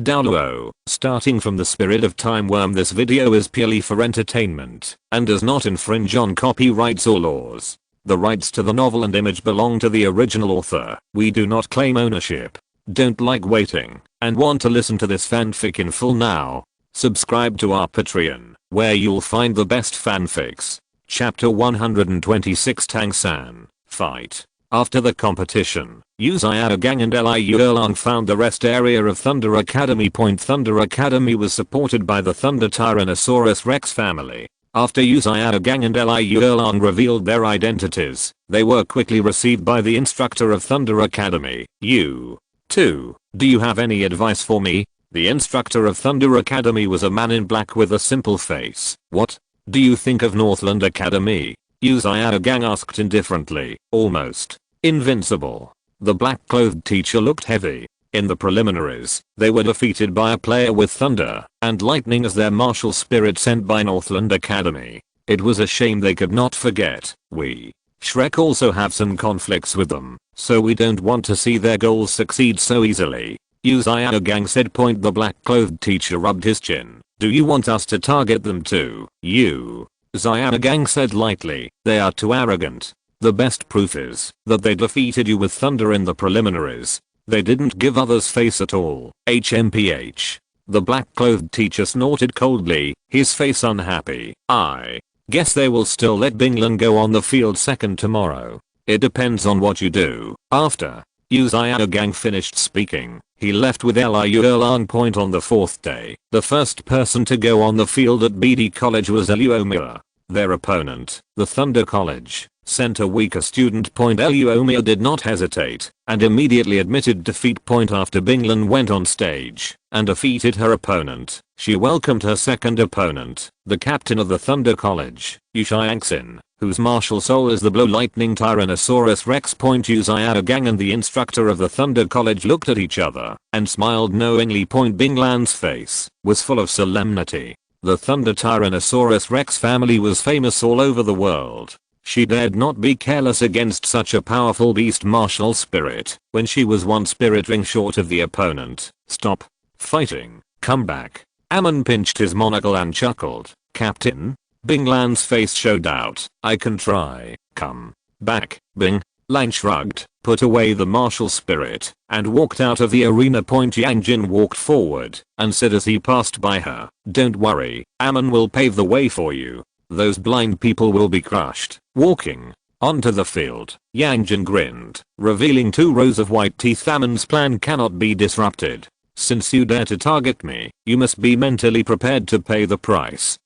Douluo. Starting from the spirit of time worm, this video is purely for entertainment and does not infringe on copyrights or laws. The rights to the novel and image belong to the original author. We do not claim ownership. Don't like waiting and want to listen to this fanfic in full now? Subscribe to our Patreon, where you'll find the best fanfics. Chapter 126, Tang-san Fight. After the competition, Uzaya Gang and Liu Erlang found the rest area of Thunder Academy. Thunder Academy was supported by the Thunder Tyrannosaurus Rex family. After Uzaya Gang and Liu Erlang revealed their identities, they were quickly received by the instructor of Thunder Academy. You, too, do you have any advice for me? The instructor of Thunder Academy was a man in black with a simple face. What do you think of Northland Academy? Uzaya Gang asked indifferently, almost invincible. The black-clothed teacher looked heavy. In the preliminaries, they were defeated by a player with thunder and lightning as their martial spirit sent by Northland Academy. It was a shame they could not forget. We, Shrek, also have some conflicts with them, so we don't want to see their goals succeed so easily. Uzaya Gang said. The black-clothed teacher rubbed his chin. Do you want us to target them too? Uzaya Gang said lightly. They are too arrogant. The best proof is that they defeated you with thunder in the preliminaries. They didn't give others face at all. HMPH. The black-clothed teacher snorted coldly, his face unhappy. I guess they will still let Binglan go on the field second tomorrow. It depends on what you do. After Uzaya Gang finished speaking, he left with Liu Erlang. On the fourth day, the first person to go on the field at BD College was Liu. Their opponent, the Thunder College, sent a weaker student. Liu did not hesitate and immediately admitted defeat. After Binglan went on stage and defeated her opponent, she welcomed her second opponent, the captain of the Thunder College, Yan, whose martial soul is the Blow Lightning Tyrannosaurus Rex. Uzaya Gang and the instructor of the Thunder College looked at each other and smiled knowingly. Binglan's face was full of solemnity. The Thunder Tyrannosaurus Rex family was famous all over the world. She dared not be careless against such a powerful beast martial spirit when she was one spirit ring short of the opponent. Stop fighting. Come back. Amon pinched his monocle and chuckled. Captain? Binglan's face showed doubt. I can try. Come back, Bing. Lang shrugged, put away the martial spirit, and walked out of the arena. Yan Jin walked forward and said as he passed by her, don't worry, Amon will pave the way for you. Those blind people will be crushed. Walking onto the field, Yan Jin grinned, revealing 2 rows of white teeth. Amon's plan cannot be disrupted. Since you dare to target me, you must be mentally prepared to pay the price.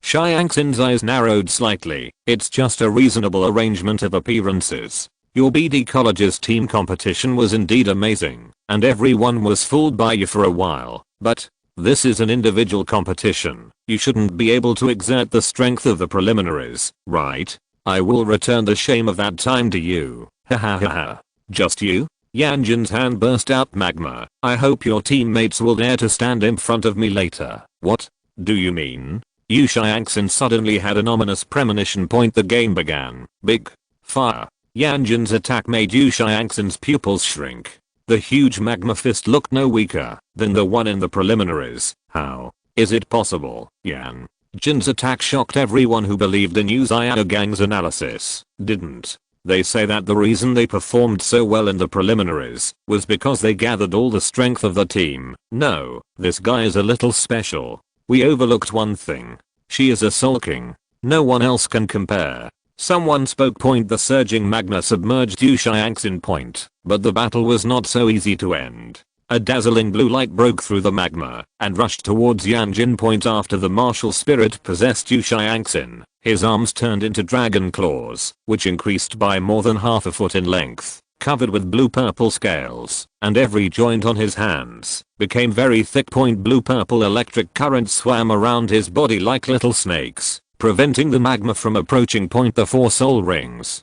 Xiangxin's eyes narrowed slightly. It's just a reasonable arrangement of appearances. Your BD College's team competition was indeed amazing, and everyone was fooled by you for a while, but this is an individual competition. You shouldn't be able to exert the strength of the preliminaries, right? I will return the shame of that time to you. Ha. Just you? Yan Jin's hand burst out magma. I hope your teammates will dare to stand in front of me later. What do you mean? Xiangxin suddenly had an ominous premonition. The game began. Big fire. Yan Jin's attack made Xiangxin's pupils shrink. The huge magma fist looked no weaker than the one in the preliminaries. How is it possible? Yan Jin's attack shocked everyone who believed in Uzaya Gang's analysis. Didn't they say that the reason they performed so well in the preliminaries was because they gathered all the strength of the team? No, this guy is a little special. We overlooked one thing. She is a Soul King. No one else can compare. Someone spoke. The surging magma submerged Xiangxin. But the battle was not so easy to end. A dazzling blue light broke through the magma and rushed towards Yan Jin. After the martial spirit possessed Xiangxin, his arms turned into dragon claws, which increased by more than half a foot in length, covered with blue-purple scales, and every joint on his hands became very thick. Blue-purple electric currents swam around his body like little snakes, preventing the magma from approaching. The 4 soul rings,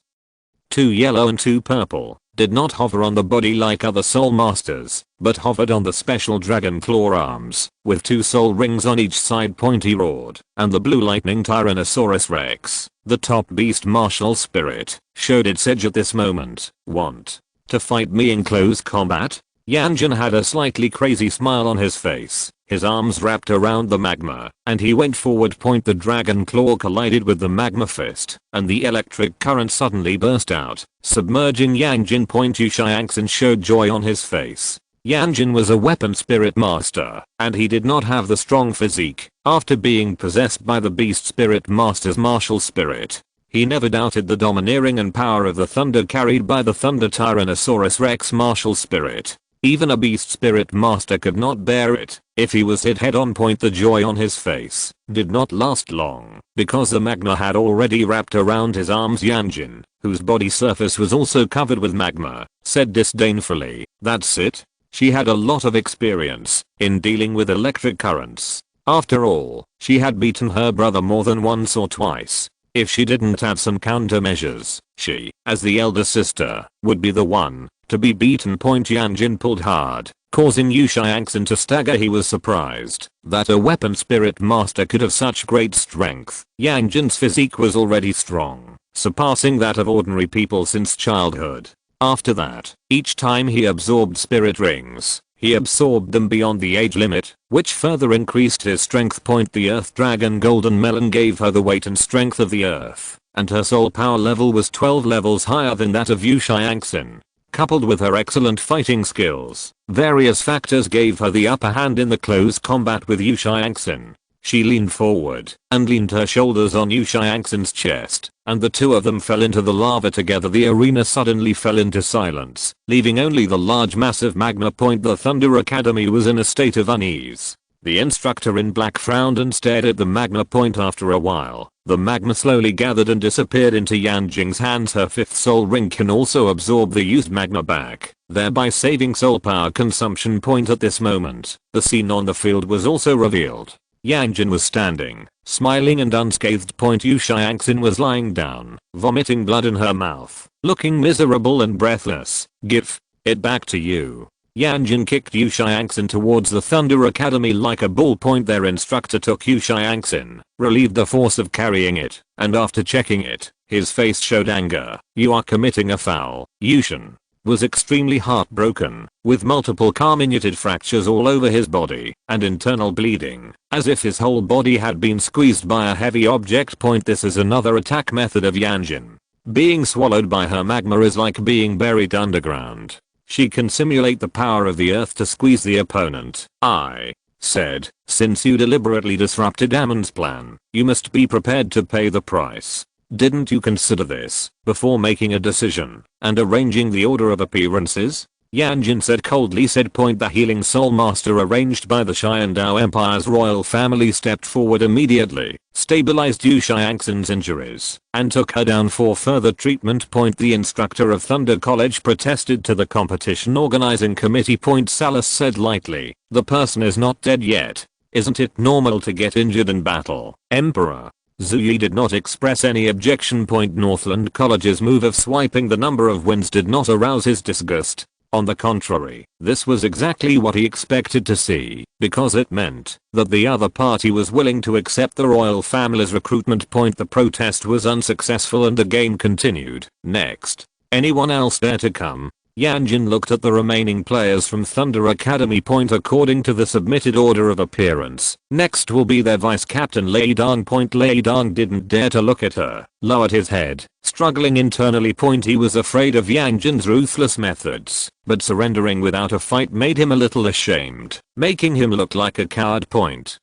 2 yellow and 2 purple, did not hover on the body like other soul masters, but hovered on the special dragon claw arms, with 2 soul rings on each side. He roared, and the blue lightning Tyrannosaurus Rex, the top beast martial spirit, showed its edge at this moment. Want to fight me in close combat? Yan Jin had a slightly crazy smile on his face. His arms wrapped around the magma, and he went forward. The dragon claw collided with the magma fist, and the electric current suddenly burst out, submerging Yan Jin. Yu Xiangxin showed joy on his face. Yan Jin was a weapon spirit master, and he did not have the strong physique. After being possessed by the beast spirit master's martial spirit, he never doubted the domineering and power of the thunder carried by the thunder Tyrannosaurus Rex martial spirit. Even a beast spirit master could not bear it. If he was hit head on. The joy on his face did not last long, because the magma had already wrapped around his arms. Yan Jin, whose body surface was also covered with magma, said disdainfully, "That's it?" She had a lot of experience in dealing with electric currents. After all, she had beaten her brother more than once or twice. If she didn't have some countermeasures, she, as the elder sister, would be the one to be beaten. Yan Jin pulled hard, causing Yu Xiangxin to stagger. He was surprised that a weapon spirit master could have such great strength. Yan Jin's physique was already strong, surpassing that of ordinary people since childhood. After that, each time he absorbed spirit rings, he absorbed them beyond the age limit, which further increased his strength. The earth dragon golden melon gave her the weight and strength of the earth, and her soul power level was 12 levels higher than that of Yu Xiangxin. Coupled with her excellent fighting skills, various factors gave her the upper hand in the close combat with Yu Xiangxin. She leaned forward and leaned her shoulders on Yu Xiangxin's chest, and the two of them fell into the lava together. The arena suddenly fell into silence, leaving only the large massive magma. The Thunder Academy was in a state of unease. The instructor in black frowned and stared at the magma. After a while, the magma slowly gathered and disappeared into Yan Jin's hands. Her fifth soul ring can also absorb the used magma back, thereby saving soul power consumption. At this moment, the scene on the field was also revealed. Yan Jin was standing, smiling and unscathed. Yu Xiangxin was lying down, vomiting blood in her mouth, looking miserable and breathless. "Give it back to you." Yan Jin kicked Yu Xiangxin towards the Thunder Academy like a ball. Their instructor took Yu Xiangxin, relieved the force of carrying it, and after checking it, his face showed anger. "You are committing a foul." Yushin was extremely heartbroken, with multiple comminuted fractures all over his body, and internal bleeding, as if his whole body had been squeezed by a heavy object. This is another attack method of Yan Jin. Being swallowed by her magma is like being buried underground. She can simulate the power of the earth to squeeze the opponent. I said, since you deliberately disrupted Amon's plan, you must be prepared to pay the price. Didn't you consider this before making a decision and arranging the order of appearances? Yan Jin said coldly. The healing soul master arranged by the Xiandao Empire's royal family stepped forward immediately, stabilized Yu Xiangxin's injuries, and took her down for further treatment. The instructor of Thunder College protested to the competition organizing committee. Salus said lightly, "The person is not dead yet. Isn't it normal to get injured in battle, Emperor?" Zuyi did not express any objection. Northland College's move of swiping the number of wins did not arouse his disgust. On the contrary, this was exactly what he expected to see, because it meant that the other party was willing to accept the royal family's recruitment. The protest was unsuccessful and the game continued. Next, anyone else dare to come? Yan Jin looked at the remaining players from Thunder Academy. According to the submitted order of appearance, next will be their vice captain Lei Dong. Lei Dong didn't dare to look at her, lowered his head, struggling internally. He was afraid of Yan Jin's ruthless methods, but surrendering without a fight made him a little ashamed, making him look like a coward.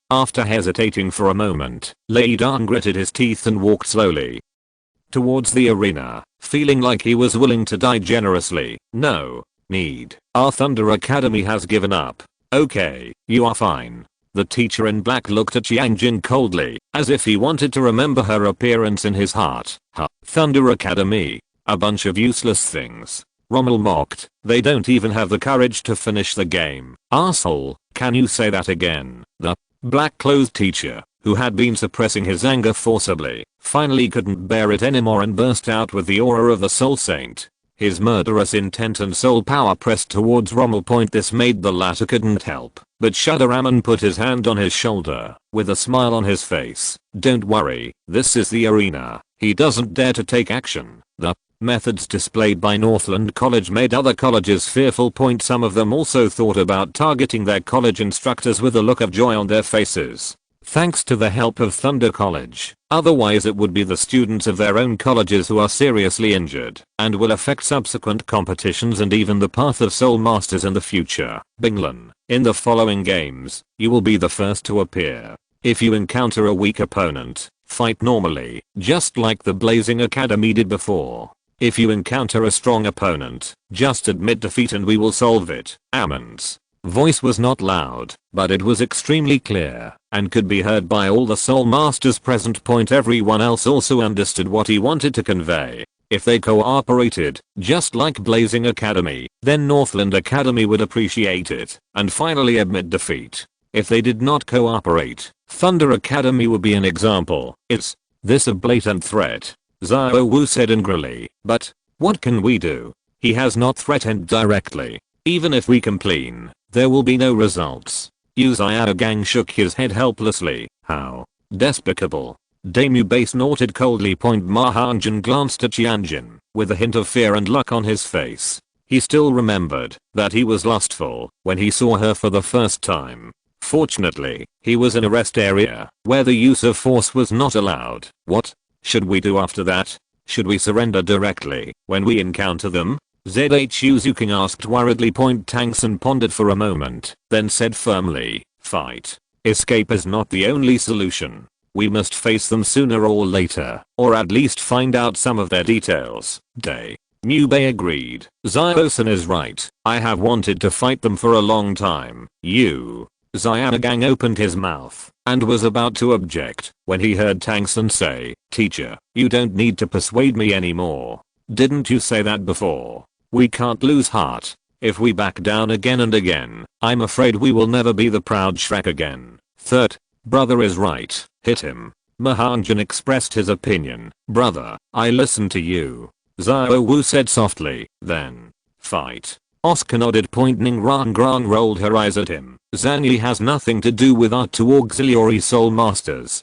After hesitating for a moment, Lei Dong gritted his teeth and walked slowly towards the arena, feeling like he was willing to die generously. "No need. Our Thunder Academy has given up." "Okay, you are fine." The teacher in black looked at Yan Jin coldly, as if he wanted to remember her appearance in his heart. Thunder Academy? A bunch of useless things. Rommel mocked. "They don't even have the courage to finish the game." "Arsehole, can you say that again?" The black-clothed teacher, who had been suppressing his anger forcibly, finally couldn't bear it anymore and burst out with the aura of the Soul Saint. His murderous intent and soul power pressed towards Rommel. This made the latter couldn't help but shudder. Amon put his hand on his shoulder, with a smile on his face. "Don't worry, this is the arena. He doesn't dare to take action." The Methods displayed by Northland College made other colleges fearful. Some of them also thought about targeting their college instructors with a look of joy on their faces. Thanks to the help of Thunder College. Otherwise it would be the students of their own colleges who are seriously injured and will affect subsequent competitions and even the path of Soul Masters in the future. Binglan, in the following games, you will be the first to appear. If you encounter a weak opponent, fight normally, just like the Blazing Academy did before. If you encounter a strong opponent, just admit defeat and we will solve it. Amon's voice was not loud, but it was extremely clear and could be heard by all the Soul Masters present. Everyone else also understood what he wanted to convey. If they cooperated, just like Blazing Academy, then Northland Academy would appreciate it and finally admit defeat. If they did not cooperate, Thunder Academy would be an example. Is this a blatant threat? Xiao Wu said angrily. But what can we do? He has not threatened directly. Even if we complain, there will be no results. Yu Xiaogang shook his head helplessly. How despicable. Damu snorted coldly. Ma Jin glanced at Yan Jin with a hint of fear and luck on his face. He still remembered that he was lustful when he saw her for the first time. Fortunately, he was in a rest area where the use of force was not allowed. What should we do after that? Should we surrender directly when we encounter them? ZHU Zuking asked worriedly. Tangsun pondered for a moment, then said firmly, fight. Escape is not the only solution. We must face them sooner or later, or at least find out some of their details. New Bay agreed. Xiao-san is right. I have wanted to fight them for a long time. Xiaogang opened his mouth and was about to object when he heard Tangsun say, teacher, you don't need to persuade me anymore. Didn't you say that before? We can't lose heart. If we back down again and again, I'm afraid we will never be the proud Shrek again. Third brother is right. Hit him. Mahanjan expressed his opinion. Brother, I listen to you. Xiao Wu said softly. Then fight. Oscar nodded. Ning Rang Grang rolled her eyes at him. Zanyi has nothing to do with our two auxiliary soul masters.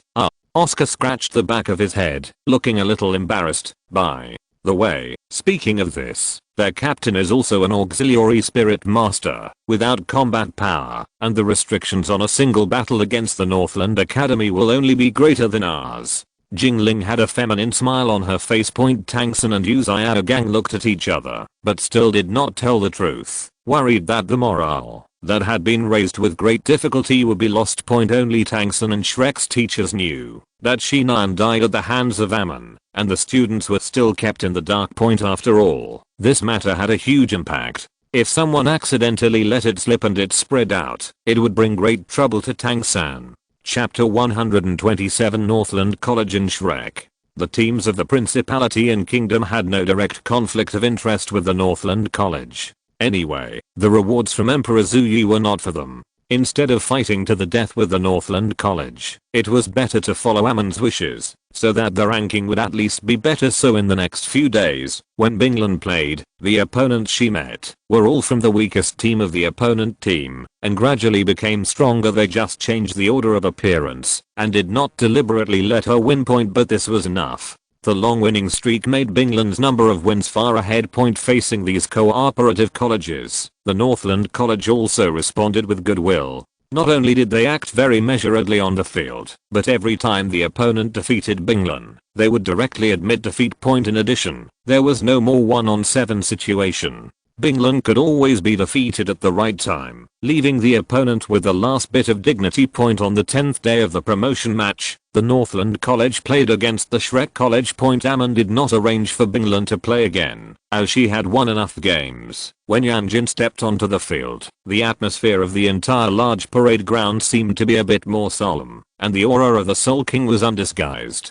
Oscar scratched the back of his head, looking a little embarrassed. By the way, speaking of this, their captain is also an auxiliary spirit master, without combat power, and the restrictions on a single battle against the Northland Academy will only be greater than ours. Jingling had a feminine smile on her face. Tangsun and Yu Xiaogang looked at each other, but still did not tell the truth, worried that the morale that had been raised with great difficulty would be lost. Only Tangsun and Shrek's teachers knew that Shinan died at the hands of Amon, and the students were still kept in the dark. After all, this matter had a huge impact. If someone accidentally let it slip and it spread out, it would bring great trouble to Tangsan. Chapter 127 Northland College and Shrek. The teams of the Principality and Kingdom had no direct conflict of interest with the Northland College. Anyway, the rewards from Emperor Zuyi were not for them. Instead of fighting to the death with the Northland College, it was better to follow Amon's wishes, so that the ranking would at least be better. So in the next few days, when Binglan played, the opponents she met were all from the weakest team of the opponent team, and gradually became stronger. They just changed the order of appearance, and did not deliberately let her win. But this was enough. The long winning streak made Binglan's number of wins far ahead. Facing these cooperative colleges, the Northland College also responded with goodwill. Not only did they act very measuredly on the field, but every time the opponent defeated Binglan, they would directly admit defeat. In addition, there was no more 1-on-7 situation. Binglan could always be defeated at the right time, leaving the opponent with the last bit of dignity. On the 10th day of the promotion match, the Northland College played against the Shrek College. Amon did not arrange for Binglan to play again, as she had won enough games. When Yan Jin stepped onto the field, the atmosphere of the entire large parade ground seemed to be a bit more solemn, and the aura of the Soul King was undisguised,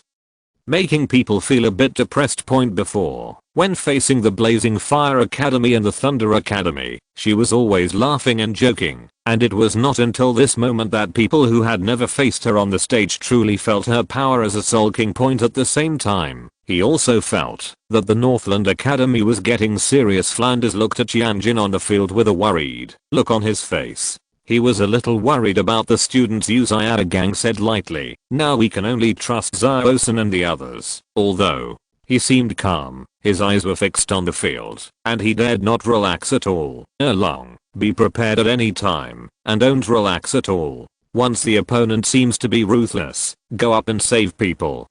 making people feel a bit depressed. Before, when facing the Blazing Fire Academy and the Thunder Academy, she was always laughing and joking, and it was not until this moment that people who had never faced her on the stage truly felt her power as a Soul King. At the same time, he also felt that the Northland Academy was getting serious. Flanders looked at Yan Jin on the field with a worried look on his face. He was a little worried about the students. Yu Xiaogang said lightly, now we can only trust Xiao-san and the others, although He seemed calm, his eyes were fixed on the field, and he dared not relax at all. Be prepared at any time, and don't relax at all. Once the opponent seems to be ruthless, go up and save people.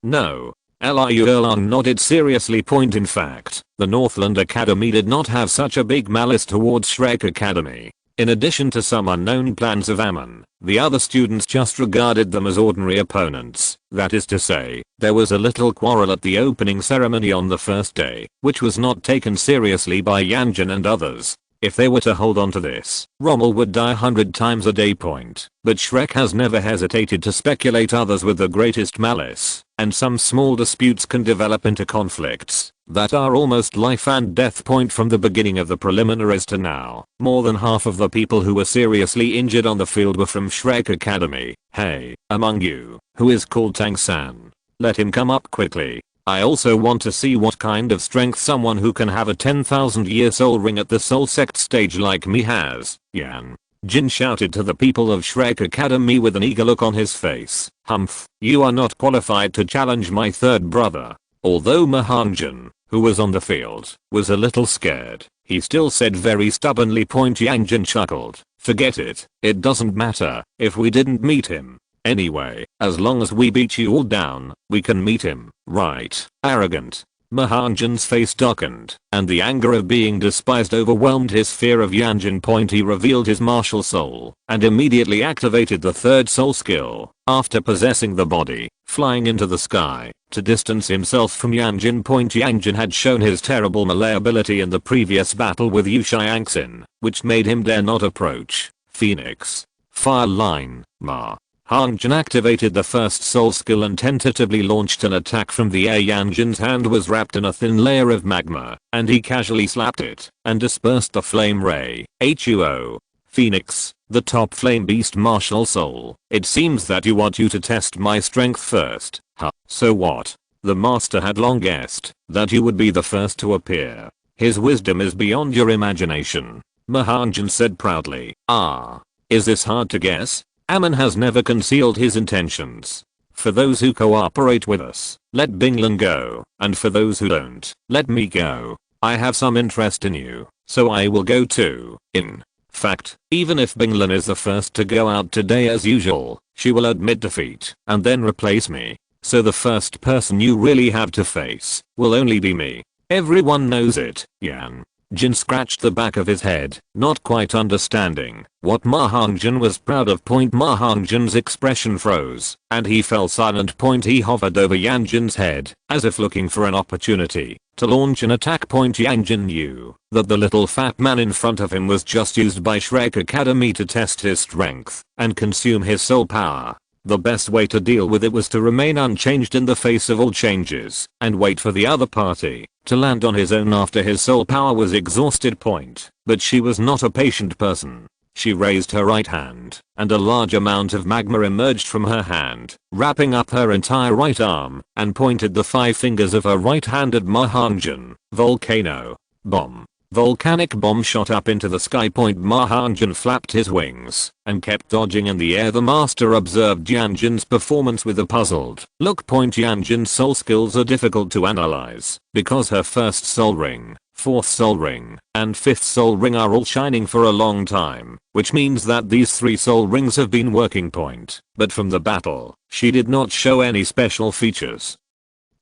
No. Liu Erlang nodded seriously. In fact, the Northland Academy did not have such a big malice towards Shrek Academy. In addition to some unknown plans of Amon, the other students just regarded them as ordinary opponents. That is to say, there was a little quarrel at the opening ceremony on the first day, which was not taken seriously by Yan Jin and others. If they were to hold on to this, Rommel would die 100 times a day. But Shrek has never hesitated to speculate others with the greatest malice, and some small disputes can develop into conflicts that are almost life and death. From the beginning of the preliminaries to now, more than half of the people who were seriously injured on the field were from Shrek Academy. Hey, among you, who is called Tang-san? Let him come up quickly. I also want to see what kind of strength someone who can have a 10,000-year soul ring at the soul sect stage like me has. Yan Jin shouted to the people of Shrek Academy with an eager look on his face. Humph, you are not qualified to challenge my third brother. Although Mahanjan, who was on the field, was a little scared, he still said very stubbornly. Yan Jin chuckled. Forget it, it doesn't matter if we didn't meet him. Anyway, as long as we beat you all down, we can meet him, right? Arrogant. Mahanjan's face darkened, and the anger of being despised overwhelmed his fear of Yan Jin. He revealed his martial soul, and immediately activated the third soul skill, after possessing the body, flying into the sky, to distance himself from Yan Jin. Yan Jin had shown his terrible melee ability in the previous battle with Yu Xiangxin, which made him dare not approach. Phoenix. Fire line. Han Jin activated the first soul skill and tentatively launched an attack from the air. Yan Jin's hand was wrapped in a thin layer of magma, and he casually slapped it, and dispersed the flame ray. Huo. Phoenix, the top flame beast martial soul. It seems that you want to test my strength first. So what? The master had long guessed that you would be the first to appear. His wisdom is beyond your imagination. Mahanjan said proudly. Is this hard to guess? Amon has never concealed his intentions. For those who cooperate with us, let Binglan go, and for those who don't, let me go. I have some interest in you, so I will go too. In fact, even if Binglan is the first to go out today as usual, she will admit defeat, and then replace me. So the first person you really have to face, will only be me. Everyone knows it. Yan Jin scratched the back of his head, not quite understanding what Mahanjan was proud of. Mahanjan's expression froze, and he fell silent. He hovered over Yan Jin's head, as if looking for an opportunity to launch an attack. Yan Jin knew that the little fat man in front of him was just used by Shrek Academy to test his strength and consume his soul power. The best way to deal with it was to remain unchanged in the face of all changes, and wait for the other party to land on his own after his soul power was exhausted. But she was not a patient person. She raised her right hand, and a large amount of magma emerged from her hand, wrapping up her entire right arm, and pointed the 5 fingers of her right hand at Mahanjan. Volcano. Bomb. Volcanic bomb shot up into the sky. Mahanjan flapped his wings and kept dodging in the air. The master observed Yan Jin's performance with a puzzled look. Yan Jin's soul skills are difficult to analyze because her first soul ring, 4th soul ring, and 5th soul ring are all shining for a long time, which means that these 3 soul rings have been working. But from the battle, she did not show any special features.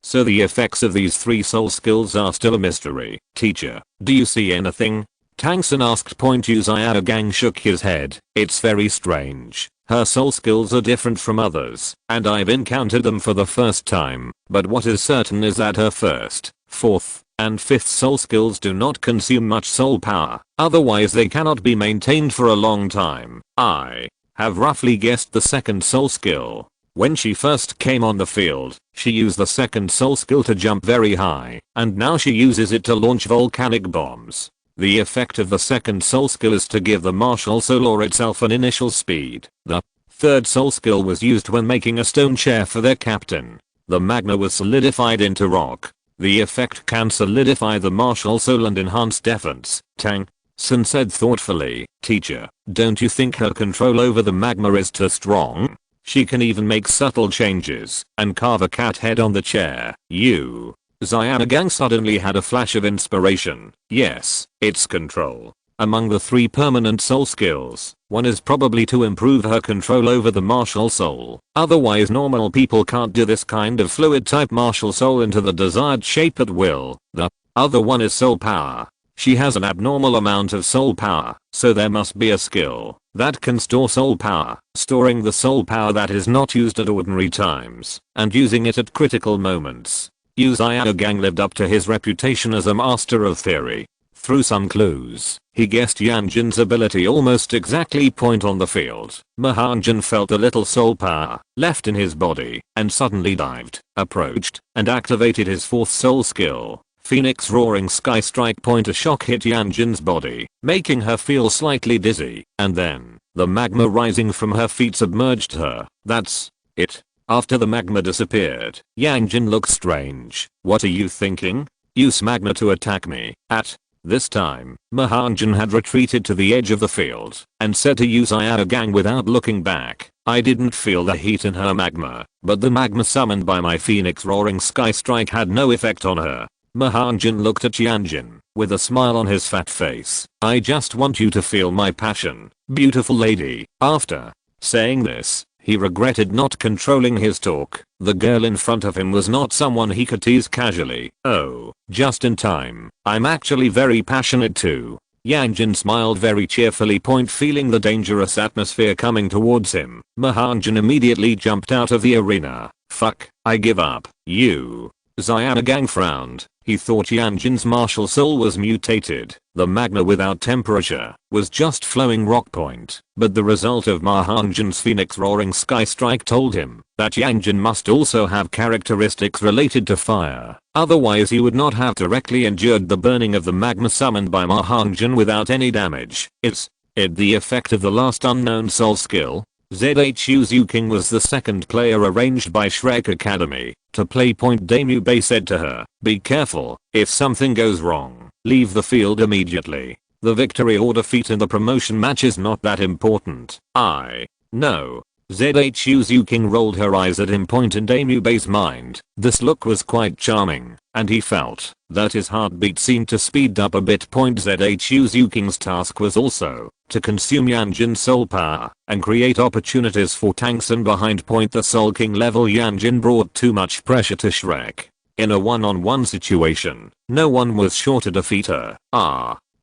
So the effects of these 3 soul skills are still a mystery. Teacher, do you see anything? Tang-san asked. Yu Xiaogang shook his head. It's very strange. Her soul skills are different from others, and I've encountered them for the first time, but what is certain is that her 1st, 4th, and 5th soul skills do not consume much soul power, otherwise they cannot be maintained for a long time. I have roughly guessed the 2nd soul skill. When she first came on the field, she used the 2nd soul skill to jump very high, and now she uses it to launch volcanic bombs. The effect of the 2nd soul skill is to give the martial soul or itself an initial speed. The 3rd soul skill was used when making a stone chair for their captain. The magma was solidified into rock. The effect can solidify the martial soul and enhance defense. Tang-san said thoughtfully. Teacher, don't you think her control over the magma is too strong? She can even make subtle changes and carve a cat head on the chair. Xayanagang suddenly had a flash of inspiration. Yes, it's control. Among the 3 permanent soul skills, one is probably to improve her control over the martial soul. Otherwise normal people can't do this kind of fluid type martial soul into the desired shape at will. The other one is soul power. She has an abnormal amount of soul power, so there must be a skill that can store soul power, storing the soul power that is not used at ordinary times, and using it at critical moments. Xayanagang lived up to his reputation as a master of theory. Through some clues, he guessed Yan Jin's ability almost exactly point on the field. Mahanjan felt a little soul power left in his body and suddenly dived, approached, and activated his 4th soul skill. Phoenix Roaring Sky Strike. A shock hit Yan Jin's body, making her feel slightly dizzy, and then, the magma rising from her feet submerged her. That's it. After the magma disappeared, Yan Jin looked strange. What are you thinking? Use magma to attack me. At this time, Mahanjan had retreated to the edge of the field and said to Xayanagang without looking back, I didn't feel the heat in her magma, but the magma summoned by my Phoenix Roaring Sky Strike had no effect on her. Mahanjan looked at Yan Jin with a smile on his fat face. I just want you to feel my passion, beautiful lady. After saying this, he regretted not controlling his talk. The girl in front of him was not someone he could tease casually. Oh, just in time. I'm actually very passionate too. Yan Jin smiled very cheerfully. Feeling the dangerous atmosphere coming towards him, Mahanjan immediately jumped out of the arena. Fuck, I give up. Xayanagang frowned. He thought Yan Jin's martial soul was mutated. The magma without temperature was just flowing rock point. But the result of Mahanjan's Phoenix Roaring Sky Strike told him that Yan Jin must also have characteristics related to fire. Otherwise he would not have directly endured the burning of the magma summoned by Mahanjan without any damage. It's the effect of the last unknown soul skill. Zhu King was the 2nd player arranged by Shrek Academy to play. Damu Bei said to her, be careful, if something goes wrong, leave the field immediately. The victory or defeat in the promotion match is not that important. I know. Zhu King rolled her eyes at him. In Damu Bei's mind, this look was quite charming, and he felt that his heartbeat seemed to speed up a bit. Zhu King's task was also to consume Yan Jin's soul power and create opportunities for Tangsun behind. The Soul King level Yan Jin brought too much pressure to Shrek. In a one-on-one situation, no one was sure to defeat her.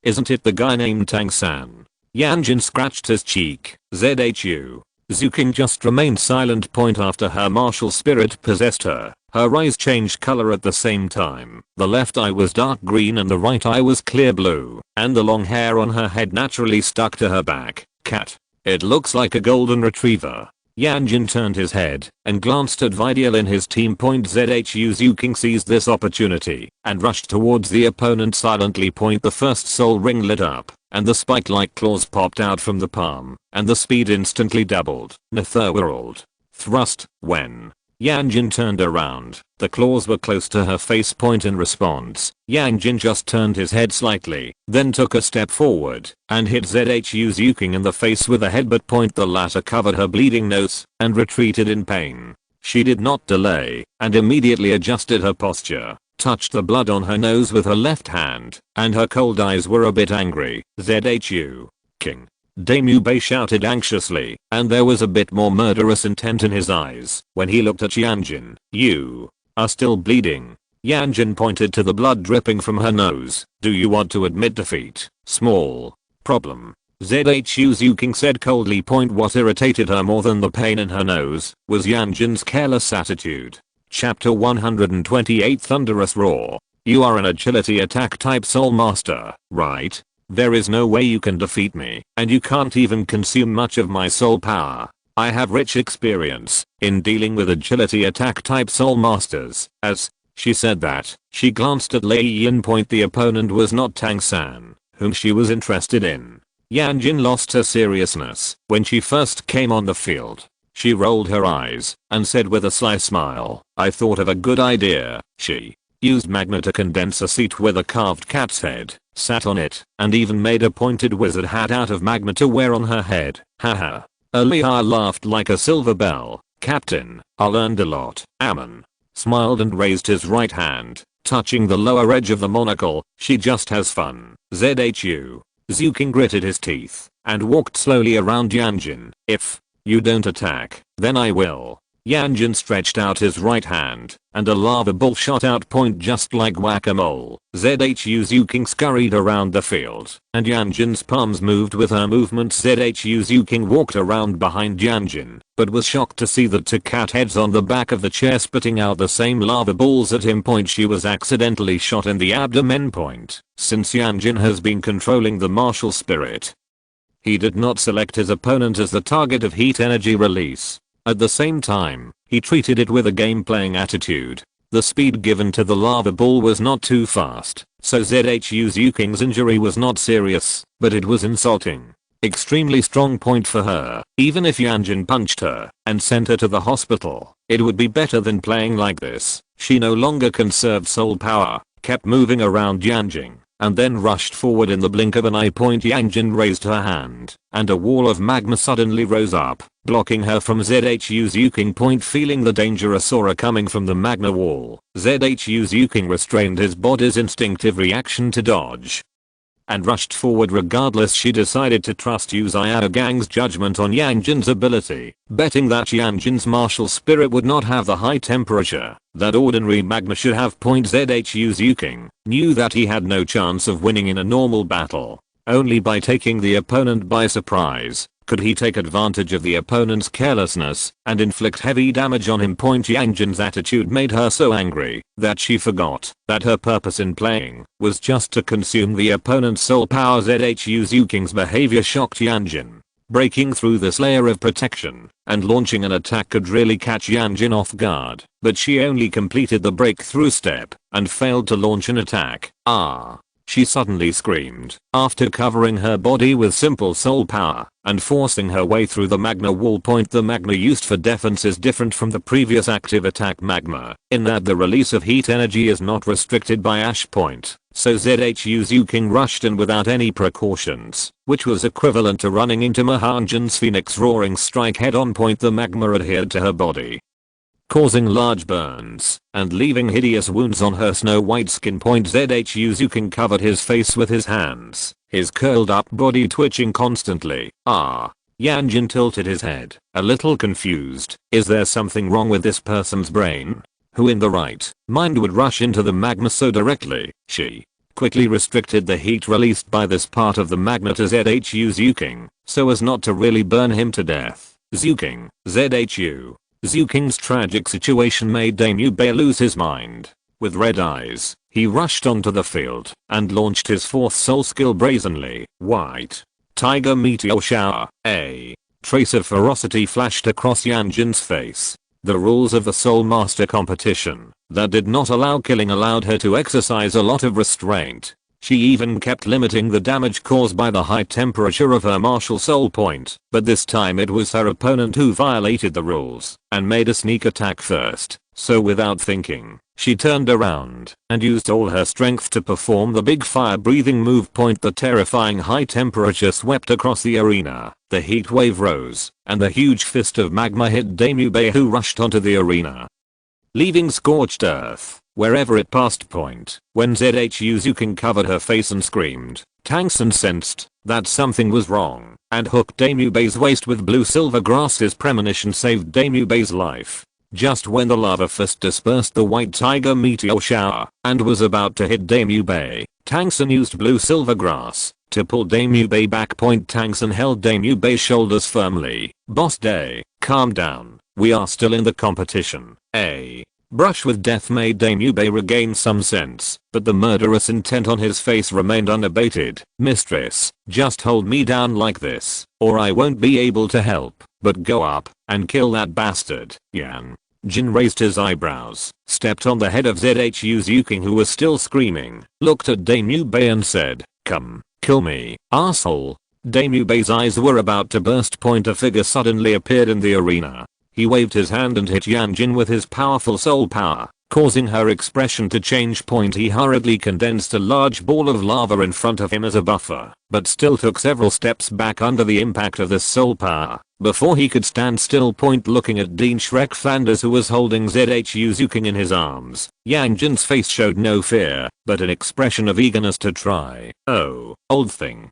Isn't it the guy named Tangsan? Yan Jin scratched his cheek. Zhu King just remained silent. After her martial spirit possessed her, her eyes changed color at the same time. The left eye was dark green and the right eye was clear blue, and the long hair on her head naturally stuck to her back. Cat. It looks like a golden retriever. Yan Jin turned his head and glanced at Vidiel in his team. Zhu King seized this opportunity and rushed towards the opponent silently. The first soul ring lit up, and the spike-like claws popped out from the palm, and the speed instantly doubled. Netherworld. Thrust. When Yan Jin turned around, the claws were close to her face. In response, Yan Jin just turned his head slightly, then took a step forward and hit Zhu King in the face with a headbutt. The latter covered her bleeding nose and retreated in pain. She did not delay and immediately adjusted her posture, touched the blood on her nose with her left hand, and her cold eyes were a bit angry. Zhu King. Damu Bei shouted anxiously, and there was a bit more murderous intent in his eyes when he looked at Yan Jin. You are still bleeding. Yan Jin pointed to the blood dripping from her nose. Do you want to admit defeat? Small problem. Zhu King said coldly. What irritated her more than the pain in her nose was Yan Jin's careless attitude. Chapter 128 Thunderous Roar. You are an agility attack type soul master, right? There is no way you can defeat me, and you can't even consume much of my soul power. I have rich experience in dealing with agility attack type soul masters. As she said that, she glanced at Lei Yin. The opponent was not Tang San, whom she was interested in. Yan Jin lost her seriousness when she first came on the field. She rolled her eyes and said with a sly smile, I thought of a good idea. She used magma to condense a seat with a carved cat's head, sat on it, and even made a pointed wizard hat out of magma to wear on her head. Haha. Aliyah laughed like a silver bell. Captain, I learned a lot. Amon smiled and raised his right hand, touching the lower edge of the monocle. She just has fun. ZHU. Zuking gritted his teeth and walked slowly around Yan Jin. If you don't attack, then I will. Yan Jin stretched out his right hand, and a lava ball shot out point just like whack-a-mole. ZHU Zuking scurried around the field, and Yan Jin's palms moved with her movements. ZHU Zuking walked around behind Yan Jin, but was shocked to see the two cat heads on the back of the chair spitting out the same lava balls at him. Point she was accidentally shot in the abdomen. Point since Yan Jin has been controlling the martial spirit, he did not select his opponent as the target of heat energy release. At the same time, he treated it with a game-playing attitude. The speed given to the lava ball was not too fast, so ZHU Zuking's injury was not serious, but it was insulting. Extremely strong point for her. Even if Yan Jin punched her and sent her to the hospital, it would be better than playing like this. She no longer conserved soul power, kept moving around Yan Jin, and then rushed forward in the blink of an eye. Point Yan Jin raised her hand, and a wall of magma suddenly rose up, blocking her from ZHU Zuking. Point feeling the dangerous aura coming from the magma wall, ZHU Zuking restrained his body's instinctive reaction to dodge and rushed forward regardless. She decided to trust Yu Xiao Gang's judgment on Yan Jin's ability, betting that Yan Jin's martial spirit would not have the high temperature that ordinary magma should have. ZHU Zuking knew that he had no chance of winning in a normal battle. Only by taking the opponent by surprise could he take advantage of the opponent's carelessness and inflict heavy damage on him. Yan Jin's attitude made her so angry that she forgot that her purpose in playing was just to consume the opponent's soul power. ZHU Zuking's behavior shocked Yan Jin. Breaking through this layer of protection and launching an attack could really catch Yan Jin off guard, but she only completed the breakthrough step and failed to launch an attack. She suddenly screamed after covering her body with simple soul power and forcing her way through the magma wall. The magma used for defense is different from the previous active attack magma in that the release of heat energy is not restricted by ash. So ZHU Zuking rushed in without any precautions, which was equivalent to running into Mahanjan's Phoenix Roaring Strike head on. The magma adhered to her body, causing large burns and leaving hideous wounds on her snow white skin. ZHU Zuking covered his face with his hands, his curled up body twitching constantly. Yan Jin tilted his head, a little confused. Is there something wrong with this person's brain? Who in the right mind would rush into the magma so directly? She quickly restricted the heat released by this part of the magma to ZHU Zuking, so as not to really burn him to death. Zuking, ZHU Zuking's tragic situation made Daimyo Bei lose his mind. With red eyes, he rushed onto the field and launched his fourth soul skill brazenly. White Tiger Meteor Shower. A trace of ferocity flashed across Yan Jin's face. The rules of the Soul Master competition that did not allow killing allowed her to exercise a lot of restraint. She even kept limiting the damage caused by the high temperature of her martial soul point, but this time it was her opponent who violated the rules and made a sneak attack first. So without thinking, she turned around and used all her strength to perform the big fire breathing move. The terrifying high temperature swept across the arena, the heat wave rose, and the huge fist of magma hit Daimyo Bei, who rushed onto the arena, leaving scorched earth wherever it passed. When ZHU Zuking covered her face and screamed, Tangsun sensed that something was wrong and hooked Daimyo Bei's waist with blue silver grass. His premonition saved Daimyo Bei's life. Just when the lava fist dispersed the white tiger meteor shower and was about to hit Daimyo Bei, Tangsun used blue silver grass to pull Daimyo Bei back. Tangsun held Daimyo Bei's shoulders firmly. Boss Day, calm down. We are still in the competition. A brush with death made Daimyo Bei regain some sense, but the murderous intent on his face remained unabated. Mistress, just hold me down like this, or I won't be able to help, but go up and kill that bastard. Yan Jin raised his eyebrows, stepped on the head of ZHU Zuking, who was still screaming, looked at Daimyo Bei and said, come, kill me, asshole. Daimyo Bei's eyes were about to burst. A figure suddenly appeared in the arena. He waved his hand and hit Yan Jin with his powerful soul power. causing her expression to change. He hurriedly condensed a large ball of lava in front of him as a buffer, but still took several steps back under the impact of this soul power before he could stand still. Looking at Dean Shrek Flanders, who was holding ZHU Zuking in his arms, Yan Jin's face showed no fear, but an expression of eagerness to try. "Oh, old thing.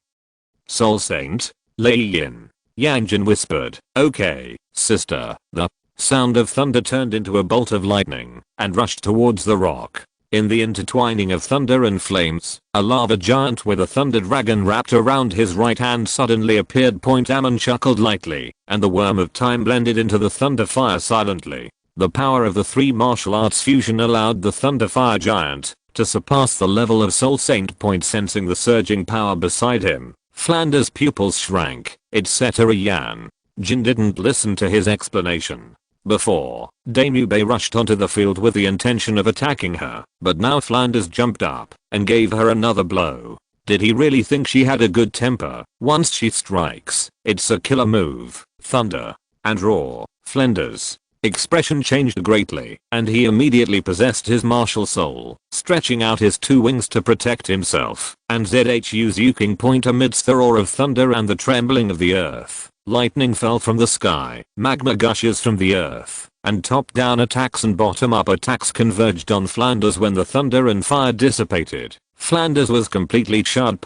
Soul Saint? Lei Yin." Yan Jin whispered. "Okay, sister." The sound of thunder turned into a bolt of lightning and rushed towards the rock. In the intertwining of thunder and flames, a lava giant with a thunder dragon wrapped around his right hand suddenly appeared. Amon chuckled lightly, and the worm of time blended into the thunder fire silently. The power of the three martial arts fusion allowed the thunder fire giant to surpass the level of Soul Saint. Sensing the surging power beside him, Flanders' pupils shrank, etc. Yan Jin didn't listen to his explanation. Before, Damube rushed onto the field with the intention of attacking her, but now Flanders jumped up and gave her another blow. Did he really think she had a good temper? Once she strikes, it's a killer move. Thunder and roar. Flanders' expression changed greatly, and he immediately possessed his martial soul, stretching out his two wings to protect himself, and ZHU Zuking. Amidst the roar of thunder and the trembling of the earth, lightning fell from the sky, magma gushes from the earth, and top-down attacks and bottom-up attacks converged on Flanders. When the thunder and fire dissipated, Flanders was completely charred.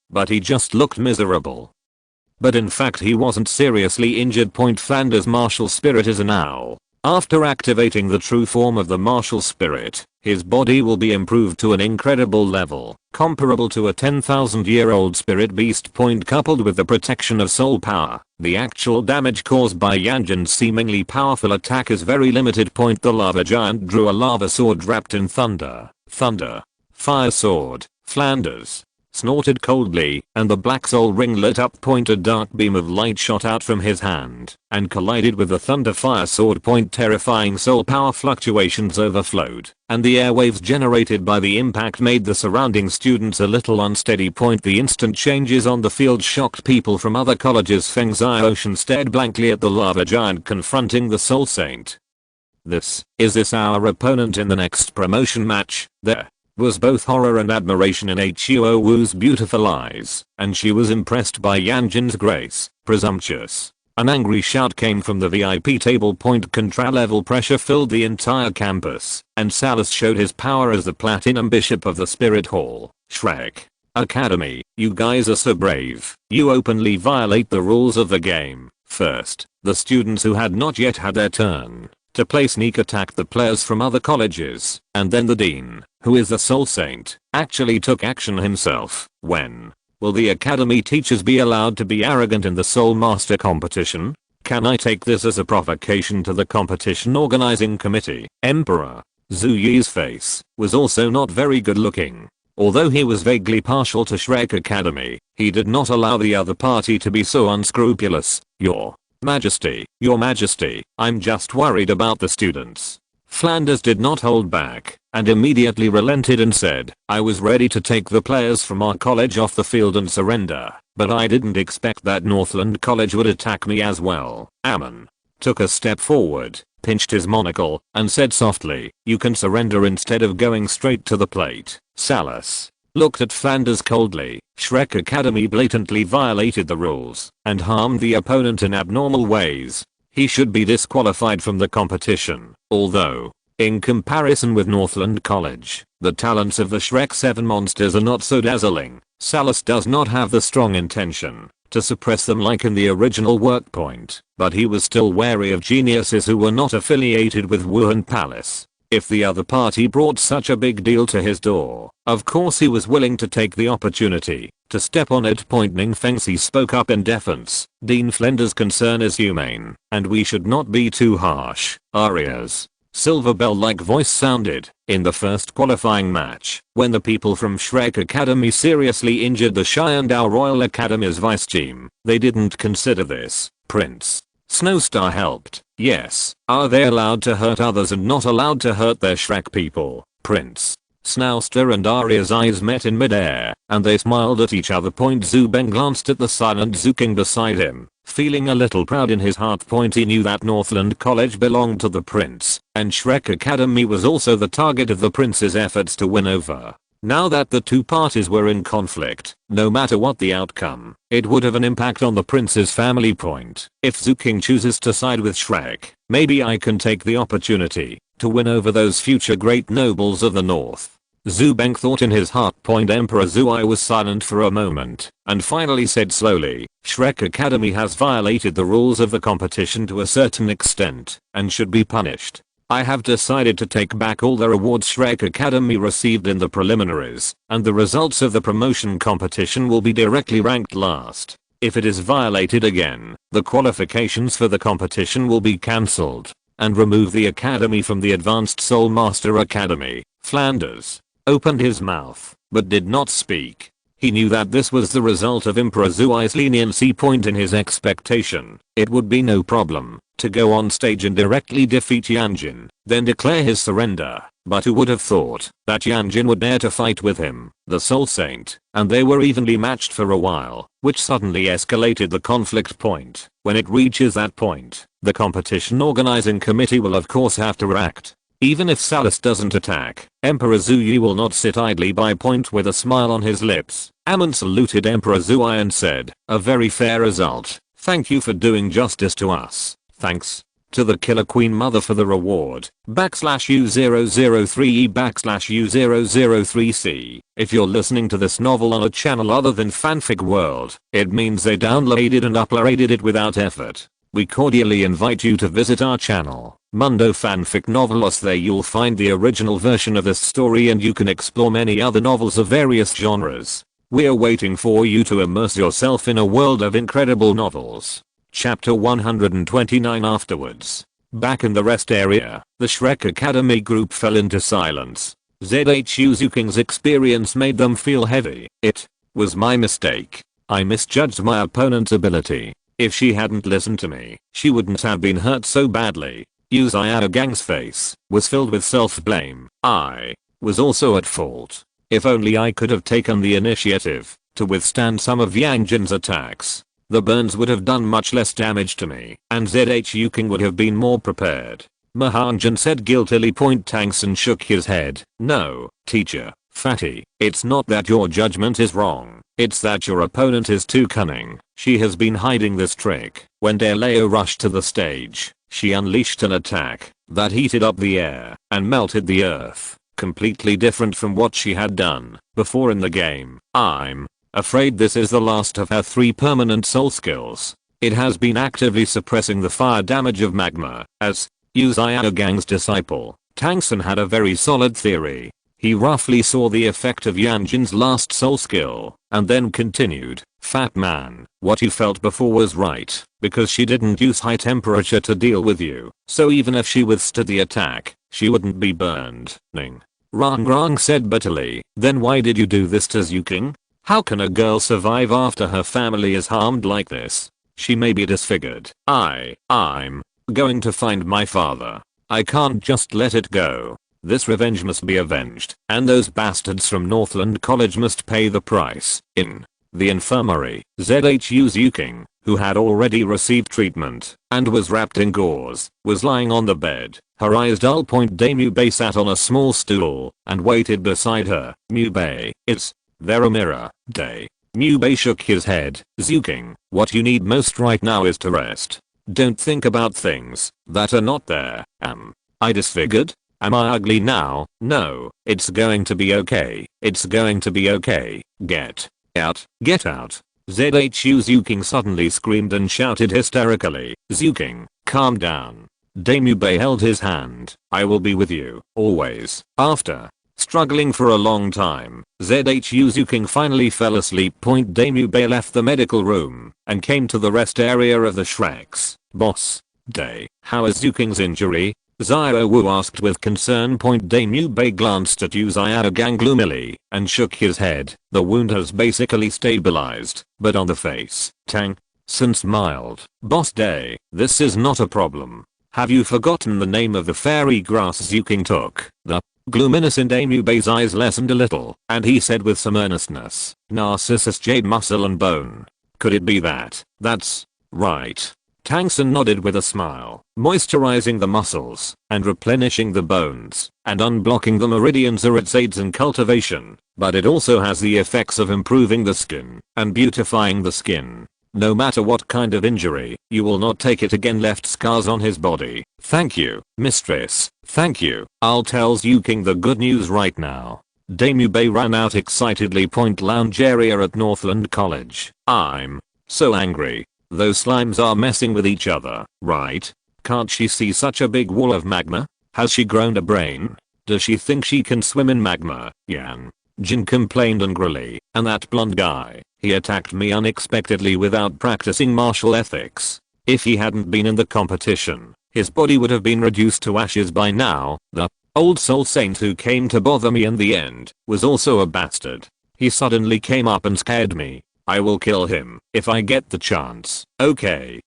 But he just looked miserable. But in fact he wasn't seriously injured. Flanders' martial spirit is an owl. After activating the true form of the martial spirit, his body will be improved to an incredible level, comparable to a 10,000-year-old spirit beast. Coupled with the protection of soul power, the actual damage caused by Yan Jin's seemingly powerful attack is very limited. The lava giant drew a lava sword wrapped in thunder. Fire sword. Flanders snorted coldly, and the black soul ring lit up. A dark beam of light shot out from his hand and collided with the thunder fire sword. Terrifying soul power fluctuations overflowed, and the airwaves generated by the impact made the surrounding students a little unsteady. The instant changes on the field shocked people from other colleges. Feng Zai Ocean stared blankly at the lava giant confronting the Soul Saint. Is this our opponent in the next promotion match? There was both horror and admiration in Huo Wu's beautiful eyes, and she was impressed by Yan Jin's grace. Presumptuous. An angry shout came from the VIP table. Contra-level pressure filled the entire campus, and Salus showed his power as the platinum bishop of the Spirit Hall. Shrek Academy, you guys are so brave. You openly violate the rules of the game. First, the students who had not yet had their turn to play sneak attacked the players from other colleges, and then the dean, who is the Soul Saint, actually took action himself. When will the academy teachers be allowed to be arrogant in the Soul Master competition? Can I take this as a provocation to the competition organizing committee? Emperor Zhu Yi's face was also not very good looking. Although he was vaguely partial to Shrek Academy, he did not allow the other party to be so unscrupulous. Your Majesty, I'm just worried about the students. Flanders did not hold back, and immediately relented and said, I was ready to take the players from our college off the field and surrender, but I didn't expect that Northland College would attack me as well. Amon took a step forward, pinched his monocle, and said softly, you can surrender instead of going straight to the plate. Salus looked at Flanders coldly. Shrek Academy blatantly violated the rules and harmed the opponent in abnormal ways. He should be disqualified from the competition. Although, in comparison with Northland College, the talents of the Shrek 7 monsters are not so dazzling. Salus does not have the strong intention to suppress them like in the original work point, but he was still wary of geniuses who were not affiliated with Wuhan Palace. If the other party brought such a big deal to his door, of course he was willing to take the opportunity to step on it. Ning Fengxi spoke up in defense. Dean Flender's concern is humane, and we should not be too harsh. Aria's silver bell-like voice sounded in the first qualifying match when the people from Shrek Academy seriously injured the Xiandao Royal Academy's vice team. They didn't consider this. Prince Snowstar helped. Yes. Are they allowed to hurt others and not allowed to hurt their Shrek people? Prince Snowstar and Arya's eyes met in midair, and they smiled at each other. Zubeng glanced at the silent Zuking beside him. Feeling a little proud in his heart, he knew that Northland College belonged to the prince, and Shrek Academy was also the target of the prince's efforts to win over. Now that the two parties were in conflict, no matter what the outcome, it would have an impact on the prince's family. If Zuking chooses to side with Shrek, maybe I can take the opportunity to win over those future great nobles of the north. Zhu Beng thought in his heart. Emperor Zhuai was silent for a moment and finally said slowly, Shrek Academy has violated the rules of the competition to a certain extent and should be punished. I have decided to take back all the rewards Shrek Academy received in the preliminaries, and the results of the promotion competition will be directly ranked last. If it is violated again, the qualifications for the competition will be cancelled, and remove the academy from the Advanced Soul Master Academy. Flanders opened his mouth, but did not speak. He knew that this was the result of Emperor Zhuai's leniency. In his expectation, it would be no problem to go on stage and directly defeat Yan Jin, then declare his surrender. But who would have thought that Yan Jin would dare to fight with him, the Soul Saint, and they were evenly matched for a while, which suddenly escalated the conflict point. When it reaches that point, the competition organizing committee will of course have to act. Even if Salus doesn't attack, Emperor Zhu Yi will not sit idly by. With a smile on his lips, Amon saluted Emperor Zhuai and said, a very fair result. Thank you for doing justice to us. Thanks to the Killer Queen Mother for the reward. /U003E /U003C. If you're listening to this novel on a channel other than Fanfic World, it means they downloaded and uploaded it without effort. We cordially invite you to visit our channel, Mundo Fanfic Novelos. There you'll find the original version of this story and you can explore many other novels of various genres. We're waiting for you to immerse yourself in a world of incredible novels. Chapter 129. Afterwards. Back in the rest area, the Shrek Academy group fell into silence. ZHU Zuking's experience made them feel heavy. It was my mistake. I misjudged my opponent's ability. If she hadn't listened to me, she wouldn't have been hurt so badly. Yu Xiaogang's face was filled with self-blame. I was also at fault. If only I could have taken the initiative to withstand some of Yan Jin's attacks. The burns would have done much less damage to me, and ZHU King would have been more prepared. Mahanjan said guiltily. Tangsun shook his head. No, teacher, Fatty, it's not that your judgment is wrong, it's that your opponent is too cunning. She has been hiding this trick. When Douluo rushed to the stage, she unleashed an attack that heated up the air and melted the earth, completely different from what she had done before in the game. I'm afraid this is the last of her 3 permanent soul skills. It has been actively suppressing the fire damage of magma. As Yu Xiaogang's disciple, Tangsun had a very solid theory. He roughly saw the effect of Yan Jin's last soul skill, and then continued, Fat man, what you felt before was right, because she didn't use high temperature to deal with you, so even if she withstood the attack, she wouldn't be burned. Rang said bitterly, then why did you do this to Zuking? How can a girl survive after her family is harmed like this? She may be disfigured. I'm going to find my father. I can't just let it go. This revenge must be avenged, and those bastards from Northland College must pay the price. In the infirmary, ZHU Zuking, who had already received treatment and was wrapped in gauze, was lying on the bed. Her eyes dull. Mubei sat on a small stool and waited beside her. Mubei, is there a mirror? Day. Mubei shook his head. Zuking, what you need most right now is to rest. Don't think about things that are not there. Am I disfigured? Am I ugly now? No, it's going to be okay. It's going to be okay. Get out. Get out. ZHU Zuking suddenly screamed and shouted hysterically. Zuking, calm down. Daemubei held his hand. I will be with you, always. After struggling for a long time, ZHU Zuking finally fell asleep. Daemubei left the medical room and came to the rest area of the Shreks. Boss. Day. How is Zuking's injury? Xiao Wu asked with concern. Daemubei glanced at Yu Xiaogang gloomily and shook his head. The wound has basically stabilized, but on the face, Tangsun smiled. Boss Day, this is not a problem. Have you forgotten the name of the fairy grass Zuking took? The gloominess in Daemubei's eyes lessened a little, and he said with some earnestness, Narcissus jade muscle and bone. Could it be that? That's Right. Tangson nodded with a smile, moisturizing the muscles, and replenishing the bones, and unblocking the meridians are its aids in cultivation, but it also has the effects of improving the skin, and beautifying the skin. No matter what kind of injury, you will not take it again. Left scars on his body. Thank you, mistress, thank you. I'll tells you king the good news right now. Damubei ran out excitedly. Point lounge area at Northland College. I'm so angry. Those slimes are messing with each other, right? Can't she see such a big wall of magma? Has she grown a brain? Does she think she can swim in magma? Yan Jin complained angrily, and that blonde guy, he attacked me unexpectedly without practicing martial ethics. If he hadn't been in the competition, his body would have been reduced to ashes by now. The old soul saint who came to bother me in the end was also a bastard. He suddenly came up and scared me. I will kill him if I get the chance. Okay,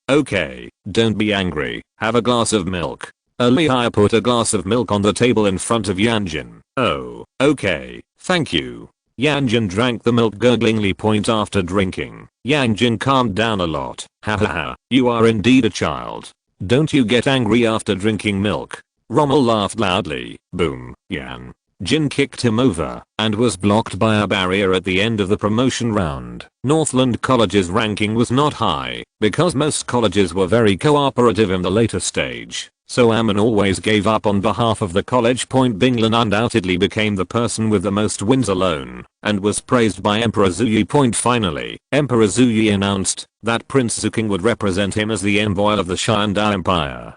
don't be angry. Have a glass of milk. Earlier put a glass of milk on the table in front of Yan Jin. Oh, okay, thank you. Yan Jin drank the milk gurglingly. Point after drinking, Yan Jin calmed down a lot. Hahaha, you are indeed a child. Don't you get angry after drinking milk. Rommel laughed loudly. Boom. Yan Jin kicked him over and was blocked by a barrier at the end of the promotion round. Northland College's ranking was not high because most colleges were very cooperative in the later stage, so Amon always gave up on behalf of the college. Point Binglan undoubtedly became the person with the most wins alone and was praised by Emperor Zuyi. Point finally, Emperor Zuyi announced that Prince Zuking would represent him as the envoy of the Shandao Empire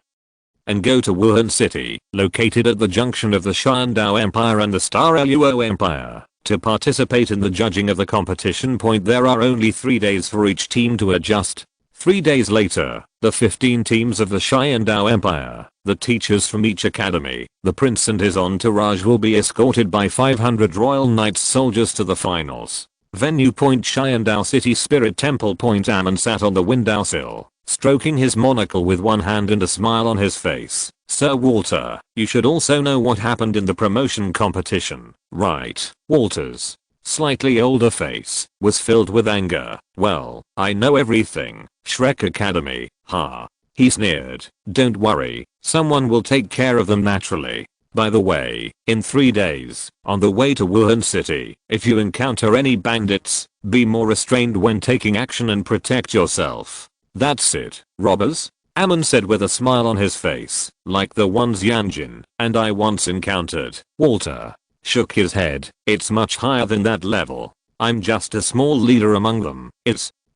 and go to Wuhan City, located at the junction of the Shandao Empire and the Star Luo Empire, to participate in the judging of the competition. Point there are only 3 days for each team to adjust. 3 days later, the 15 teams of the Shandao Empire, the teachers from each academy, the prince and his entourage will be escorted by 500 Royal Knights soldiers to the finals. Venue. Point Shandao City Spirit Temple. Point Amon sat on the windowsill, stroking his monocle with one hand and a smile on his face. Sir Walter, you should also know what happened in the promotion competition, right? Walter's slightly older face was filled with anger. Well, I know everything. Shrek Academy, ha. He sneered. Don't worry, someone will take care of them naturally. By the way, in 3 days, on the way to Wuhan City, if you encounter any bandits, be more restrained when taking action and protect yourself. That's it, robbers? Amon said with a smile on his face, like the ones Yan Jin and I once encountered. Walter shook his head. It's much higher than that level. I'm just a small leader among them.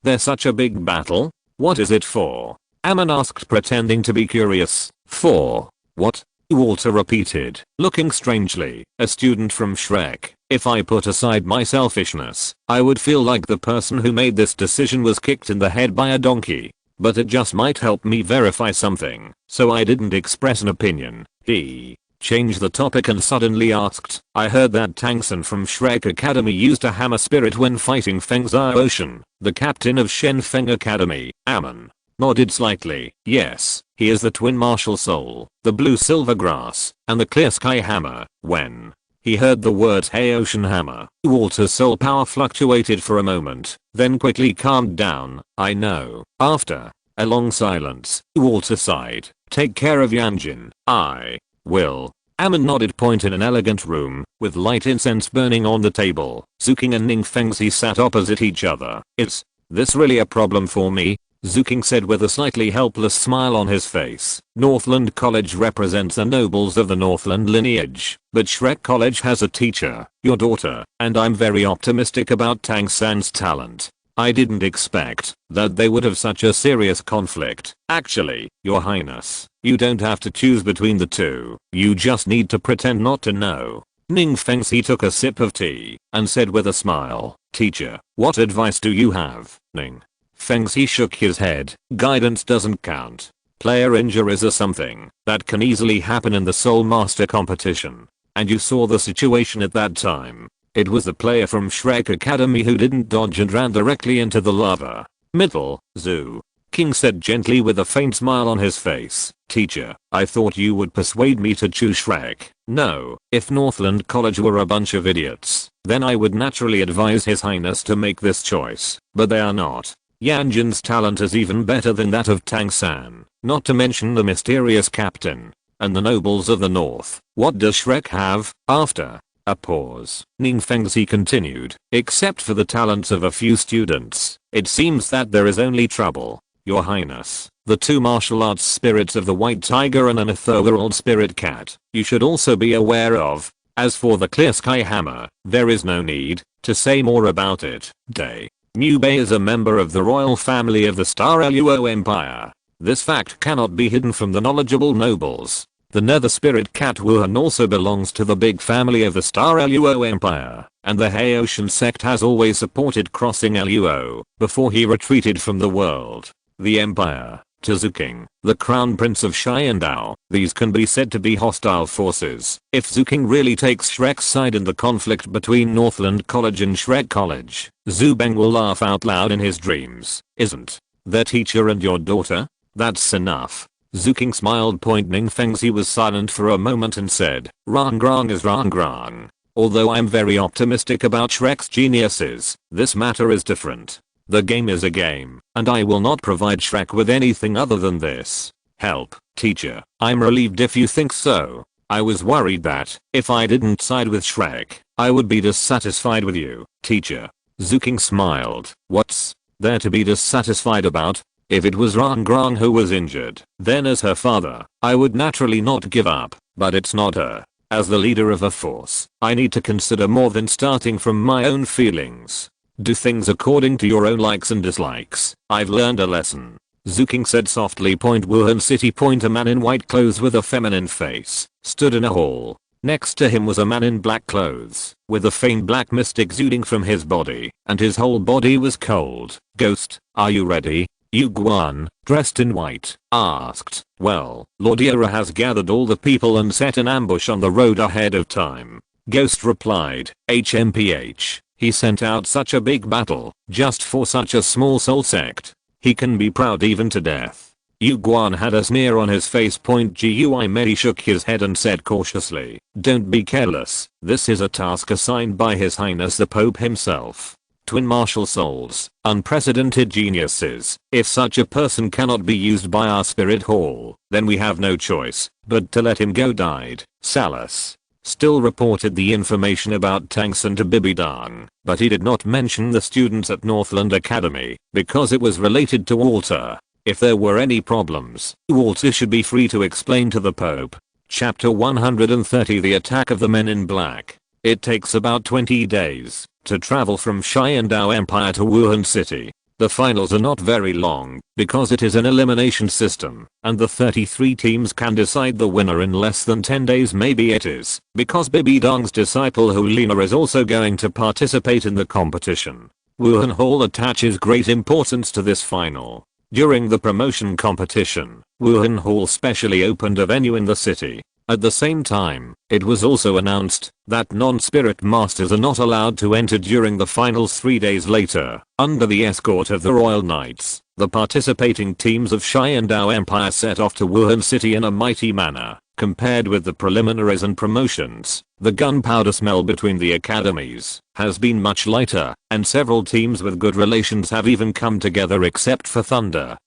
They're such a big battle? What is it for? Amon asked, pretending to be curious. For what? Walter repeated, looking strangely. A student from Shrek. If I put aside my selfishness, I would feel like the person who made this decision was kicked in the head by a donkey. But it just might help me verify something, so I didn't express an opinion. He changed the topic and suddenly asked, I heard that Tangson from Shrek Academy used a hammer spirit when fighting Feng Ocean, the captain of Shen Feng Academy. Amon nodded slightly. Yes, he is the twin martial soul, the blue silver grass, and the clear sky hammer. When he heard the words Hey Ocean Hammer, Walter's soul power fluctuated for a moment, then quickly calmed down. I know. After a long silence, Walter sighed. Take care of Yan Jin. I will. Amon nodded. Point in an elegant room, with light incense burning on the table, Zuking and Ning Fengzi sat opposite each other. Is this really a problem for me? Zuking said with a slightly helpless smile on his face. Northland College represents the nobles of the Northland lineage, but Shrek College has a teacher, your daughter, and I'm very optimistic about Tang San's talent. I didn't expect that they would have such a serious conflict. Actually, your highness, you don't have to choose between the two. You just need to pretend not to know. Ning Fengzi took a sip of tea and said with a smile, Teacher, what advice do you have? Ning Fengzi shook his head. Guidance doesn't count. Player injuries are something that can easily happen in the Soul Master competition. And you saw the situation at that time. It was the player from Shrek Academy who didn't dodge and ran directly into the lava. Middle, Zoo King said gently with a faint smile on his face. Teacher, I thought you would persuade me to choose Shrek. No, if Northland College were a bunch of idiots, then I would naturally advise His Highness to make this choice, but they are not. Yan Jin's talent is even better than that of Tang San, not to mention the mysterious captain and the nobles of the north. What does Shrek have? After a pause, Ningfengzi continued, except for the talents of a few students, it seems that there is only trouble. Your Highness, the two martial arts spirits of the white tiger and an ethereal spirit cat, you should also be aware of. As for the clear sky hammer, there is no need to say more about it. Day. Mu Bei is a member of the royal family of the Star Luo Empire. This fact cannot be hidden from the knowledgeable nobles. The nether spirit cat Wuhan also belongs to the big family of the Star Luo Empire, and the Haoshan sect has always supported crossing Luo before he retreated from the world. The empire, to Zuking, the crown prince of Xiandao, these can be said to be hostile forces. If Zuking really takes Shrek's side in the conflict between Northland College and Shrek College, Zubeng will laugh out loud in his dreams. Isn't their teacher and your daughter? That's enough. Zuking smiled. Ningfengzi was silent for a moment and said, Rangrang is Rangrang. Although I'm very optimistic about Shrek's geniuses, this matter is different. The game is a game, and I will not provide Shrek with anything other than this. Help, teacher. I'm relieved if you think so. I was worried that, if I didn't side with Shrek, I would be dissatisfied with you, teacher. Zuking smiled. What's there to be dissatisfied about? If it was Rangrang who was injured, then as her father, I would naturally not give up, but it's not her. As the leader of a force, I need to consider more than starting from my own feelings. Do things according to your own likes and dislikes. I've learned a lesson. Zuking said softly. Wuhan City. A man in white clothes with a feminine face stood in a hall. Next to him was a man in black clothes, with a faint black mist exuding from his body, and his whole body was cold. Ghost, are you ready? Yu Guan, dressed in white, asked. Well, Lord Yora has gathered all the people and set an ambush on the road ahead of time. Ghost replied. HMPH. He sent out such a big battle, just for such a small soul sect. He can be proud even to death. Yu Guan had a sneer on his face. Gui Mei shook his head and said cautiously, don't be careless, this is a task assigned by His Highness the Pope himself. Twin martial souls, unprecedented geniuses. If such a person cannot be used by our spirit hall, then we have no choice but to let him go. Died. Salus still reported the information about Tangsan to Bibidang, but he did not mention the students at Northland Academy, because it was related to Walter. If there were any problems, Walter should be free to explain to the Pope. Chapter 130. The Attack of the Men in Black. It takes about 20 days to travel from Xiandao Empire to Wuhan City. The finals are not very long, because it is an elimination system, and the 33 teams can decide the winner in less than 10 days. Maybe it is, because Bibidong's disciple Hulina is also going to participate in the competition. Wuhan Hall attaches great importance to this final. During the promotion competition, Wuhan Hall specially opened a venue in the city. At the same time, it was also announced that non-spirit masters are not allowed to enter during the finals 3 days later. Under the escort of the Royal Knights, the participating teams of Xiandao Empire set off to Wuhan City in a mighty manner. Compared with the preliminaries and promotions, the gunpowder smell between the academies has been much lighter, and several teams with good relations have even come together except for Thunder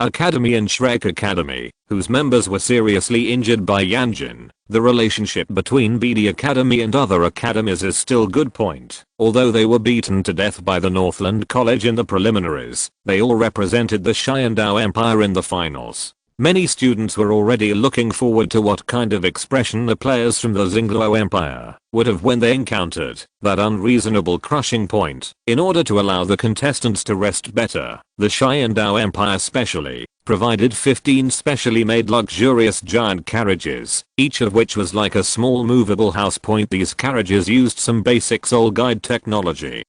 Academy and Shrek Academy, whose members were seriously injured by Yan Jin. The relationship between BD Academy and other academies is still good. Although they were beaten to death by the Northland College in the preliminaries, they all represented the Xiandao Empire in the finals. Many students were already looking forward to what kind of expression the players from the Xingluo Empire would have when they encountered that unreasonable crushing point. In order to allow the contestants to rest better, the Xiandao Empire specially provided 15 specially made luxurious giant carriages, each of which was like a small movable house. These carriages used some basic soul guide technology.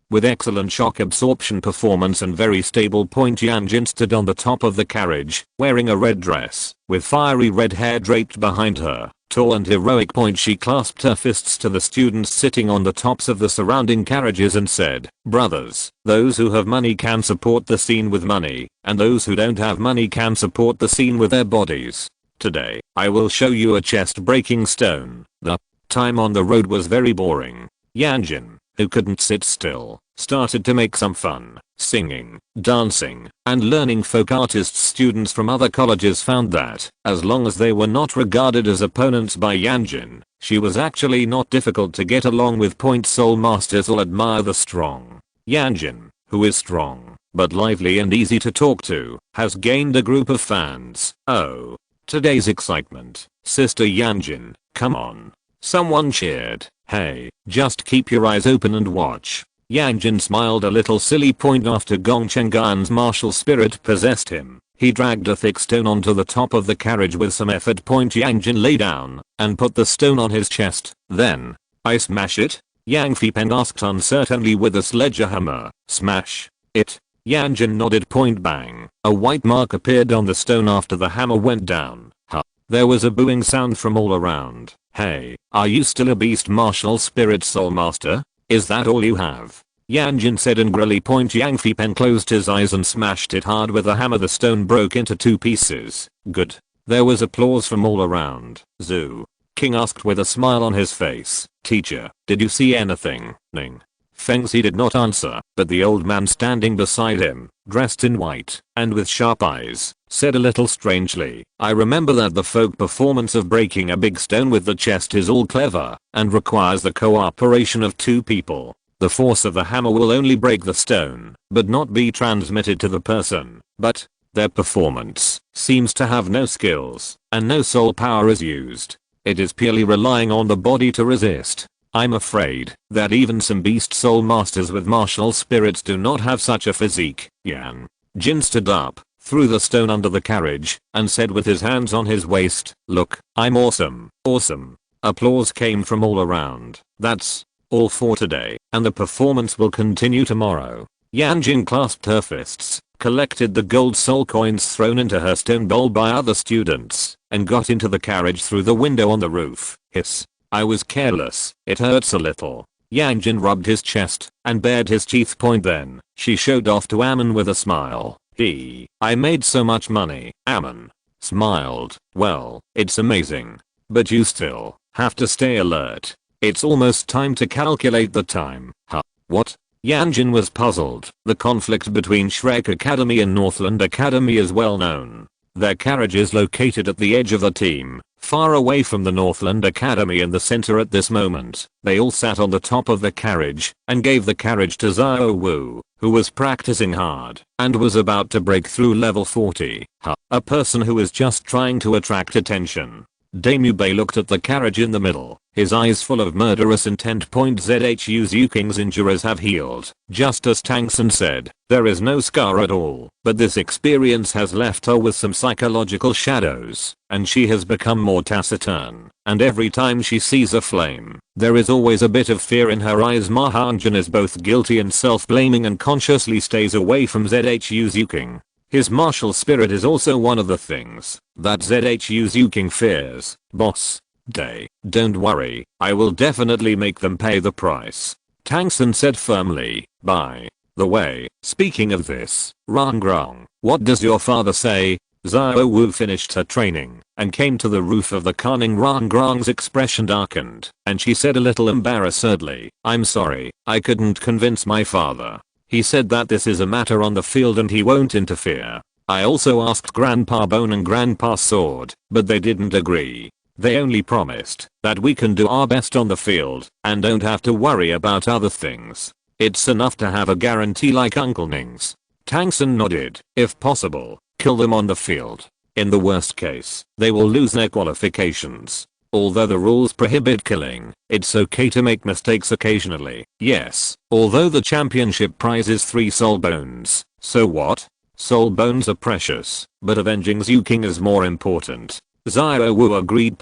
With excellent shock absorption performance and very stable. Yan Jin stood on the top of the carriage, wearing a red dress, with fiery red hair draped behind her. Tall and heroic. She clasped her fists to the students sitting on the tops of the surrounding carriages and said, brothers, those who have money can support the scene with money, and those who don't have money can support the scene with their bodies. Today, I will show you a chest breaking stone. The time on the road was very boring. Yan Jin, who couldn't sit still, started to make some fun, singing, dancing, and learning folk artists. Students from other colleges found that, as long as they were not regarded as opponents by Yan Jin, she was actually not difficult to get along with. Soul Masters all admire the strong Yan Jin, who is strong, but lively and easy to talk to, has gained a group of fans. Oh, today's excitement, Sister Yan Jin, come on. Someone cheered. Hey, just keep your eyes open and watch. Yan Jin smiled a little silly. After Gong Chenggan's martial spirit possessed him, he dragged a thick stone onto the top of the carriage with some effort. Yan Jin lay down and put the stone on his chest. Then, I smash it? Yang Feipen asked uncertainly with a sledgehammer. Smash it? Yan Jin nodded. Bang. A white mark appeared on the stone after the hammer went down. Huh. There was a booing sound from all around. Hey, are you still a beast martial spirit soul master? Is that all you have? Yan Jin said angrily. Yang Feipen closed his eyes and smashed it hard with a hammer. The stone broke into 2 pieces. Good. There was applause from all around. Zhu King asked with a smile on his face. Teacher, did you see anything? Ning Fengzi did not answer, but the old man standing beside him, dressed in white, and with sharp eyes, said a little strangely, I remember that the folk performance of breaking a big stone with the chest is all clever, and requires the cooperation of 2 people. The force of the hammer will only break the stone, but not be transmitted to the person. But their performance seems to have no skills, and no soul power is used. It is purely relying on the body to resist. I'm afraid that even some beast soul masters with martial spirits do not have such a physique. Yan Jin stood up, threw the stone under the carriage, and said with his hands on his waist, look, I'm awesome. Awesome. Applause came from all around. That's all for today, and the performance will continue tomorrow. Yan Jin clasped her fists, collected the gold soul coins thrown into her stone bowl by other students, and got into the carriage through the window on the roof. Hiss. I was careless. It hurts a little. Yan Jin rubbed his chest and bared his teeth. Then, she showed off to Amon with a smile. I made so much money. Amon smiled. Well, it's amazing. But you still have to stay alert. It's almost time to calculate the time. Huh? What? Yan Jin was puzzled. The conflict between Shrek Academy and Northland Academy is well known. Their carriage is located at the edge of the team, far away from the Northland Academy in the center at this moment. They all sat on the top of the carriage and gave the carriage to Xiao Wu, who was practicing hard and was about to break through level 40. A person who is just trying to attract attention. Damubei looked at the carriage in the middle, his eyes full of murderous intent. Zhu King's injuries have healed, just as Tangsun said. There is no scar at all, but this experience has left her with some psychological shadows, and she has become more taciturn, and every time she sees a flame, there is always a bit of fear in her eyes. Ma Hanjin is both guilty and self-blaming and consciously stays away from Zhu King. His martial spirit is also one of the things that Zhu King fears. Boss Day, don't worry, I will definitely make them pay the price. Tangsun said firmly. By the way, speaking of this, Rangrang, what does your father say? Xiao Wu finished her training and came to the roof of the cunning. Rangrang's expression darkened, and she said a little embarrassedly, I'm sorry, I couldn't convince my father. He said that this is a matter on the field and he won't interfere. I also asked Grandpa Bone and Grandpa Sword, but they didn't agree. They only promised that we can do our best on the field and don't have to worry about other things. It's enough to have a guarantee like Uncle Ning's. Tangsun nodded. If possible, kill them on the field. In the worst case, they will lose their qualifications. Although the rules prohibit killing, it's okay to make mistakes occasionally. Yes, although the championship prize is 3 soul bones. So what? Soul bones are precious, but avenging Zhu King is more important. Xiao Wu agreed.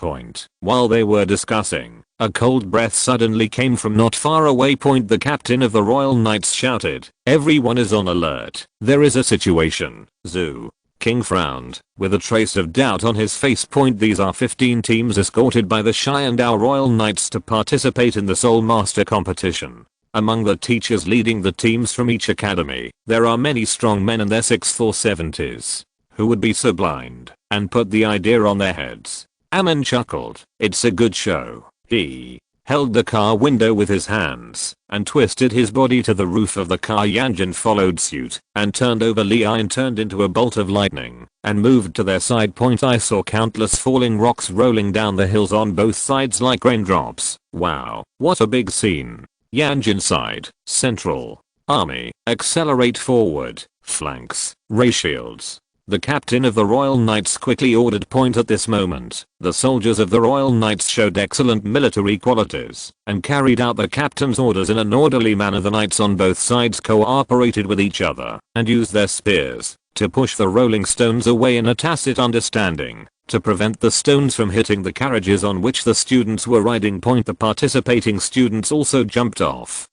While they were discussing, a cold breath suddenly came from not far away. The captain of the Royal Knights shouted, everyone is on alert. There is a situation. Zhu King frowned, with a trace of doubt on his face. These are 15 teams escorted by the Xiandao Royal Knights to participate in the Soul Master competition. Among the teachers leading the teams from each academy, there are many strong men in their 6th or 70s, who would be so blind, and put the idea on their heads. Amon chuckled, it's a good show. Hey, held the car window with his hands, and twisted his body to the roof of the car. Yan Jin followed suit, and turned over. Lian turned into a bolt of lightning, and moved to their side. I saw countless falling rocks rolling down the hills on both sides like raindrops. Wow, what a big scene. Yan Jin side, central, army, accelerate forward, flanks, ray shields. The captain of the Royal Knights quickly ordered. At this moment, the soldiers of the Royal Knights showed excellent military qualities and carried out the captain's orders in an orderly manner. The knights on both sides cooperated with each other and used their spears to push the rolling stones away in a tacit understanding to prevent the stones from hitting the carriages on which the students were riding. The participating students also jumped off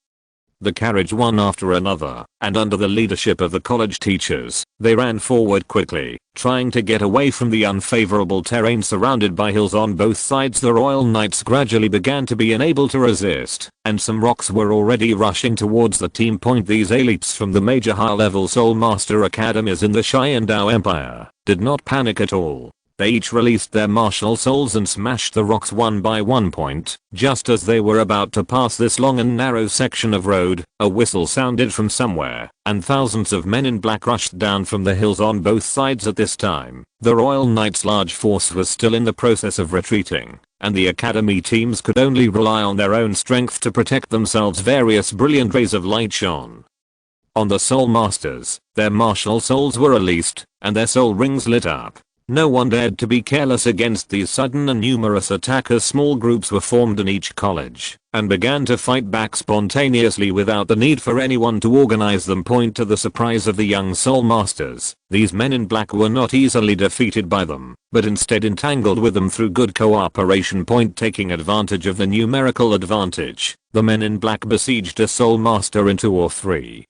the carriage one after another, and under the leadership of the college teachers, they ran forward quickly, trying to get away from the unfavorable terrain surrounded by hills on both sides. The Royal Knights gradually began to be unable to resist, and some rocks were already rushing towards the team. These elites from the major high-level Soul Master academies in the Xiandao Empire did not panic at all. They each released their martial souls and smashed the rocks one by one. Just as they were about to pass this long and narrow section of road, a whistle sounded from somewhere, and thousands of men in black rushed down from the hills on both sides. At this time, the Royal Knights' large force was still in the process of retreating, and the academy teams could only rely on their own strength to protect themselves. Various brilliant rays of light shone on the Soul Masters. Their martial souls were released, and their soul rings lit up. No one dared to be careless against these sudden and numerous attackers. Small groups were formed in each college and began to fight back spontaneously without the need for anyone to organize them. To the surprise of the young Soul Masters, these men in black were not easily defeated by them, but instead entangled with them through good cooperation. Taking advantage of the numerical advantage, the men in black besieged a Soul Master in 2 or 3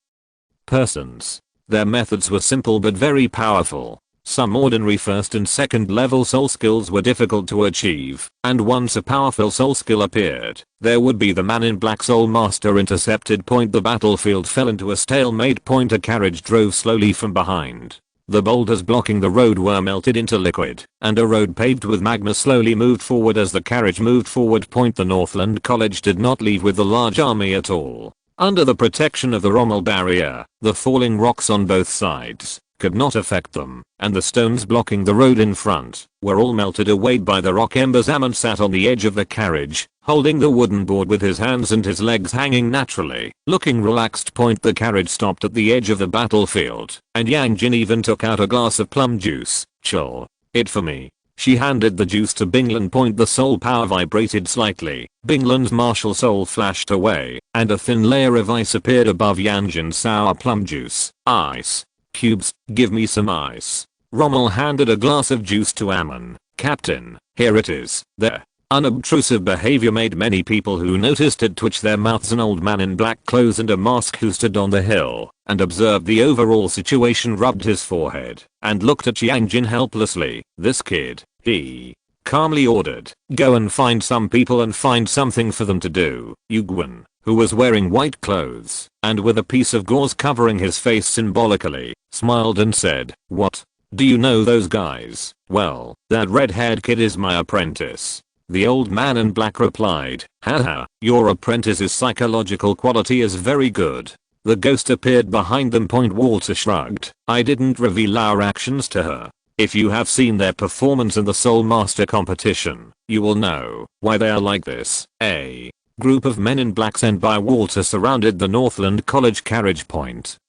persons. Their methods were simple but very powerful. Some ordinary first and second level soul skills were difficult to achieve, and once a powerful soul skill appeared, there would be the man in black Soul Master intercepted. The battlefield fell into a stalemate. A carriage drove slowly from behind. The boulders blocking the road were melted into liquid, and a road paved with magma slowly moved forward as the carriage moved forward. The Northland College did not leave with the large army at all. Under the protection of the Rommel barrier, the falling rocks on both sides could not affect them, and the stones blocking the road in front were all melted away by the rock embers. Amon sat on the edge of the carriage, holding the wooden board with his hands and his legs hanging naturally, looking relaxed. The carriage stopped at the edge of the battlefield, and Yan Jin even took out a glass of plum juice. Chill it for me. She handed the juice to Binglan. The soul power vibrated slightly. Binglan's martial soul flashed away, and a thin layer of ice appeared above Yan Jin's sour plum juice. Ice cubes, give me some ice. Rommel handed a glass of juice to Amon. Captain, here it is. Their unobtrusive behavior made many people who noticed it twitch their mouths. An old man in black clothes and a mask who stood on the hill and observed the overall situation rubbed his forehead and looked at Yan Jin helplessly. This kid, he calmly ordered, go and find some people and find something for them to do. Yugwen, who was wearing white clothes and with a piece of gauze covering his face symbolically, smiled and said, what? Do you know those guys? Well, that red-haired kid is my apprentice. The old man in black replied, haha, your apprentice's psychological quality is very good. The ghost appeared behind them. Walter shrugged, I didn't reveal our actions to her. If you have seen their performance in the Soul Master competition, you will know why they are like this. A group of men in black sent by Walter surrounded the Northland College carriage.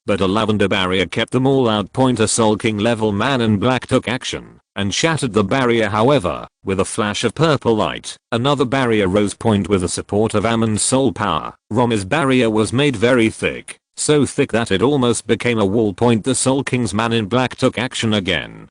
But a lavender barrier kept them all out. A sulking level man in black took action and shattered the barrier. However, with a flash of purple light, another barrier rose. With the support of Amon's soul power, Rom's barrier was made very thick, so thick that it almost became a wall. The Soul King's man in black took action again,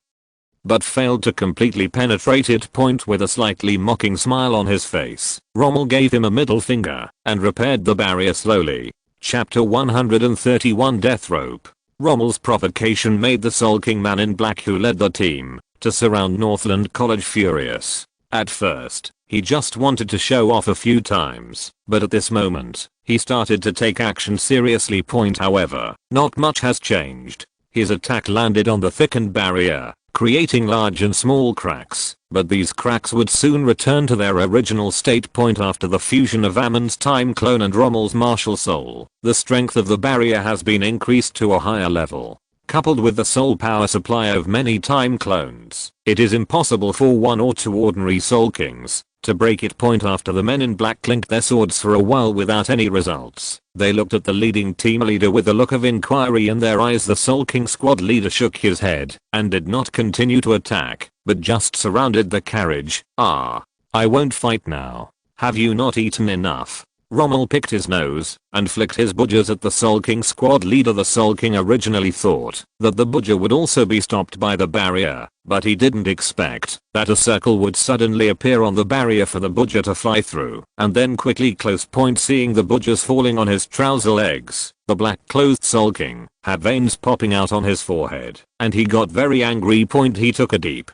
but failed to completely penetrate it. With a slightly mocking smile on his face, Rommel gave him a middle finger and repaired the barrier slowly. Chapter 131 Death Rope. Rommel's provocation made the Soul King man in black who led the team to surround Northland College furious. At first, he just wanted to show off a few times, but at this moment, he started to take action seriously. However, not much has changed. His attack landed on the thickened barrier, creating large and small cracks, but these cracks would soon return to their original state point after the fusion of Amon's time clone and Rommel's martial soul. The strength of the barrier has been increased to a higher level. Coupled with the soul power supply of many time clones, it is impossible for one or two ordinary Soul Kings to break it. Point after the men in black clinked their swords for a while without any results. They looked at the leading team leader with a look of inquiry in their eyes. The Soul King squad leader shook his head and did not continue to attack, but just surrounded the carriage. I won't fight now. Have you not eaten enough? Rommel picked his nose and flicked his budgers at the Soul King squad leader. The Soul King originally thought that the budger would also be stopped by the barrier, but he didn't expect that a circle would suddenly appear on the barrier for the budger to fly through and then quickly close. Point seeing the budgers falling on his trouser legs, the black-clothed Soul King had veins popping out on his forehead, and he got very angry. Point he took a deep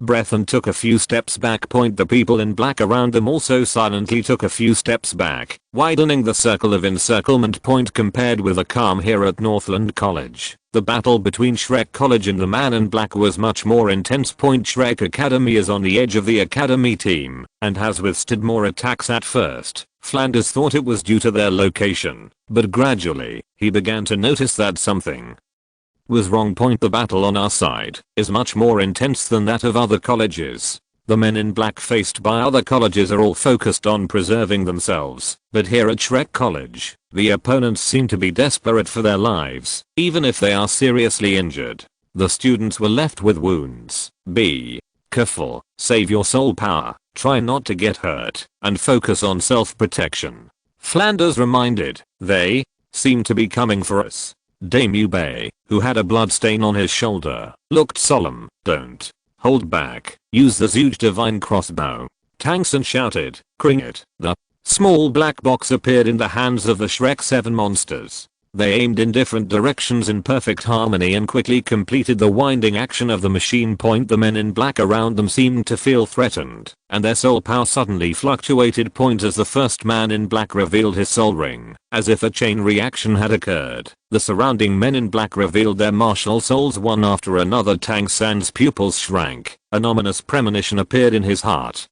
breath and took a few steps back. Point the people in black around them also silently took a few steps back, widening the circle of encirclement. Point compared with the calm here at Northland College, the battle between Shrek College and the man in black was much more intense. Point Shrek Academy is on the edge of the academy team and has withstood more attacks. At first, Flanders thought it was due to their location, but gradually, he began to notice that something was wrong. Point the battle on our side is much more intense than that of other colleges. The men in black faced by other colleges are all focused on preserving themselves, but here at Shrek College, the opponents seem to be desperate for their lives, even if they are seriously injured. The students were left with wounds. Be careful, save your soul power, try not to get hurt, and focus on self-protection. Flanders reminded, they seem to be coming for us. Dame Bay, who had a bloodstain on his shoulder, looked solemn. Don't hold back, use the Zooj divine crossbow. Tangson shouted. Kringet. The small black box appeared in the hands of the Shrek 7 monsters. They aimed in different directions in perfect harmony and quickly completed the winding action of the machine. Point the men in black around them seemed to feel threatened, and their soul power suddenly fluctuated. Point as the first man in black revealed his soul ring, as if a chain reaction had occurred. The surrounding men in black revealed their martial souls one after another. Tang San's pupils shrank. An ominous premonition appeared in his heart.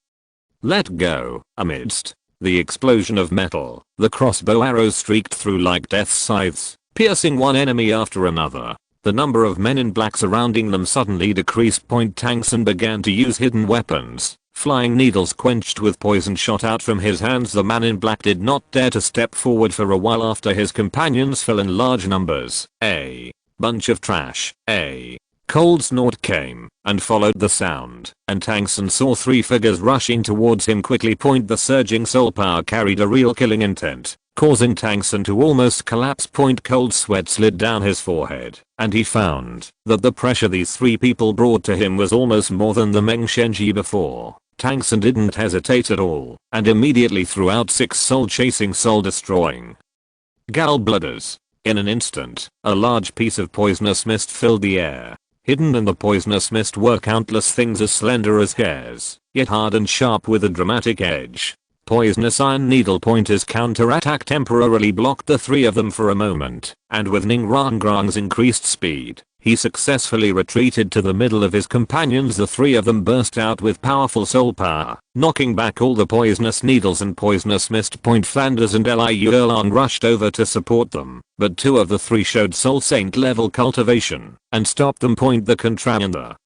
Let go. Amidst the explosion of metal, the crossbow arrows streaked through like death scythes, piercing one enemy after another. The number of men in black surrounding them suddenly decreased. Point Tangson began to use hidden weapons. Flying needles quenched with poison shot out from his hands. The man in black did not dare to step forward for a while after his companions fell in large numbers. A bunch of trash. A cold snort came and followed the sound, and Tangson saw 3 figures rushing towards him quickly. Point the surging soul power carried a real killing intent, causing Tangson to almost collapse. Point cold sweat slid down his forehead, and he found that the pressure these 3 people brought to him was almost more than the Meng Shenji before. Tangson didn't hesitate at all, and immediately threw out 6 soul-chasing, soul-destroying gallbladders. In an instant, a large piece of poisonous mist filled the air. Hidden in the poisonous mist were countless things as slender as hairs, yet hard and sharp with a dramatic edge. Poisonous iron needle pointers counterattack temporarily blocked the 3 of them for a moment, and with Ning Rangrang's increased speed, he successfully retreated to the middle of his companions. The 3 of them burst out with powerful soul power, knocking back all the poisonous needles and poisonous mist. Point Flanders and Liu Erlang rushed over to support them, but 2 of the 3 showed soul saint level cultivation and stopped them. Point the Contran in the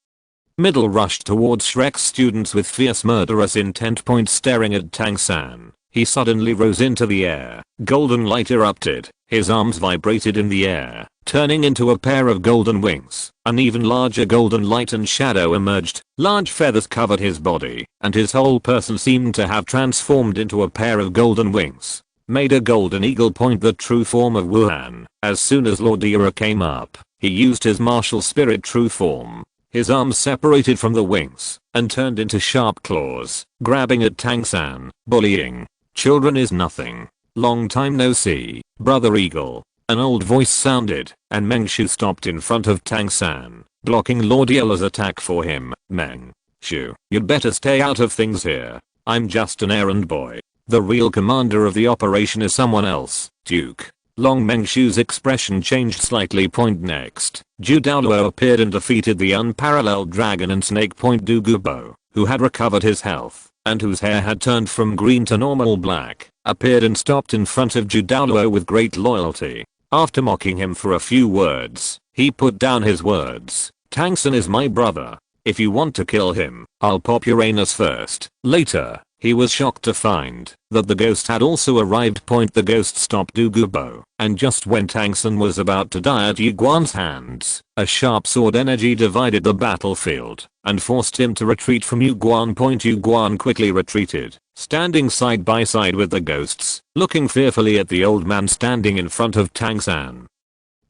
middle rushed towards Shrek's students with fierce murderous intent. Point staring at Tang San. He suddenly rose into the air. Golden light erupted. His arms vibrated in the air, turning into a pair of golden wings. An even larger golden light and shadow emerged. Large feathers covered his body, and his whole person seemed to have transformed into a pair of golden wings. Made a golden eagle. Point the true form of Wuhan. As soon as Lord Dira came up, he used his martial spirit true form. His arms separated from the wings and turned into sharp claws, grabbing at Tang San. Bullying children is nothing. Long time no see, Brother Eagle. An old voice sounded, and Meng Shu stopped in front of Tang San, blocking Lord Yella's attack for him. Meng Shu, you'd better stay out of things here. I'm just an errand boy. The real commander of the operation is someone else. Duke Long Mengshu's expression changed slightly. Next, Douluo appeared and defeated the unparalleled dragon and snake. Douluo, who had recovered his health, and whose hair had turned from green to normal black, appeared and stopped in front of Douluo with great loyalty. After mocking him for a few words, he put down his words. Tangsun is my brother. If you want to kill him, I'll pop your anus first. Later, he was shocked to find that the ghost had also arrived. The ghost stopped Douluo, and just when Tangsun was about to die at Yu Guan's hands, a sharp sword energy divided the battlefield and forced him to retreat from Yu Guan. Yu Guan quickly retreated, standing side by side with the ghosts, looking fearfully at the old man standing in front of Tangsun.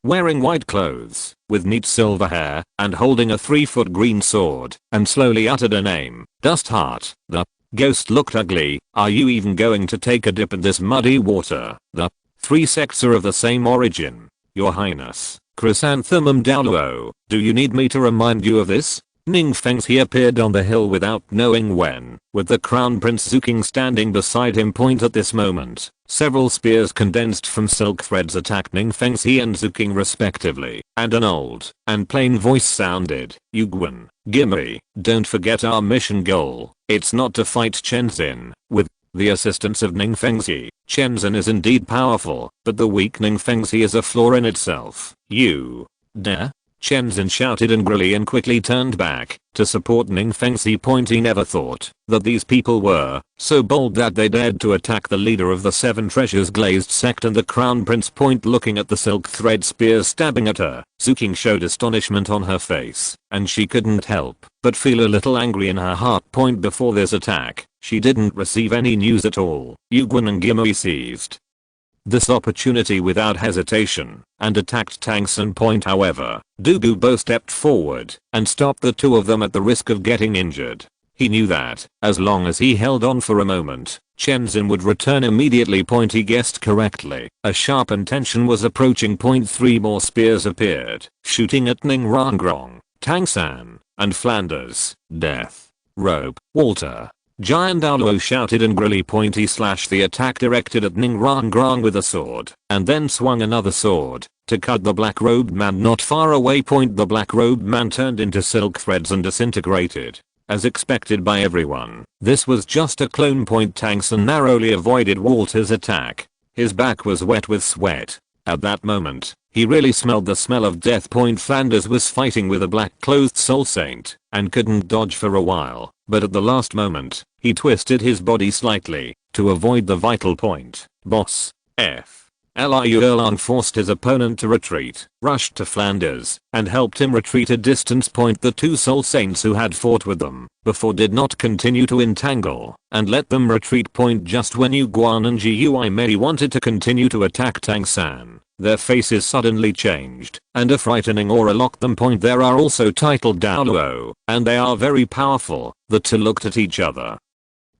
Wearing white clothes, with neat silver hair, and holding a 3-foot green sword, and slowly uttered a name, Dust Heart. The ghost looked ugly. Are you even going to take a dip in this muddy water? The 3 sects are of the same origin, Your Highness. Chrysanthemum Douluo, do you need me to remind you of this? Ning Fengxi appeared on the hill without knowing when, with the crown prince Zuking standing beside him. At this moment, several spears condensed from silk threads attacked Ning Fengxi and Zuking respectively, and an old and plain voice sounded, Yu Guan, gimme, don't forget our mission goal. It's not to fight Chen Zin. With the assistance of Ning Fengxi, Chen Zin is indeed powerful, but the weak Ning Fengxi is a flaw in itself. You dare? Chen Zin shouted angrily and quickly turned back to support Ning Fengxi. He never thought that these people were so bold that they dared to attack the leader of the 7 treasures glazed sect and the crown prince. Looking at the silk thread spears stabbing at her, Zuking showed astonishment on her face, and she couldn't help but feel a little angry in her heart. Before this attack, she didn't receive any news at all. Yu Guan and Gimui seized this opportunity without hesitation and attacked Tangsun. However, Douluo stepped forward and stopped the two of them at the risk of getting injured. He knew that, as long as he held on for a moment, Chen Zin would return immediately. He guessed correctly. A sharp intention was approaching. 3 more spears appeared, shooting at Ning Rangrong, Tangsun, and Flanders. Death Rope. Walter. Giant Douluo shouted angrily. He slashed the attack directed at Ning Rangrong with a sword, and then swung another sword to cut the black-robed man not far away. The black-robed man turned into silk threads and disintegrated. As expected by everyone, this was just a clone. Tangsun narrowly avoided Walter's attack. His back was wet with sweat. At that moment, he really smelled the smell of death. Flanders was fighting with a black-clothed soul saint and couldn't dodge for a while, but at the last moment, he twisted his body slightly to avoid the vital point. Boss F. Liu Erlang forced his opponent to retreat, rushed to Flanders, and helped him retreat a distance. The 2 soul saints who had fought with them before did not continue to entangle and let them retreat. Just when Yu Guan and Gui Mei wanted to continue to attack Tangsun, their faces suddenly changed, and a frightening aura locked them. There are also titled Douluo, and they are very powerful. The 2 looked at each other,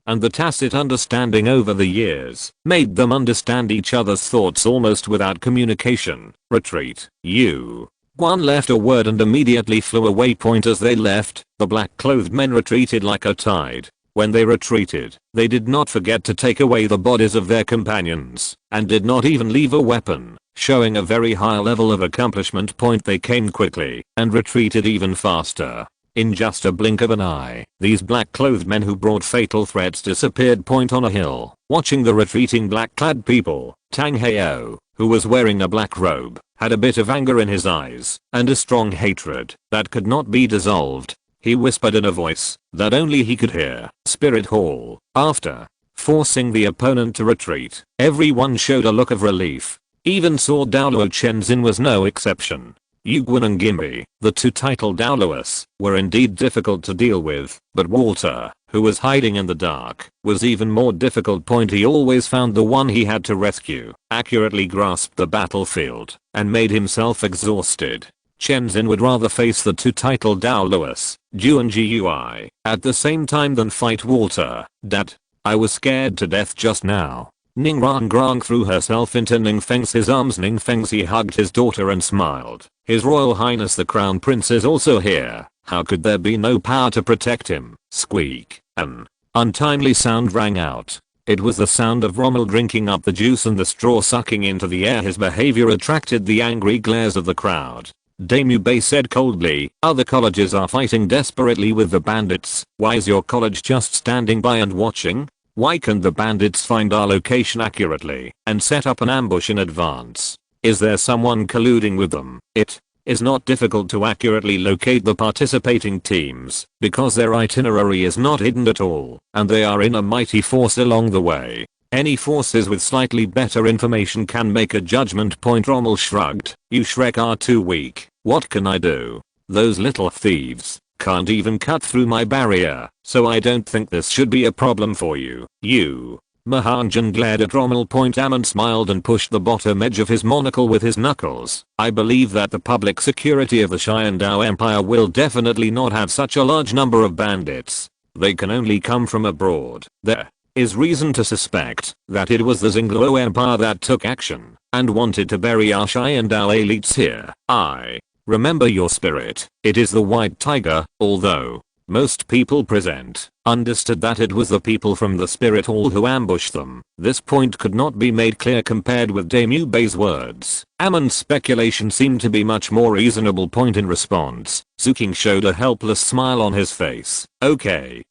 and the tacit understanding over the years made them understand each other's thoughts almost without communication. Retreat. Yu Guan left a word and immediately flew away. As they left, the black-clothed men retreated like a tide. When they retreated, they did not forget to take away the bodies of their companions, and did not even leave a weapon, showing a very high level of accomplishment. They came quickly and retreated even faster. In just a blink of an eye, these black-clothed men who brought fatal threats disappeared. On a hill, watching the retreating black-clad people, Tang Heo, who was wearing a black robe, had a bit of anger in his eyes and a strong hatred that could not be dissolved. He whispered in a voice that only he could hear, Spirit Hall. After forcing the opponent to retreat, everyone showed a look of relief. Even Sword Douluo. Chen Zin was no exception. Yu Guan and Gimui, the 2 titled Douluos, were indeed difficult to deal with, but Walter, who was hiding in the dark, was even more difficult. He always found the one he had to rescue, accurately grasped the battlefield, and made himself exhausted. Chen Zin would rather face the 2 titled Douluos, Ju and Gui, at the same time than fight Walter. Dad, I was scared to death just now. Ning Rangrong threw herself into Ning Fengxi's arms. Ning Fengxi hugged his daughter and smiled. His Royal Highness the Crown Prince is also here. How could there be no power to protect him? Squeak. An untimely sound rang out. It was the sound of Rommel drinking up the juice and the straw sucking into the air. His behavior attracted the angry glares of the crowd. Demubei said coldly, "Other colleges are fighting desperately with the bandits. Why is your college just standing by and watching? Why can't the bandits find our location accurately and set up an ambush in advance? Is there someone colluding with them?" It is not difficult to accurately locate the participating teams because their itinerary is not hidden at all, and they are in a mighty force along the way. Any forces with slightly better information can make a judgment point. Rommel shrugged. "You Shrek are too weak. What can I do? Those little thieves can't even cut through my barrier, so I don't think this should be a problem for you." "You." Mahanjan glared at Rommel. Amon smiled and pushed the bottom edge of his monocle with his knuckles. "I believe that the public security of the Xiandao Empire will definitely not have such a large number of bandits. They can only come from abroad. There is reason to suspect that it was the Xingluo Empire that took action and wanted to bury our Xiandao elites here. I remember your spirit. It is the white tiger, although most people present understood that it was the people from the spirit hall who ambushed them. This point could not be made clear compared with Demubei's words. Amon's speculation seemed to be much more reasonable. In response, Zuking showed a helpless smile on his face. Okay,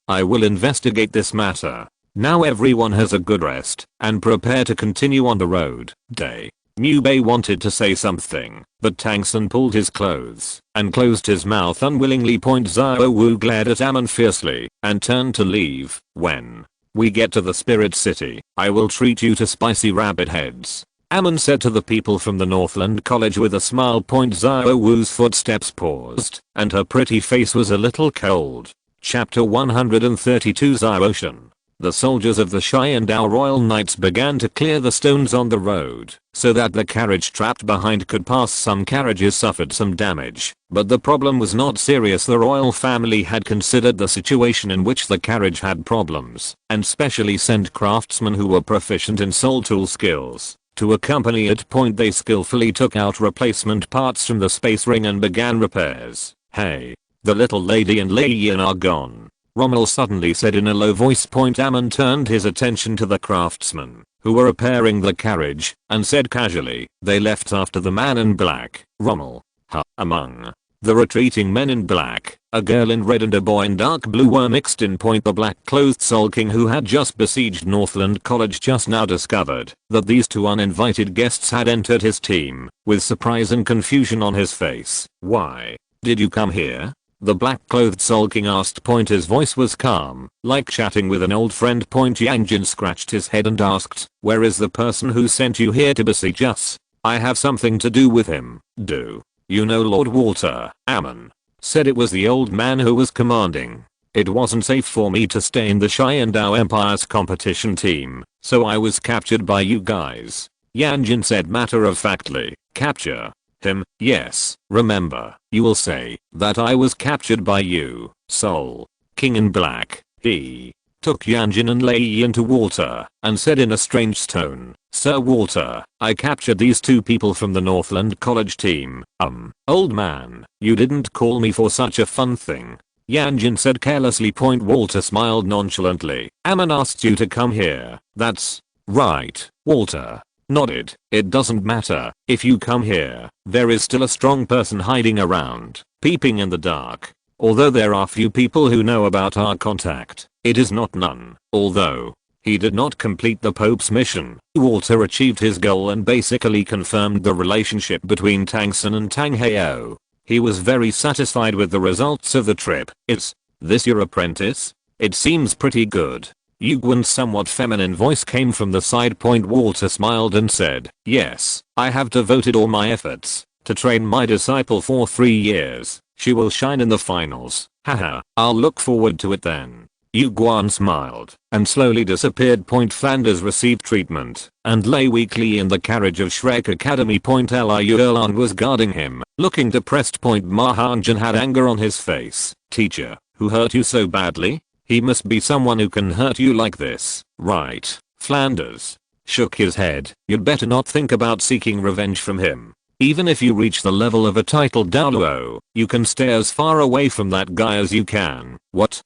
I will investigate this matter. Now everyone has a good rest and prepare to continue on the road. Mubei wanted to say something, but Tangsun pulled his clothes and closed his mouth unwillingly. Zhao Wu glared at Amon fiercely and turned to leave. "When we get to the spirit city, I will treat you to spicy rabbit heads," Amon said to the people from the Northland College with a smile. Zhao Wu's footsteps paused and her pretty face was a little cold. Chapter 132 Ziocean. The soldiers of the Xiandao Royal Knights began to clear the stones on the road so that the carriage trapped behind could pass. Some carriages suffered some damage, but the problem was not serious. The royal family had considered the situation in which the carriage had problems and specially sent craftsmen who were proficient in soul tool skills to accompany it. They skillfully took out replacement parts from the space ring and began repairs. "Hey, the little lady and Lei Yin are gone," Rommel suddenly said in a low voice. Amon turned his attention to the craftsmen who were repairing the carriage and said casually, "They left after the man in black." Rommel. Among the retreating men in black, a girl in red and a boy in dark blue were mixed in. The black-clothed Soul King who had just besieged Northland College just now discovered that these two uninvited guests had entered his team with surprise and confusion on his face. "Why did you come here?" the black-clothed Soul King asked. His voice was calm, like chatting with an old friend. Yan Jin scratched his head and asked, "Where is the person who sent you here to besiege us?" "I have something to do with him." "Do you know Lord Walter?" Amon said. "It was the old man who was commanding. It wasn't safe for me to stay in the Xiandao Empire's competition team, so I was captured by you guys." Yan Jin said matter-of-factly. "Capture him? Yes. Remember, you will say that I was captured by you, Soul King in black." He took Yan Jin and Lei Yin to Walter and said in a strange tone, "Sir Walter, I captured these two people from the Northland College team." Old man, you didn't call me for such a fun thing," Yan Jin said carelessly. Walter smiled nonchalantly. "Amon asked you to come here." "That's right." Walter nodded. "It doesn't matter if you come here. There is still a strong person hiding around, peeping in the dark. Although there are few people who know about our contact, it is not none. Although he did not complete the Pope's mission, Walter achieved his goal and basically confirmed the relationship between Tangsun and Tang Heo. He was very satisfied with the results of the trip. "Is this your apprentice? It seems pretty good." Yuguan's somewhat feminine voice came from the side. Walter smiled and said, "Yes, I have devoted all my efforts to train my disciple for 3 years. She will shine in the finals. Haha, I'll look forward to it then." Yuguan smiled and slowly disappeared. Flanders received treatment and lay weakly in the carriage of Shrek Academy. Liu Erlang was guarding him, looking depressed. Mahanjan had anger on his face. "Teacher, who hurt you so badly? He must be someone who can hurt you like this, right?" Flanders shook his head. "You'd better not think about seeking revenge from him. Even if you reach the level of a titled Douluo, you can stay as far away from that guy as you can." "What?"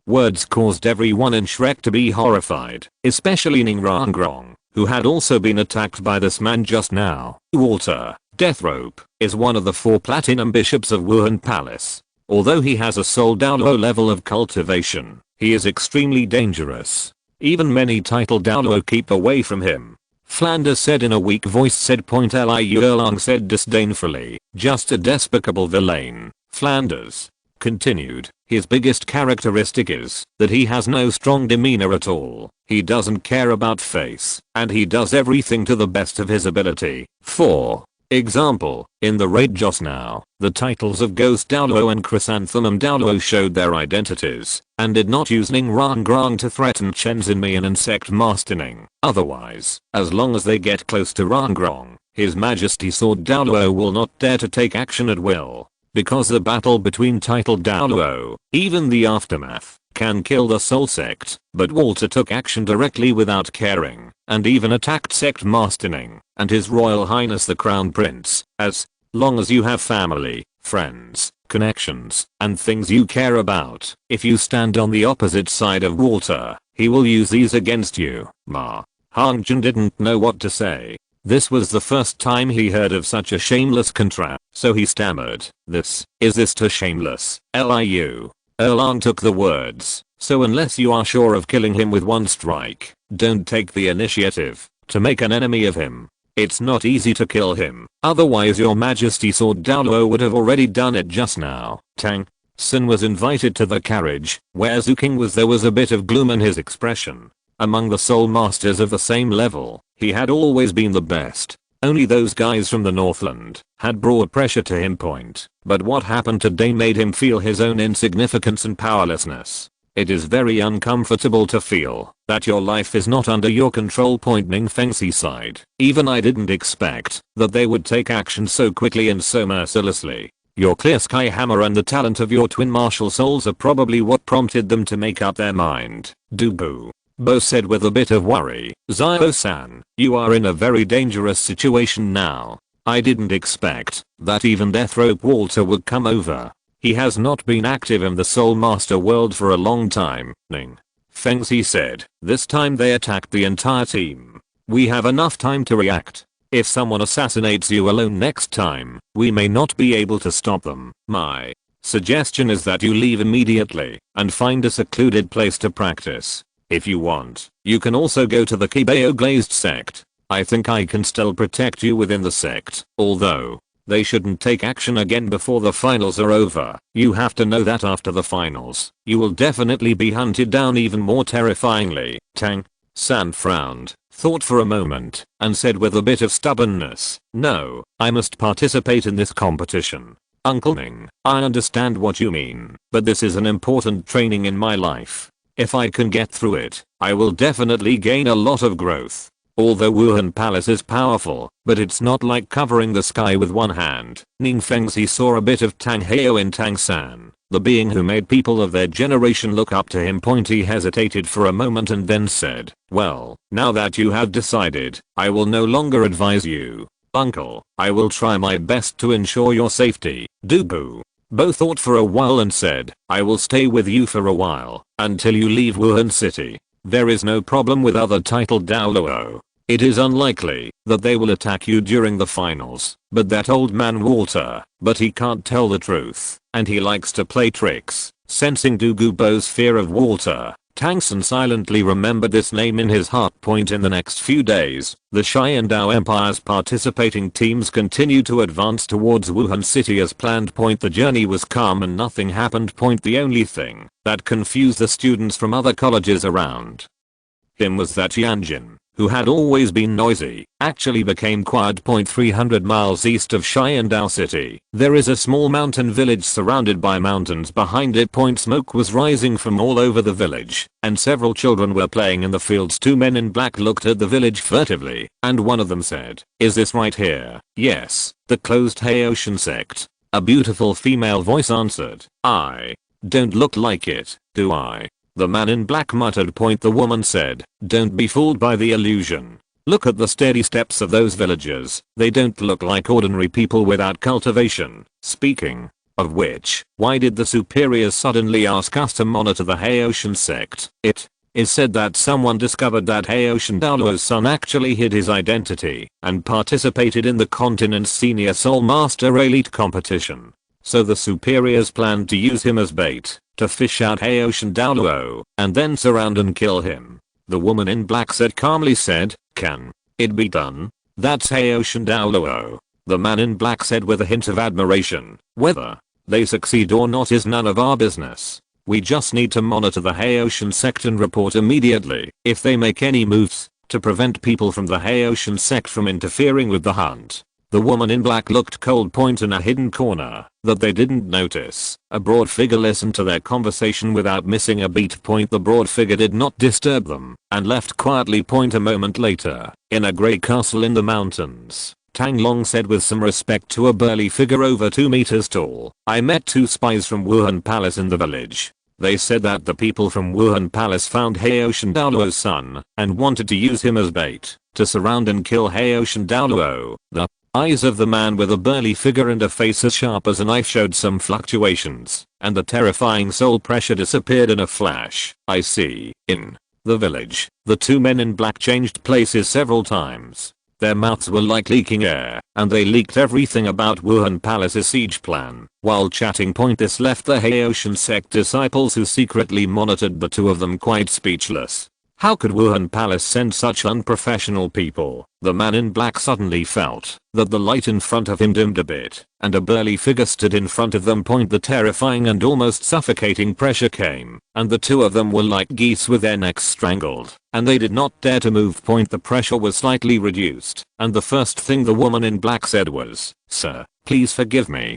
Words caused everyone in Shrek to be horrified, especially Ning Rangrong, who had also been attacked by this man just now. Walter, Death Rope, is one of the 4 platinum bishops of Wuhan Palace. Although he has a Soul Douluo level of cultivation, he is extremely dangerous. Even many titled Douluo keep away from him. Flanders said in a weak voice said point Liu Erlang said disdainfully, just a despicable villain. Flanders continued, his biggest characteristic is that he has no strong demeanor at all. He doesn't care about face, and he does everything to the best of his ability. For example, in the raid just now, the titles of Ghost Douluo and Chrysanthemum Douluo showed their identities, and did not use Ning Rangrong to threaten Chen Xinmi and Insect Master Ning. Otherwise, as long as they get close to Rangrong, His Majesty Sword Douluo will not dare to take action at will. Because the battle between titled Douluo, even the aftermath, can kill the Soul Sect, but Walter took action directly without caring, and even attacked Sect Master Ning and His Royal Highness the Crown Prince. As long as you have family, friends, connections, and things you care about, if you stand on the opposite side of Walter, he will use these against you. Yan Jin didn't know what to say. This was the first time he heard of such a shameless contract, so he stammered, Is this too shameless, Liu? Erlang took the words, so unless you are sure of killing him with one strike, don't take the initiative to make an enemy of him. It's not easy to kill him, otherwise your Majesty Sword Douluo would have already done it just now. Tang Sin was invited to the carriage, where Zuking was. There was a bit of gloom in his expression. Among the soul masters of the same level, he had always been the best. Only those guys from the Northland had brought pressure to him. But what happened today made him feel his own insignificance and powerlessness. It is very uncomfortable to feel that your life is not under your control. Ning Fengxi sighed. Even I didn't expect that they would take action so quickly and so mercilessly. Your clear sky hammer and the talent of your twin martial souls are probably what prompted them to make up their mind. Dubu Bo said with a bit of worry. Zio-san, you are in a very dangerous situation now. I didn't expect that even Death Rope Walter would come over. He has not been active in the Soul Master world for a long time. Ning Fengxi said. This time they attacked the entire team. We have enough time to react. If someone assassinates you alone next time, we may not be able to stop them. My suggestion is that you leave immediately and find a secluded place to practice. If you want, you can also go to the Kibeo Glazed sect. I think I can still protect you within the sect, although they shouldn't take action again before the finals are over. You have to know that after the finals, you will definitely be hunted down even more terrifyingly. Tang San frowned, thought for a moment, and said with a bit of stubbornness, no, I must participate in this competition. Uncle Ning, I understand what you mean, but this is an important training in my life. If I can get through it, I will definitely gain a lot of growth. Although Wuhan Palace is powerful, but it's not like covering the sky with one hand. Ning Fengxi saw a bit of Tang Heo in Tang San, the being who made people of their generation look up to him. He hesitated for a moment and then said, well, now that you have decided, I will no longer advise you. Uncle, I will try my best to ensure your safety. Dubu Bo thought for a while and said, I will stay with you for a while, until you leave Wuhan City. There is no problem with other titled Douluo. It is unlikely that they will attack you during the finals, but that old man Walter, but he can't tell the truth, and he likes to play tricks. Sensing Dugubo's fear of Walter, Tang San silently remembered this name in his heart. In the next few days, the Xiandao Empire's participating teams continued to advance towards Wuhan City as planned. The journey was calm and nothing happened. The only thing that confused the students from other colleges around him was that Yan Jin, who had always been noisy, actually became quiet. 300 miles east of Xiandao City, there is a small mountain village surrounded by mountains behind it. Smoke was rising from all over the village, and several children were playing in the fields. 2 men in black looked at the village furtively, and one of them said, is this right here? Yes, the closed Haotian sect. A beautiful female voice answered, I don't look like it, do I? The man in black muttered. The woman said, don't be fooled by the illusion. Look at the steady steps of those villagers. They don't look like ordinary people without cultivation. Speaking Of which, why did the superiors suddenly ask us to monitor the Haoshan sect? It is said that someone discovered that Haoshan Douluo's son actually hid his identity and participated in the continent's senior Soul Master Elite competition. So the superiors planned to use him as bait to fish out Haoshan Douluo and then surround and kill him. The woman in black calmly said, "Can it be done? That's Haoshan Douluo." The man in black said with a hint of admiration, "Whether they succeed or not is none of our business. We just need to monitor the Haoshan sect and report immediately if they make any moves to prevent people from the Haoshan sect from interfering with the hunt." The woman in black looked cold, point in a hidden corner that they didn't notice. A broad figure listened to their conversation without missing a beat. Point. The broad figure did not disturb them and left quietly. Point. A moment later, in a grey castle in the mountains, Tang Long said with some respect to a burly figure over 2 meters tall, "I met 2 spies from Wuhan Palace in the village. They said that the people from Wuhan Palace found Haoshan Douluo's son and wanted to use him as bait to surround and kill Haoshan Douluo." The eyes of the man with a burly figure and a face as sharp as a knife showed some fluctuations, and the terrifying soul pressure disappeared in a flash. "I see." In the village, the 2 men in black changed places several times. Their mouths were like leaking air, and they leaked everything about Wuhan Palace's siege plan while chatting. Point. This left the Haoshan sect disciples who secretly monitored the 2 of them quite speechless. How could Wuhan Palace send such unprofessional people? The man in black suddenly felt that the light in front of him dimmed a bit, and a burly figure stood in front of them. Point. The terrifying and almost suffocating pressure came, and the 2 of them were like geese with their necks strangled, and they did not dare to move. Point. The pressure was slightly reduced, and the first thing the woman in black said was, "Sir, please forgive me.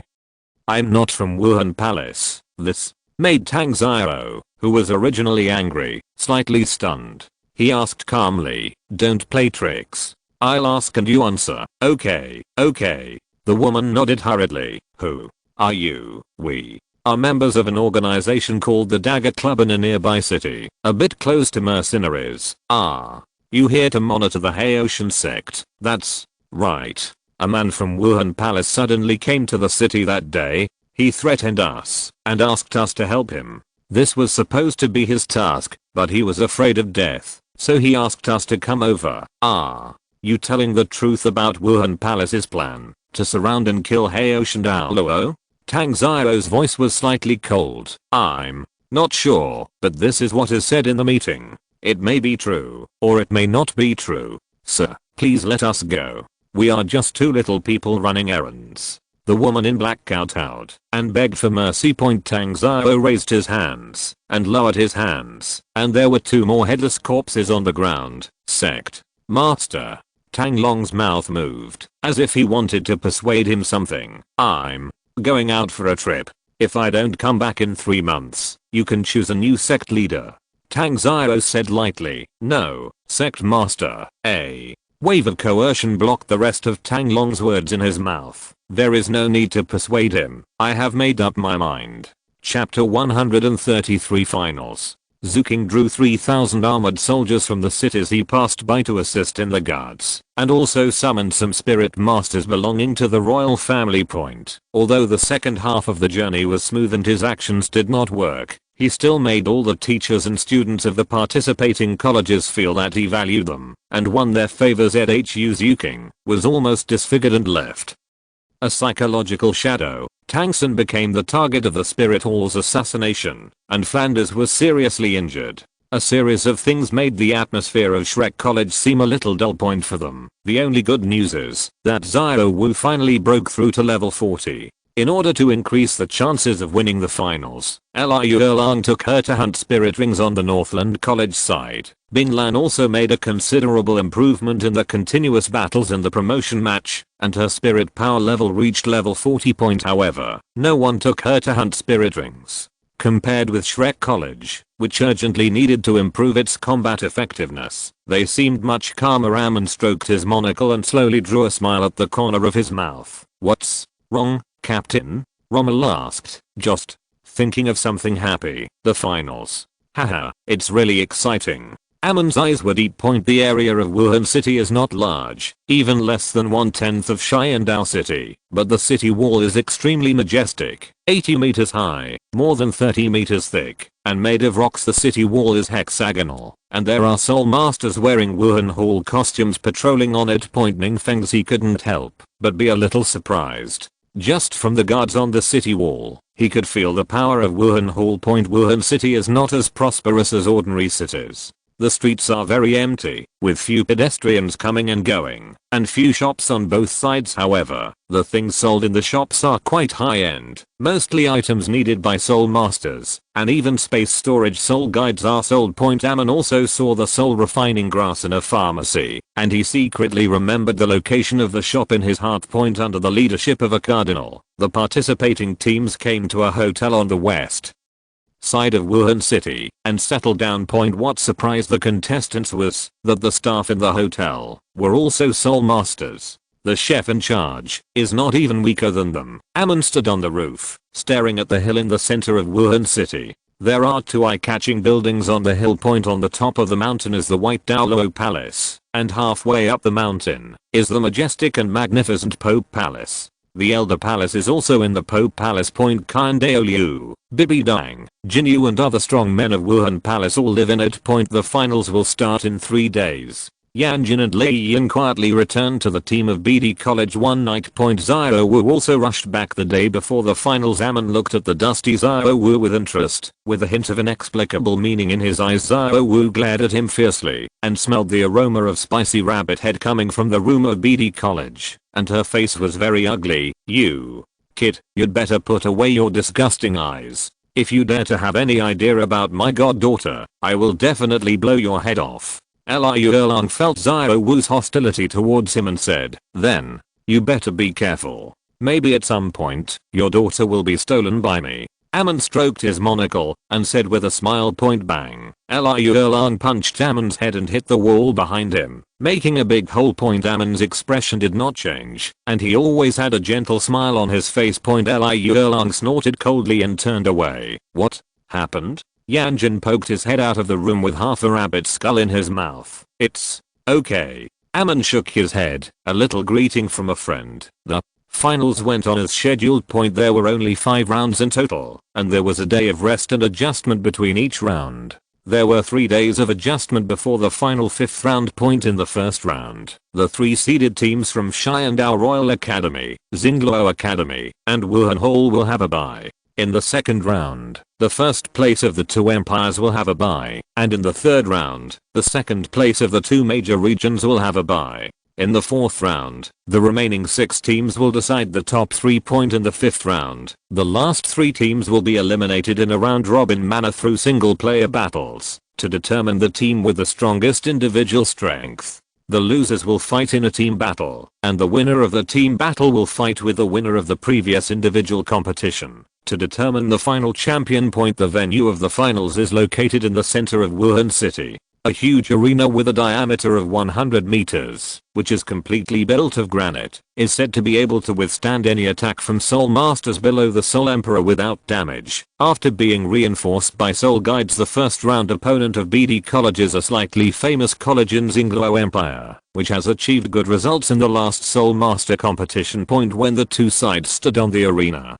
I'm not from Wuhan Palace." This made Tang Xiao, who was originally angry, slightly stunned. He asked calmly, "Don't play tricks. I'll ask and you answer." "Okay, okay." The woman nodded hurriedly. "Who are you?" "We are members of an organization called the Dagger Club in a nearby city, a bit close to mercenaries." "Ah. You here to monitor the Haoshan sect?" "That's right. A man from Wuhan Palace suddenly came to the city that day. He threatened us and asked us to help him. This was supposed to be his task, but he was afraid of death, so he asked us to come over." "Ah. You telling the truth about Wuhan Palace's plan to surround and kill Haoshan Douluo?" Tang Xiao's voice was slightly cold. "I'm not sure, but this is what is said in the meeting. It may be true, or it may not be true. Sir, please let us go. We are just 2 little people running errands." The woman in black kowtowed and begged for mercy. Tang Xiao raised his hands and lowered his hands, and there were 2 more headless corpses on the ground. "Sect Master." Tang Long's mouth moved as if he wanted to persuade him something. "I'm going out for a trip. If I don't come back in 3 months, you can choose a new sect leader." Tang Xiao said lightly, "No, Sect Master." A wave of coercion blocked the rest of Tang Long's words in his mouth. "There is no need to persuade him. I have made up my mind." Chapter 133 Finals. Zhu King drew 3,000 armored soldiers from the cities he passed by to assist in the guards, and also summoned some spirit masters belonging to the royal family. Although the second half of the journey was smooth and his actions did not work, he still made all the teachers and students of the participating colleges feel that he valued them, and won their favors. Zhu King was almost disfigured and left a psychological shadow. Tangsun became the target of the Spirit Hall's assassination, and Flanders was seriously injured. A series of things made the atmosphere of Shrek College seem a little dull. For them, the only good news is that Xiao Wu finally broke through to level 40. In order to increase the chances of winning the finals, Liu Erlang took her to hunt spirit rings on the Northland College side. Bin Lan also made a considerable improvement in the continuous battles in the promotion match, and her spirit power level reached level 40. However, no one took her to hunt spirit rings. Compared with Shrek College, which urgently needed to improve its combat effectiveness, they seemed much calmer. Amon stroked his monocle and slowly drew a smile at the corner of his mouth. "What's wrong, Captain?" Rommel asked. "Just thinking of something happy. The finals. Haha, it's really exciting." Amon's eyes were deep. The area of Wuhan City is not large, even less than 1/10 of Xiandao City, but the city wall is extremely majestic, 80 meters high, more than 30 meters thick, and made of rocks. The city wall is hexagonal, and there are soul masters wearing Wuhan Hall costumes patrolling on it. Ning Fengzi couldn't help but be a little surprised. Just from the guards on the city wall, he could feel the power of Wuhan Hall. Wuhan City is not as prosperous as ordinary cities. The streets are very empty, with few pedestrians coming and going, and few shops on both sides. However, the things sold in the shops are quite high-end, mostly items needed by soul masters, and even space storage soul guides are sold. Amon also saw the soul refining grass in a pharmacy, and he secretly remembered the location of the shop in his heart. Under the leadership of a cardinal, the participating teams came to a hotel on the west side of Wuhan City and settled down. What surprised the contestants was that the staff in the hotel were also soul masters. The chef in charge is not even weaker than them. Amon stood on the roof, staring at the hill in the center of Wuhan City. There are two eye-catching buildings on the hill. On the top of the mountain is the white Douluo Palace, and halfway up the mountain is the majestic and magnificent Pope Palace. The Elder Palace is also in the Pope Palace. Kandao Liu, Bibi Dang, Jinyu and other strong men of Wuhan Palace all live in it. The finals will start in 3 days. Yan Jin and Lei Yin quietly returned to the team of BD College one night. Xiao Wu also rushed back the day before the finals. Amon looked at the dusty Xiao Wu with interest, with a hint of inexplicable meaning in his eyes. Xiao Wu glared at him fiercely and smelled the aroma of spicy rabbit head coming from the room of BD College, and her face was very ugly. "You kid, you'd better put away your disgusting eyes. If you dare to have any idea about my goddaughter, I will definitely blow your head off." Liu Erlang felt Xiao Wu's hostility towards him and said, "Then, you better be careful. Maybe at some point, your daughter will be stolen by me." Amon stroked his monocle and said with a smile, "Bang." Liu Erlang punched Amon's head and hit the wall behind him, making a big hole. Amon's expression did not change, and he always had a gentle smile on his face. Liu Erlang snorted coldly and turned away. "What happened?" Yan Jin poked his head out of the room with half a rabbit skull in his mouth. "It's okay." Amon shook his head, a little greeting from a friend. The finals went on as scheduled. There were only 5 rounds in total, and there was a day of rest and adjustment between each round. There were 3 days of adjustment before the final 5th round. In the first round, the 3 seeded teams from Xiandao Royal Academy, Xingluo Academy, and Wuhan Hall will have a bye. In the second round, the first place of the 2 empires will have a bye, and in the third round, the second place of the 2 major regions will have a bye. In the fourth round, the remaining 6 teams will decide the top 3. In the fifth round, the last 3 teams will be eliminated in a round-robin manner through single-player battles to determine the team with the strongest individual strength. The losers will fight in a team battle, and the winner of the team battle will fight with the winner of the previous individual competition to determine the final champion. The venue of the finals is located in the center of Wuhan City. A huge arena with a diameter of 100 meters, which is completely built of granite, is said to be able to withstand any attack from soul masters below the Soul Emperor without damage. After being reinforced by soul guides, the first round opponent of BD College is a slightly famous college in Xingluo Empire, which has achieved good results in the last soul master competition. When the 2 sides stood on the arena,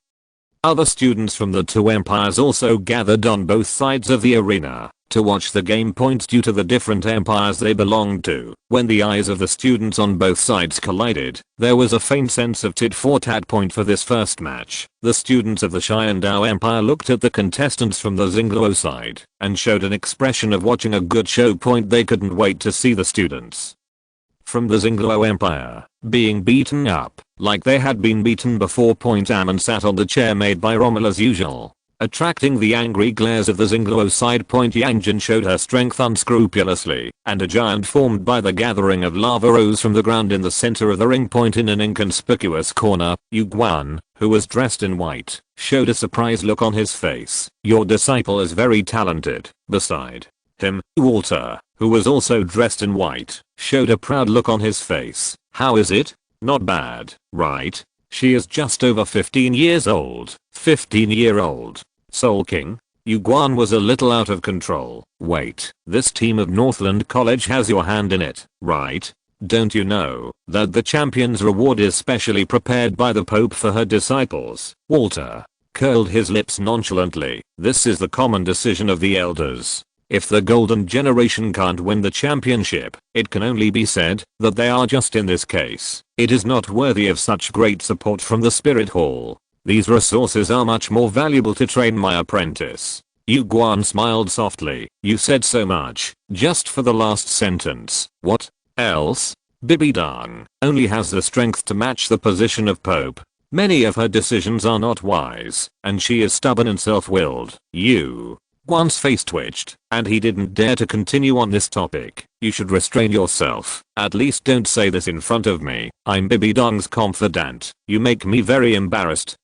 other students from the 2 empires also gathered on both sides of the arena to watch the game. Due to the different empires they belonged to, when the eyes of the students on both sides collided, there was a faint sense of tit-for-tat. For this first match, the students of the Xiandao Empire looked at the contestants from the Xingluo side and showed an expression of watching a good show. They couldn't wait to see the students from the Xingluo Empire being beaten up like they had been beaten before. Amon sat on the chair made by Rommel as usual, attracting the angry glares of the Xingluo side. Yan Jin showed her strength unscrupulously, and a giant formed by the gathering of lava rose from the ground in the center of the ring. In an inconspicuous corner, Yu Guan, who was dressed in white, showed a surprised look on his face. "Your disciple is very talented." Beside him, Walter, who was also dressed in white, showed a proud look on his face. "How is it? Not bad, right? She is just over 15 years old." 15-year-old. Soul King? Yu Guan was a little out of control. Wait, this team of Northland College has your hand in it, right? Don't you know that the champion's reward is specially prepared by the Pope for her disciples? Walter curled his lips nonchalantly. This is the common decision of the elders. If the golden generation can't win the championship, it can only be said that they are just in this case. It is not worthy of such great support from the Spirit Hall. These resources are much more valuable to train my apprentice. Yu Guan smiled softly. You said so much, just for the last sentence. What else? Bibi Dang only has the strength to match the position of Pope. Many of her decisions are not wise, and she is stubborn and self-willed. Yu Guan's face twitched, and he didn't dare to continue on this topic. You should restrain yourself. At least don't say this in front of me. I'm Bibi Dong's confidant. You make me very embarrassed.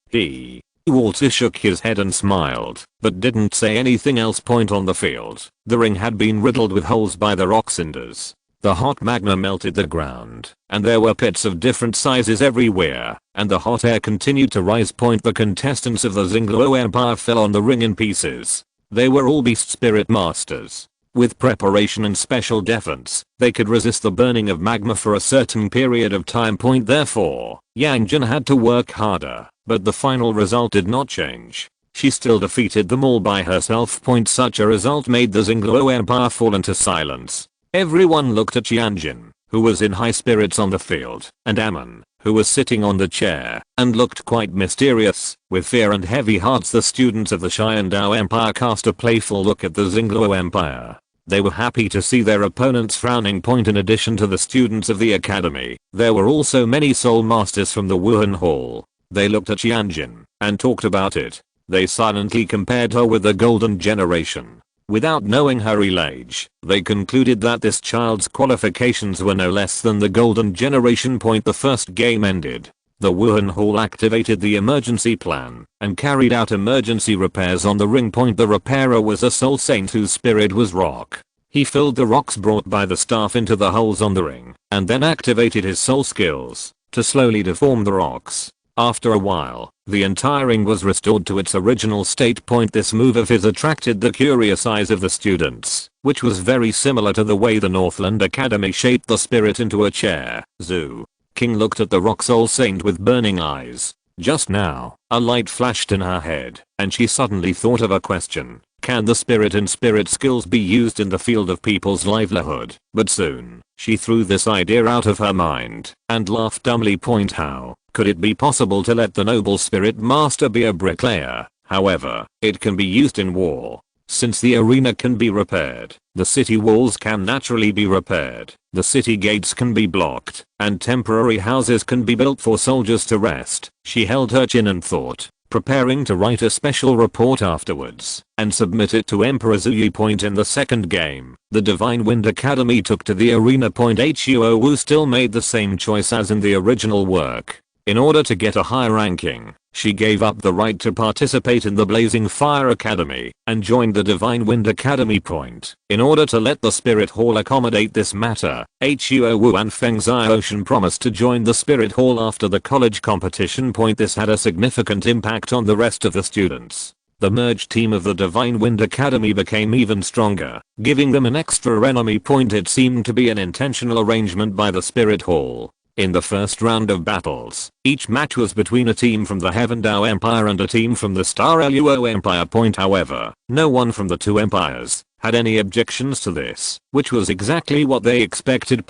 Walter shook his head and smiled, but didn't say anything else. Point on the field. The ring had been riddled with holes by the rock cinders. The hot magma melted the ground, and there were pits of different sizes everywhere, and the hot air continued to rise. The contestants of the Xingluo Empire fell on the ring in pieces. They were all beast spirit masters. With preparation and special defense, they could resist the burning of magma for a certain period of time. Therefore, Yan Jin had to work harder, but the final result did not change. She still defeated them all by herself. Such a result made the Xingluo Empire fall into silence. Everyone looked at Yan Jin, who was in high spirits on the field, and Amon, who was sitting on the chair, and looked quite mysterious. With fear and heavy hearts, the students of the Xiandao Empire cast a playful look at the Xingluo Empire. They were happy to see their opponents frowning. In addition to the students of the academy, there were also many soul masters from the Wuhan Hall. They looked at Yan Jin and talked about it. They silently compared her with the golden generation. Without knowing her real age, they concluded that this child's qualifications were no less than the golden generation. The first game ended. The Wuhan Hall activated the emergency plan and carried out emergency repairs on the ring. The repairer was a soul saint whose spirit was rock. He filled the rocks brought by the staff into the holes on the ring, and then activated his soul skills to slowly deform the rocks. After a while, the entire ring was restored to its original state. This move of his attracted the curious eyes of the students, which was very similar to the way the Northland Academy shaped the spirit into a chair. Zhu King looked at the rock soul saint with burning eyes. Just now, a light flashed in her head, and she suddenly thought of a question. Can the spirit and spirit skills be used in the field of people's livelihood? But soon, she threw this idea out of her mind, and laughed dumbly. How could it be possible to let the noble spirit master be a bricklayer? However, it can be used in war. Since the arena can be repaired, the city walls can naturally be repaired, the city gates can be blocked, and temporary houses can be built for soldiers to rest. She held her chin and thought, preparing to write a special report afterwards and submit it to Emperor Zhuyi. In the second game, the Divine Wind Academy took to the arena. Huo Wu still made the same choice as in the original work. In order to get a high ranking, she gave up the right to participate in the Blazing Fire Academy and joined the Divine Wind Academy. In order to let the Spirit Hall accommodate this matter, Huo Wu and Feng Xiaoshan promised to join the Spirit Hall after the college competition. This had a significant impact on the rest of the students. The merged team of the Divine Wind Academy became even stronger, giving them an extra enemy. It seemed to be an intentional arrangement by the Spirit Hall. In the first round of battles, each match was between a team from the Heaven Dao Empire and a team from the Star Luo Empire. However, no one from the two empires had any objections to this, which was exactly what they expected.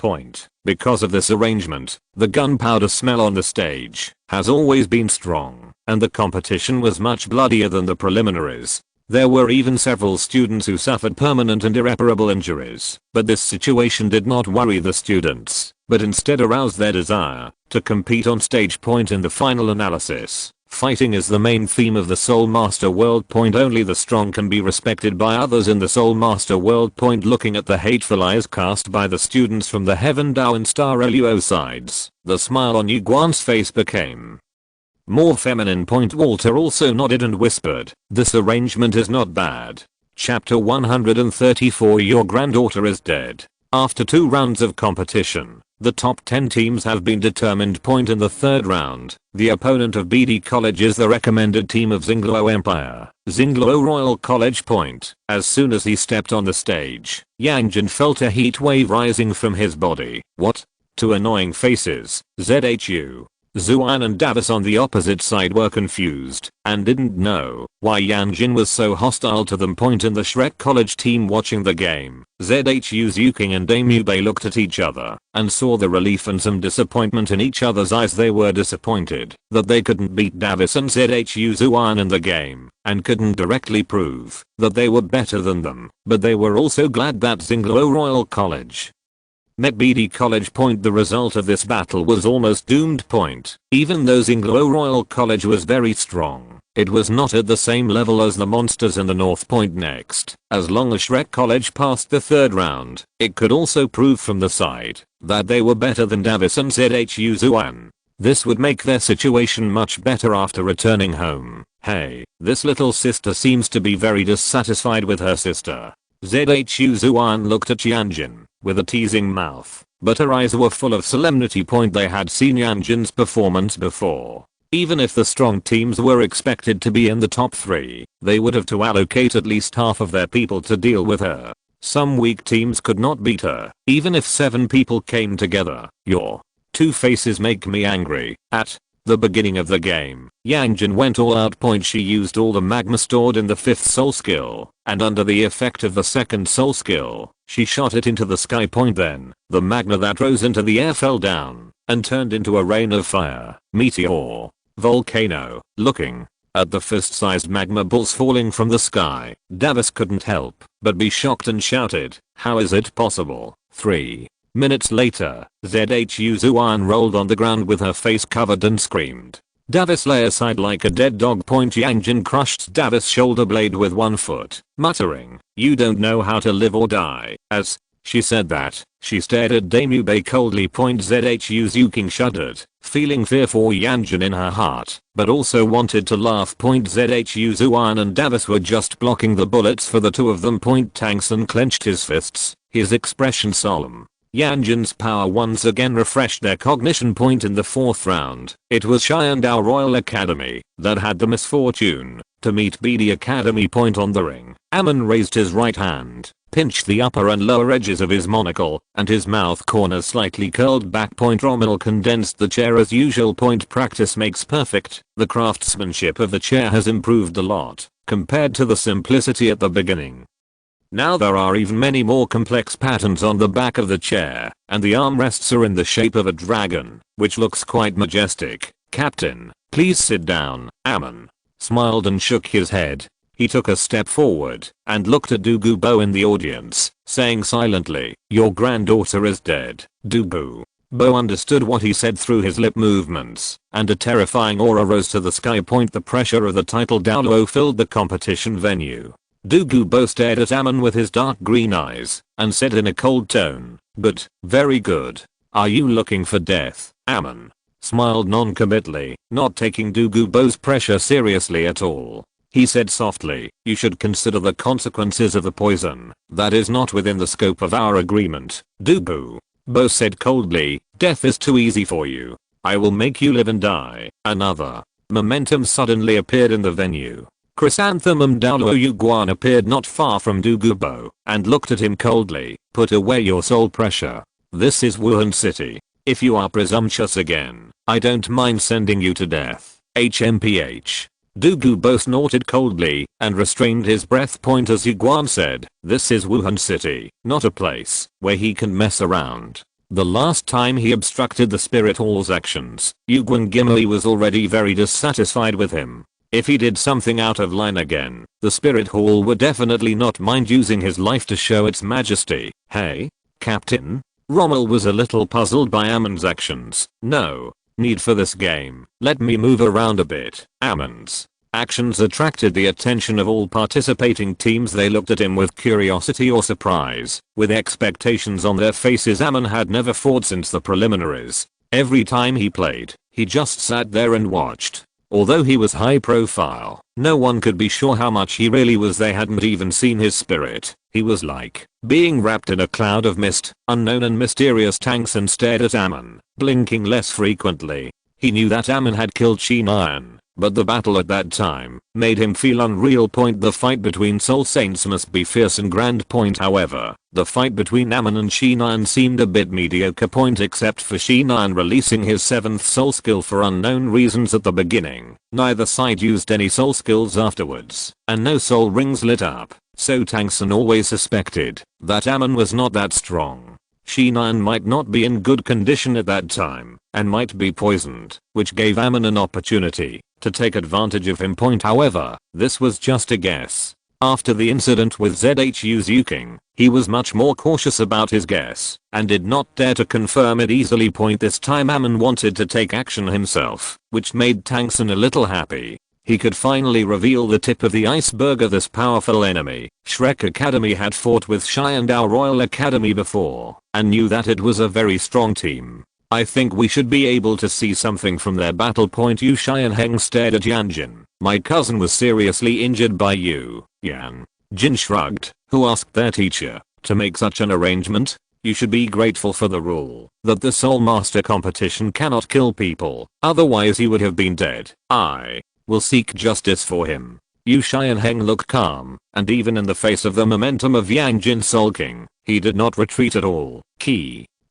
Because of this arrangement, the gunpowder smell on the stage has always been strong, and the competition was much bloodier than the preliminaries. There were even several students who suffered permanent and irreparable injuries, but this situation did not worry the students, but instead aroused their desire to compete on stage. In the final analysis, fighting is the main theme of the Soul Master world. Only the strong can be respected by others in the Soul Master world. Looking at the hateful eyes cast by the students from the Heaven Dao and Star Luo sides, the smile on Yu Guan's face became more feminine. Walter also nodded and whispered, "This arrangement is not bad." Chapter 134. Your granddaughter is dead. After 2 rounds of competition, The top 10 teams have been determined. Point in the third round, the opponent of BD College is the recommended team of Douluo Empire, Douluo Royal College. Point. As soon as he stepped on the stage, Yan Jin felt a heat wave rising from his body. What? Two annoying faces, ZHU. Zuan and Davis on the opposite side were confused and didn't know why Yan Jin was so hostile to them. Point in the Shrek College team watching the game, ZHU's Yuking and Damube looked at each other and saw the relief and some disappointment in each other's eyes. They were disappointed that they couldn't beat Davis and ZHU Zuan in the game and couldn't directly prove that they were better than them, but they were also glad that Douluo Royal College met BD College. Point. The result of this battle was almost doomed. Point. Even though Douluo Royal College was very strong, it was not at the same level as the monsters in the North. Point. Next, as long as Shrek College passed the third round, it could also prove from the side that they were better than Davis and ZHU Zuan. This would make their situation much better after returning home. Hey, this little sister seems to be very dissatisfied with her sister. ZHU Zuan looked at Yan Jin with a teasing mouth, but her eyes were full of solemnity. Point. They had seen Yan Jin's performance before. Even if the strong teams were expected to be in the top 3, they would have to allocate at least half of their people to deal with her. Some weak teams could not beat her, even if 7 people came together. Your two faces make me angry. At the beginning of the game, Yan Jin went all out. Point. She used all the magma stored in the 5th soul skill, and under the effect of the 2nd soul skill, she shot it into the sky. Point. Then, the magma that rose into the air fell down and turned into a rain of fire, meteor, volcano. Looking at the fist-sized magma balls falling from the sky, Davis couldn't help but be shocked and shouted, "How is it possible?" 3 minutes later, ZHU Zuan rolled on the ground with her face covered and screamed. Davis lay aside like a dead dog. Point. Yan Jin crushed Davis' shoulder blade with one foot, muttering, "You don't know how to live or die." As she said that, she stared at Damube coldly. Point. ZHU's Yuking shuddered, feeling fear for Yan Jin in her heart, but also wanted to laugh. Point. ZHU Zuan and Davis were just blocking the bullets for the two of them. Point. Tangsun clenched his fists, his expression solemn. Yan Jin's power once again refreshed their cognition. Point. In the 4th round, it was Xiandao Royal Academy that had the misfortune to meet BD Academy. Point. On the ring, Amon raised his right hand, pinched the upper and lower edges of his monocle, and his mouth corners slightly curled back. Point. Rommel condensed the chair as usual. Point. Practice makes perfect. The craftsmanship of the chair has improved a lot compared to the simplicity at the beginning. Now there are even many more complex patterns on the back of the chair, and the armrests are in the shape of a dragon, which looks quite majestic. "Captain, please sit down." Amon smiled and shook his head. He took a step forward and looked at Douluo in the audience, saying silently, "Your granddaughter is dead." Douluo understood what he said through his lip movements, and a terrifying aura rose to the sky. Point. The pressure of the title Douluo filled the competition venue. Douluo stared at Amon with his dark green eyes and said in a cold tone, "But, very good. Are you looking for death?" Amon smiled non-committally, not taking Douluo's pressure seriously at all. He said softly, "You should consider the consequences of the poison. That is not within the scope of our agreement." Douluo said coldly, "Death is too easy for you. I will make you live and die." Another momentum suddenly appeared in the venue. Chrysanthemum Douluo Yuguan appeared not far from Douluo and looked at him coldly. "Put away your soul pressure. This is Wuhan City. If you are presumptuous again, I don't mind sending you to death. HMPH. Douluo snorted coldly and restrained his breath. Point. As Yuguan said, "This is Wuhan City, not a place where he can mess around." The last time he obstructed the Spirit Hall's actions, Yuguan Gimli was already very dissatisfied with him. If he did something out of line again, the Spirit Hall would definitely not mind using his life to show its majesty. "Hey, Captain?" Rommel was a little puzzled by Amon's actions. "No need for this game. Let me move around a bit." Amon's actions attracted the attention of all participating teams. They looked at him with curiosity or surprise, with expectations on their faces. Amon had never fought since the preliminaries. Every time he played, he just sat there and watched. Although he was high profile, no one could be sure how much he really was. They hadn't even seen his spirit. He was like being wrapped in a cloud of mist, unknown and mysterious. Tangsen stared at Amon, blinking less frequently. He knew that Amon had killed Shinan, but the battle at that time made him feel unreal. The fight between soul saints must be fierce and grand. However, the fight between Amon and Shinan seemed a bit mediocre. Except for Shinan releasing his 7th soul skill for unknown reasons at the beginning. Neither side used any soul skills afterwards, and no soul rings lit up, so Tangsen always suspected that Amon was not that strong. Shinan might not be in good condition at that time, and might be poisoned, which gave Amon an opportunity to take advantage of him. However, this was just a guess. After the incident with ZHU's Yuking, he was much more cautious about his guess, and did not dare to confirm it easily. This time Amon wanted to take action himself, which made Tangsen a little happy. He could finally reveal the tip of the iceberg of this powerful enemy. Shrek Academy had fought with Xiandao Royal Academy before, and knew that it was a very strong team. I think we should be able to see something from their battle. Yu Xianheng stared at Yan Jin. My cousin was seriously injured by you, Yan. Jin shrugged, who asked their teacher to make such an arrangement. You should be grateful for the rule that the Soul Master competition cannot kill people, otherwise he would have been dead. I will seek justice for him. Yu Xianheng looked calm, and even in the face of the momentum of Yan Jin sulking, he did not retreat at all.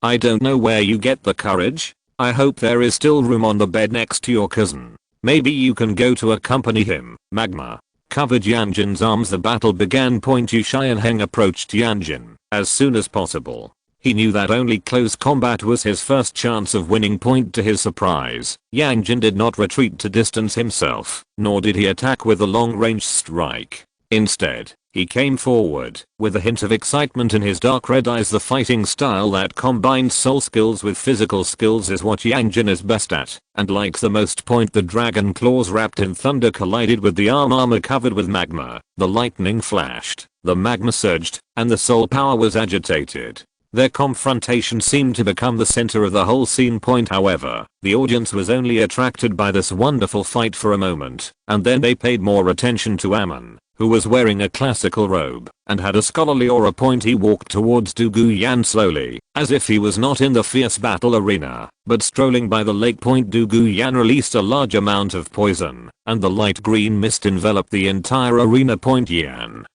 I don't know where you get the courage. I hope there is still room on the bed next to your cousin. Maybe you can go to accompany him. Magma covered Yan Jin's arms. The battle began. Yu Xianheng approached Yan Jin as soon as possible. He knew that only close combat was his first chance of winning. To his surprise, Yan Jin did not retreat to distance himself, nor did he attack with a long-range strike. Instead, he came forward with a hint of excitement in his dark red eyes. The fighting style that combines soul skills with physical skills is what Yan Jin is best at, and like the most. The dragon claws wrapped in thunder collided with the armor covered with magma. The lightning flashed, the magma surged, and the soul power was agitated. Their confrontation seemed to become the center of the whole scene. However, the audience was only attracted by this wonderful fight for a moment, and then they paid more attention to Amon, who was wearing a classical robe and had a scholarly aura. He walked towards Dugu Yan slowly, as if he was not in the fierce battle arena, but strolling by the lake. Dugu Yan released a large amount of poison, and the light green mist enveloped the entire arena. Yan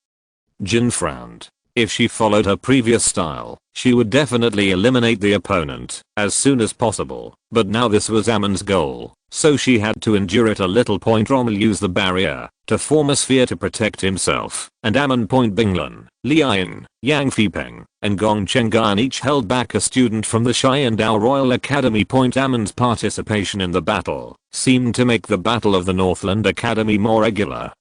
Jin frowned. If she followed her previous style, she would definitely eliminate the opponent as soon as possible, but now this was Amon's goal, so she had to endure it a little. Rommel used the barrier to form a sphere to protect himself, and Amon. Binglan, Lian, Yang Fipeng, and Gong Chenggan each held back a student from the Xiandao Royal Academy. Amon's participation in the battle seemed to make the Battle of the Northland Academy more regular.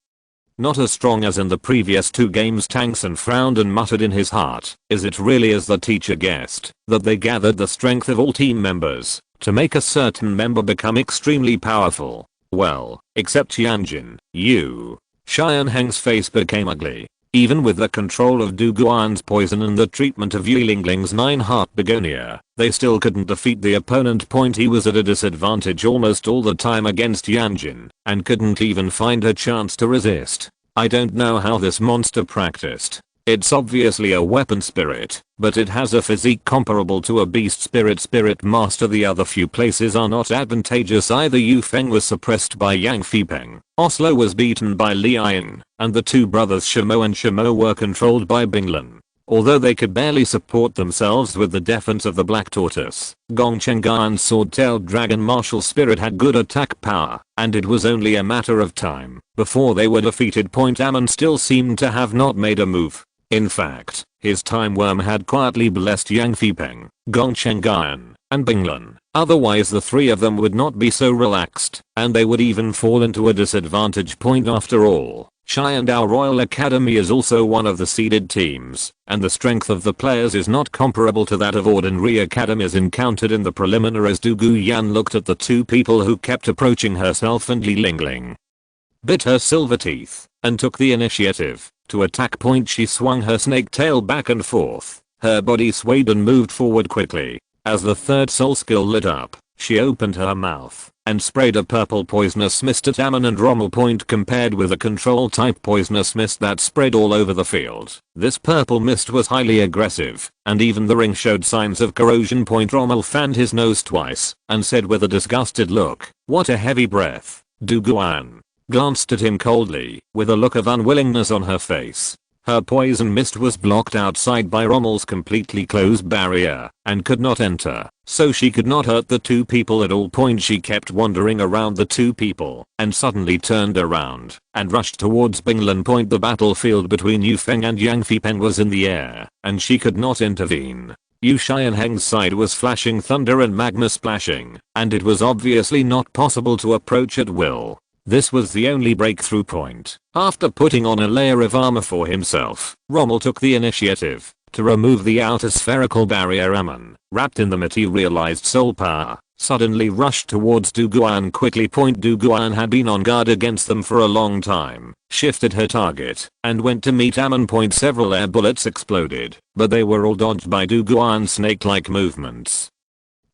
Not as strong as in the previous 2 games. Tangsen frowned and muttered in his heart, is it really as the teacher guessed, that they gathered the strength of all team members to make a certain member become extremely powerful? Well, except Yan Jin. Yu Xianheng's face became ugly. Even with the control of Du Guan's poison and the treatment of Yilingling's 9-heart begonia, they still couldn't defeat the opponent. He was at a disadvantage almost all the time against Yan Jin, and couldn't even find a chance to resist. I don't know how this monster practiced. It's obviously a weapon spirit, but it has a physique comparable to a beast spirit master. The other few places are not advantageous either. Yu Feng was suppressed by Yang Fipeng, Oslo was beaten by Lian, and the 2 brothers Shimo and Shimo were controlled by Binglan. Although they could barely support themselves with the defense of the Black Tortoise, Gong Chenggan's sword-tailed dragon martial spirit had good attack power, and it was only a matter of time before they were defeated. Amon still seemed to have not made a move. In fact, his time worm had quietly blessed Yang Fipeng, Gong Chenggan, and Binglan. Otherwise the 3 of them would not be so relaxed, and they would even fall into a disadvantage. After all, Xiandao Royal Academy is also one of the seeded teams, and the strength of the players is not comparable to that of ordinary academies encountered in the preliminaries. Dugu Yan looked at the 2 people who kept approaching herself and Li Lingling, bit her silver teeth, and took the initiative to attack. She swung her snake tail back and forth, her body swayed and moved forward quickly. As the 3rd soul skill lit up, she opened her mouth and sprayed a purple poisonous mist at Amon and Rommel. Compared with a control type poisonous mist that spread all over the field, this purple mist was highly aggressive, and even the ring showed signs of corrosion. Rommel fanned his nose twice and said with a disgusted look, "What a heavy breath." Douluo glanced at him coldly, with a look of unwillingness on her face. Her poison mist was blocked outside by Rommel's completely closed barrier and could not enter, so she could not hurt the two people at all. She kept wandering around the two people and suddenly turned around and rushed towards Binglan. The battlefield between Yu Feng and Yang Fipen was in the air, and she could not intervene. Yu Xianheng's side was flashing thunder and magma splashing, and it was obviously not possible to approach at will. This was the only breakthrough point. After putting on a layer of armor for himself, Rommel took the initiative to remove the outer spherical barrier. Amon, wrapped in the materialized soul power, suddenly rushed towards Douluo quickly. Douluo had been on guard against them for a long time, shifted her target, and went to meet Amon. Several air bullets exploded, but they were all dodged by Douluo's snake-like movements.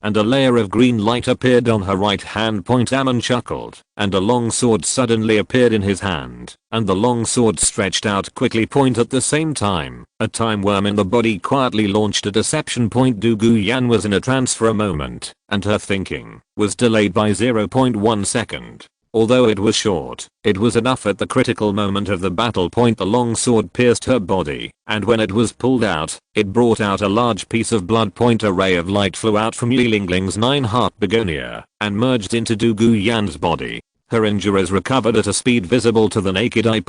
And a layer of green light appeared on her right hand. Amon chuckled, and a long sword suddenly appeared in his hand, and the long sword stretched out quickly. At the same time, a time worm in the body quietly launched a deception. Douluo was in a trance for a moment, and her thinking was delayed by 0.1 second. Although it was short, it was enough at the critical moment of the battle. The long sword pierced her body, and when it was pulled out, it brought out a large piece of blood. A ray of light flew out from Yilingling's 9-heart begonia and merged into Douluo's body. Her injuries recovered at a speed visible to the naked eye.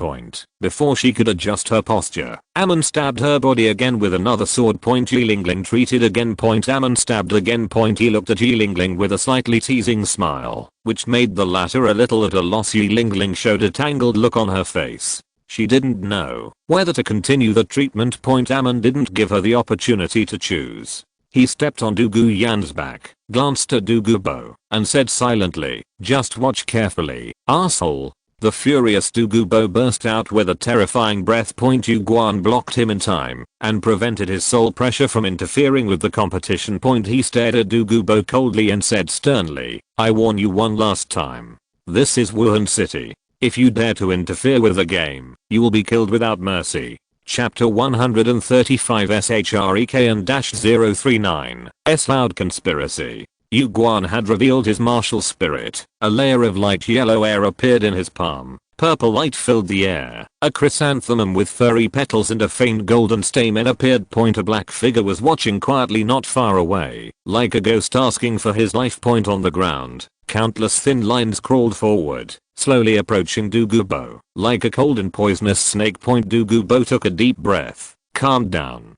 Before she could adjust her posture, Amon stabbed her body again with another sword. Yilingling treated again. Amon stabbed again. He looked at Yilingling with a slightly teasing smile, which made the latter a little at a loss. Yilingling showed a tangled look on her face. She didn't know whether to continue the treatment. Amon didn't give her the opportunity to choose. He stepped on Douluo's back, glanced at Douluo, and said silently, "Just watch carefully, asshole." The furious Douluo burst out with a terrifying breath. Yu Guan blocked him in time and prevented his soul pressure from interfering with the competition. He stared at Douluo coldly and said sternly, "I warn you one last time. This is Wuhan City. If you dare to interfere with the game, you will be killed without mercy." Chapter 135 SHREK and -039 S Loud Conspiracy. Yu Guan had revealed his martial spirit. A layer of light yellow air appeared in his palm. Purple light filled the air. A chrysanthemum with furry petals and a faint golden stamen appeared. A black figure was watching quietly not far away, like a ghost asking for his life. On the ground, countless thin lines crawled forward, slowly approaching Douluo, like a cold and poisonous snake. Douluo took a deep breath, calmed down,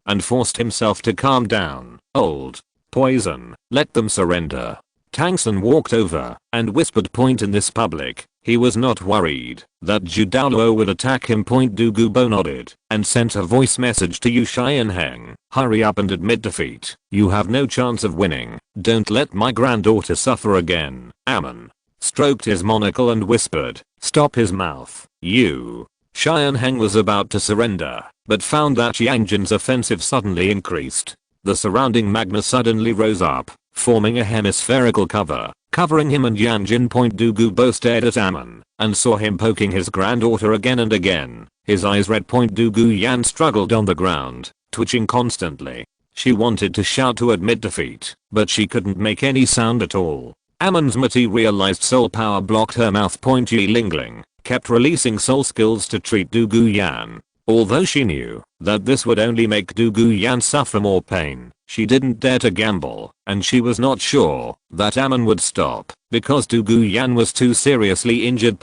and forced himself to calm down. "Old poison, let them surrender." Tang San walked over and whispered. In this public, he was not worried that Douluo would attack him. Douluo nodded and sent a voice message to Yu Xianheng. "Hurry up and admit defeat. You have no chance of winning. Don't let my granddaughter suffer again." Amon stroked his monocle and whispered, "Stop his mouth." Yu Xianheng was about to surrender, but found that Yan Jin's offensive suddenly increased. The surrounding magma suddenly rose up, forming a hemispherical cover, covering him and Yan Jin. Douluo stared at Amon and saw him poking his granddaughter again and again. His eyes red. Douluo struggled on the ground, twitching constantly. She wanted to shout to admit defeat, but she couldn't make any sound at all. Amon's materialized soul power blocked her mouth. Yilingling kept releasing soul skills to treat Douluo. Although she knew that this would only make Douluo suffer more pain, she didn't dare to gamble, and she was not sure that Amon would stop, because Douluo was too seriously injured.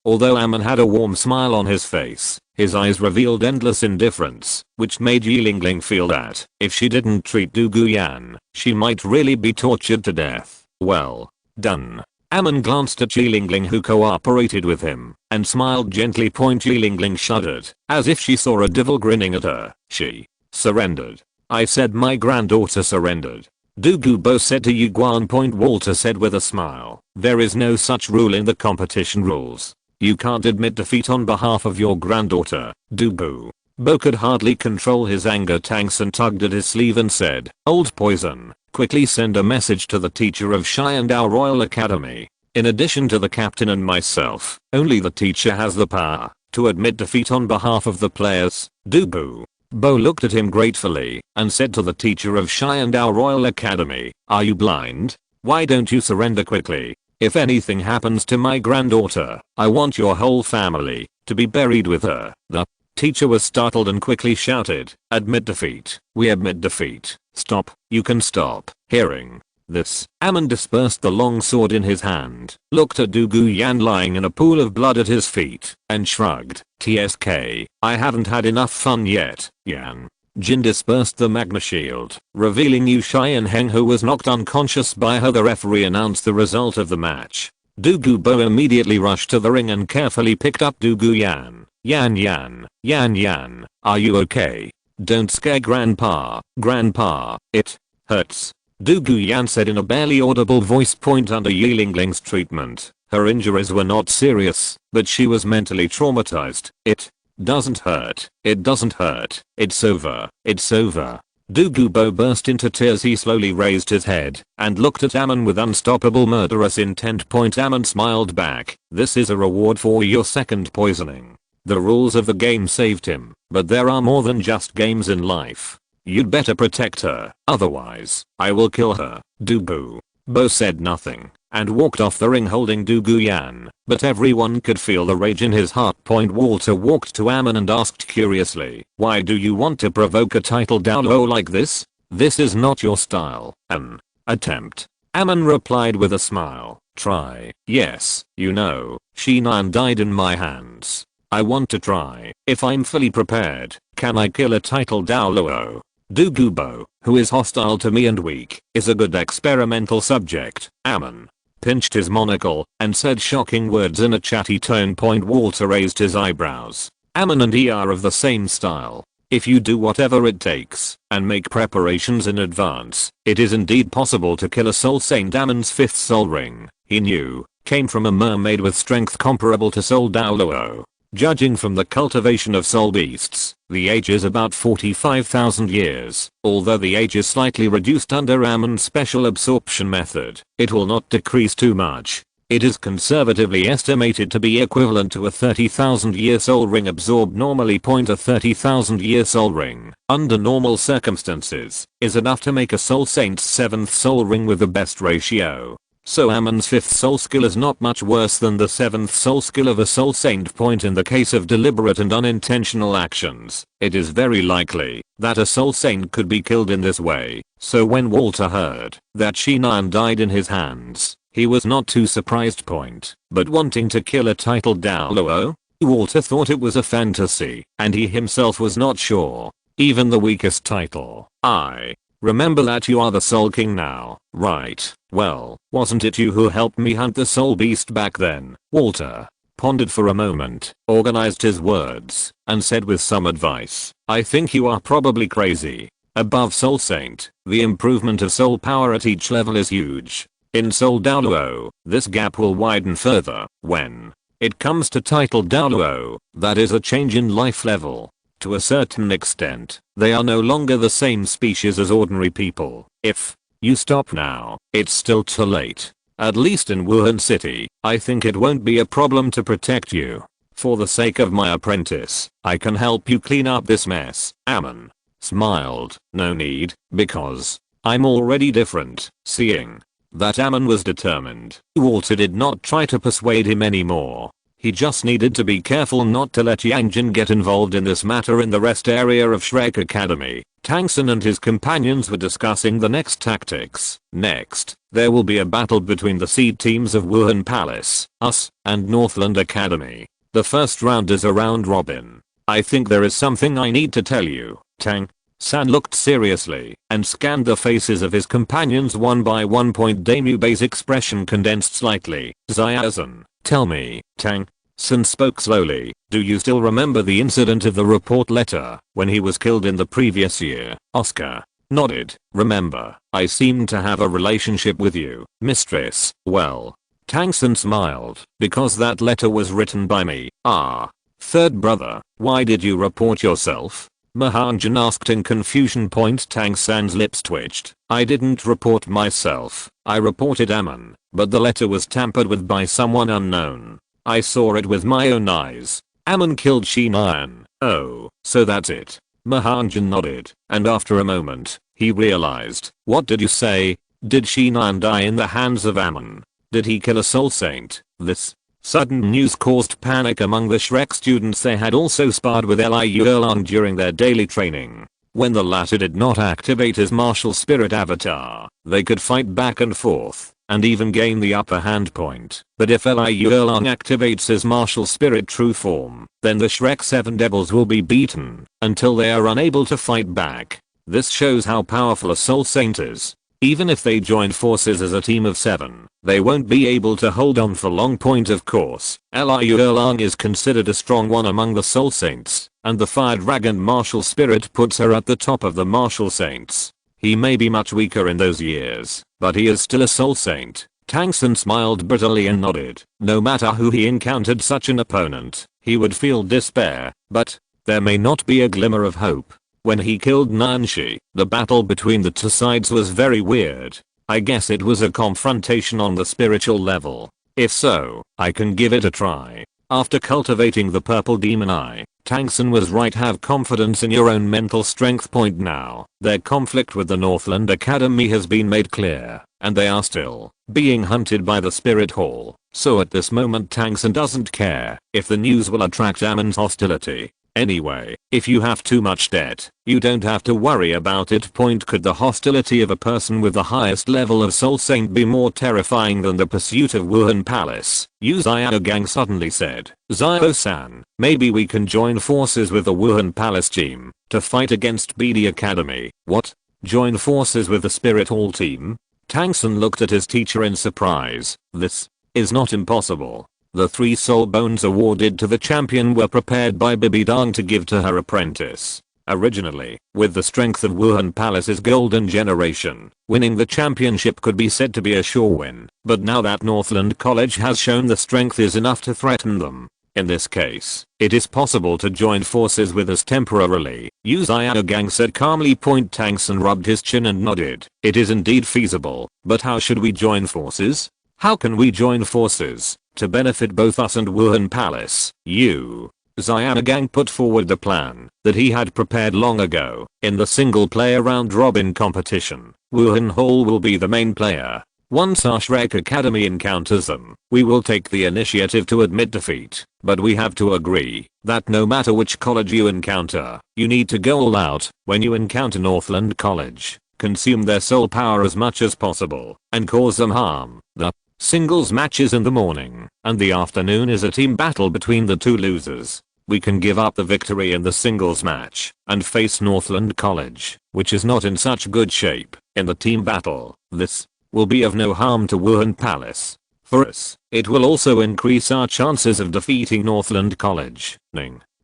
Although Amon had a warm smile on his face, his eyes revealed endless indifference, which made Yilingling feel that if she didn't treat Douluo, she might really be tortured to death. "Well done." Amon glanced at Yilingling, who cooperated with him, and smiled gently. Yilingling shuddered, as if she saw a devil grinning at her. "She surrendered." "I said my granddaughter surrendered," Douluo said to Yu Guan. Walter said with a smile, "There is no such rule in the competition rules. You can't admit defeat on behalf of your granddaughter." Douluo could hardly control his anger. Tang San tugged at his sleeve and said, "Old poison, Quickly send a message to the teacher of Xiandao Royal Academy. In addition to the captain and myself, only the teacher has the power to admit defeat on behalf of the players. Douluo. Bo looked at him gratefully and said to the teacher of Xiandao Royal Academy, "Are you blind? Why don't you surrender quickly? If anything happens to my granddaughter, I want your whole family to be buried with her." The teacher was startled and quickly shouted, "Admit defeat. We admit defeat. Stop. You can stop." Hearing this, Amon dispersed the long sword in his hand, looked at Douluo Yan lying in a pool of blood at his feet, and shrugged. "TSK, I haven't had enough fun yet." Yan Jin dispersed the magma shield, revealing Yu Xian Heng, who was knocked unconscious by her. The referee announced the result of the match. Douluo immediately rushed to the ring and carefully picked up Douluo Yan. Yan, are you okay? Don't scare Grandpa. Grandpa, it hurts." Douluo Yan said in a barely audible voice, point under Yilingling's treatment. Her injuries were not serious, but she was mentally traumatized. "It doesn't hurt. It doesn't hurt. It's over. It's over." Douluo burst into tears. He slowly raised his head and looked at Amon with unstoppable murderous intent. Amon smiled back. "This is a reward for your second poisoning. The rules of the game saved him, but there are more than just games in life. You'd better protect her, otherwise I will kill her." Douluo. Bo said nothing and walked off the ring holding Douluo Yan, but everyone could feel the rage in his heart. Walter walked to Amon and asked curiously, "Why do you want to provoke a title Douluo like this? This is not your style." "An attempt," Amon replied with a smile. "Try. Yes, you know, Shinan died in my hands. I want to try. If I'm fully prepared, can I kill a title Douluo?" Douluo, who is hostile to me and weak, is a good experimental subject. Amon pinched his monocle and said shocking words in a chatty tone. Walter raised his eyebrows. Amon and he are of the same style. If you do whatever it takes and make preparations in advance, it is indeed possible to kill a soul saint. Amon's fifth soul ring, he knew, came from a mermaid with strength comparable to soul Douluo. Judging from the cultivation of soul beasts, the age is about 45,000 years. Although the age is slightly reduced under Amon's special absorption method, it will not decrease too much. It is conservatively estimated to be equivalent to a 30,000 year soul ring absorbed normally. A 30,000 year soul ring, under normal circumstances, is enough to make a soul saint's 7th soul ring with the best ratio. So Amon's 5th soul skill is not much worse than the 7th soul skill of a soul saint. In the case of deliberate and unintentional actions, it is very likely that a soul saint could be killed in this way. So when Walter heard that Shinan died in his hands, he was not too surprised. But wanting to kill a title Douluo? Walter thought it was a fantasy, and he himself was not sure. Even the weakest title. "I remember that you are the Soul King now, right? Well, wasn't it you who helped me hunt the soul beast back then?" Walter pondered for a moment, organized his words, and said with some advice, "I think you are probably crazy. Above Soul Saint, the improvement of soul power at each level is huge. In Soul Douluo, this gap will widen further. When it comes to title Douluo, that is a change in life level. To a certain extent, they are no longer the same species as ordinary people. If you stop now, it's still too late. At least in Wuhan City, I think it won't be a problem to protect you. For the sake of my apprentice, I can help you clean up this mess." Amon smiled. "No need, because I'm already different." Seeing that Amon was determined, Walter did not try to persuade him anymore. He just needed to be careful not to let Yan Jin get involved in this matter. In the rest area of Shrek Academy, Tangson and his companions were discussing the next tactics. Next, there will be a battle between the seed teams of Wuhan Palace, us, and Northland Academy. The first round is a round robin. I think there is something I need to tell you. Tang San looked seriously and scanned the faces of his companions one by one. Damube's expression condensed slightly. "Xiazan, tell me." Tang San spoke slowly. "Do you still remember the incident of the report letter when he was killed in the previous year?" Oscar nodded. "Remember, I seem to have a relationship with you, mistress." "Well," Tang San smiled, "because that letter was written by me." "Ah, third brother, why did you report yourself?" Mahanjan asked in confusion. Tang-san's lips twitched. I didn't report myself. I reported Amon, but the letter was tampered with by someone unknown. I saw it with my own eyes. Amon killed Shinayan. Oh, so that's it. Mahanjan nodded, and after a moment, he realized. What did you say? Did Shinayan die in the hands of Amon? Did he kill a soul saint? This sudden news caused panic among the Shrek students. They had also sparred with Liu Erlang during their daily training. When the latter did not activate his martial spirit avatar, they could fight back and forth, and even gain the upper hand point. But if Liu Erlang activates his martial spirit true form, then the Shrek 7 devils will be beaten, until they are unable to fight back. This shows how powerful a soul saint is. Even if they join forces as a team of 7, they won't be able to hold on for long. Of course, Liu Erlang is considered a strong one among the soul saints, and the fire dragon martial spirit puts her at the top of the martial saints. He may be much weaker in those years, but he is still a soul saint. Tang-san smiled bitterly and nodded. No matter who he encountered such an opponent, he would feel despair, but there may not be a glimmer of hope. When he killed Nanshi, the battle between the two sides was very weird. I guess it was a confrontation on the spiritual level. If so, I can give it a try. After cultivating the purple demon eye, Tang-san was right. Have confidence in your own mental strength. Now, their conflict with the Northland Academy has been made clear, and they are still being hunted by the Spirit Hall. So at this moment Tang-san doesn't care if the news will attract Amon's hostility. Anyway, if you have too much debt, you don't have to worry about it. Could the hostility of a person with the highest level of Soul Saint be more terrifying than the pursuit of Wuhan Palace? Yu Xiaogang suddenly said. Xiao-san, maybe we can join forces with the Wuhan Palace team to fight against BD Academy. What? Join forces with the Spirit Hall team? Tang-san looked at his teacher in surprise. This is not impossible. The 3 soul bones awarded to the champion were prepared by Bibi Dang to give to her apprentice. Originally, with the strength of Wuhan Palace's golden generation, winning the championship could be said to be a sure win. But now that Northland College has shown the strength is enough to threaten them. In this case, it is possible to join forces with us temporarily. Yu Xiaogang said calmly. Tang-san rubbed his chin and nodded. It is indeed feasible, but how should we join forces? How can we join forces to benefit both us and Wuhan Palace? Yu Xiaogang put forward the plan that he had prepared long ago. In the single player round robin competition, Wuhan Hall will be the main player. Once our Shrek Academy encounters them, we will take the initiative to admit defeat. But we have to agree that no matter which college you encounter, you need to go all out. When you encounter Northland College, consume their soul power as much as possible and cause them harm. The singles matches in the morning, and the afternoon is a team battle between the 2 losers. We can give up the victory in the singles match and face Northland College, which is not in such good shape, in the team battle. This will be of no harm to Wuhan Palace. For us, it will also increase our chances of defeating Northland College.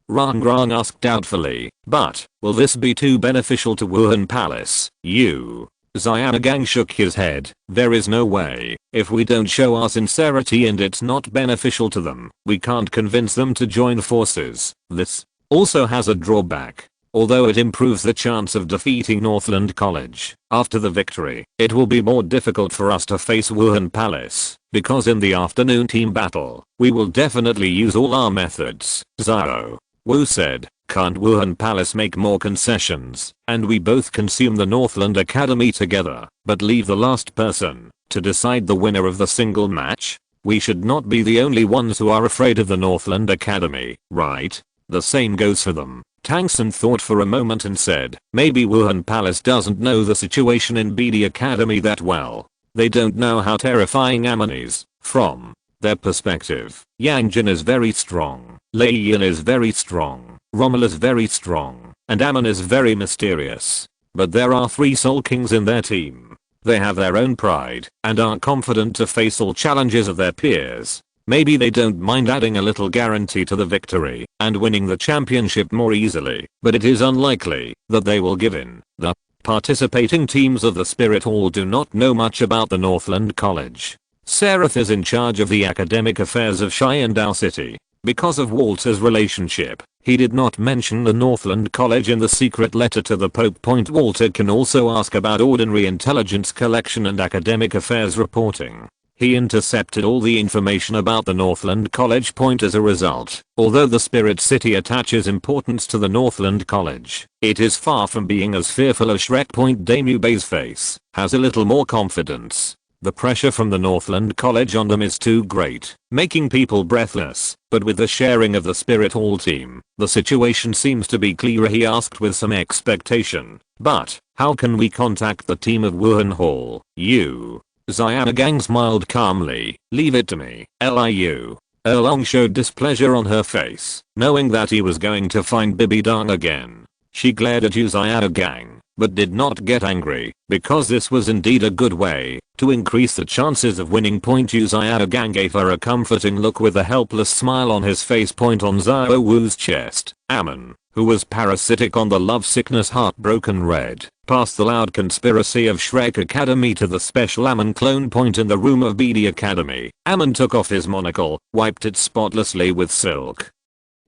Rang asked doubtfully, but will this be too beneficial to Wuhan Palace? Yu Xiaogang shook his head. There is no way. If we don't show our sincerity and it's not beneficial to them, we can't convince them to join forces. This also has a drawback. Although it improves the chance of defeating Northland College, after the victory, it will be more difficult for us to face Wuhan Palace, because in the afternoon team battle, we will definitely use all our methods. Zhao Wu said, can't Wuhan Palace make more concessions, and we both consume the Northland Academy together, but leave the last person to decide the winner of the single match? We should not be the only ones who are afraid of the Northland Academy, right? The same goes for them. Tang-san thought for a moment and said, maybe Wuhan Palace doesn't know the situation in BD Academy that well. They don't know how terrifying Amon is. From their perspective, Yan Jin is very strong, Lei Yin is very strong, Rommel is very strong, and Amon is very mysterious. But there are 3 Soul Kings in their team. They have their own pride and are confident to face all challenges of their peers. Maybe they don't mind adding a little guarantee to the victory and winning the championship more easily, but it is unlikely that they will give in. The participating teams of the Spirit Hall do not know much about the Northland College. Seraph is in charge of the academic affairs of Xiandao City, Because of Walter's relationship, he did not mention the Northland College in the secret letter to the Pope. Walter can also ask about ordinary intelligence collection and academic affairs reporting. He intercepted all the information about the Northland College. As a result, although the Spirit City attaches importance to the Northland College, it is far from being as fearful as Shrek. Damubei's face has a little more confidence. The pressure from the Northland College on them is too great, making people breathless, but with the sharing of the Spirit Hall team, the situation seems to be clearer. He asked with some expectation, but how can we contact the team of Wuhan Hall? Xiaogang smiled calmly. Leave it to me, Liu. Erlong showed displeasure on her face, knowing that he was going to find Bibi Dong again. She glared at Xiaogang, but did not get angry, because this was indeed a good way to increase the chances of winning. Xiaogang gave her a comforting look with a helpless smile on his face. On Zhao Wu's chest, Amon, who was parasitic on the love sickness heartbroken red, passed the loud conspiracy of Shrek Academy to the special Amon clone. In the room of BD Academy, Amon took off his monocle, wiped it spotlessly with silk,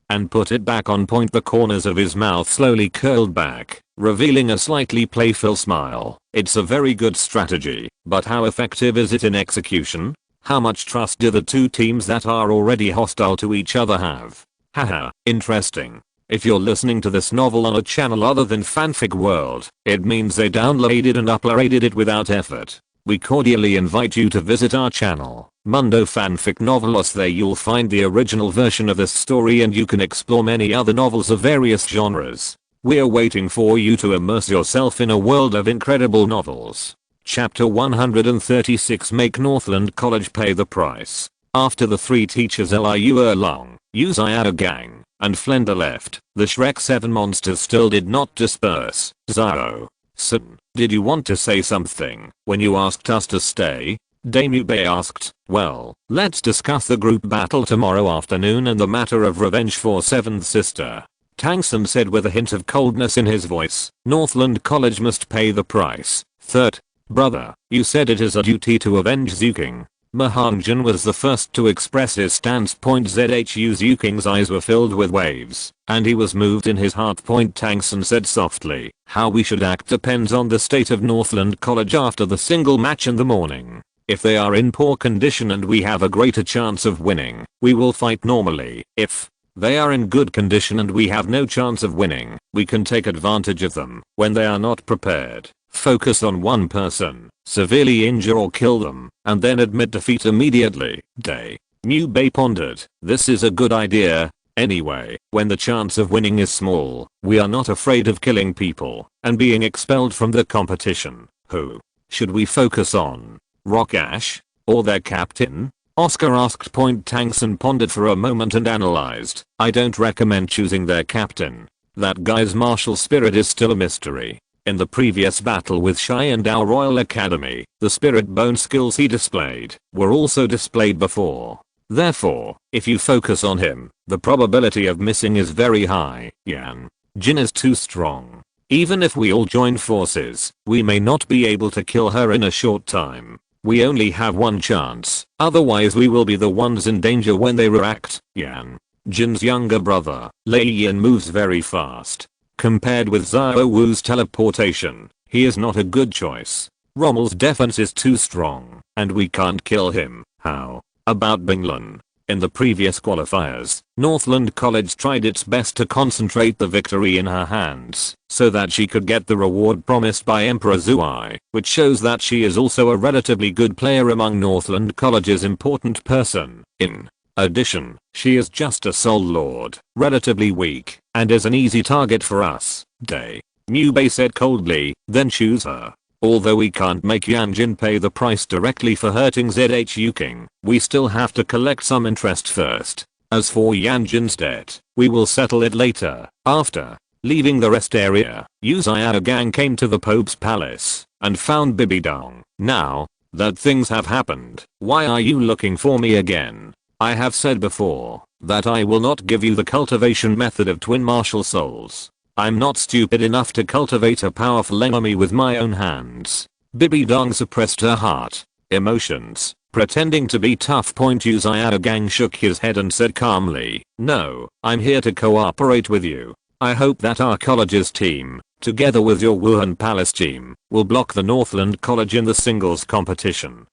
and put it back on. The corners of his mouth slowly curled back, revealing a slightly playful smile. It's a very good strategy, but how effective is it in execution? How much trust do the two teams that are already hostile to each other have? Haha, interesting. If you're listening to this novel on a channel other than Fanfic World, it means they downloaded and uploaded it without effort. We cordially invite you to visit our channel, Mundo Fanfic Novelos. There you'll find the original version of this story and you can explore many other novels of various genres. We're waiting for you to immerse yourself in a world of incredible novels. Chapter 136. Make Northland College pay the price. After the three teachers Liu Erlong, Xiaogang, and Flender left, the Shrek 7 monsters still did not disperse. Zhao Sun, did you want to say something when you asked us to stay? Damubei asked. Well, let's discuss the group battle tomorrow afternoon and the matter of revenge for 7th sister. Tangsun said with a hint of coldness in his voice. Northland College must pay the price. Third brother, you said it is a duty to avenge Zuking. Mahangjin was the first to express his stance. Zhu Zuking's eyes were filled with waves, and he was moved in his heart. Tangsun said softly, how we should act depends on the state of Northland College after the single match in the morning. If they are in poor condition and we have a greater chance of winning, we will fight normally. If they are in good condition and we have no chance of winning, we can take advantage of them. When they are not prepared, focus on one person, severely injure or kill them, and then admit defeat immediately. Damubei pondered. This is a good idea. Anyway, when the chance of winning is small, we are not afraid of killing people and being expelled from the competition. Who should we focus on? Rock Ash? Or their captain? Oscar asked. Tangsun pondered for a moment and analyzed. I don't recommend choosing their captain. That guy's martial spirit is still a mystery. In the previous battle with Shai and our Royal Academy, the spirit bone skills he displayed were also displayed before. Therefore, if you focus on him, the probability of missing is very high. Yan Jin is too strong. Even if we all join forces, we may not be able to kill her in a short time. We only have one chance, otherwise we will be the ones in danger when they react. Yan Jin's younger brother, Lei Yan, moves very fast. Compared with Zhao Wu's teleportation, he is not a good choice. Rommel's defense is too strong, and we can't kill him. How about Binglin? In the previous qualifiers, Northland College tried its best to concentrate the victory in her hands, so that she could get the reward promised by Emperor Zuai, which shows that she is also a relatively good player among Northland College's important person. In addition, she is just a Soul Lord, relatively weak, and is an easy target for us. Damubei said coldly, then choose her. Although we can't make Yan Jin pay the price directly for hurting Zhu, we still have to collect some interest first. As for Yan Jin's debt, we will settle it later. After leaving the rest area, Xiaogang came to the Pope's palace and found Bibi Dong. Now that things have happened, why are you looking for me again? I have said before that I will not give you the cultivation method of twin martial souls. I'm not stupid enough to cultivate a powerful enemy with my own hands. Bibi Dong suppressed her heart emotions Pretending to be tough, Uzziah Gang shook his head and said calmly, "No, I'm here to cooperate with you. I hope that our college's team, together with your Wuhan Palace team, will block the Northland College in the singles competition."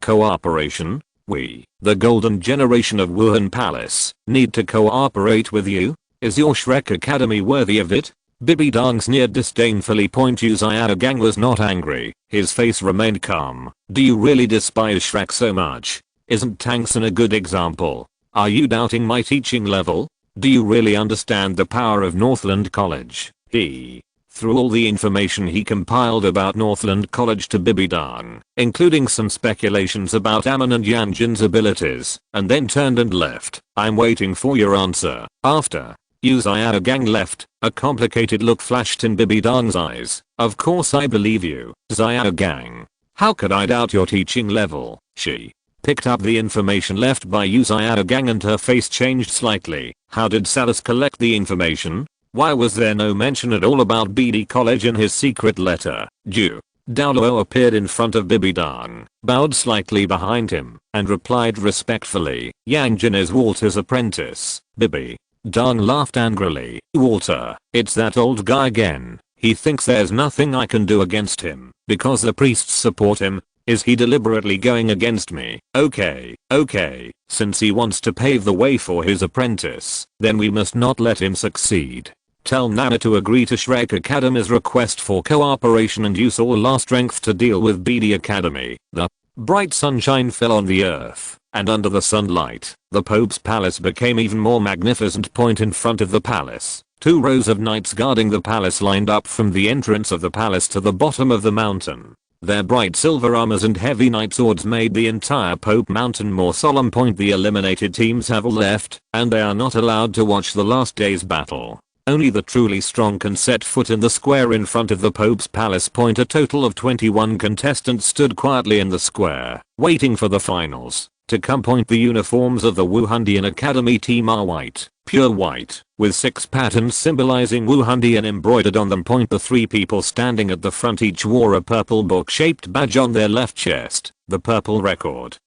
Cooperation? We, the golden generation of Wuhan Palace, need to cooperate with you? Is your Shrek Academy worthy of it? Bibi Dong sneered disdainfully. Uzziah Gang was not angry, his face remained calm. Do you really despise Shrek so much? Isn't Tangsen a good example? Are you doubting my teaching level? Do you really understand the power of Northland College? He threw all the information he compiled about Northland College to Bibi Dong, including some speculations about Amon and Yan Jin's abilities, and then turned and left. I'm waiting for your answer. After Uzziah Gang left, a complicated look flashed in Bibi Dong's eyes. Of course I believe you, Uzziah Gang. How could I doubt your teaching level? She picked up the information left by Uzziah Gang and her face changed slightly. How did Salus collect the information? Why was there no mention at all about BD College in his secret letter? Douluo appeared in front of Bibi Dong, bowed slightly behind him, and replied respectfully, "Yan Jin is Walter's apprentice." Bibi Dong laughed angrily. "Walter, it's that old guy again. He thinks there's nothing I can do against him, because the priests support him. Is he deliberately going against me? Okay, since he wants to pave the way for his apprentice, then we must not let him succeed. Tell Nana to agree to Shrek Academy's request for cooperation and use all our strength to deal with BD Academy." The bright sunshine fell on the earth, and under the sunlight, the Pope's palace became even more magnificent. In front of the palace, 2 rows of knights guarding the palace lined up from the entrance of the palace to the bottom of the mountain. Their bright silver armors and heavy knight swords made the entire Pope Mountain more solemn. The eliminated teams have all left, and they are not allowed to watch the last day's battle. Only the truly strong can set foot in the square in front of the Pope's palace. A total of 21 contestants stood quietly in the square, waiting for the finals to come. The uniforms of the Wuhandian Academy team are white, pure white, with 6 patterns symbolizing Wuhandian embroidered on them. The 3 people standing at the front each wore a purple book-shaped badge on their left chest, the purple record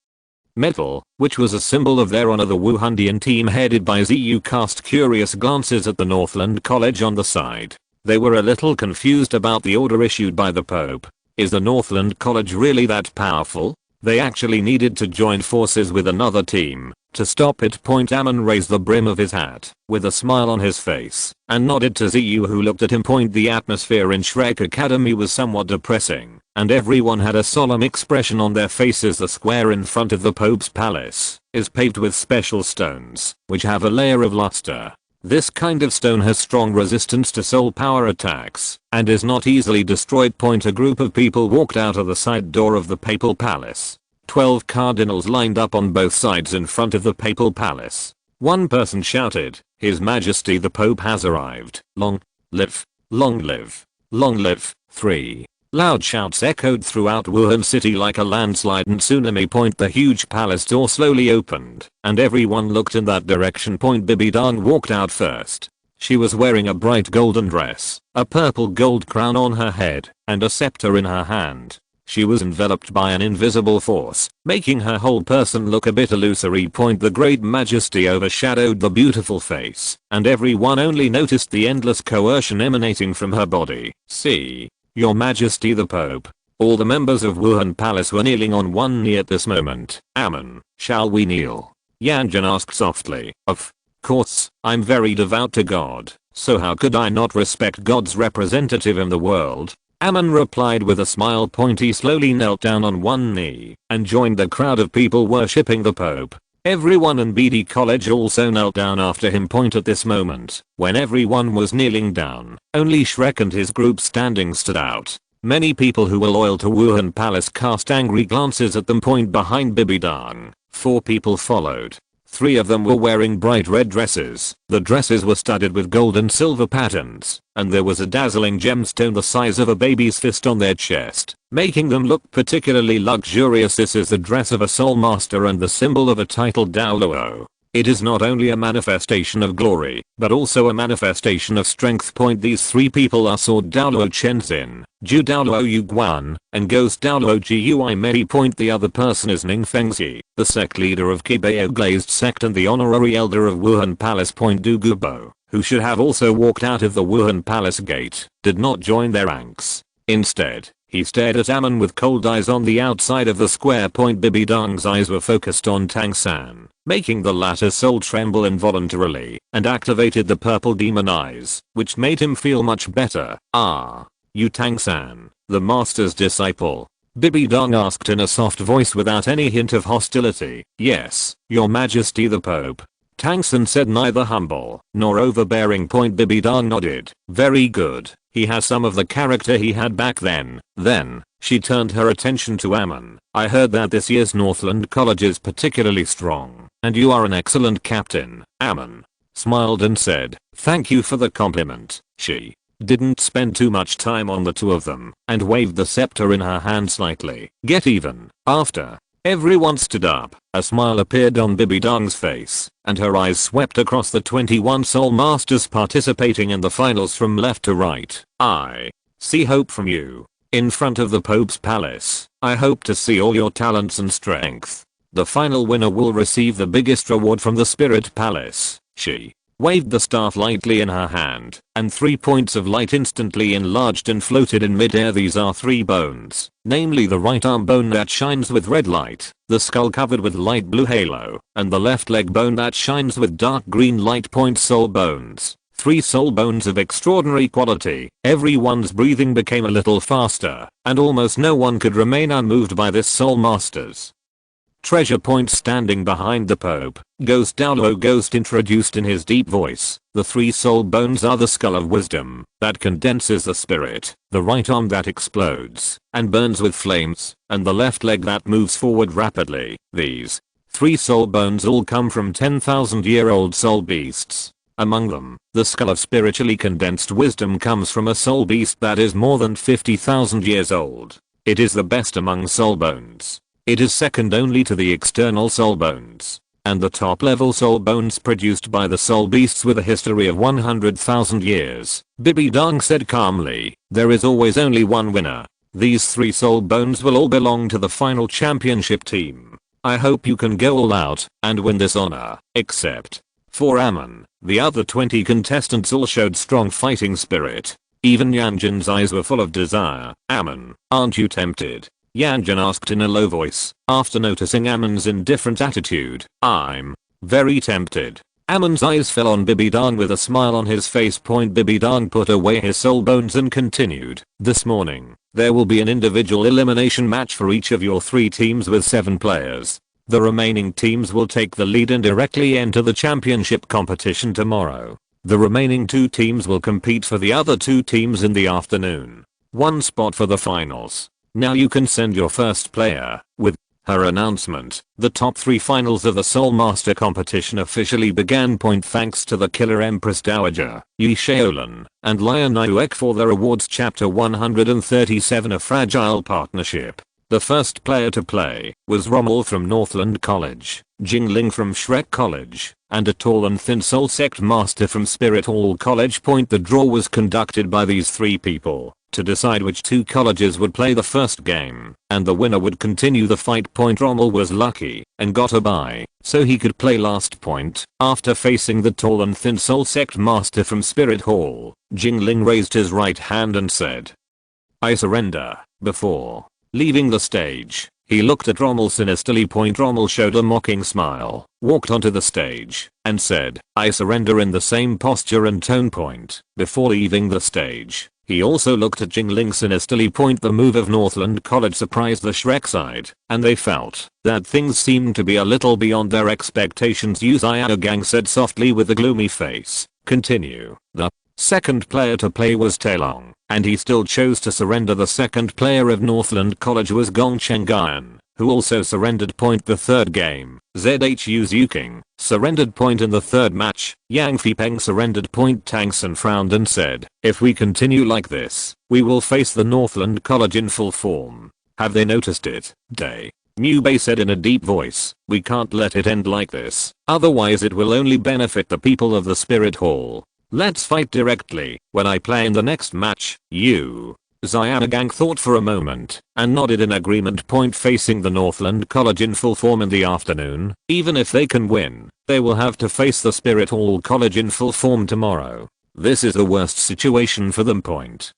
medal, which was a symbol of their honor. The Wuhandian team headed by Ziyu cast curious glances at the Northland College on the side. They were a little confused about the order issued by the Pope. Is the Northland College really that powerful? They actually needed to join forces with another team to stop it. Amon raised the brim of his hat with a smile on his face and nodded to Ziyu, who looked at him. The atmosphere in Shrek Academy was somewhat depressing, and everyone had a solemn expression on their faces. The square in front of the Pope's palace is paved with special stones, which have a layer of luster. This kind of stone has strong resistance to soul power attacks, and is not easily destroyed. A group of people walked out of the side door of the papal palace. 12 cardinals lined up on both sides in front of the papal palace. One person shouted, "His Majesty the Pope has arrived. Long live, long live, long live." 3 loud shouts echoed throughout Wuhan city like a landslide and tsunami. The huge palace door slowly opened, and everyone looked in that direction. Bibi Dong walked out first. She was wearing a bright golden dress, a purple gold crown on her head, and a scepter in her hand. She was enveloped by an invisible force, making her whole person look a bit illusory. The great majesty overshadowed the beautiful face, and everyone only noticed the endless coercion emanating from her body. "See, Your Majesty the Pope." All the members of Wuhan Palace were kneeling on one knee at this moment. "Amon, shall we kneel?" Yan Jin asked softly. "Of course, I'm very devout to God, so how could I not respect God's representative in the world?" Amon replied with a smile. He slowly knelt down on one knee and joined the crowd of people worshipping the Pope. Everyone in BD College also knelt down after him. At this moment, when everyone was kneeling down, only Shrek and his group standing stood out. Many people who were loyal to Wuhan Palace cast angry glances at them. Behind Bibi Dong, 4 people followed. 3 of them were wearing bright red dresses. The dresses were studded with gold and silver patterns, and there was a dazzling gemstone the size of a baby's fist on their chest, making them look particularly luxurious. This is the dress of a soul master and the symbol of a titled Douluo. It is not only a manifestation of glory, but also a manifestation of strength. These three people are Sword Douluo Chenzin, Ju Douluo Yuguan, and Ghost Douluo Gui Mei. The other person is Ning Fengzi, the sect leader of Kibeo Glazed Sect and the honorary elder of Wuhan Palace. Du Gubo, who should have also walked out of the Wuhan Palace gate, did not join their ranks. Instead, he stared at Amon with cold eyes on the outside of the square. Bibi Dong's eyes were focused on Tang San, making the latter's soul tremble involuntarily, and activated the purple demon eyes, which made him feel much better. "Ah, you Tang San, the master's disciple?" Bibi Dong asked in a soft voice without any hint of hostility. "Yes, your majesty the Pope." Tang San said, neither humble nor overbearing. Bibi Dong nodded. "Very good. He has some of the character he had back then." Then, she turned her attention to Amon. "I heard that this year's Northland College is particularly strong, and you are an excellent captain." Amon smiled and said, "Thank you for the compliment." She didn't spend too much time on the two of them, and waved the scepter in her hand slightly. "Get even." After everyone stood up, a smile appeared on Bibi Dong's face, and her eyes swept across the 21 Soul Masters participating in the finals from left to right. "I see hope from you. In front of the Pope's palace, I hope to see all your talents and strength. The final winner will receive the biggest reward from the Spirit Palace." She waved the staff lightly in her hand, and 3 points of light instantly enlarged and floated in midair. These are 3 bones, namely the right arm bone that shines with red light, the skull covered with light blue halo, and the left leg bone that shines with dark green light. Soul bones. 3 soul bones of extraordinary quality. Everyone's breathing became a little faster, and almost no one could remain unmoved by this Soul Masters treasure. Standing behind the Pope, Ghost Douluo Ghost introduced in his deep voice, "The 3 soul bones are the skull of wisdom, that condenses the spirit, the right arm that explodes and burns with flames, and the left leg that moves forward rapidly. These 3 soul bones all come from 10,000-year-old soul beasts. Among them, the skull of spiritually condensed wisdom comes from a soul beast that is more than 50,000 years old. It is the best among soul bones. It is second only to the external soul bones, and the top level soul bones produced by the soul beasts with a history of 100,000 years. Bibi Dong said calmly, "There is always only one winner. These 3 soul bones will all belong to the final championship team. I hope you can go all out and win this honor." Except for Amon, the other 20 contestants all showed strong fighting spirit. Even Yan Jin's eyes were full of desire. "Amon, aren't you tempted?" Yan Jin asked in a low voice, after noticing Amon's indifferent attitude. "I'm very tempted." Amon's eyes fell on Bibi Dong with a smile on his face. Bibi Dong put away his soul bones and continued, "This morning, there will be an individual elimination match for each of your 3 teams with 7 players. The remaining teams will take the lead and directly enter the championship competition tomorrow. The remaining 2 teams will compete for the other 2 teams in the afternoon. 1 spot for the finals. Now you can send your first player." With her announcement, the top 3 finals of the Soul Master competition officially began. Thanks to the Killer Empress Dowager, Yi Shaolin, and Lion Iuek for their awards. Chapter 137, A Fragile Partnership. The first player to play was Rommel from Northland College, Jingling from Shrek College, and a tall and thin Soul Sect Master from Spirit Hall College. The draw was conducted by these 3 people to decide which 2 colleges would play the first game, and the winner would continue the fight. Rommel was lucky and got a bye, so he could play last. After facing the tall and thin Soul Sect Master from Spirit Hall, Jingling raised his right hand and said, "I surrender." Before leaving the stage, he looked at Rommel sinisterly. Rommel showed a mocking smile, walked onto the stage, and said, "I surrender," in the same posture and tone. Before leaving the stage, he also looked at Jingling sinisterly. The move of Northland College surprised the Shrek side, and they felt that things seemed to be a little beyond their expectations. Yu Xiaogang said softly with a gloomy face, "Continue." The second player to play was Taelong, and he still chose to surrender. The second player of Northland College was Gong Chengyan, who also surrendered. The third game, Zhu Zuking surrendered. In the third match, Yang Fipeng surrendered. Tang San frowned and said, "If we continue like this, we will face the Northland College in full form. Have they noticed it, Day?" Nube said in a deep voice. We can't let it end like this, otherwise it will only benefit the people of the Spirit Hall. Let's fight directly when I play in the next match, you. Xianagang thought for a moment and nodded in agreement. Facing the Northland College in full form in the afternoon. Even if they can win, they will have to face the Spirit Hall College in full form tomorrow. This is the worst situation for them.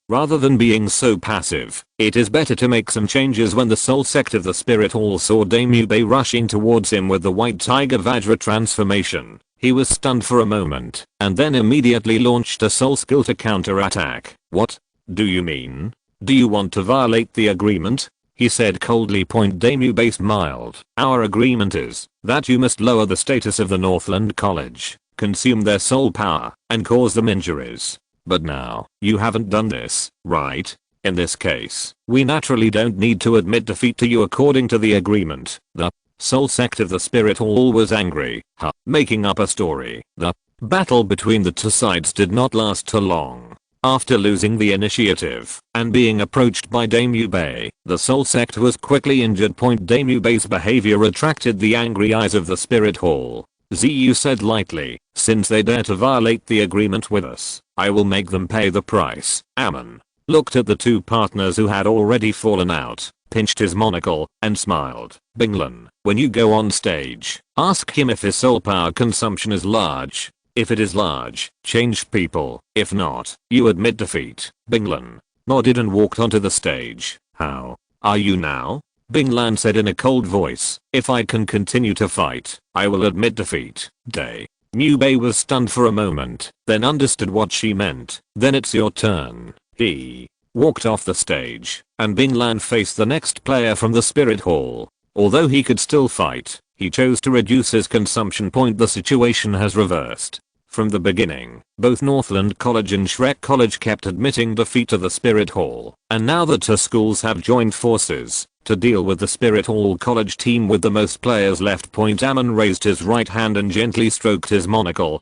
Rather than being so passive, it is better to make some changes. When the soul sect of the Spirit Hall saw Damube rushing towards him with the White Tiger Vajra transformation, he was stunned for a moment and then immediately launched a soul skill to counterattack. What do you mean? Do you want to violate the agreement? He said coldly. Damube smiled. Our agreement is that you must lower the status of the Northland College, consume their soul power, and cause them injuries. But now, you haven't done this, right? In this case, we naturally don't need to admit defeat to you according to the agreement. The soul sect of the Spirit Hall was angry, making up a story. The battle between the two sides did not last too long. After losing the initiative and being approached by Damube, the soul sect was quickly injured. Damube's behavior attracted the angry eyes of the Spirit Hall. Ziyu said lightly, since they dare to violate the agreement with us, I will make them pay the price. Amon looked at the two partners who had already fallen out, pinched his monocle, and smiled. Binglan, when you go on stage, ask him if his soul power consumption is large. If it is large, change people. If not, you admit defeat. Binglan nodded and walked onto the stage. How are you now? Binglan said in a cold voice. If I can continue to fight, I will admit defeat. Nube was stunned for a moment, then understood what she meant. Then it's your turn. He walked off the stage, and Binglan faced the next player from the Spirit Hall. Although he could still fight, he chose to reduce his consumption. The situation has reversed. From the beginning, both Northland College and Shrek College kept admitting defeat to the Spirit Hall, and now the two schools have joined forces to deal with the Spirit Hall College team with the most players left. Amon raised his right hand and gently stroked his monocle.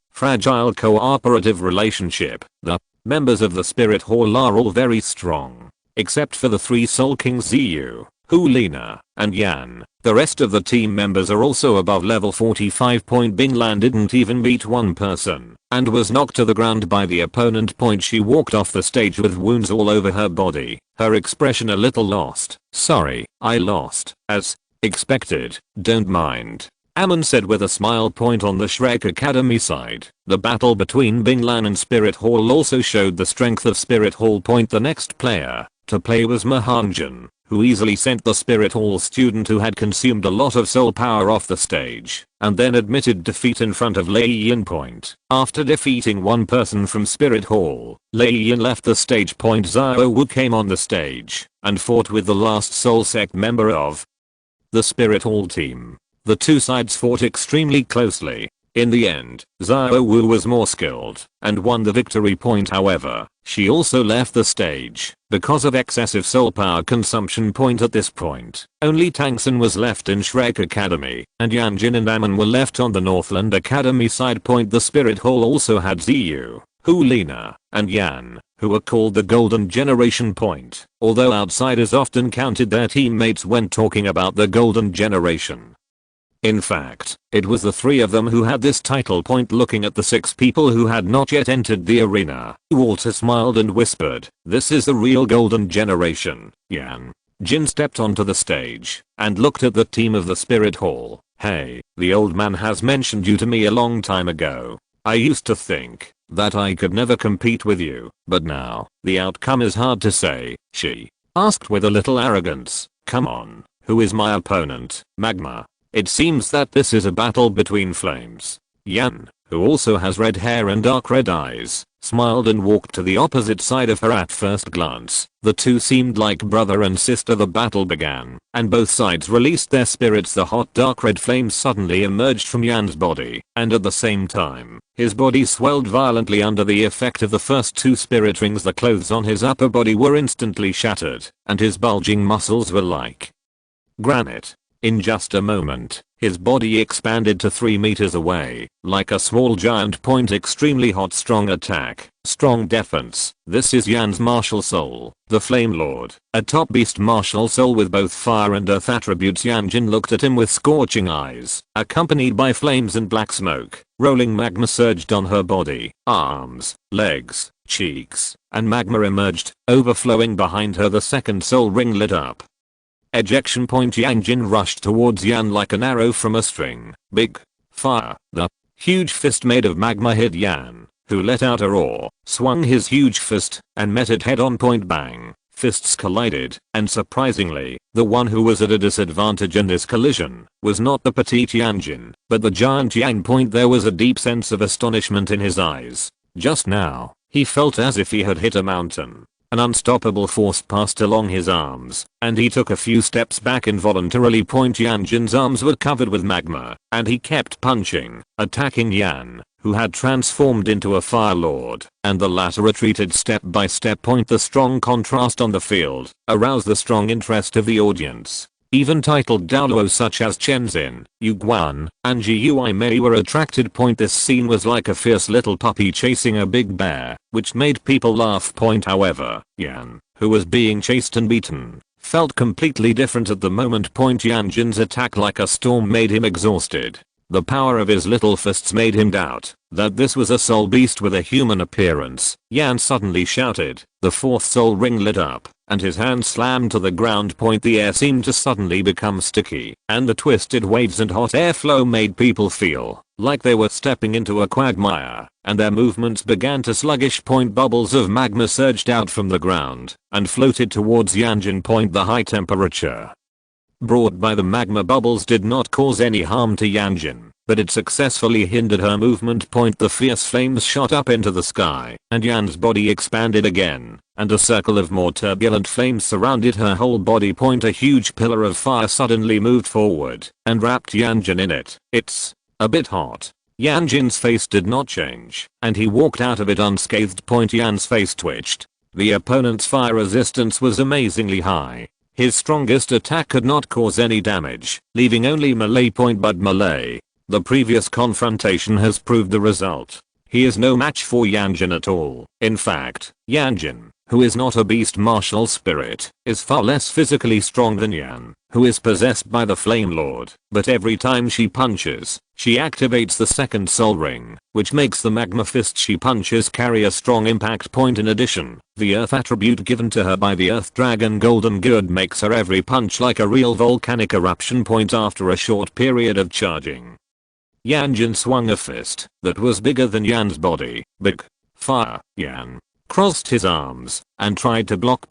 Fragile cooperative relationship. The members of the Spirit Hall are all very strong, except for the three Soul Kings Ziyu, Hulina, and Yan. The rest of the team members are also above level 45. Binglan didn't even beat one person and was knocked to the ground by the opponent. She walked off the stage with wounds all over her body, her expression a little lost. Sorry, I lost. As expected, don't mind, Amon said with a smile. On the Shrek Academy side, the battle between Binglan and Spirit Hall also showed the strength of Spirit Hall. The next player to play was Mahanjan, who easily sent the Spirit Hall student who had consumed a lot of soul power off the stage, and then admitted defeat in front of Lei Yin. After defeating one person from Spirit Hall, Lei Yin left the stage. Xiao Wu came on the stage and fought with the last soul sect member of the Spirit Hall team. The two sides fought extremely closely. In the end, Xiao Wu was more skilled and won the victory. However, she also left the stage because of excessive soul power consumption. At this point, only Tangsen was left in Shrek Academy, and Yan Jin and Amon were left on the Northland Academy side. The Spirit Hall also had Ziyu, Hulina, and Yan, who were called the Golden Generation. Although outsiders often counted their teammates when talking about the Golden Generation. In fact, it was the three of them who had this title. Looking at the 6 people who had not yet entered the arena, Walter smiled and whispered, this is the real Golden Generation. Yan Jin stepped onto the stage and looked at the team of the Spirit Hall. Hey, the old man has mentioned you to me a long time ago. I used to think that I could never compete with you, but now, the outcome is hard to say, she asked with a little arrogance. Come on, who is my opponent? Magma. It seems that this is a battle between flames. Yan, who also has red hair and dark red eyes, smiled and walked to the opposite side of her. At first glance, the two seemed like brother and sister. The battle began, and both sides released their spirits. The hot dark red flames suddenly emerged from Yan's body, and at the same time, his body swelled violently under the effect of the first 2 spirit rings. The clothes on his upper body were instantly shattered, and his bulging muscles were like granite. In just a moment, His body expanded to 3 meters away, like a small giant. Extremely hot, strong attack, strong defense. This is Yan's martial soul, the Flame Lord, a top beast martial soul with both fire and earth attributes. Yan Jin looked at him with scorching eyes, accompanied by flames and black smoke. Rolling magma surged on her body, arms, legs, cheeks, and magma emerged, overflowing behind her. The second soul ring lit up. Ejection point. Yan Jin rushed towards Yan like an arrow from a string. Big fire. The huge fist made of magma hit Yan, who let out a roar, swung his huge fist, and met it head on. Bang. Fists collided, and surprisingly, the one who was at a disadvantage in this collision was not the petite Yan Jin, but the giant Yan. There was a deep sense of astonishment in his eyes. Just now, he felt as if he had hit a mountain. An unstoppable force passed along his arms, and he took a few steps back involuntarily. Yan Jin's arms were covered with magma, and he kept punching, attacking Yan, who had transformed into a Fire Lord, and the latter retreated step by step. The strong contrast on the field aroused the strong interest of the audience. Even titled Douluo such as Chenzin, Yu Guan, and Gui Mei were attracted. This scene was like a fierce little puppy chasing a big bear, which made people laugh. However, Yan, who was being chased and beaten, felt completely different at the moment. Yan Jin's attack like a storm made him exhausted. The power of his little fists made him doubt that this was a soul beast with a human appearance. Yan suddenly shouted. The fourth soul ring lit up, and his hand slammed to the ground. The air seemed to suddenly become sticky, and the twisted waves and hot airflow made people feel like they were stepping into a quagmire, and their movements began to sluggish. Bubbles of magma surged out from the ground and floated towards Yan Jin. The high temperature brought by the magma bubbles did not cause any harm to Yan Jin, but it successfully hindered her movement. The fierce flames shot up into the sky, and Yan's body expanded again, and a circle of more turbulent flames surrounded her whole body. A huge pillar of fire suddenly moved forward and wrapped Yan Jin in it. It's a bit hot. Yan Jin's face did not change, and he walked out of it unscathed. Yan's face twitched. The opponent's fire resistance was amazingly high. His strongest attack could not cause any damage, leaving only melee. But melee, the previous confrontation has proved the result. He is no match for Yan Jin at all. In fact, Yan Jin, who is not a beast martial spirit, is far less physically strong than Yan, who is possessed by the Flame Lord. But every time she punches, she activates the second soul ring, which makes the magma fist she punches carry a strong impact. In addition, the earth attribute given to her by the earth dragon Golden Gourd makes her every punch like a real volcanic eruption. After a short period of charging, Yan Jin swung a fist that was bigger than Yan's body. Big fire. Yan crossed his arms and tried to block.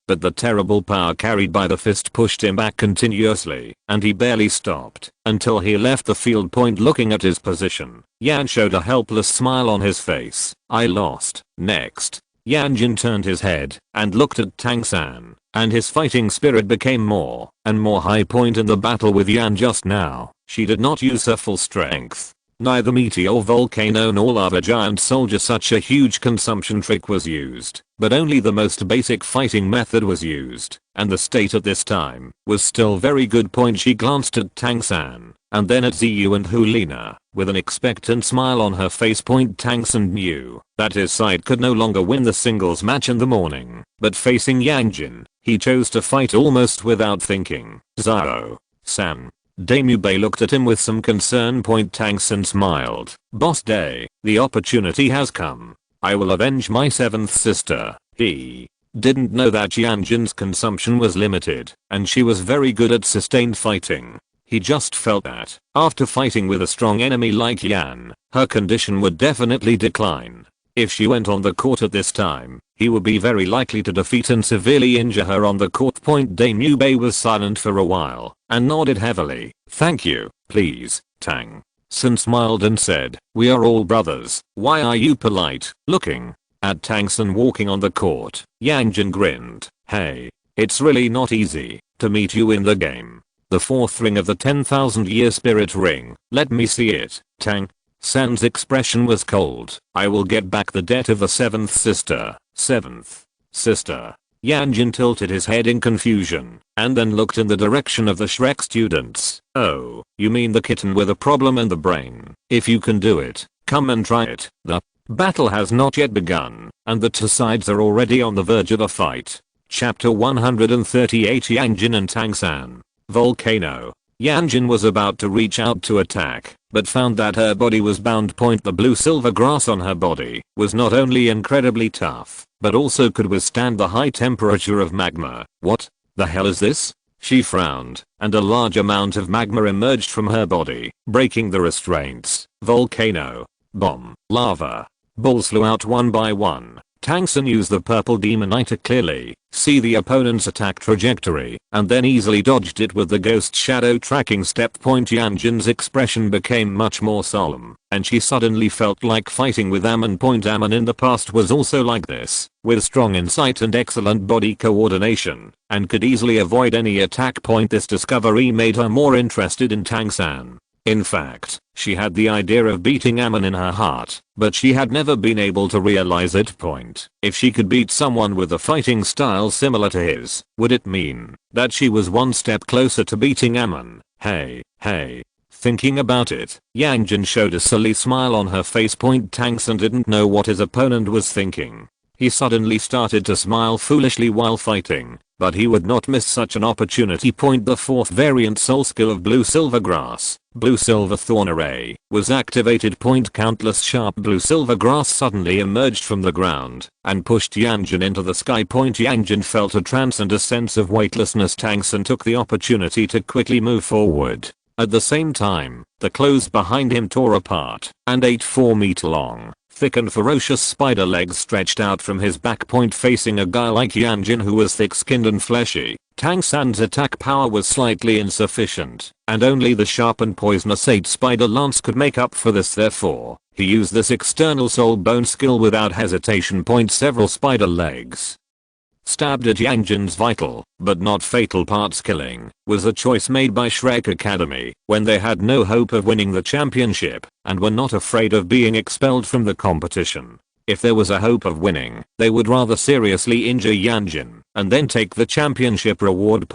But the terrible power carried by the fist pushed him back continuously, and he barely stopped until he left the field. Looking at his position, Yan showed a helpless smile on his face. I lost. Next, Yan Jin turned his head and looked at Tang San, and his fighting spirit became more and more high. In the battle with Yan just now, she did not use her full strength. Neither meteor volcano nor lava giant soldier such a huge consumption trick was used, but only the most basic fighting method was used, and the state at this time was still very good. She glanced at Tang San, and then at Ziyu and Hulina, with an expectant smile on her face. Tang San knew that his side could no longer win the singles match in the morning, but facing Yan Jin, he chose to fight almost without thinking. Zhao San. Daimyo Bei looked at him with some concern. Tang San smiled. Boss Day, the opportunity has come. I will avenge my seventh sister. He didn't know that Yan Jin's consumption was limited, and she was very good at sustained fighting. He just felt that, after fighting with a strong enemy like Yan, her condition would definitely decline. If she went on the court at this time, he would be very likely to defeat and severely injure her on the court. Daimyo Bei was silent for a while, and nodded heavily. Thank you, please, Tang San smiled and said, we are all brothers. Why are you polite? Looking at Tang San walking on the court, Yan Jin grinned. Hey, it's really not easy to meet you in the game. The fourth ring of the 10,000-year spirit ring, let me see it. Tang San's expression was cold. I will get back the debt of the seventh sister. Seventh sister. Yan Jin tilted his head in confusion, and then looked in the direction of the Shrek students. Oh, you mean the kitten with a problem in the brain? If you can do it, come and try it. The battle has not yet begun, and the two sides are already on the verge of a fight. Chapter 138 Yan Jin and Tang San. Volcano. Yan Jin was about to reach out to attack, but found that her body was bound. The blue silver grass on her body was not only incredibly tough, but also could withstand the high temperature of magma. What the hell is this? She frowned, and a large amount of magma emerged from her body, breaking the restraints. Volcano. Bomb. Lava. Balls flew out one by one. Tang San used the purple demon to clearly see the opponent's attack trajectory, and then easily dodged it with the ghost shadow tracking step. Yan Jin's expression became much more solemn, and she suddenly felt like fighting with Amon. Amon in the past was also like this, with strong insight and excellent body coordination, and could easily avoid any attack. This discovery made her more interested in Tang San. In fact, she had the idea of beating Amon in her heart, but she had never been able to realize it. If she could beat someone with a fighting style similar to his, would it mean that she was one step closer to beating Amon? Hey. Thinking about it, Yan Jin showed a silly smile on her face. Tang San didn't know what his opponent was thinking. He suddenly started to smile foolishly while fighting, but he would not miss such an opportunity. The fourth variant soul skill of blue silver grass, blue silver thorn array, was activated. Countless sharp blue silver grass suddenly emerged from the ground and pushed Yan Jin into the sky. Yan Jin felt a trance and a sense of weightlessness. Tang San took the opportunity to quickly move forward. At the same time, the clothes behind him tore apart, and 4-meter long, thick and ferocious spider legs stretched out from his back. Facing a guy like Yan Jin who was thick-skinned and fleshy, Tang San's attack power was slightly insufficient, and only the sharp and poisonous 8-spider lance could make up for this. Therefore, he used this external soul bone skill without hesitation. Several spider legs stabbed at Yan Jin's vital, but not fatal parts. Killing was a choice made by Shrek Academy when they had no hope of winning the championship and were not afraid of being expelled from the competition. If there was a hope of winning, they would rather seriously injure Yan Jin and then take the championship reward.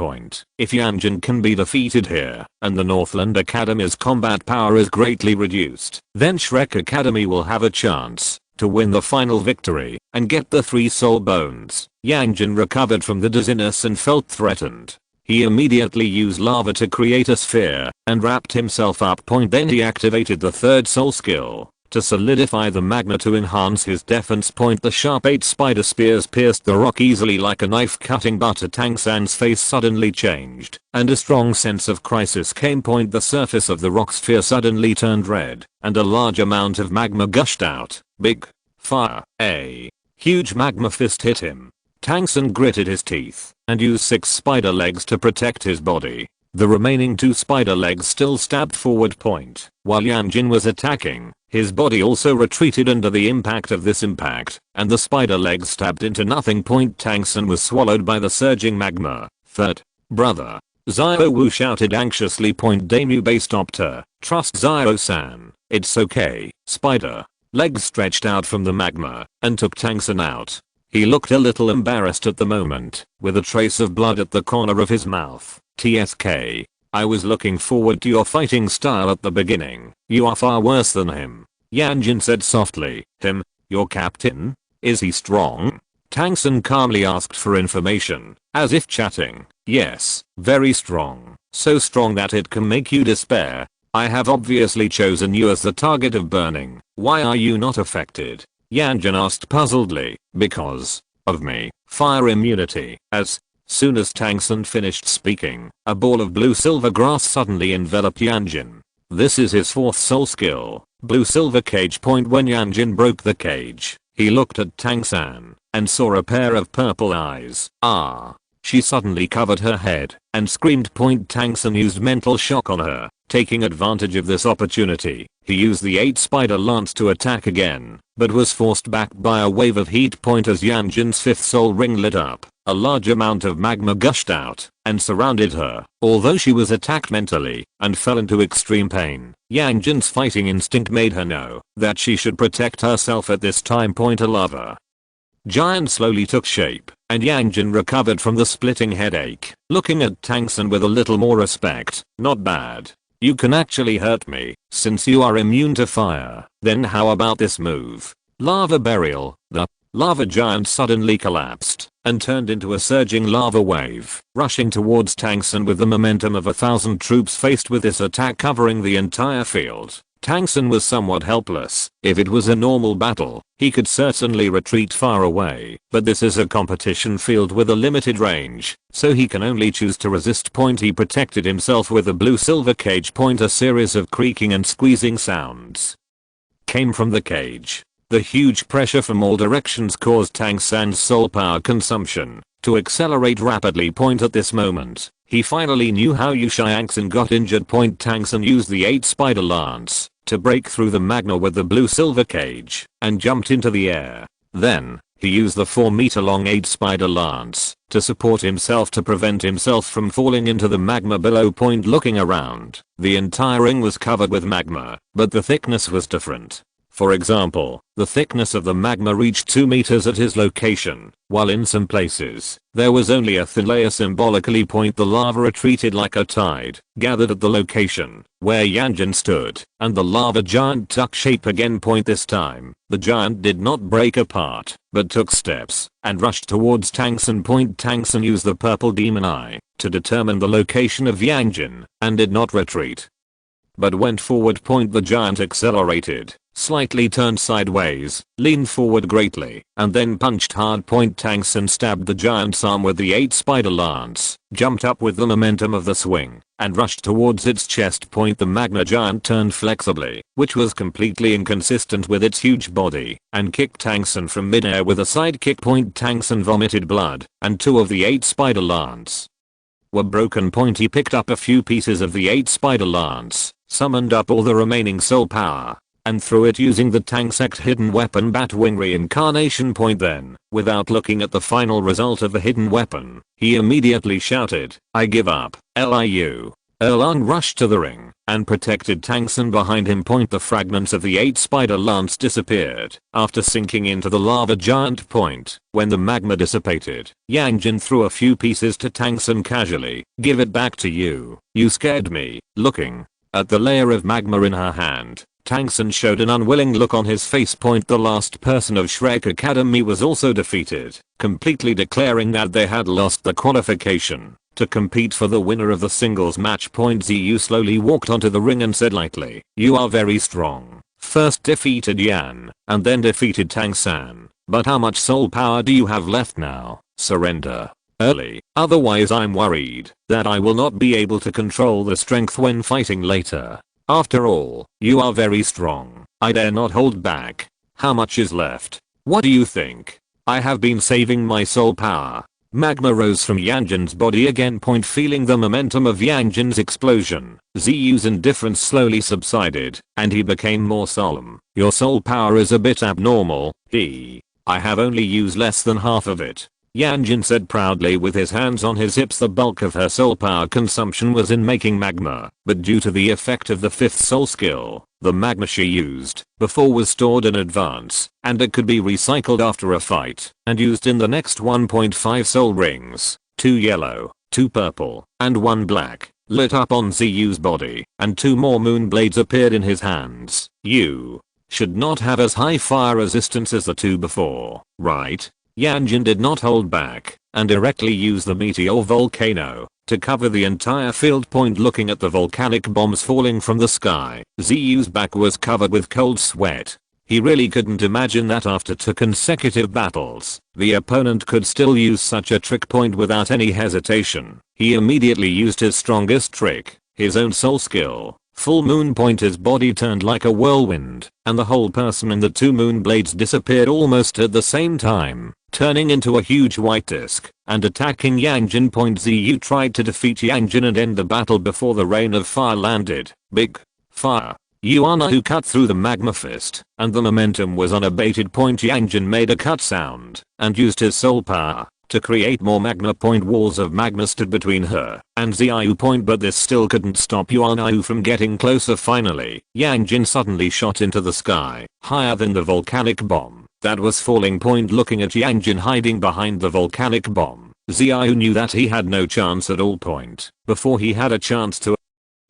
If Yan Jin can be defeated here and the Northland Academy's combat power is greatly reduced, then Shrek Academy will have a chance to win the final victory and get the 3 soul bones. Yan Jin recovered from the dizziness and felt threatened. He immediately used lava to create a sphere and wrapped himself up. Then he activated the 3rd soul skill to solidify the magma to enhance his defense. The sharp 8 spider spears pierced the rock easily like a knife cutting butter. Tang San's face suddenly changed, and a strong sense of crisis came. The surface of the rock sphere suddenly turned red, and a large amount of magma gushed out. Big fire. A huge magma fist hit him. Tang San gritted his teeth and used 6 spider legs to protect his body. The remaining 2 spider legs still stabbed forward. While Yan Jin was attacking, his body also retreated under the impact of this impact, and the spider legs stabbed into nothing. Tang San was swallowed by the surging magma. Third brother. Zio Wu shouted anxiously. Damube stopped her. Trust Zio-san. It's okay. Spider legs stretched out from the magma and took Tang San out. He looked a little embarrassed at the moment, with a trace of blood at the corner of his mouth. TSK. I was looking forward to your fighting style at the beginning. You are far worse than him. Yan Jin said softly. Him? Your captain? Is he strong? Tang San calmly asked for information, as if chatting. Yes, very strong. So strong that it can make you despair. I have obviously chosen you as the target of burning. Why are you not affected? Yan Jin asked puzzledly. Because of me. Fire immunity. As soon as Tang San finished speaking, a ball of blue silver grass suddenly enveloped Yan Jin. This is his 4th soul skill, blue silver cage. When Yan Jin broke the cage, he looked at Tang San and saw a pair of purple eyes. Ah! She suddenly covered her head and screamed. Tang San used mental shock on her. Taking advantage of this opportunity, he used the 8 spider lance to attack again, but was forced back by a wave of heat. As Yan Jin's 5th soul ring lit up, a large amount of magma gushed out and surrounded her. Although she was attacked mentally and fell into extreme pain, Yan Jin's fighting instinct made her know that she should protect herself at this time. A lava giant slowly took shape and Yan Jin recovered from the splitting headache, looking at Tangsun with a little more respect. Not bad. You can actually hurt me, since you are immune to fire. Then how about this move? Lava burial. The lava giant suddenly collapsed and turned into a surging lava wave, rushing towards Tangsun with the momentum of 1,000 troops faced with this attack covering the entire field. Tangsun was somewhat helpless. If it was a normal battle, he could certainly retreat far away, but this is a competition field with a limited range, so he can only choose to resist. He protected himself with a blue-silver cage. A series of creaking and squeezing sounds came from the cage. The huge pressure from all directions caused Tangsun's soul power consumption to accelerate rapidly. At this moment, he finally knew how Yu Xiangxin got injured. Tangsun used the 8 spider lance to break through the magma with the blue-silver cage and jumped into the air. Then, he used the 4-meter-long 8 spider lance to support himself to prevent himself from falling into the magma below. Looking around, the entire ring was covered with magma, but the thickness was different. For example, the thickness of the magma reached 2 meters at his location, while in some places, there was only a thin layer. Symbolically, the lava retreated like a tide, gathered at the location where Yan Jin stood, and the lava giant took shape again. This time, the giant did not break apart, but took steps and rushed towards Tangsun. Tangsun used the purple demon eye to determine the location of Yan Jin and did not retreat, but went forward. The giant accelerated, slightly turned sideways, leaned forward greatly, and then punched hard. Tangsun stabbed the giant's arm with the 8 spider lance, jumped up with the momentum of the swing, and rushed towards its chest. The magma giant turned flexibly, which was completely inconsistent with its huge body, and kicked Tangsun from midair with a side kick. Tangsun vomited blood, and 2 of the 8 spider lance were broken. He picked up a few pieces of the 8 spider lance, summoned up all the remaining soul power, and threw it using the Tang sect hidden weapon Batwing reincarnation. Then, without looking at the final result of the hidden weapon, he immediately shouted, "I give up, Liu." Erlang rushed to the ring and protected Tangsun behind him. The fragments of the 8 spider lance disappeared after sinking into the lava giant. When the magma dissipated, Yan Jin threw a few pieces to Tangsun casually. "Give it back to you. You scared me." Looking at the layer of magma in her hand, Tangsun showed an unwilling look on his face. The last person of Shrek Academy was also defeated, completely declaring that they had lost the qualification to compete for the winner of the singles match. Ziyu slowly walked onto the ring and said lightly, "You are very strong. First defeated Yan, and then defeated Tangsun. But how much soul power do you have left now? Surrender early, otherwise I'm worried that I will not be able to control the strength when fighting later. After all, you are very strong. I dare not hold back. How much is left? What do you think? I have been saving my soul power." Magma rose from Yan Jin's body again. Feeling the momentum of Yan Jin's explosion, Ziyu's indifference slowly subsided, and he became more solemn. "Your soul power is a bit abnormal, I have only used less than half of it," Yan Jin said proudly with his hands on his hips. The bulk of her soul power consumption was in making magma, but due to the effect of the 5th soul skill, the magma she used before was stored in advance, and it could be recycled after a fight and used in the next 1.5 soul rings. 2 yellow, 2 purple, and 1 black lit up on Ziyu's body, and 2 more moon blades appeared in his hands. "You should not have as high fire resistance as the 2 before, right?" Yan Jin did not hold back and directly used the meteor volcano to cover the entire field. Looking at the volcanic bombs falling from the sky, Ziyu's back was covered with cold sweat. He really couldn't imagine that after 2 consecutive battles, the opponent could still use such a trick. Without any hesitation, he immediately used his strongest trick, his own soul skill, Full Moon. His body turned like a whirlwind, and the whole person in the 2 moon blades disappeared almost at the same time, turning into a huge white disc and attacking Yan Jin. Ziyu tried to defeat Yan Jin and end the battle before the rain of fire landed. Big fire. Yuana who cut through the magma fist, and the momentum was unabated. Yan Jin made a cut sound and used his soul power to create more magma. Walls of magma stood between her and Ziyu. But this still couldn't stop Yuana from getting closer. Finally, Yan Jin suddenly shot into the sky, higher than the volcanic bomb. that was falling. Looking at Yan Jin hiding behind the volcanic bomb, Xiao knew that he had no chance at all. Before he had a chance to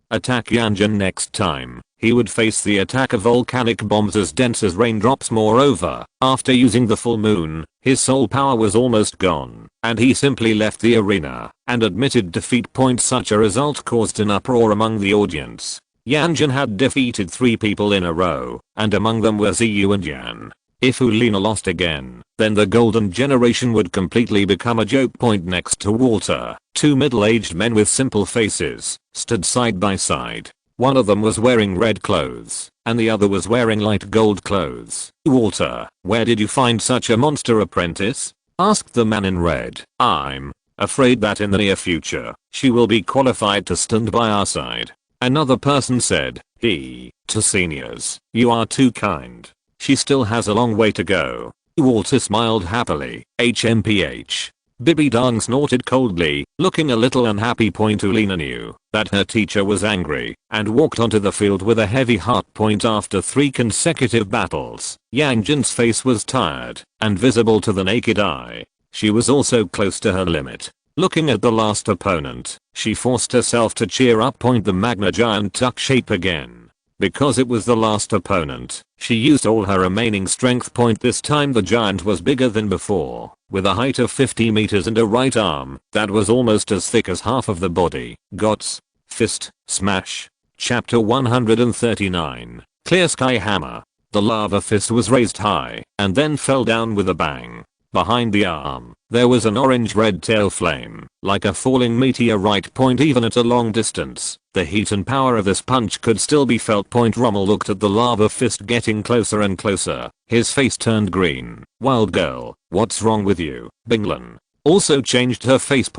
attack Yan Jin next time, he would face the attack of volcanic bombs as dense as raindrops. Moreover, after using the full moon, his soul power was almost gone, and he simply left the arena and admitted defeat. Such a result caused an uproar among the audience. Yan Jin had defeated 3 people in a row, and among them were Xiao and Yan. If Hulina lost again, then the golden generation would completely become a joke. Next to Walter, 2 middle-aged men with simple faces stood side by side. One of them was wearing red clothes, and the other was wearing light gold clothes. "Walter, where did you find such a monster apprentice?" asked the man in red. "I'm afraid that in the near future, she will be qualified to stand by our side," another person said. To seniors, you are too kind. She still has a long way to go." Walter smiled happily. HMPH. Bibi Dong snorted coldly, looking a little unhappy. Ulina knew that her teacher was angry and walked onto the field with a heavy heart. After 3 consecutive battles, Yan Jin's face was tired and visible to the naked eye. She was also close to her limit. Looking at the last opponent, she forced herself to cheer up. The magma giant took shape again. Because it was the last opponent, she used all her remaining strength. This time the giant was bigger than before, with a height of 50 meters and a right arm that was almost as thick as half of the body. Gots. Fist. Smash. Chapter 139. Clear Sky Hammer. The lava fist was raised high and then fell down with a bang. Behind the arm, there was an orange-red tail flame, like a falling meteorite. Even at a long distance, the heat and power of this punch could still be felt. Rommel looked at the lava fist getting closer and closer. His face turned green. "Wild girl, what's wrong with you?" Binglin also changed her face.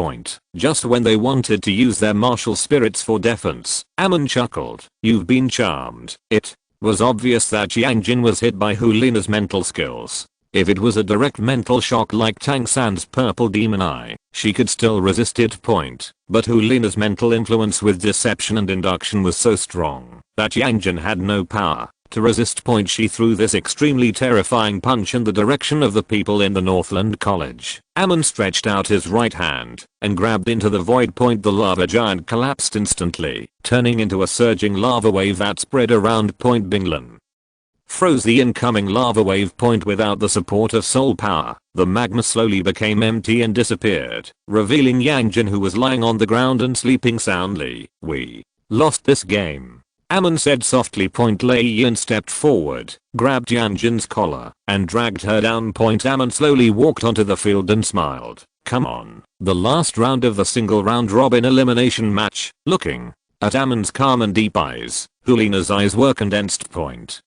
Just when they wanted to use their martial spirits for defense, Amon chuckled. "You've been charmed." It was obvious that Yan Jin was hit by Hulina's mental skills. If it was a direct mental shock like Tang San's purple demon eye, she could still resist it. But Hulina's mental influence with deception and induction was so strong that Yan Jin had no power to resist. She threw this extremely terrifying punch in the direction of the people in the Northland College. Amon stretched out his right hand and grabbed into the void. The lava giant collapsed instantly, turning into a surging lava wave that spread around. Binglin froze the incoming lava wave. Without the support of soul power, the magma slowly became empty and disappeared, revealing Yan Jin, who was lying on the ground and sleeping soundly. "We lost this game," Amon said softly. Lei Yin stepped forward, grabbed Yan Jin's collar, and dragged her down. Amon slowly walked onto the field and smiled. "Come on, the last round of the single round robin elimination match." Looking at Amon's calm and deep eyes, Hulina's eyes were condensed.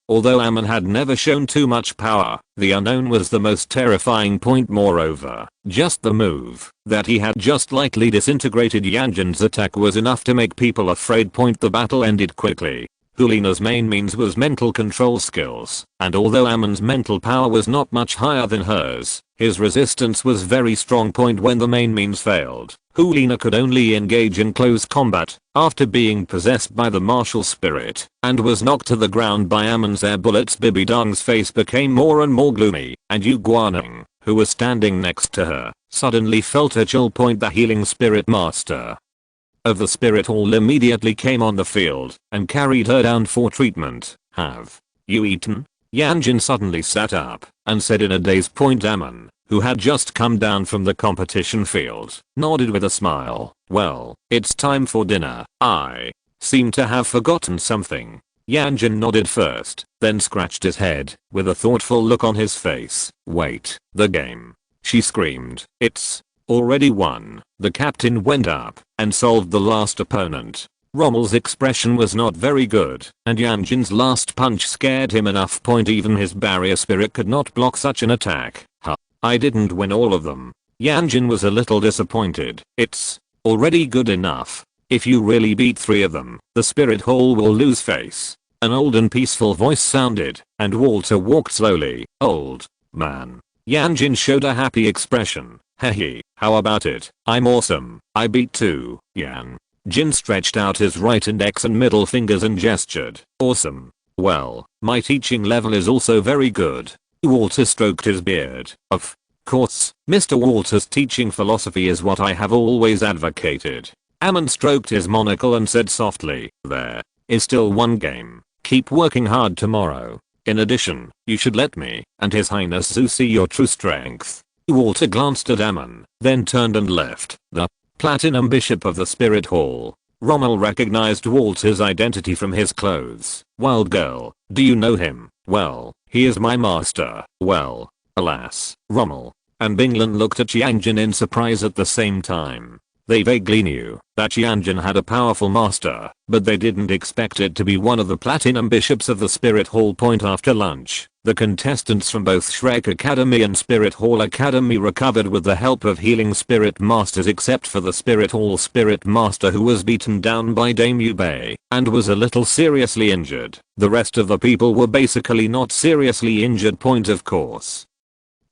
Although Amon had never shown too much power, the unknown was the most terrifying. Moreover, just the move that he had just lightly disintegrated Yan Jin's attack was enough to make people afraid. The battle ended quickly. Hulina's main means was mental control skills, and although Amon's mental power was not much higher than hers, his resistance was very strong. When the main means failed, Hulina could only engage in close combat after being possessed by the martial spirit and was knocked to the ground by Amon's air bullets. Bibi Dong's face became more and more gloomy, and Yu Guaning, who was standing next to her, suddenly felt a chill. The healing spirit master of the spirit hall immediately came on the field and carried her down for treatment. "Have you eaten?" Yan Jin suddenly sat up and said in a daze. Amon, who had just come down from the competition field, nodded with a smile. "Well, it's time for dinner. I seem to have forgotten something." Yan Jin nodded first, then scratched his head with a thoughtful look on his face. "Wait, the game," she screamed. "It's already won." The captain went up and solved the last opponent. Rommel's expression was not very good, and Yan Jin's last punch scared him enough. Even his barrier spirit could not block such an attack. "Huh. I didn't win all of them." Yan Jin was a little disappointed. "It's already good enough. If you really beat 3 of them, the spirit hall will lose face." An old and peaceful voice sounded, and Walter walked slowly. "Old man." Yan Jin showed a happy expression. "Hehe, how about it? I'm awesome. I beat 2. Yan Jin stretched out his right index and middle fingers and gestured. "Awesome. Well, my teaching level is also very good." Walter stroked his beard. Of course, Mr. Walter's teaching philosophy is what I have always advocated. Amon stroked his monocle and said softly, there is still one game. Keep working hard tomorrow. In addition, you should let me and His Highness Zu see your true strength. Walter glanced at Amon, then turned and left. The Platinum Bishop of the Spirit Hall. Rommel recognized Walter's identity from his clothes. Wild girl, do you know him? Well, he is my master. Well, alas, Rommel and Binglan looked at Yan Jin in surprise at the same time. They vaguely knew that Yan Jin had a powerful master, but they didn't expect it to be one of the Platinum Bishops of the Spirit Hall. After lunch, the contestants from both Shrek Academy and Spirit Hall Academy recovered with the help of healing spirit masters except for the Spirit Hall spirit master who was beaten down by Dame Yubei and was a little seriously injured. The rest of the people were basically not seriously injured. Of course,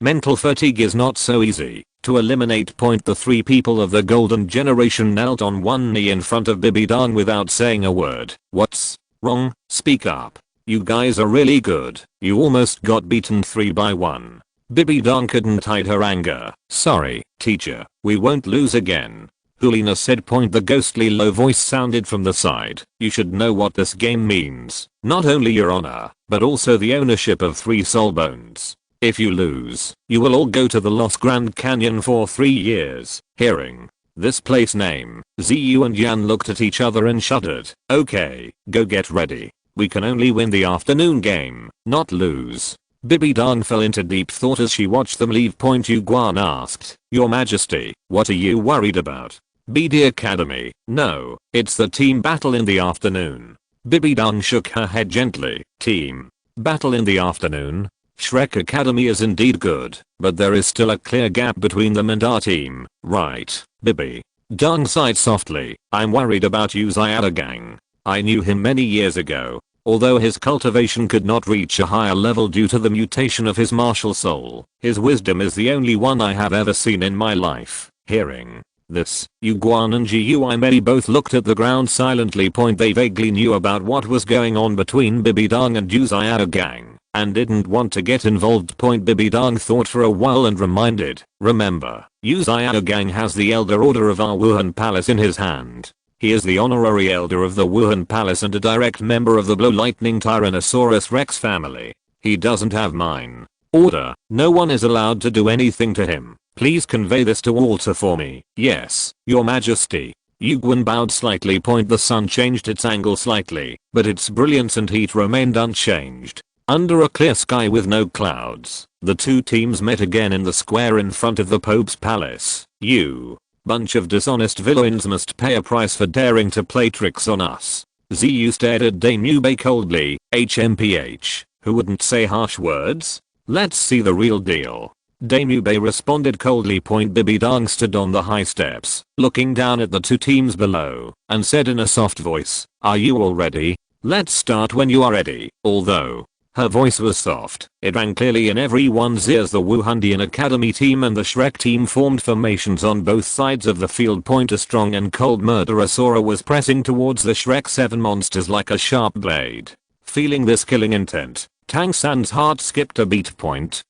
mental fatigue is not so easy to eliminate. The three people of the golden generation knelt on one knee in front of Bibi Dong without saying a word. What's wrong? Speak up. You guys are really good. You almost got beaten 3-1. Bibi Dong couldn't hide her anger. Sorry, teacher, we won't lose again. Hulina said. The ghostly low voice sounded from the side. You should know what this game means. Not only your honor, but also the ownership of 3 soul bones. If you lose, you will all go to the Lost Grand Canyon for 3 years. Hearing this place name, Ziyu and Yan looked at each other and shuddered. Okay, go get ready. We can only win the afternoon game, not lose. Bibi Dong fell into deep thought as she watched them leave. Yu Guan asked, Your Majesty, what are you worried about? BD Academy. No, it's the team battle in the afternoon. Bibi Dong shook her head gently. Team battle in the afternoon? Shrek Academy is indeed good, but there is still a clear gap between them and our team, right, Bibi? Dong sighed softly. I'm worried about Uzayada Gang. I knew him many years ago, although his cultivation could not reach a higher level due to the mutation of his martial soul. His wisdom is the only one I have ever seen in my life. Hearing this, Yu Guan and Gui Mei both looked at the ground silently. They vaguely knew about what was going on between Bibi Dong and Uzayada Gang and didn't want to get involved. Bibi Dong thought for a while and reminded, remember, Uzayada Gang has the Elder Order of our Wuhan Palace in his hand. He is the honorary elder of the Wuhan Palace and a direct member of the Blow Lightning Tyrannosaurus Rex family. He doesn't have mine. Order. No one is allowed to do anything to him. Please convey this to Walter for me. Yes, Your Majesty. Yu Guan bowed slightly. The sun changed its angle slightly, but its brilliance and heat remained unchanged. Under a clear sky with no clouds, the two teams met again in the square in front of the Pope's palace. You bunch of dishonest villains must pay a price for daring to play tricks on us. Ziyu stared at Dame Yubei coldly. HMPH, who wouldn't say harsh words? Let's see the real deal. Dame Yubei responded coldly. Bibi Dong stood on the high steps, looking down at the two teams below, and said in a soft voice, Are you all ready? Let's start when you are ready. Although her voice was soft, it rang clearly in everyone's ears. The Wuhandian Academy team and the Shrek team formed formations on both sides of the field. A strong and cold Murderosaur was pressing towards the Shrek 7 monsters like a sharp blade. Feeling this killing intent, Tang San's heart skipped a beat.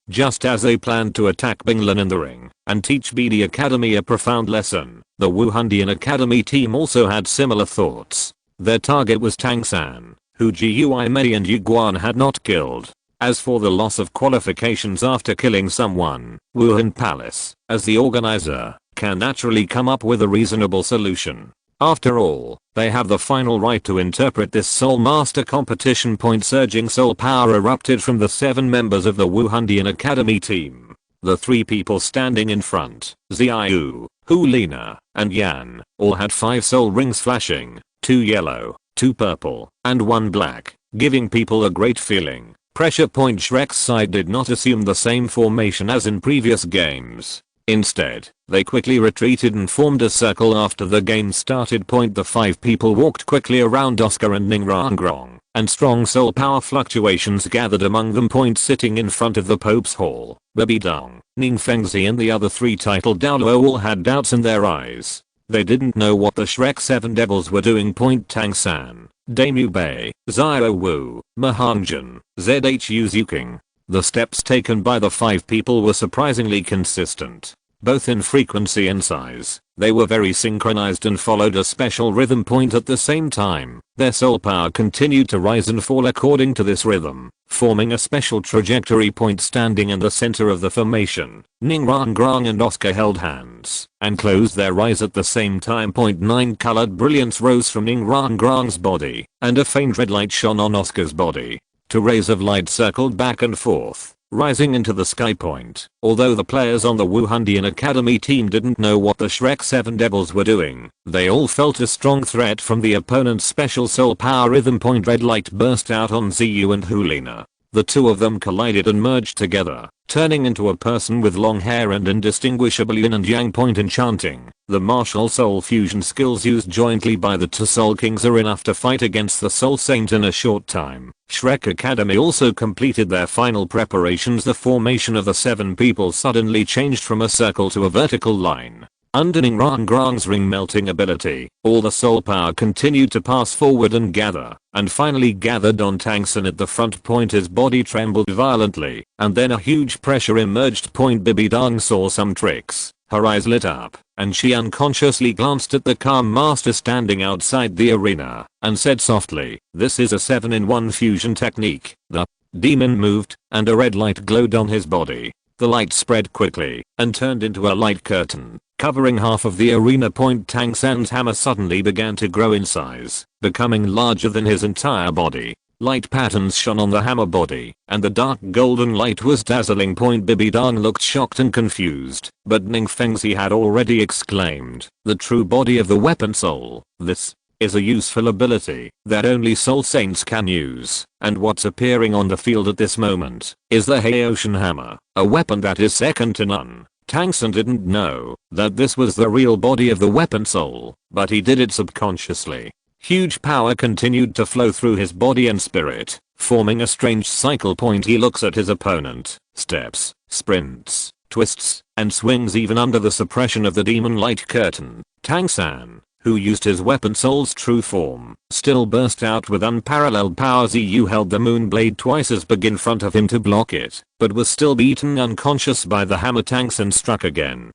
Just as they planned to attack Binglan in the ring and teach BD Academy a profound lesson, the Wuhandian Academy team also had similar thoughts. Their target was Tang San, who Gui Mei and Yu Guan had not killed. As for the loss of qualifications after killing someone, Wuhan Palace, as the organizer, can naturally come up with a reasonable solution. After all, they have the final right to interpret this Soul Master competition. Surging soul power erupted from the 7 members of the Wuhandian Academy team. The 3 people standing in front, Ziyu, Hulina, and Yan, all had 5 soul rings flashing, 2 yellow, 2 purple, and 1 black, giving people a great feeling. Pressure. Shrek's side did not assume the same formation as in previous games. Instead, they quickly retreated and formed a circle after the game started. The 5 people walked quickly around Oscar and Ningrangrong, and strong soul power fluctuations gathered among them. Sitting in front of the Pope's Hall, Bibi Dong, Ning Fengzi and the other 3 titled Douluo all had doubts in their eyes. They didn't know what the Shrek 7 devils were doing. Tang San, Dame Yubei, Xiao Wu, Mahangjin, Zhu Zuking, The steps taken by the 5 people were surprisingly consistent, both in frequency and size. They were very synchronized and followed a special rhythm point at the same time. Their soul power continued to rise and fall according to this rhythm, forming a special trajectory point standing in the center of the formation. Ning Rang Grang and Oscar held hands and closed their eyes at the same time. 9 colored brilliance rose from Ning Rang Grang's body, and a faint red light shone on Oscar's body. 2 rays of light circled back and forth, rising into the sky point. Although the players on the Wuhandian Academy team didn't know what the Shrek 7 Devils were doing, they all felt a strong threat from the opponent's special soul power rhythm point. Red light burst out on Ziyu and Hulina. The 2 of them collided and merged together, turning into a person with long hair and indistinguishable yin and yang point enchanting. The martial soul fusion skills used jointly by the 2 Soul Kings are enough to fight against the Soul Saint in a short time. Shrek Academy also completed their final preparations. The formation of the 7 people suddenly changed from a circle to a vertical line. Under Ning Rang Grang's ring melting ability, all the soul power continued to pass forward and gather, and finally gathered on Tangson at the front point. His body trembled violently, and then a huge pressure emerged. Bibi Dong saw some tricks. Her eyes lit up, and she unconsciously glanced at the calm master standing outside the arena, and said softly, "This is a 7-in-1 fusion technique." The demon moved, and a red light glowed on his body. The light spread quickly, and turned into a light curtain, covering half of the arena. Tang San's hammer suddenly began to grow in size, becoming larger than his entire body. Light patterns shone on the hammer body, and the dark golden light was dazzling. Bibi Dong looked shocked and confused, but Ning Fengzi had already exclaimed, "The true body of the weapon soul. This is a useful ability that only Soul Saints can use, and what's appearing on the field at this moment is the Haoshan Hammer, a weapon that is second to none." Tangson didn't know that this was the real body of the weapon soul, but he did it subconsciously. Huge power continued to flow through his body and spirit, forming a strange cycle. He looks at his opponent, steps, sprints, twists, and swings even under the suppression of the demon light curtain. Tang San, who used his weapon soul's true form, still burst out with unparalleled power. Ziyu held the moon blade twice as big in front of him to block it, but was still beaten unconscious by the hammer. Tangson struck again,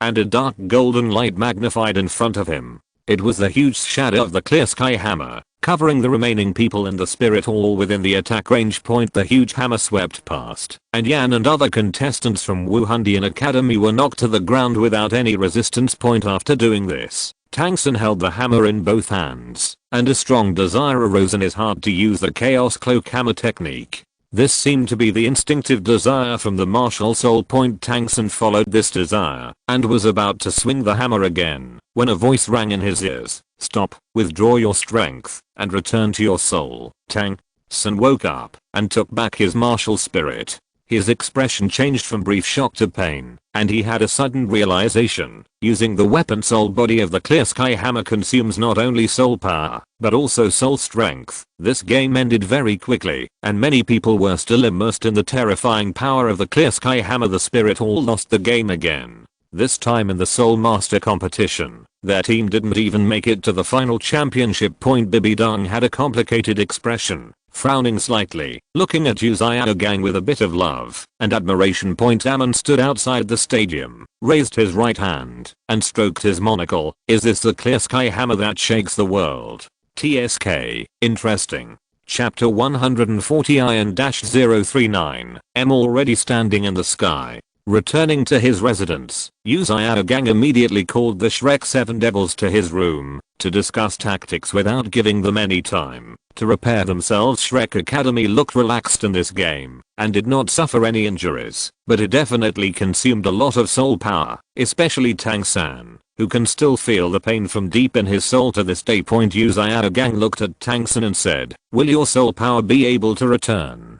and a dark golden light magnified in front of him. It was the huge shadow of the clear sky hammer, covering the remaining people in the spirit hall within the attack range. The huge hammer swept past, and Yan and other contestants from Wuhandian Academy were knocked to the ground without any resistance. After doing this, Tangson held the hammer in both hands, and a strong desire arose in his heart to use the Chaos Cloak Hammer technique. This seemed to be the instinctive desire from the martial soul. Tangson followed this desire, and was about to swing the hammer again, when a voice rang in his ears. "Stop, withdraw your strength, and return to your soul." Tangson woke up, and took back his martial spirit. His expression changed from brief shock to pain, and he had a sudden realization. Using the weapon soul body of the clear sky hammer consumes not only soul power, but also soul strength. This game ended very quickly, and many people were still immersed in the terrifying power of the clear sky hammer. The spirit all lost the game again. This time in the Soul Master competition, their team didn't even make it to the final championship. Bibi Dong had a complicated expression, frowning slightly, looking at Yu Xiaogang with a bit of love and admiration. Amon stood outside the stadium, raised his right hand, and stroked his monocle. "Is this the clear sky hammer that shakes the world?" TSK. Interesting. Chapter 140 Iron-039. Already standing in the sky. Returning to his residence, Yu Xiaogang immediately called the Shrek 7 Devils to his room to discuss tactics without giving them any time to repair themselves. Shrek Academy looked relaxed in this game and did not suffer any injuries, but it definitely consumed a lot of soul power, especially Tang San, who can still feel the pain from deep in his soul to this day. Yu Xiaogang looked at Tang San and said, "Will your soul power be able to return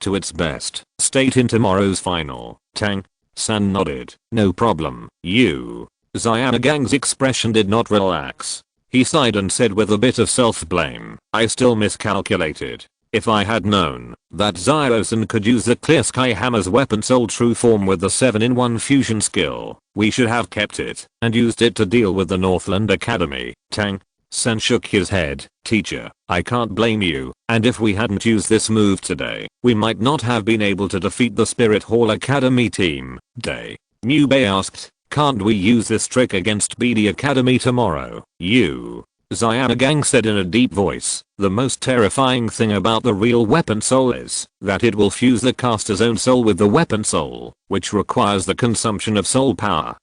to its best state in tomorrow's final?" Tang San nodded. "No problem." Yu Xiaogang's expression did not relax. He sighed and said with a bit of self-blame, "I still miscalculated. If I had known that Zio-san could use the Clear Sky Hammer's weapon soul true form with the 7-in-1 fusion skill, we should have kept it and used it to deal with the Northland Academy." Tang Sen shook his head. Teacher, I can't blame you, and if we hadn't used this move today, we might not have been able to defeat the Spirit Hall Academy team. Nubei asked, can't we use this trick against BD Academy tomorrow? Xianagang said in a deep voice, the most terrifying thing about the real weapon soul is that it will fuse the caster's own soul with the weapon soul, which requires the consumption of soul power.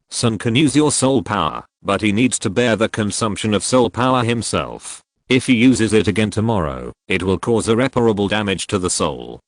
Sun can use your soul power, but he needs to bear the consumption of soul power himself. If he uses it again tomorrow, it will cause irreparable damage to the soul.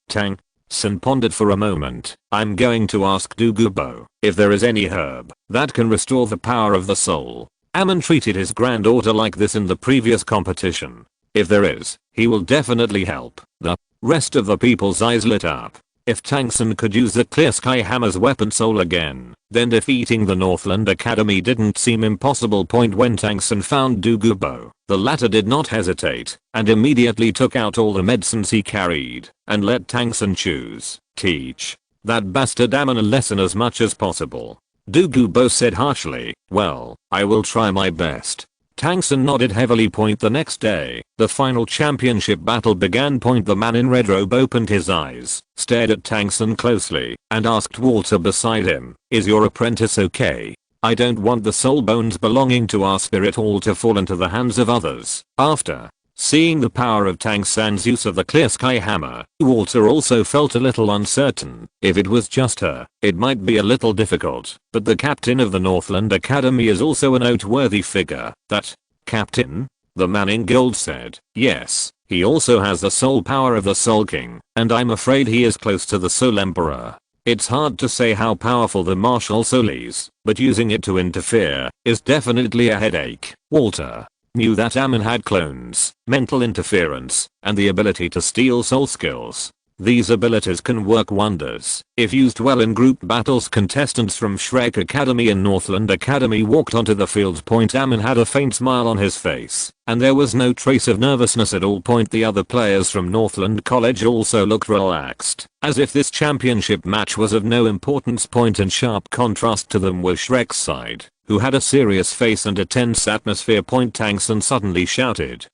Sun pondered for a moment. I'm going to ask Douluo if there is any herb that can restore the power of the soul. Amon treated his granddaughter like this in the previous competition. If there is, he will definitely help. The rest of the people's eyes lit up. If Tangsun could use the Clear Sky Hammer's weapon soul again, then defeating the Northland Academy didn't seem impossible. When Tangsun found Douluo, the latter did not hesitate, and immediately took out all the medicines he carried, and let Tangsun choose. Teach that bastard Amon a lesson as much as possible. Douluo said harshly, well, I will try my best. Tangsun nodded heavily. The next day, the final championship battle began. The man in red robe opened his eyes, stared at Tangsun closely, and asked Walter beside him, is your apprentice okay? I don't want the soul bones belonging to our spirit hall to fall into the hands of others. After seeing the power of Tangsun's use of the Clear Sky Hammer, Walter also felt a little uncertain. If it was just her, it might be a little difficult, but the captain of the Northland Academy is also a noteworthy figure. That captain? The man in gold said. Yes, he also has the soul power of the Soul King, and I'm afraid he is close to the Soul Emperor. It's hard to say how powerful the martial soul is, but using it to interfere is definitely a headache. Walter knew that Amon had clones, mental interference, and the ability to steal soul skills. These abilities can work wonders if used well in group battles. Contestants from Shrek Academy and Northland Academy walked onto the field. Amon had a faint smile on his face, and there was no trace of nervousness at all. The other players from Northland College also looked relaxed, as if this championship match was of no importance. In sharp contrast to them was Shrek's side, who had a serious face and a tense atmosphere. Tangsun suddenly shouted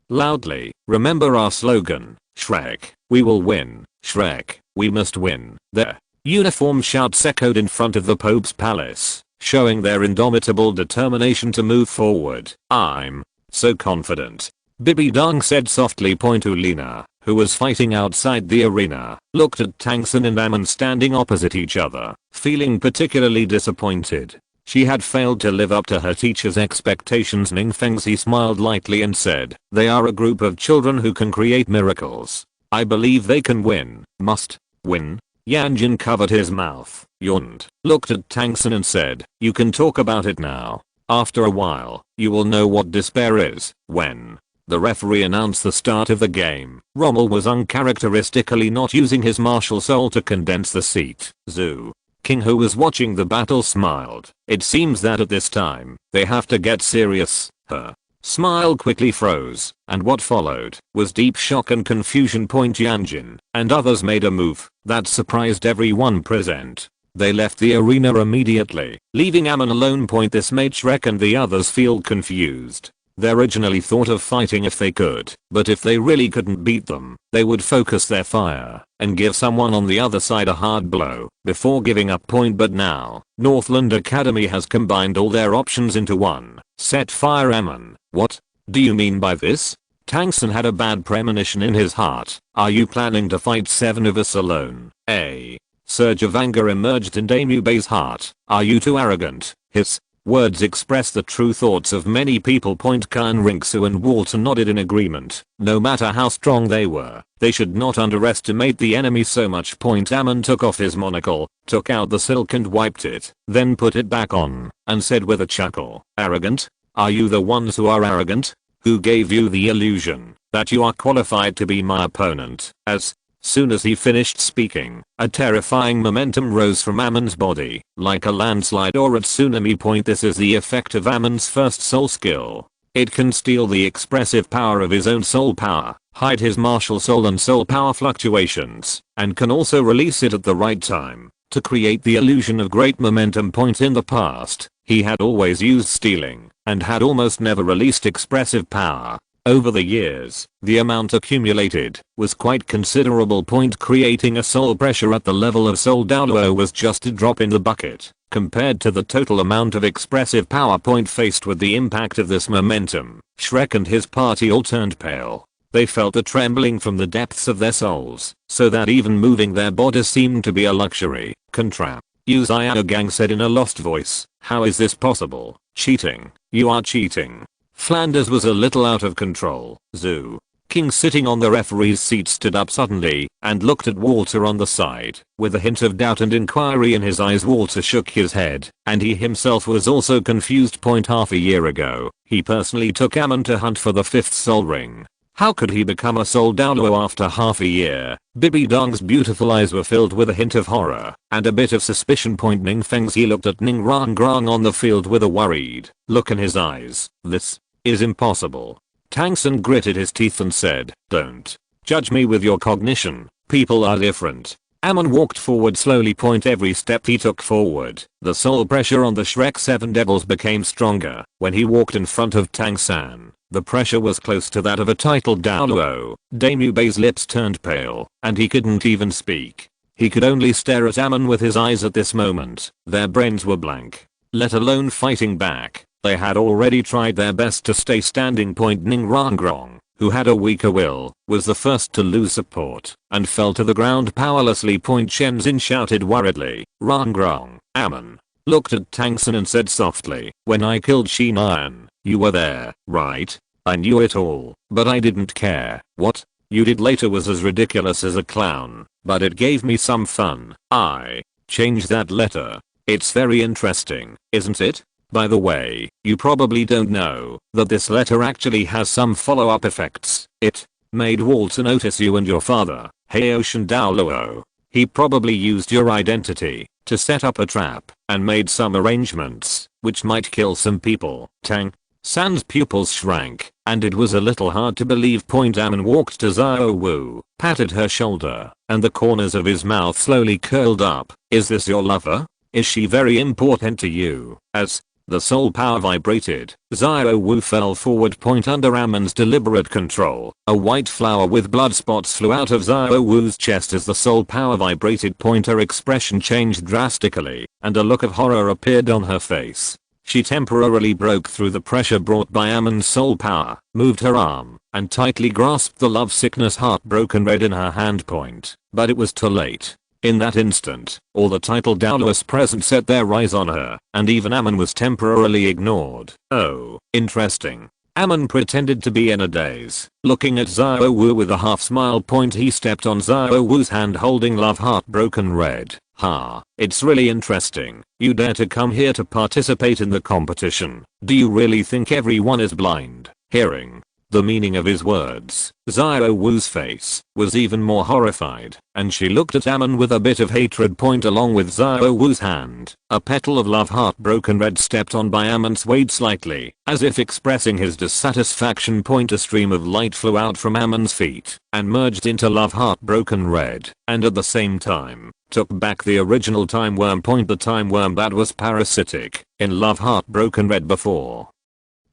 loudly, remember our slogan, Shrek, we will win. Shrek, we must win. Their uniform shouts echoed in front of the Pope's palace, showing their indomitable determination to move forward. I'm so confident. Bibi Dong said softly. Lina, who was fighting outside the arena, looked at Tangsun and Amon standing opposite each other, feeling particularly disappointed. She had failed to live up to her teacher's expectations. Ning Fengzi smiled lightly and said, they are a group of children who can create miracles. I believe they can win. Must win? Yan Jin covered his mouth, yawned, looked at Tangsun and said, you can talk about it now. After a while, you will know what despair is. When the referee announced the start of the game, Rommel was uncharacteristically not using his martial soul to condense the seat. Zhu King, who was watching the battle, smiled. It seems that at this time, they have to get serious. Her smile quickly froze, and what followed was deep shock and confusion. Yan Jin and others made a move that surprised everyone present. They left the arena immediately, leaving Amon alone. This made Shrek and the others feel confused. They originally thought of fighting if they could, but if they really couldn't beat them, they would focus their fire and give someone on the other side a hard blow before giving up. But now, Northland Academy has combined all their options into one. Set fire. Amon, what do you mean by this? Tangsun had a bad premonition in his heart. Are you planning to fight 7 of us alone? A surge of anger emerged in Nubei's heart. Are you too arrogant? His words expressed the true thoughts of many people. Khan Rinksu and Walter nodded in agreement. No matter how strong they were, they should not underestimate the enemy so much. Amon took off his monocle, took out the silk and wiped it, then put it back on, and said with a chuckle, arrogant? Are you the ones who are arrogant? Who gave you the illusion that you are qualified to be my opponent? As soon as he finished speaking, a terrifying momentum rose from Amon's body, like a landslide or a tsunami. This is the effect of Amon's first soul skill. It can steal the expressive power of his own soul power, hide his martial soul and soul power fluctuations, and can also release it at the right time to create the illusion of great momentum. In the past, He had always used stealing and had almost never released expressive power. Over the years, the amount accumulated was quite considerable. Creating a soul pressure at the level of Soul Douluo was just a drop in the bucket compared to the total amount of expressive power. Faced with the impact of this momentum, Shrek and his party all turned pale. They felt a trembling from the depths of their souls, so that even moving their bodies seemed to be a luxury. Contra. Gang said in a lost voice, "How is this possible? Cheating. You are cheating." Flanders was a little out of control. Zoo. King sitting on the referee's seat stood up suddenly and looked at Walter on the side. With a hint of doubt and inquiry in his eyes, Walter shook his head, and he himself was also confused. Half a year ago, he personally took Amon to hunt for the 5th soul ring. How could he become a Soul Douluo after half a year? Bibi Dong's beautiful eyes were filled with a hint of horror and a bit of suspicion. Ning Fengzi looked at Ning Rangrang on the field with a worried look in his eyes. This is impossible. Tang San gritted his teeth and said, "Don't judge me with your cognition. People are different." Amon walked forward slowly. Every step he took forward, the soul pressure on the Shrek 7 devils became stronger. When he walked in front of Tang San, the pressure was close to that of a titled Douluo. Damu Bei's lips turned pale, and he couldn't even speak. He could only stare at Amon with his eyes at this moment. Their brains were blank, let alone fighting back. They had already tried their best to stay standing. Ning Rangrong, who had a weaker will, was the first to lose support and fell to the ground powerlessly. Shenzin shouted worriedly. Rangrong, Amon looked at Tang San and said softly, "When I killed Shinayan, you were there, right? I knew it all, but I didn't care. What you did later was as ridiculous as a clown, but it gave me some fun. I changed that letter. It's very interesting, isn't it? By the way, you probably don't know that this letter actually has some follow-up effects. It made Walter notice you and your father, Haoshan Douluo. He probably used your identity to set up a trap and made some arrangements which might kill some people." Tang San's pupils shrank, and it was a little hard to believe. Amon walked to Xiao Wu, patted her shoulder, and the corners of his mouth slowly curled up. "Is this your lover? Is she very important to you?" As the soul power vibrated, Xiao Wu fell forward. Under Amon's deliberate control, a white flower with blood spots flew out of Xiao Wu's chest as the soul power vibrated. Her expression changed drastically, and a look of horror appeared on her face. She temporarily broke through the pressure brought by Amon's soul power, moved her arm, and tightly grasped the love sickness heartbroken red in her hand. But it was too late. In that instant, all the title Douluos present set their eyes on her, and even Amon was temporarily ignored. "Oh, interesting." Amon pretended to be in a daze, looking at Xiao Wu with a half smile. He stepped on Xiao Wu's hand holding love heartbroken red. "Ha, it's really interesting. You dare to come here to participate in the competition. Do you really think everyone is blind?" Hearing the meaning of his words, Xiao Wu's face was even more horrified, and she looked at Amon with a bit of hatred. Along with Xiao Wu's hand, a petal of love heartbroken red stepped on by Amon swayed slightly, as if expressing his dissatisfaction. A stream of light flew out from Amon's feet and merged into love heartbroken red, and at the same time, took back the original time worm. The time worm that was parasitic in love heartbroken red before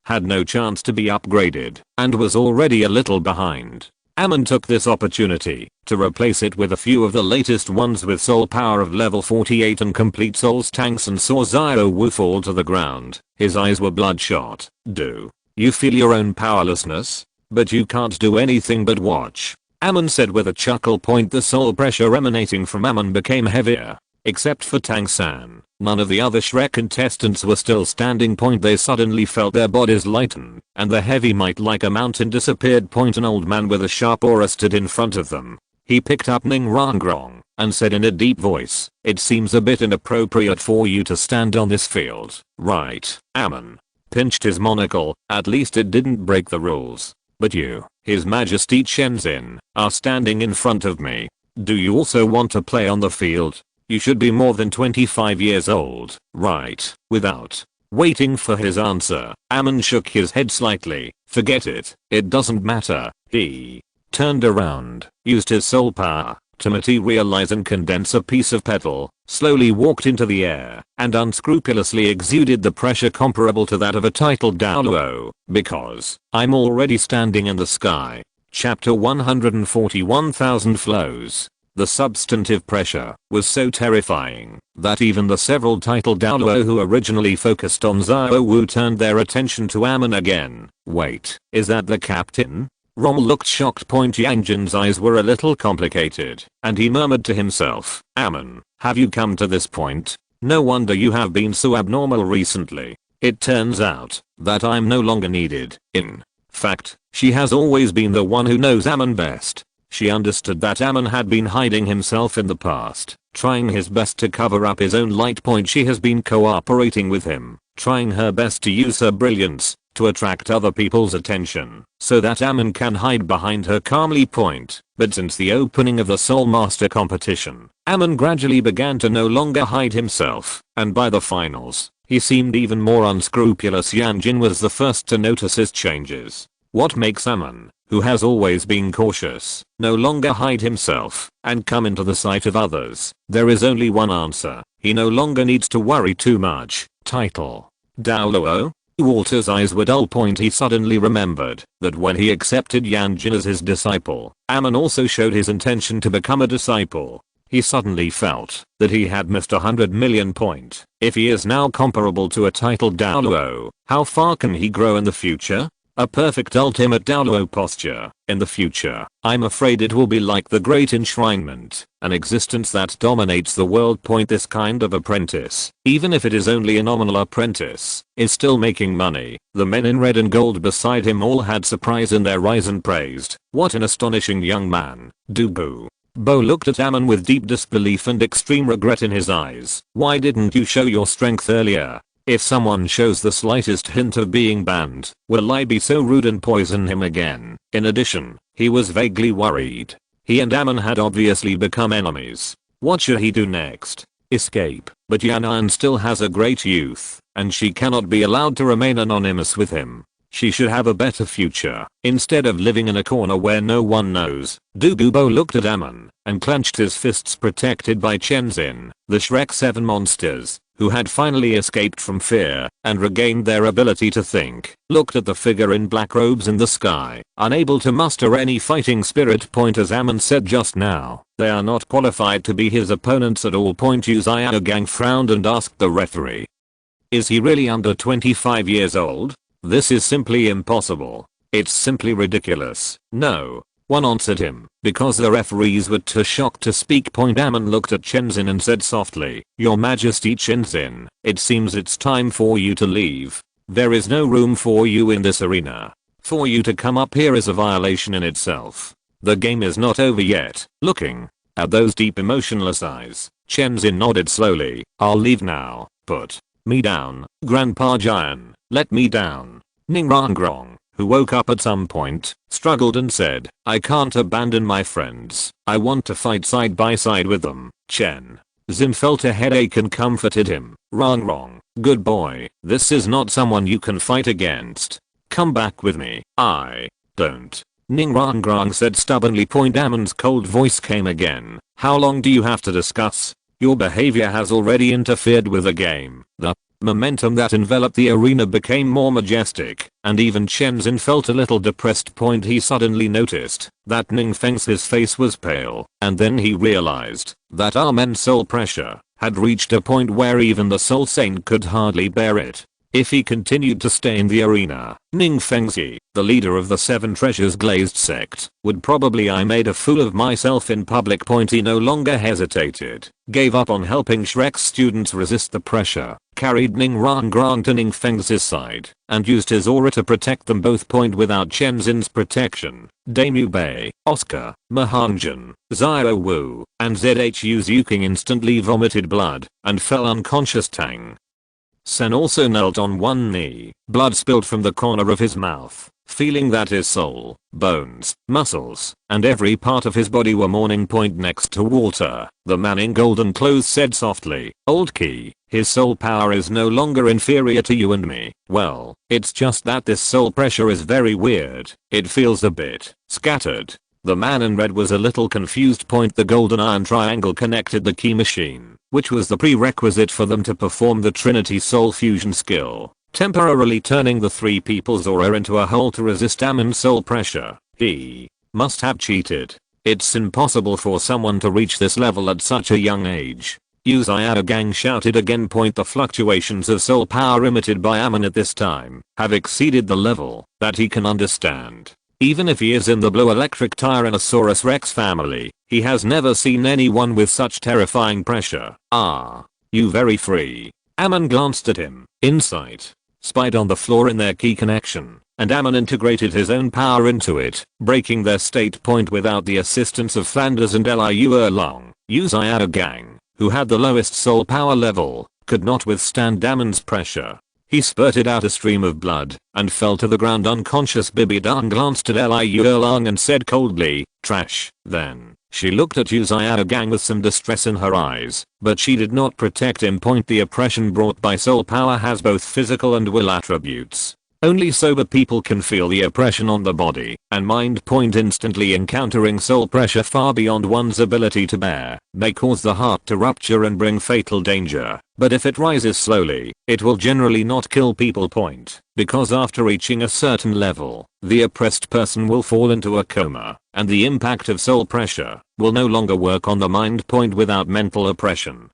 had no chance to be upgraded and was already a little behind. Amon took this opportunity to replace it with a few of the latest ones with soul power of level 48 and complete souls. Tang San saw Xiao Wu fall to the ground. His eyes were bloodshot. "Do you feel your own powerlessness? But you can't do anything but watch," Amon said with a chuckle. The soul pressure emanating from Amon became heavier. Except for Tang San, none of the other Shrek contestants were still standing. They suddenly felt their bodies lighten, and the heavy might like a mountain disappeared. An old man with a sharp aura stood in front of them. He picked up Ning Rangrong and said in a deep voice, "It seems a bit inappropriate for you to stand on this field, right?" Amon pinched his monocle. "At least it didn't break the rules. But you, His Majesty Shenzin, are standing in front of me. Do you also want to play on the field? You should be more than 25 years old, right?" Without waiting for his answer, Amon shook his head slightly. "Forget it. It doesn't matter." He turned around, used his soul power to materialize and condense a piece of petal, slowly walked into the air, and unscrupulously exuded the pressure comparable to that of a titled Douluo, because I'm already standing in the sky. Chapter 141,000 Flows. The substantive pressure was so terrifying that even the several titled Douluo who originally focused on Xiao Wu turned their attention to Amon again. Wait, is that the captain? Rommel looked shocked. Yan Jin's eyes were a little complicated, and he murmured to himself, Amon, have you come to this point? No wonder you have been so abnormal recently. It turns out that I'm no longer needed. In fact, she has always been the one who knows Amon best. She understood that Amon had been hiding himself in the past, trying his best to cover up his own light point. She has been cooperating with him, trying her best to use her brilliance to attract other people's attention, so that Amon can hide behind her calmly point. But since the opening of the Soul Master competition, Amon gradually began to no longer hide himself, and by the finals, he seemed even more unscrupulous. Yan Jin was the first to notice his changes. What makes Amon, who has always been cautious, no longer hide himself and come into the sight of others? There is only one answer. He no longer needs to worry too much. Title: Douluo. Walter's eyes were dull. He suddenly remembered that when he accepted Yan Jin as his disciple, Amon also showed his intention to become a disciple. He suddenly felt that he had missed 100 million. If he is now comparable to a titled Douluo, how far can he grow in the future? A perfect ultimate Douluo posture. In the future, I'm afraid it will be like the Great Enshrinement, an existence that dominates the world. This kind of apprentice, even if it is only a nominal apprentice, is still making money. The men in red and gold beside him all had surprise in their eyes and praised, what an astonishing young man. Douluo. Bo looked at Amon with deep disbelief and extreme regret in his eyes. Why didn't you show your strength earlier? If someone shows the slightest hint of being banned, will I be so rude and poison him again? In addition, he was vaguely worried. He and Amon had obviously become enemies. What should he do next? Escape? But Yan still has a great youth, and she cannot be allowed to remain anonymous with him. She should have a better future, instead of living in a corner where no one knows. Douluo looked at Amon, and clenched his fists. Protected by Yan, the Shrek 7 monsters, who had finally escaped from fear and regained their ability to think, looked at the figure in black robes in the sky, unable to muster any fighting spirit. As Amon said just now, they are not qualified to be his opponents at all. Yu Xiaogang frowned and asked the referee, is he really under 25 years old? This is simply impossible. It's simply ridiculous. No one answered him, because the referees were too shocked to speak. Amon looked at Chenzin and said softly, Your Majesty Chenzin, it seems it's time for you to leave. There is no room for you in this arena. For you to come up here is a violation in itself. The game is not over yet. Looking at those deep emotionless eyes, Chenzin nodded slowly. I'll leave now. Put me down, Grandpa Jian. Let me down. Ning Rangrong, who woke up at some point, struggled and said, I can't abandon my friends. I want to fight side by side with them. Chen Zin felt a headache and comforted him. Rangrong, good boy. This is not someone you can fight against. Come back with me. I don't. Ning Rangrong said stubbornly. Amon's cold voice came again. How long do you have to discuss? Your behavior has already interfered with the game. The momentum that enveloped the arena became more majestic, and even Chenzin felt a little depressed. He suddenly noticed that Ning Feng's face was pale, and then he realized that Amen's soul pressure had reached a point where even the Soul Saint could hardly bear it. If he continued to stay in the arena, Ning Fengzi, the leader of the Seven Treasures Glazed sect, would probably I made a fool of myself in public. He no longer hesitated, gave up on helping Shrek's students resist the pressure, carried Ning Rangrong to Ning Fengzi's side, and used his aura to protect them both. Without Chenzin's protection, Damu Bei, Oscar, Mahanjin, Xiao Wu, and Zhu Zuking instantly vomited blood and fell unconscious. Tang Sen also knelt on one knee. Blood spilled from the corner of his mouth, feeling that his soul, bones, muscles, and every part of his body were mourning. Next to Walter, the man in golden clothes said softly, Old Key, his soul power is no longer inferior to you and me. Well, it's just that this soul pressure is very weird. It feels a bit scattered. The man in red was a little confused. The golden iron triangle connected the key machine, which was the prerequisite for them to perform the Trinity soul fusion skill, temporarily turning the three people's aura into a hole to resist Amon's soul pressure. He must have cheated. It's impossible for someone to reach this level at such a young age. Uzayado gang shouted again. The fluctuations of soul power emitted by Amon at this time have exceeded the level that he can understand. Even if he is in the blue electric Tyrannosaurus Rex family, he has never seen anyone with such terrifying pressure. Ah, you very free. Amon glanced at him. Insight spied on the floor in their key connection, and Amon integrated his own power into it, breaking their state. Without the assistance of Flanders and Liu Erlong, Uzayado gang, who had the lowest soul power level, could not withstand Amon's pressure. He spurted out a stream of blood and fell to the ground unconscious. Bibidang glanced at Liu Erlong and said coldly, "Trash." Then she looked at Uzayado gang with some distress in her eyes, but she did not protect him. The oppression brought by soul power has both physical and will attributes. Only sober people can feel the oppression on the body and mind. Instantly encountering soul pressure far beyond one's ability to bear may cause the heart to rupture and bring fatal danger, but if it rises slowly, it will generally not kill people. Because after reaching a certain level, the oppressed person will fall into a coma, and the impact of soul pressure will no longer work on the mind. Without mental oppression,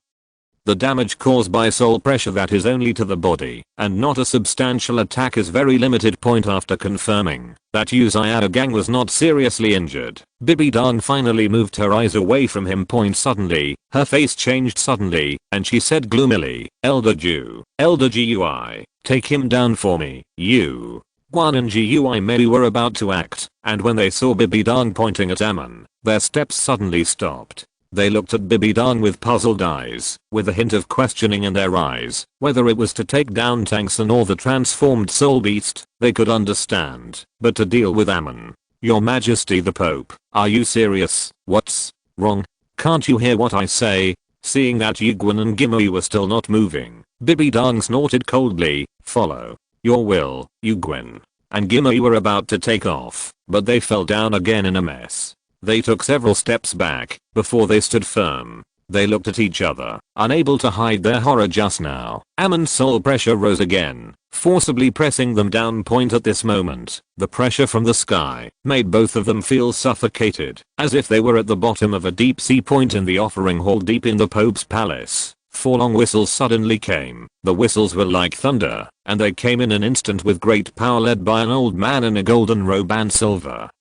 the damage caused by soul pressure that is only to the body and not a substantial attack is very limited. After confirming that Uzayado gang was not seriously injured, Bibidang finally moved her eyes away from him. Suddenly, her face changed suddenly, and she said gloomily, Elder Gui, take him down for me. Guan and Gui maybe were about to act, and when they saw Bibidang pointing at Amon, their steps suddenly stopped. They looked at Bibidang with puzzled eyes, with a hint of questioning in their eyes. Whether it was to take down Tangson or the transformed soul beast, they could understand, but to deal with Amon. Your Majesty the Pope, are you serious? What's wrong? Can't you hear what I say? Seeing that Yuguan and Gimui were still not moving, Bibidang snorted coldly, follow your will. Yuguan and Gimui were about to take off, but they fell down again in a mess. They took several steps back before they stood firm. They looked at each other, unable to hide their horror just now. Amon's soul pressure rose again, forcibly pressing them down. At this moment, the pressure from the sky made both of them feel suffocated, as if they were at the bottom of a deep sea. In the offering hall deep in the Pope's palace, 4 long whistles suddenly came. The whistles were like thunder, and they came in an instant with great power led by an old man in a golden robe and silver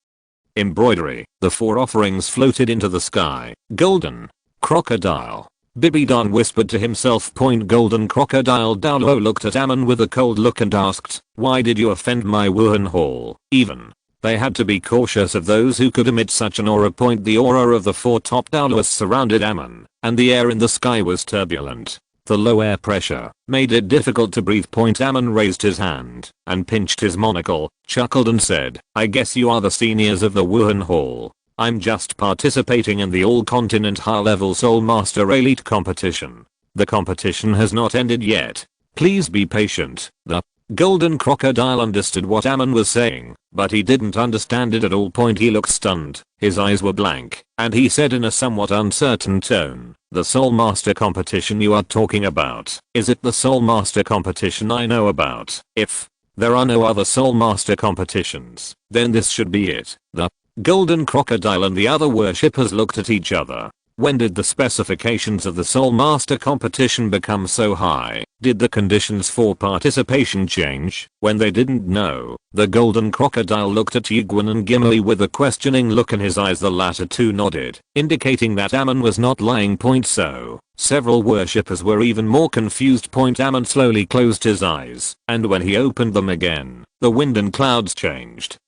embroidery. The 4 offerings floated into the sky. Golden crocodile. Bibidang whispered to himself. Golden crocodile. Douluo looked at Amon with a cold look and asked, why did you offend my Wuhan hall? Even they had to be cautious of those who could emit such an aura. The aura of the 4 top Douluos surrounded Amon, and the air in the sky was turbulent. The low air pressure made it difficult to breathe. Amon raised his hand and pinched his monocle, chuckled and said, I guess you are the seniors of the Wuhan Hall. I'm just participating in the all-continent high-level Soul Master Elite competition. The competition has not ended yet. Please be patient. The golden crocodile understood what Amon was saying, but he didn't understand it at all. He looked stunned, his eyes were blank, and he said in a somewhat uncertain tone, the Soul Master competition you are talking about, is it the Soul Master competition I know about? If there are no other Soul Master competitions, then this should be it. The golden crocodile and the other worshippers looked at each other. When did the specifications of the Soul Master competition become so high? Did the conditions for participation change? When they didn't know, the golden crocodile looked at Yuguan and Gimli with a questioning look in his eyes. The latter two nodded, indicating that Amon was not lying. So, several worshippers were even more confused. Amon slowly closed his eyes, and when he opened them again, the wind and clouds changed.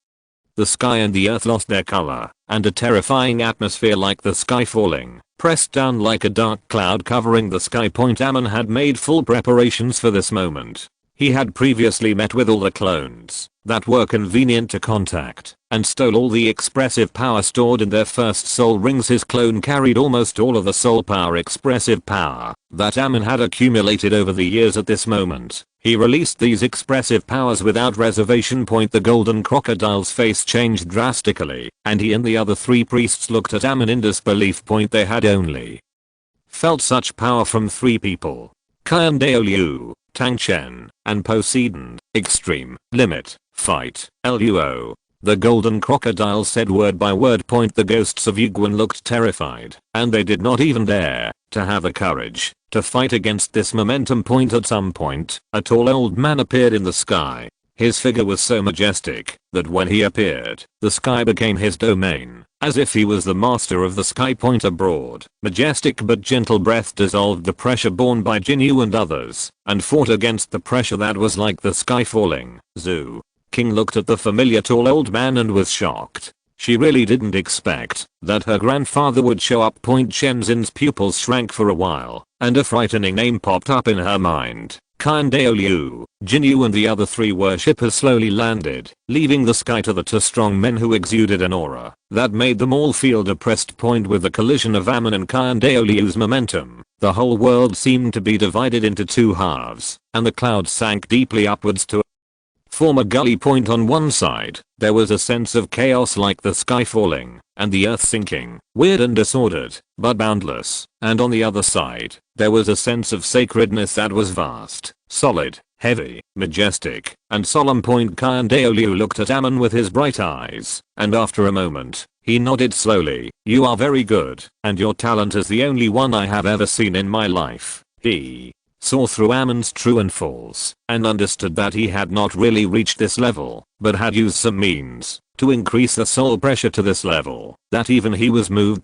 The sky and the earth lost their color, and a terrifying atmosphere like the sky falling, pressed down like a dark cloud covering the sky. Amon had made full preparations for this moment. He had previously met with all the clones that were convenient to contact, and stole all the expressive power stored in their first soul rings. His clone carried almost all of the soul power expressive power that Amon had accumulated over the years. At this moment, He released these expressive powers without reservation. The golden crocodile's face changed drastically, and he and the other 3 priests looked at Amon in disbelief. They had only felt such power from 3 people. Douluo, Tang Chen, and Poseidon. Extreme, limit, fight, Luo. The golden crocodile said word by word. The ghosts of Yuguan looked terrified, and they did not even dare to have the courage to fight against this momentum. At some point, a tall old man appeared in the sky. His figure was so majestic that when he appeared, the sky became his domain, as if he was the master of the sky. A broad, majestic but gentle breath dissolved the pressure borne by Jinyu and others, and fought against the pressure that was like the sky falling. Zhu King looked at the familiar tall old man and was shocked. She really didn't expect that her grandfather would show up. Shenzin's pupils shrank for a while, and a frightening name popped up in her mind. Douluo, Jinyu and the other 3 worshippers slowly landed, leaving the sky to the 2 strong men who exuded an aura that made them all feel depressed. With the collision of Amon and Douluo's momentum, the whole world seemed to be divided into 2 halves, and the clouds sank deeply upwards to form a gully. On one side, there was a sense of chaos like the sky falling and the earth sinking, weird and disordered, but boundless. And on the other side, there was a sense of sacredness that was vast, solid, heavy, majestic, and solemn. Douluo looked at Amon with his bright eyes, and after a moment, he nodded slowly. You are very good, and your talent is the only one I have ever seen in my life. He saw through Amon's true and false, and understood that he had not really reached this level, but had used some means to increase the soul pressure to this level that even he was moved.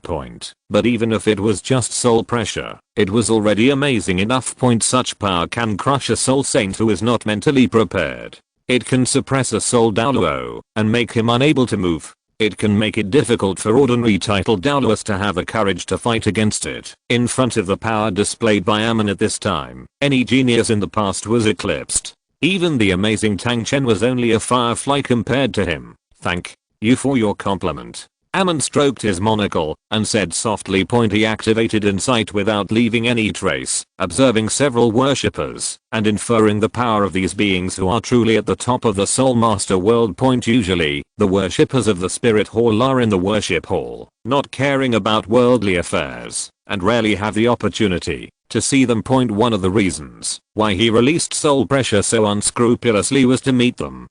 But even if it was just soul pressure, it was already amazing enough. Such power can crush a soul saint who is not mentally prepared. It can suppress a soul Douluo and make him unable to move. It can make it difficult for ordinary titled Douluos to have the courage to fight against it. In front of the power displayed by Amon at this time, any genius in the past was eclipsed. Even the amazing Tang Chen was only a firefly compared to him. Thank you for your compliment. Amon stroked his monocle and said softly. He activated insight without leaving any trace, observing several worshippers and inferring the power of these beings who are truly at the top of the Soul Master world. Usually, the worshippers of the Spirit Hall are in the worship hall, not caring about worldly affairs, and rarely have the opportunity to see them. One of the reasons why he released soul pressure so unscrupulously was to meet them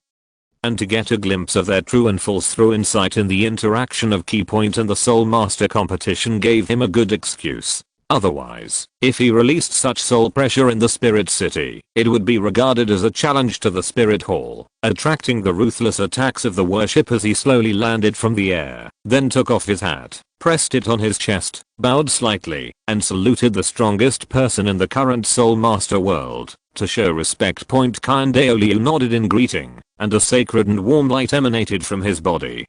and to get a glimpse of their true and false through insight in the interaction of Key Point and the Soul Master competition gave him a good excuse. Otherwise, if he released such soul pressure in the Spirit City, it would be regarded as a challenge to the Spirit Hall, attracting the ruthless attacks of the worshippers. He slowly landed from the air, then took off his hat, pressed it on his chest, bowed slightly, and saluted the strongest person in the current Soul Master world. To show respect. Douluo nodded in greeting, and a sacred and warm light emanated from his body,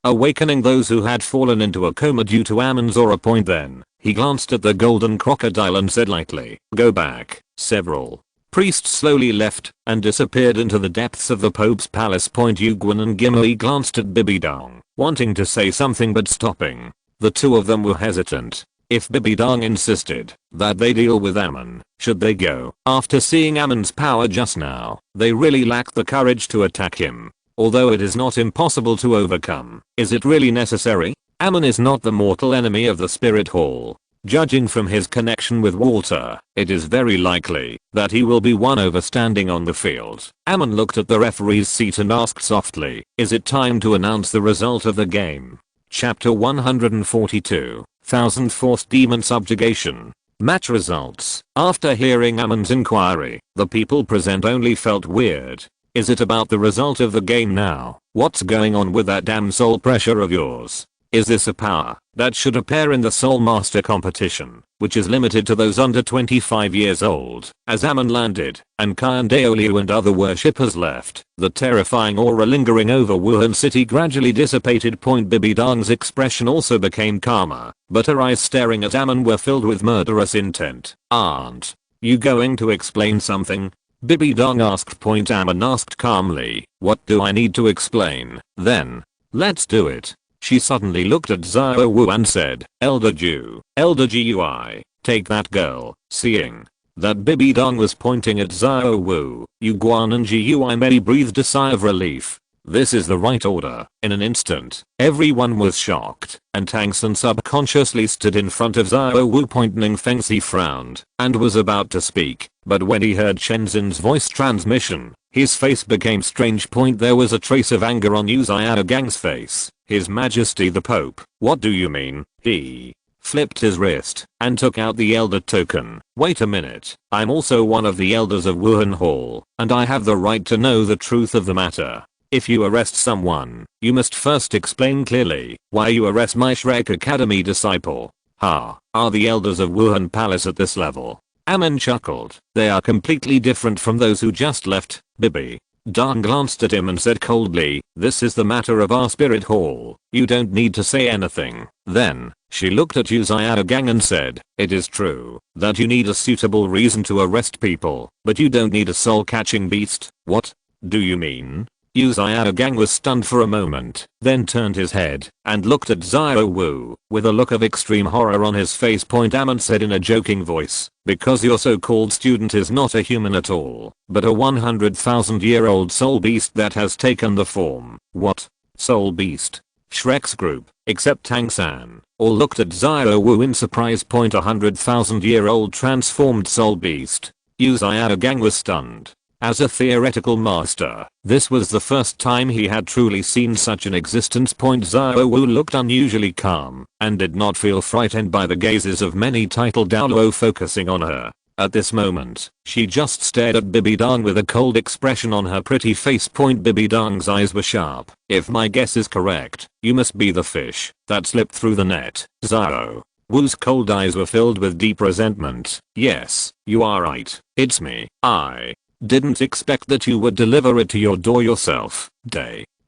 awakening those who had fallen into a coma due to Amon's aura. Then, he glanced at the golden crocodile and said lightly, "Go back." Several priests slowly left and disappeared into the depths of the Pope's palace. Yuguan and Gimli glanced at Bibidong, wanting to say something but stopping. The 2 of them were hesitant. If Bibidong insisted that they deal with Amon, should they go? After seeing Amon's power just now, they really lacked the courage to attack him. Although it is not impossible to overcome, is it really necessary? Amon is not the mortal enemy of the Spirit Hall. Judging from his connection with Walter, it is very likely that he will be won over standing on the field. Amon looked at the referee's seat and asked softly, "Is it time to announce the result of the game?" Chapter 142. Thousand Force Demon Subjugation. Match results. After hearing Amon's inquiry, the people present only felt weird. Is it about the result of the game now? What's going on with that damn soul pressure of yours? Is this a power that should appear in the Soul Master competition, which is limited to those under 25 years old? As Amon landed, and Douluo and other worshippers left, the terrifying aura lingering over Wuhan City gradually dissipated. Bibidong's expression also became calmer, but her eyes staring at Amon were filled with murderous intent. "Aren't you going to explain something?" Bibidong asked. Amon asked calmly, "What do I need to explain, then? Let's do it." She suddenly looked at Xiao Wu and said, Elder Gui, take that girl." Seeing that Bibi Dong was pointing at Xiao Wu. Yu Guan and Gui Mei breathed a sigh of relief. This is the right order. In an instant, everyone was shocked, and Tang Sun subconsciously stood in front of Xiao Wu pointing. Feng Xi frowned and was about to speak, but when he heard Chen Xin's voice transmission, his face became strange. There was a trace of anger on Yu Xiaogang's face. His Majesty the Pope, what do you mean? He flipped his wrist and took out the elder token. Wait a minute, I'm also one of the elders of Wuhan Hall, and I have the right to know the truth of the matter. If you arrest someone, you must first explain clearly why you arrest my Shrek Academy disciple. Ha, are the elders of Wuhan Palace at this level? Amon chuckled. They are completely different from those who just left. Bibi Dong glanced at him and said coldly, this is the matter of our spirit hall. You don't need to say anything. Then, she looked at Yu Xiaogang and said, it is true that you need a suitable reason to arrest people, but you don't need a soul-catching beast. What do you mean? Yu Xiaogang was stunned for a moment, then turned his head and looked at Xiao Wu with a look of extreme horror on his face. Amon said in a joking voice, because your so-called student is not a human at all, but a 100,000-year-old soul beast that has taken the form. What? Soul beast? Shrek's group, except Tang San, all looked at Xiao Wu in surprise. 100,000-year-old transformed soul beast. Yu Xiaogang was stunned. As a theoretical master, this was the first time he had truly seen such an existence. Xiao Wu looked unusually calm and did not feel frightened by the gazes of many titled Douluo focusing on her. At this moment, she just stared at Bibi Dong with a cold expression on her pretty face. Bibi Dong's eyes were sharp. If my guess is correct, you must be the fish that slipped through the net. Xiao Wu's cold eyes were filled with deep resentment. Yes, you are right. It's me. I didn't expect that you would deliver it to your door yourself.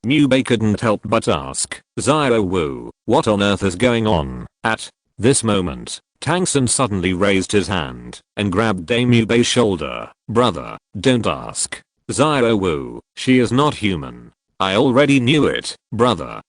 Liu Bei couldn't help but ask, Xiao Wu, what on earth is going on? At this moment, Tang Sun suddenly raised his hand and grabbed Liu Bei's shoulder. Brother, don't ask Xiao Wu, she is not human. I already knew it, brother.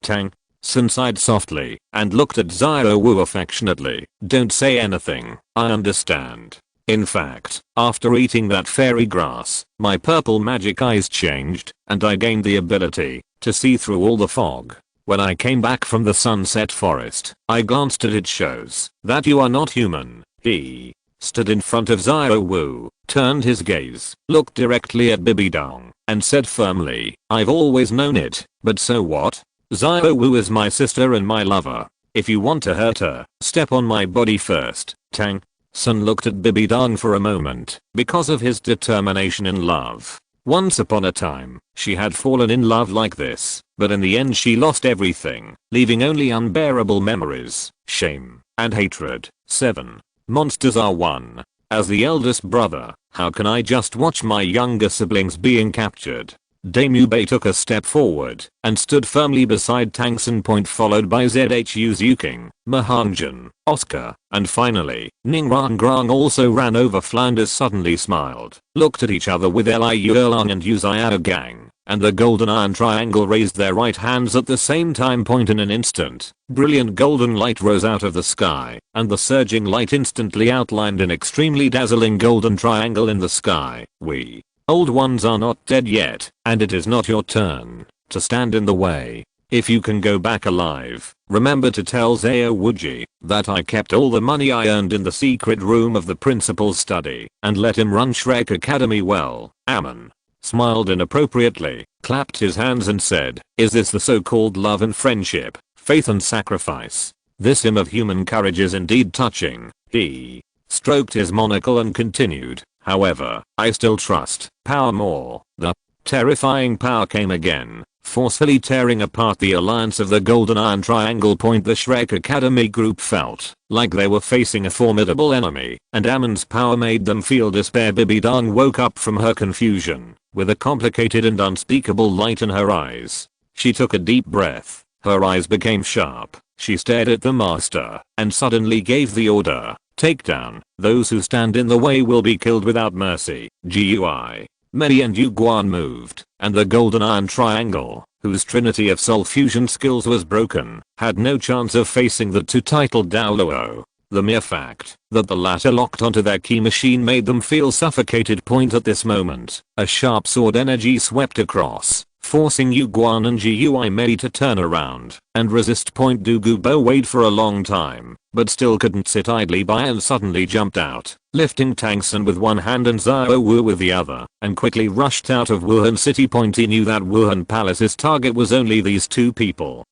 Tang Sun sighed softly and looked at Xiao Wu affectionately. Don't say anything, I understand. In fact, after eating that fairy grass, my purple magic eyes changed, and I gained the ability to see through all the fog. When I came back from the sunset forest, I glanced at it. Shows that you are not human. He stood in front of Xiao Wu, turned his gaze, looked directly at Bibi Dong, and said firmly, I've always known it, but so what? Xiao Wu is my sister and my lover. If you want to hurt her, step on my body first. Tang Sun looked at Bibi Dong for a moment because of his determination in love. Once upon a time, she had fallen in love like this, but in the end she lost everything, leaving only unbearable memories, shame, and hatred. 7. Monsters are 1. As the eldest brother, how can I just watch my younger siblings being captured? Liu Bei took a step forward and stood firmly beside Tang Sun, followed by Zhu Zuking, Mahangjin, Oscar, and finally, Ning Rangrang also ran over. Flanders suddenly smiled, looked at each other with Liu Erlang and Yu Xiaogang, and the golden iron triangle raised their right hands at the same time. In an instant, brilliant golden light rose out of the sky, and the surging light instantly outlined an extremely dazzling golden triangle in the sky. We old ones are not dead yet, and it is not your turn to stand in the way. If you can go back alive, remember to tell Xiao Wuji that I kept all the money I earned in the secret room of the principal's study, and let him run Shrek Academy well. Amon smiled inappropriately, clapped his hands and said, is this the so-called love and friendship, faith and sacrifice? This hymn of human courage is indeed touching. He stroked his monocle and continued, however, I still trust power more. The terrifying power came again, forcefully tearing apart the alliance of the golden iron triangle. The Shrek Academy group felt like they were facing a formidable enemy, and Amon's power made them feel despair. Bibi Dong woke up from her confusion with a complicated and unspeakable light in her eyes. She took a deep breath, her eyes became sharp, she stared at the master, and suddenly gave the order, take down, those who stand in the way will be killed without mercy. Gui Mei and Yu Guan moved, and the golden iron triangle, whose trinity of soul fusion skills was broken, had no chance of facing the two titled Douluo. The mere fact that the latter locked onto their key machine made them feel suffocated. At this moment, a sharp sword energy swept across, forcing Yu Guan and Gui Mei to turn around and resist. Douluo waited for a long time, but still couldn't sit idly by and suddenly jumped out, lifting Tang San with one hand and Xiao Wu with the other, and quickly rushed out of Wuhan City. He knew that Wuhan Palace's target was only these two people,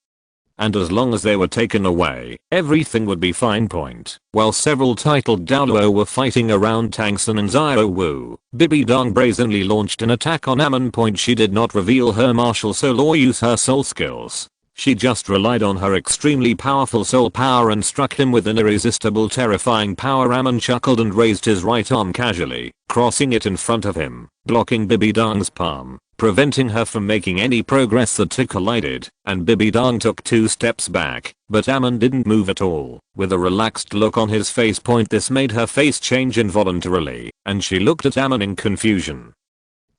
and as long as they were taken away, everything would be fine. While several titled Douluo were fighting around Tang San and Xiao Wu, Bibi Dong brazenly launched an attack on Amon. She did not reveal her martial soul or use her soul skills. She just relied on her extremely powerful soul power and struck him with an irresistible terrifying power. Amon chuckled and raised his right arm casually, crossing it in front of him, blocking Bibi Dong's palm, preventing her from making any progress. The two collided, and Bibi Dong took 2 steps back, but Amon didn't move at all, with a relaxed look on his face. This made her face change involuntarily, and she looked at Amon in confusion,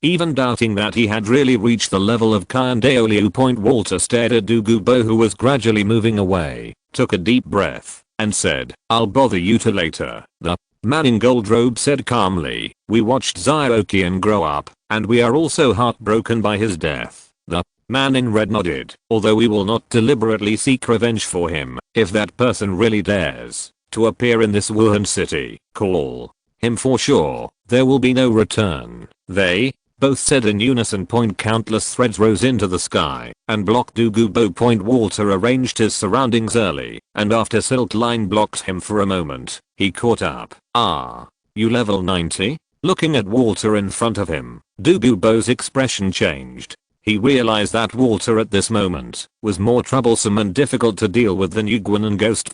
even doubting that he had really reached the level of Douluo. Walter stared at Douluo, who was gradually moving away, took a deep breath, and said, "I'll bother you to later." The man in gold robe said calmly, "We watched Xiaoqian grow up, and we are also heartbroken by his death." The man in red nodded, "Although we will not deliberately seek revenge for him, if that person really dares to appear in this Wuhan city, call him for sure. There will be no return." They both said in unison. Countless threads rose into the sky and blocked Douluo. Walter arranged his surroundings early, and after Silk Line blocked him for a moment, he caught up. "Ah, you level 90? Looking at Walter in front of him, Douluo's expression changed. He realized that Walter at this moment was more troublesome and difficult to deal with than Yu Guan and Ghost.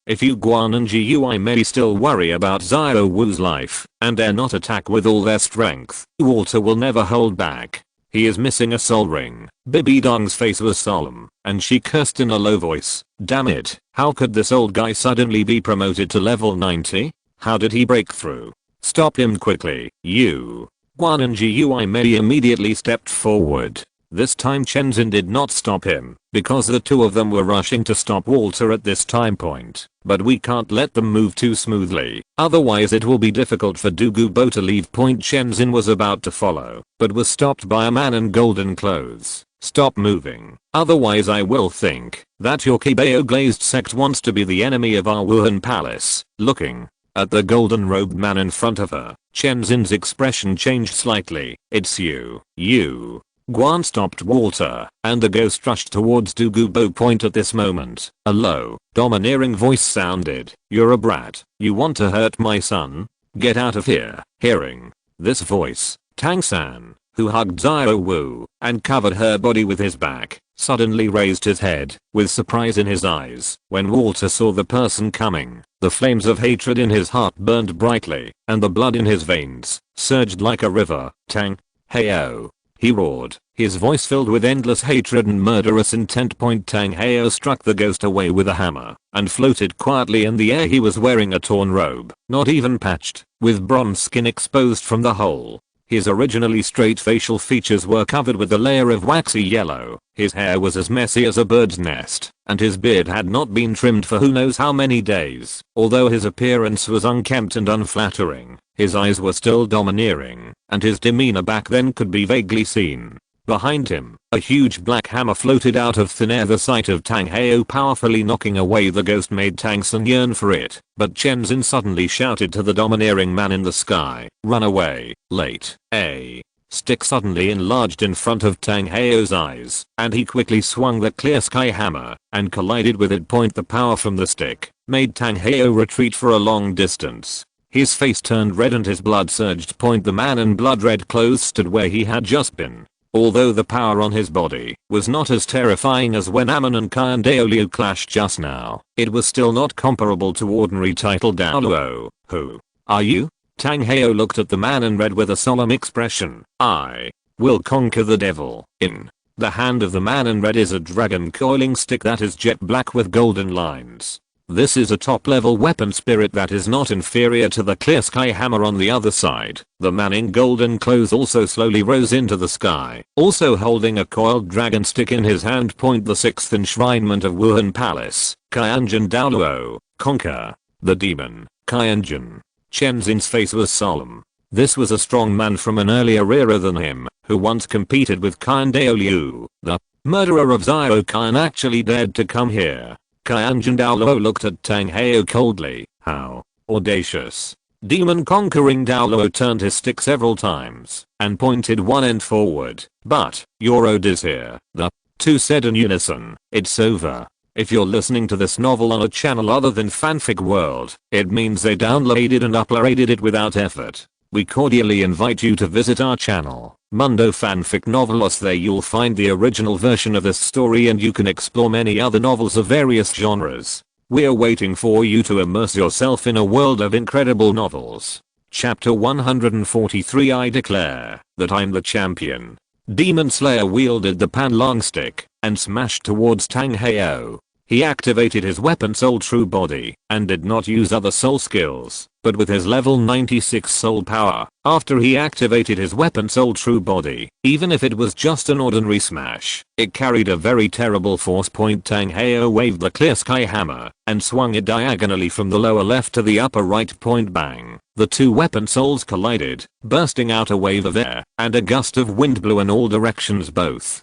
If Yu Guan and Gui Mei still worry about Xiao Wu's life and dare not attack with all their strength, Walter will never hold back. He is missing a soul ring." Bibi Dong's face was solemn, and she cursed in a low voice, "Damn it, how could this old guy suddenly be promoted to level 90? How did he break through? Stop him quickly." Yu Guan and Gui Mei immediately stepped forward. This time Chen Xin did not stop him, because the two of them were rushing to stop Walter at this time point. But we can't let them move too smoothly, otherwise it will be difficult for Douluo to leave. Chen Xin was about to follow, but was stopped by a man in golden clothes. "Stop moving, otherwise I will think that your Kibao glazed sect wants to be the enemy of our Wuhan palace." Looking at the golden robed man in front of her, Chen Xin's expression changed slightly. "It's you." Yu Guan stopped Walter, and the ghost rushed towards Douluo. At this moment, a low, domineering voice sounded, "You're a brat. You want to hurt my son? Get out of here." Hearing this voice, Tang San, who hugged Xiao Wu and covered her body with his back, suddenly raised his head, with surprise in his eyes. When Walter saw the person coming, the flames of hatred in his heart burned brightly, and the blood in his veins surged like a river. "Tang Heo," he roared, his voice filled with endless hatred and murderous intent. Tang Heo struck the ghost away with a hammer, and floated quietly in the air. He was wearing a torn robe, not even patched, with bronze skin exposed from the hole. His originally straight facial features were covered with a layer of waxy yellow. His hair was as messy as a bird's nest, and his beard had not been trimmed for who knows how many days. Although his appearance was unkempt and unflattering, his eyes were still domineering, and his demeanor back then could be vaguely seen. Behind him, a huge black hammer floated out of thin air. The sight of Tang Heo powerfully knocking away the ghost made Tang San yearn for it, but Chen Xin suddenly shouted to the domineering man in the sky, "Run away." Late. A stick suddenly enlarged in front of Tang Heo's eyes, and he quickly swung the clear sky hammer and collided with it. The power from the stick made Tang Heo retreat for a long distance. His face turned red and his blood surged. The man in blood-red clothes stood where he had just been. Although the power on his body was not as terrifying as when Amon and Douluo clashed just now, it was still not comparable to ordinary title Douluo. "Who are you?" Tang Heo looked at the man in red with a solemn expression. "I will conquer the devil." In the hand of the man in red is a dragon coiling stick that is jet black with golden lines. This is a top-level weapon spirit that is not inferior to the clear sky hammer on the other side. The man in golden clothes also slowly rose into the sky, also holding a coiled dragon stick in his hand. The 6th enshrinement of Wuhan Palace, Yan Jin Douluo, conquer. the demon, Yan Jin. Yan Jin's face was solemn. This was a strong man from an earlier era than him, who once competed with Douluo. The murderer of Xiao Qian actually dared to come here. Yan Jin Douluo looked at Tang Heo coldly. How audacious. Demon conquering Douluo turned his stick several times and pointed one end forward. But your ode is here. The two said in unison. It's over. If you're listening to this novel on a channel other than Fanfic World, it means they downloaded and uploaded it without effort. We cordially invite you to visit our channel, Mundo Fanfic Novelos. There you'll find the original version of this story and you can explore many other novels of various genres. We're waiting for you to immerse yourself in a world of incredible novels. Chapter 143. I declare that I'm the champion. Demon Slayer wielded the Panlong stick and smashed towards Tang Heo. He activated his weapon Soul True Body and did not use other soul skills, but with his level 96 soul power, after he activated his weapon Soul True Body, even if it was just an ordinary smash, it carried a very terrible force. Tang Heo waved the clear sky hammer and swung it diagonally from the lower left to the upper right. Bang. The two weapon souls collided, bursting out a wave of air, and a gust of wind blew in all directions. Both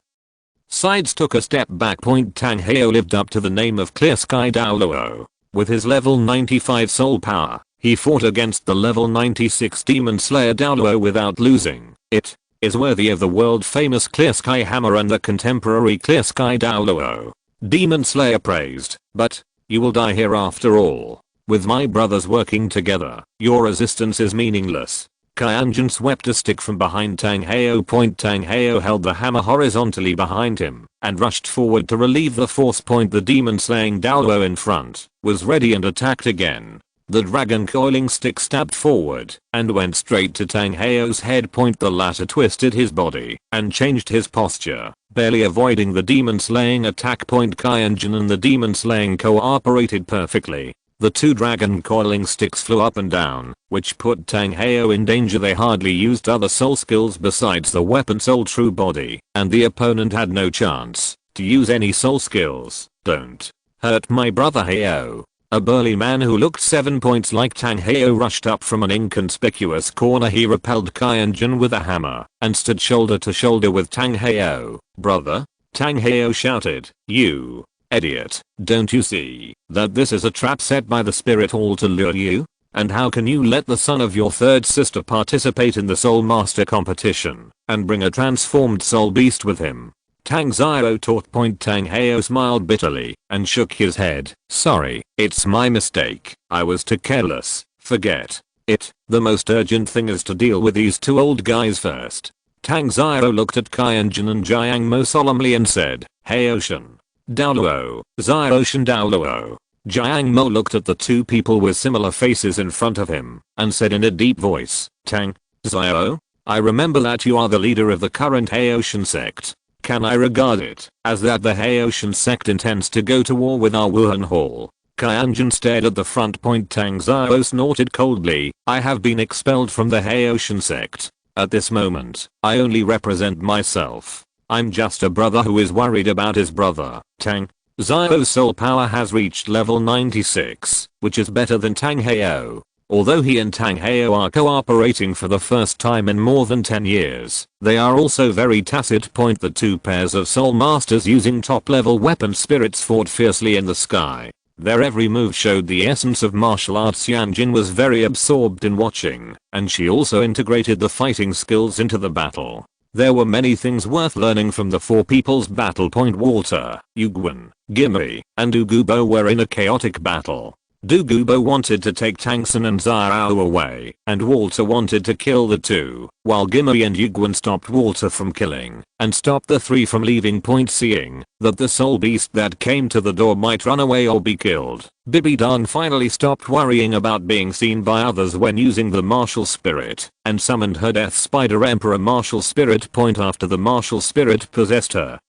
sides took a step back. Tang Heo lived up to the name of Clear Sky Douluo. With his level 95 soul power, he fought against the level 96 Demon Slayer Douluo without losing. It is worthy of the world famous Clear Sky Hammer and the contemporary Clear Sky Douluo. Demon Slayer praised, but you will die here after all. With my brothers working together, your resistance is meaningless. Yan Jin swept a stick from behind Tang Heo. Tang Heo held the hammer horizontally behind him and rushed forward to relieve the force. The demon slaying Douluo in front was ready and attacked again. The dragon coiling stick stabbed forward and went straight to Tang Heo's head. The latter twisted his body and changed his posture, barely avoiding the demon slaying attack. Yan Jin and the demon slaying cooperated perfectly. The two dragon coiling sticks flew up and down, which put Tang Heo in danger. They hardly used other soul skills besides the weapon Soul True Body, and the opponent had no chance to use any soul skills. Don't hurt my brother Heo. A burly man who looked 7 points like Tang Heo rushed up from an inconspicuous corner. He repelled Yan Jin with a hammer and stood shoulder to shoulder with Tang Heo. Brother? Tang Heo shouted. You idiot, don't you see that this is a trap set by the spirit hall to lure you? And how can you let the son of your third sister participate in the Soul Master competition and bring a transformed soul beast with him? Tang Xiao taught. Tang Heo smiled bitterly and shook his head. Sorry, it's my mistake. I was too careless. Forget it. The most urgent thing is to deal with these two old guys first. Tang Xiao looked at Yan Jin and Jiang Mo solemnly and said, Heoshan Douluo, Xiaoshan Douluo. Jiang Mo looked at the two people with similar faces in front of him and said in a deep voice, Tang Xiao, I remember that you are the leader of the current Heoshan sect. Can I regard it as that the Heoshan sect intends to go to war with our Wuhan Hall? Yan Jin stared at the front. Tang Xiao snorted coldly. I have been expelled from the Heoshan sect. At this moment, I only represent myself. I'm just a brother who is worried about his brother. Tang Xiao's soul power has reached level 96, which is better than Tang Heo. Although he and Tang Heo are cooperating for the first time in more than 10 years, they are also very tacit. The two pairs of soul masters using top level weapon spirits fought fiercely in the sky. Their every move showed the essence of martial arts. Yan Jin was very absorbed in watching, and she also integrated the fighting skills into the battle. There were many things worth learning from the four people's battle. Walter, Yugwen, Gimli, and Ugubo were in a chaotic battle. Dugubo wanted to take Tangsun and Xiao away, and Walter wanted to kill the two, while Gimli and Yugwen stopped Walter from killing, and stopped the three from leaving. Seeing that the soul beast that came to the door might run away or be killed, Bibi Dong finally stopped worrying about being seen by others when using the martial spirit, and summoned her Death Spider Emperor martial spirit. After the martial spirit possessed her,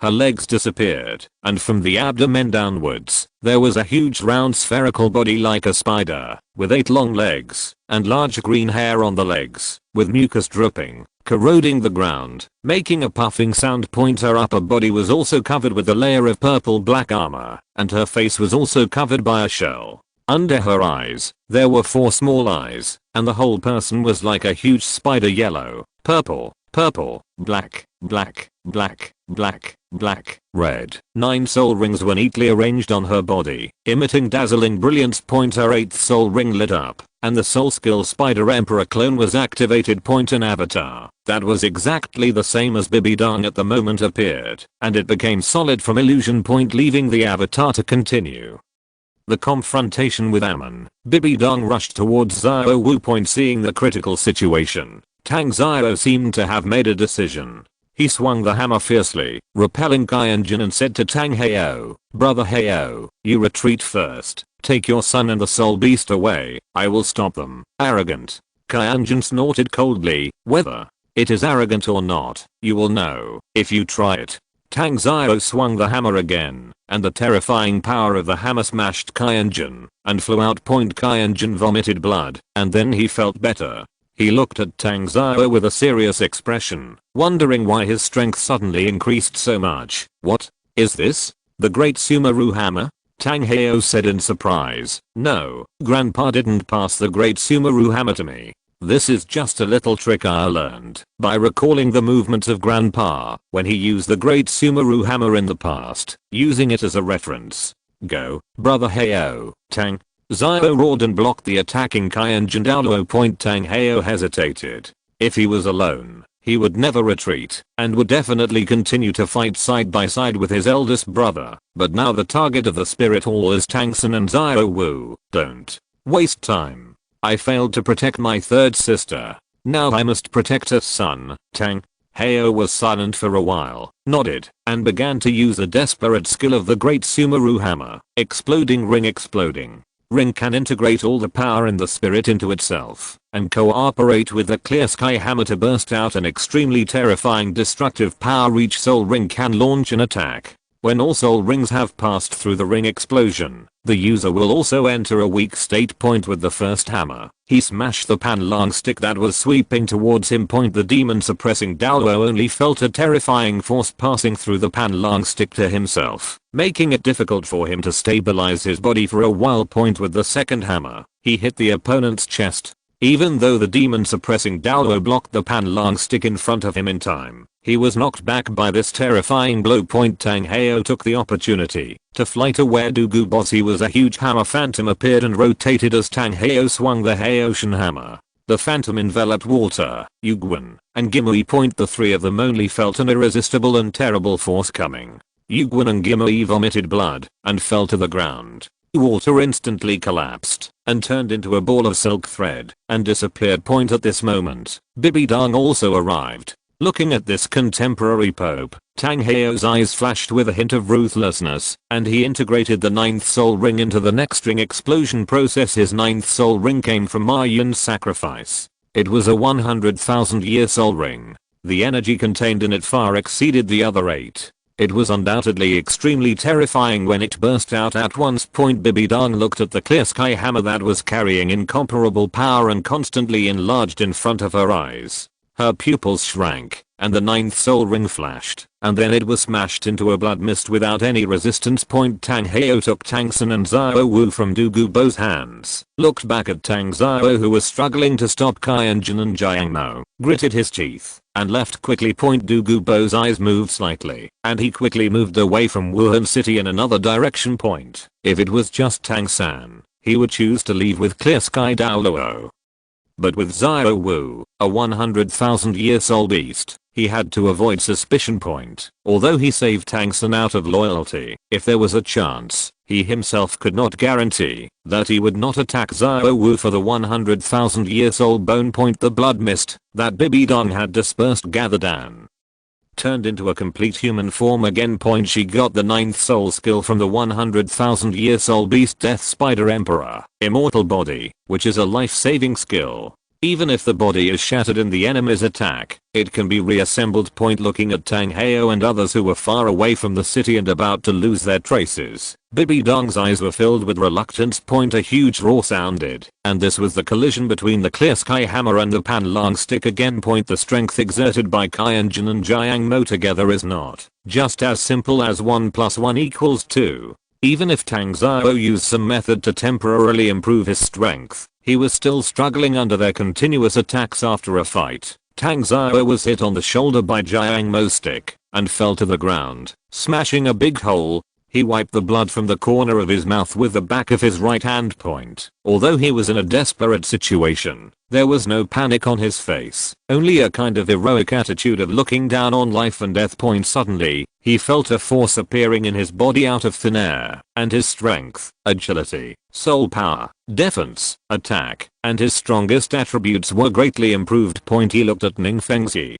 her legs disappeared, and from the abdomen downwards, there was a huge round spherical body like a spider, with 8 long legs, and large green hair on the legs, with mucus dripping, corroding the ground, making a puffing sound. Her upper body was also covered with a layer of purple black armor, and her face was also covered by a shell. Under her eyes, there were 4 small eyes, and the whole person was like a huge spider. Yellow, purple, purple, black, black, black, black, black, red. 9 soul rings were neatly arranged on her body, emitting dazzling brilliance. Her 8th soul ring lit up, and the soul skill Spider Emperor clone was activated. An avatar that was exactly the same as Bibi Dong at the moment appeared, and it became solid from illusion. Leaving the avatar to continue the confrontation with Amon. Bibi Dong rushed towards Xiao Wu. Seeing the critical situation, Tang Xiao seemed to have made a decision. He swung the hammer fiercely, repelling Yan Jin, and said to Tang Heo, "Brother Heo, you retreat first. Take your son and the soul beast away. I will stop them." Arrogant. Yan Jin snorted coldly. "Whether it is arrogant or not, you will know if you try it." Tang Xiao swung the hammer again, and the terrifying power of the hammer smashed Yan Jin and flew out. Yan Jin vomited blood, and then he felt better. He looked at Tang Xiao with a serious expression, wondering why his strength suddenly increased so much. "What is this? The Great Sumeru Hammer?" Tang Heo said in surprise. "No, Grandpa didn't pass the Great Sumeru Hammer to me. This is just a little trick I learned by recalling the movements of Grandpa when he used the Great Sumeru Hammer in the past, using it as a reference. Go, Brother Heo." Tang Xiao roared and blocked the attacking Yan Jin. Douluo. Tang Heo hesitated. If he was alone, he would never retreat and would definitely continue to fight side by side with his eldest brother. But now the target of the spirit hall is Tangsun and Xiao Wu. "Don't waste time. I failed to protect my 3rd sister. Now I must protect her son." Tang Heo was silent for a while, nodded, and began to use the desperate skill of the Great Sumeru Hammer. Exploding ring. Exploding ring can integrate all the power in the spirit into itself and cooperate with the clear sky hammer to burst out an extremely terrifying destructive power. Each soul ring can launch an attack. When all soul rings have passed through the ring explosion, the user will also enter a weak state. With the first hammer, he smashed the panlang stick that was sweeping towards him. The demon suppressing Douluo only felt a terrifying force passing through the panlang stick to himself, making it difficult for him to stabilize his body for a while. With the second hammer, he hit the opponent's chest. Even though the demon suppressing Douluo blocked the panlang stick in front of him in time, he was knocked back by this terrifying blow. Tang Heo took the opportunity to fly to where Douluo was. He was a huge hammer phantom appeared and rotated as Tang Heo swung the Heotian hammer. The phantom enveloped Walter, Yuguan, and Gimui. The 3 of them only felt an irresistible and terrible force coming. Yuguan and Gimui vomited blood and fell to the ground. Walter instantly collapsed and turned into a ball of silk thread and disappeared. At this moment, Bibi Dong also arrived. Looking at this contemporary pope, Tang Heo's eyes flashed with a hint of ruthlessness, and he integrated the 9th soul ring into the next ring explosion process. His 9th soul ring came from Ma Yun's sacrifice. It was a 100,000-year soul ring. The energy contained in it far exceeded the other 8. It was undoubtedly extremely terrifying when it burst out at once. Bibi Dong looked at the clear sky hammer that was carrying incomparable power and constantly enlarged in front of her eyes. Her pupils shrank, and the 9th soul ring flashed, and then it was smashed into a blood mist without any resistance. Tang Heo took Tangsun and Xiao Wu from Douluo's hands, looked back at Tang Xiao who was struggling to stop Yan Jin and Jiang Mo, gritted his teeth, and left quickly. Douluo's eyes moved slightly, and he quickly moved away from Wuhan City in another direction. If it was just Tang San, he would choose to leave with clear sky Douluo. But with Xiao Wu, a 100,000-year soul beast, he had to avoid suspicion. Although he saved Tangsun out of loyalty, if there was a chance, he himself could not guarantee that he would not attack Xiao Wu for the 100,000-year soul bone. The blood mist that Bibi Dong had dispersed gathered and turned into a complete human form again. She got the 9th soul skill from the 100,000-year soul beast Death Spider Emperor, Immortal Body, which is a life-saving skill. Even if the body is shattered in the enemy's attack, it can be reassembled. Looking at Tang Heo and others who were far away from the city and about to lose their traces, Bibi Dong's eyes were filled with reluctance. A huge roar sounded, and this was the collision between the clear sky hammer and the panlang stick again. The strength exerted by Yan Jin and Jiang Mo together is not just as simple as 1 + 1 = 2. Even if Tang Xiao used some method to temporarily improve his strength, he was still struggling under their continuous attacks. After a fight, Tang Xiao was hit on the shoulder by Jiang Mo's stick and fell to the ground, smashing a big hole. He wiped the blood from the corner of his mouth with the back of his right hand point. Although he was in a desperate situation, there was no panic on his face, only a kind of heroic attitude of looking down on life and death. Suddenly, he felt a force appearing in his body out of thin air, and his strength, agility, soul power, defense, attack, and his strongest attributes were greatly improved. He looked at Ning Fengzi,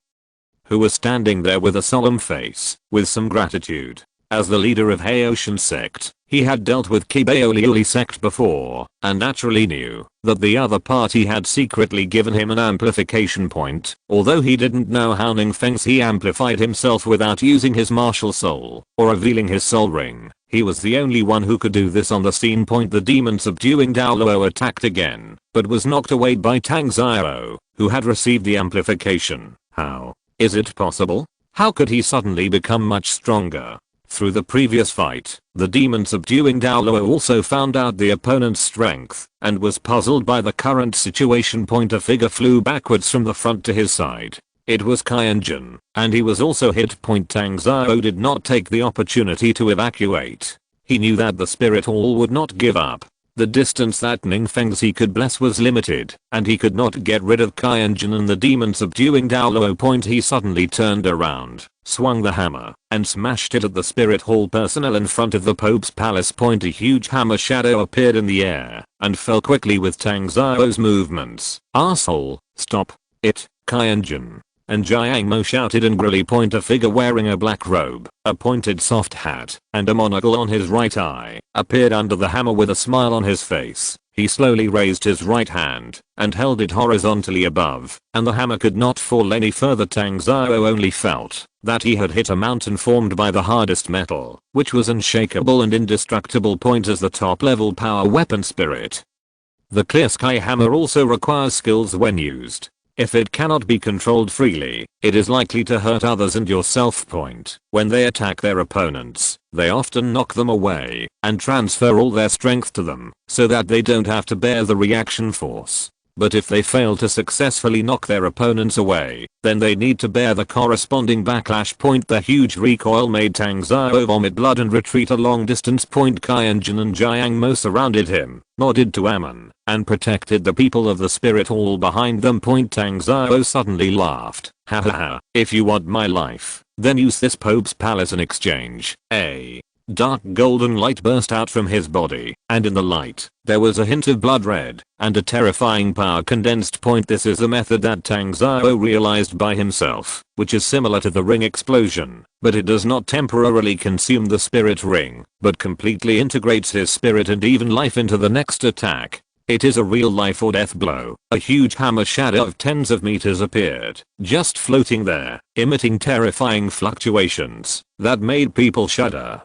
who was standing there with a solemn face, with some gratitude. As the leader of Haoshan sect, he had dealt with Kibaolioli sect before, and naturally knew that the other party had secretly given him an amplification point. Although he didn't know how Ning Fengzi amplified himself without using his martial soul or revealing his soul ring, he was the only one who could do this on the scene. The demon subduing Douluo attacked again, but was knocked away by Tang Xiao, who had received the amplification. How is it possible? How could he suddenly become much stronger? Through the previous fight, the demon subduing Douluo also found out the opponent's strength and was puzzled by the current situation. A figure flew backwards from the front to his side. It was Yan Jin, and he was also hit. Tang Xiao did not take the opportunity to evacuate. He knew that the spirit hall would not give up. The distance that Ning Fengzi could bless was limited, and he could not get rid of Yan Jin and the demon subduing Douluo. He suddenly turned around, swung the hammer, and smashed it at the spirit hall personnel in front of the Pope's palace. A huge hammer shadow appeared in the air and fell quickly with Tang Xiao's movements. "Asshole, stop it, Yan Jin!" and Jiang Mo shouted angrily. A figure wearing a black robe, a pointed soft hat, and a monocle on his right eye appeared under the hammer with a smile on his face. He slowly raised his right hand and held it horizontally above, and the hammer could not fall any further. Tang Xiao only felt that he had hit a mountain formed by the hardest metal, which was unshakable and indestructible. As the top level power weapon spirit, the clear sky hammer also requires skills when used. If it cannot be controlled freely, it is likely to hurt others and yourself. When they attack their opponents, they often knock them away and transfer all their strength to them so that they don't have to bear the reaction force. But if they fail to successfully knock their opponents away, then they need to bear the corresponding backlash. The huge recoil made Tang Xiao vomit blood and retreat a long distance. Yan Jin and Jiang Mo surrounded him, nodded to Amon, and protected the people of the spirit hall behind them. Tang Xiao suddenly laughed. Ha ha ha, if you want my life, then use this Pope's palace in exchange. A dark golden light burst out from his body, and in the light, there was a hint of blood red, and a terrifying power condensed. This is a method that Tang Xiao realized by himself, which is similar to the ring explosion, but it does not temporarily consume the spirit ring, but completely integrates his spirit and even life into the next attack. It is a real life or death blow. A huge hammer shadow of tens of meters appeared, just floating there, emitting terrifying fluctuations that made people shudder.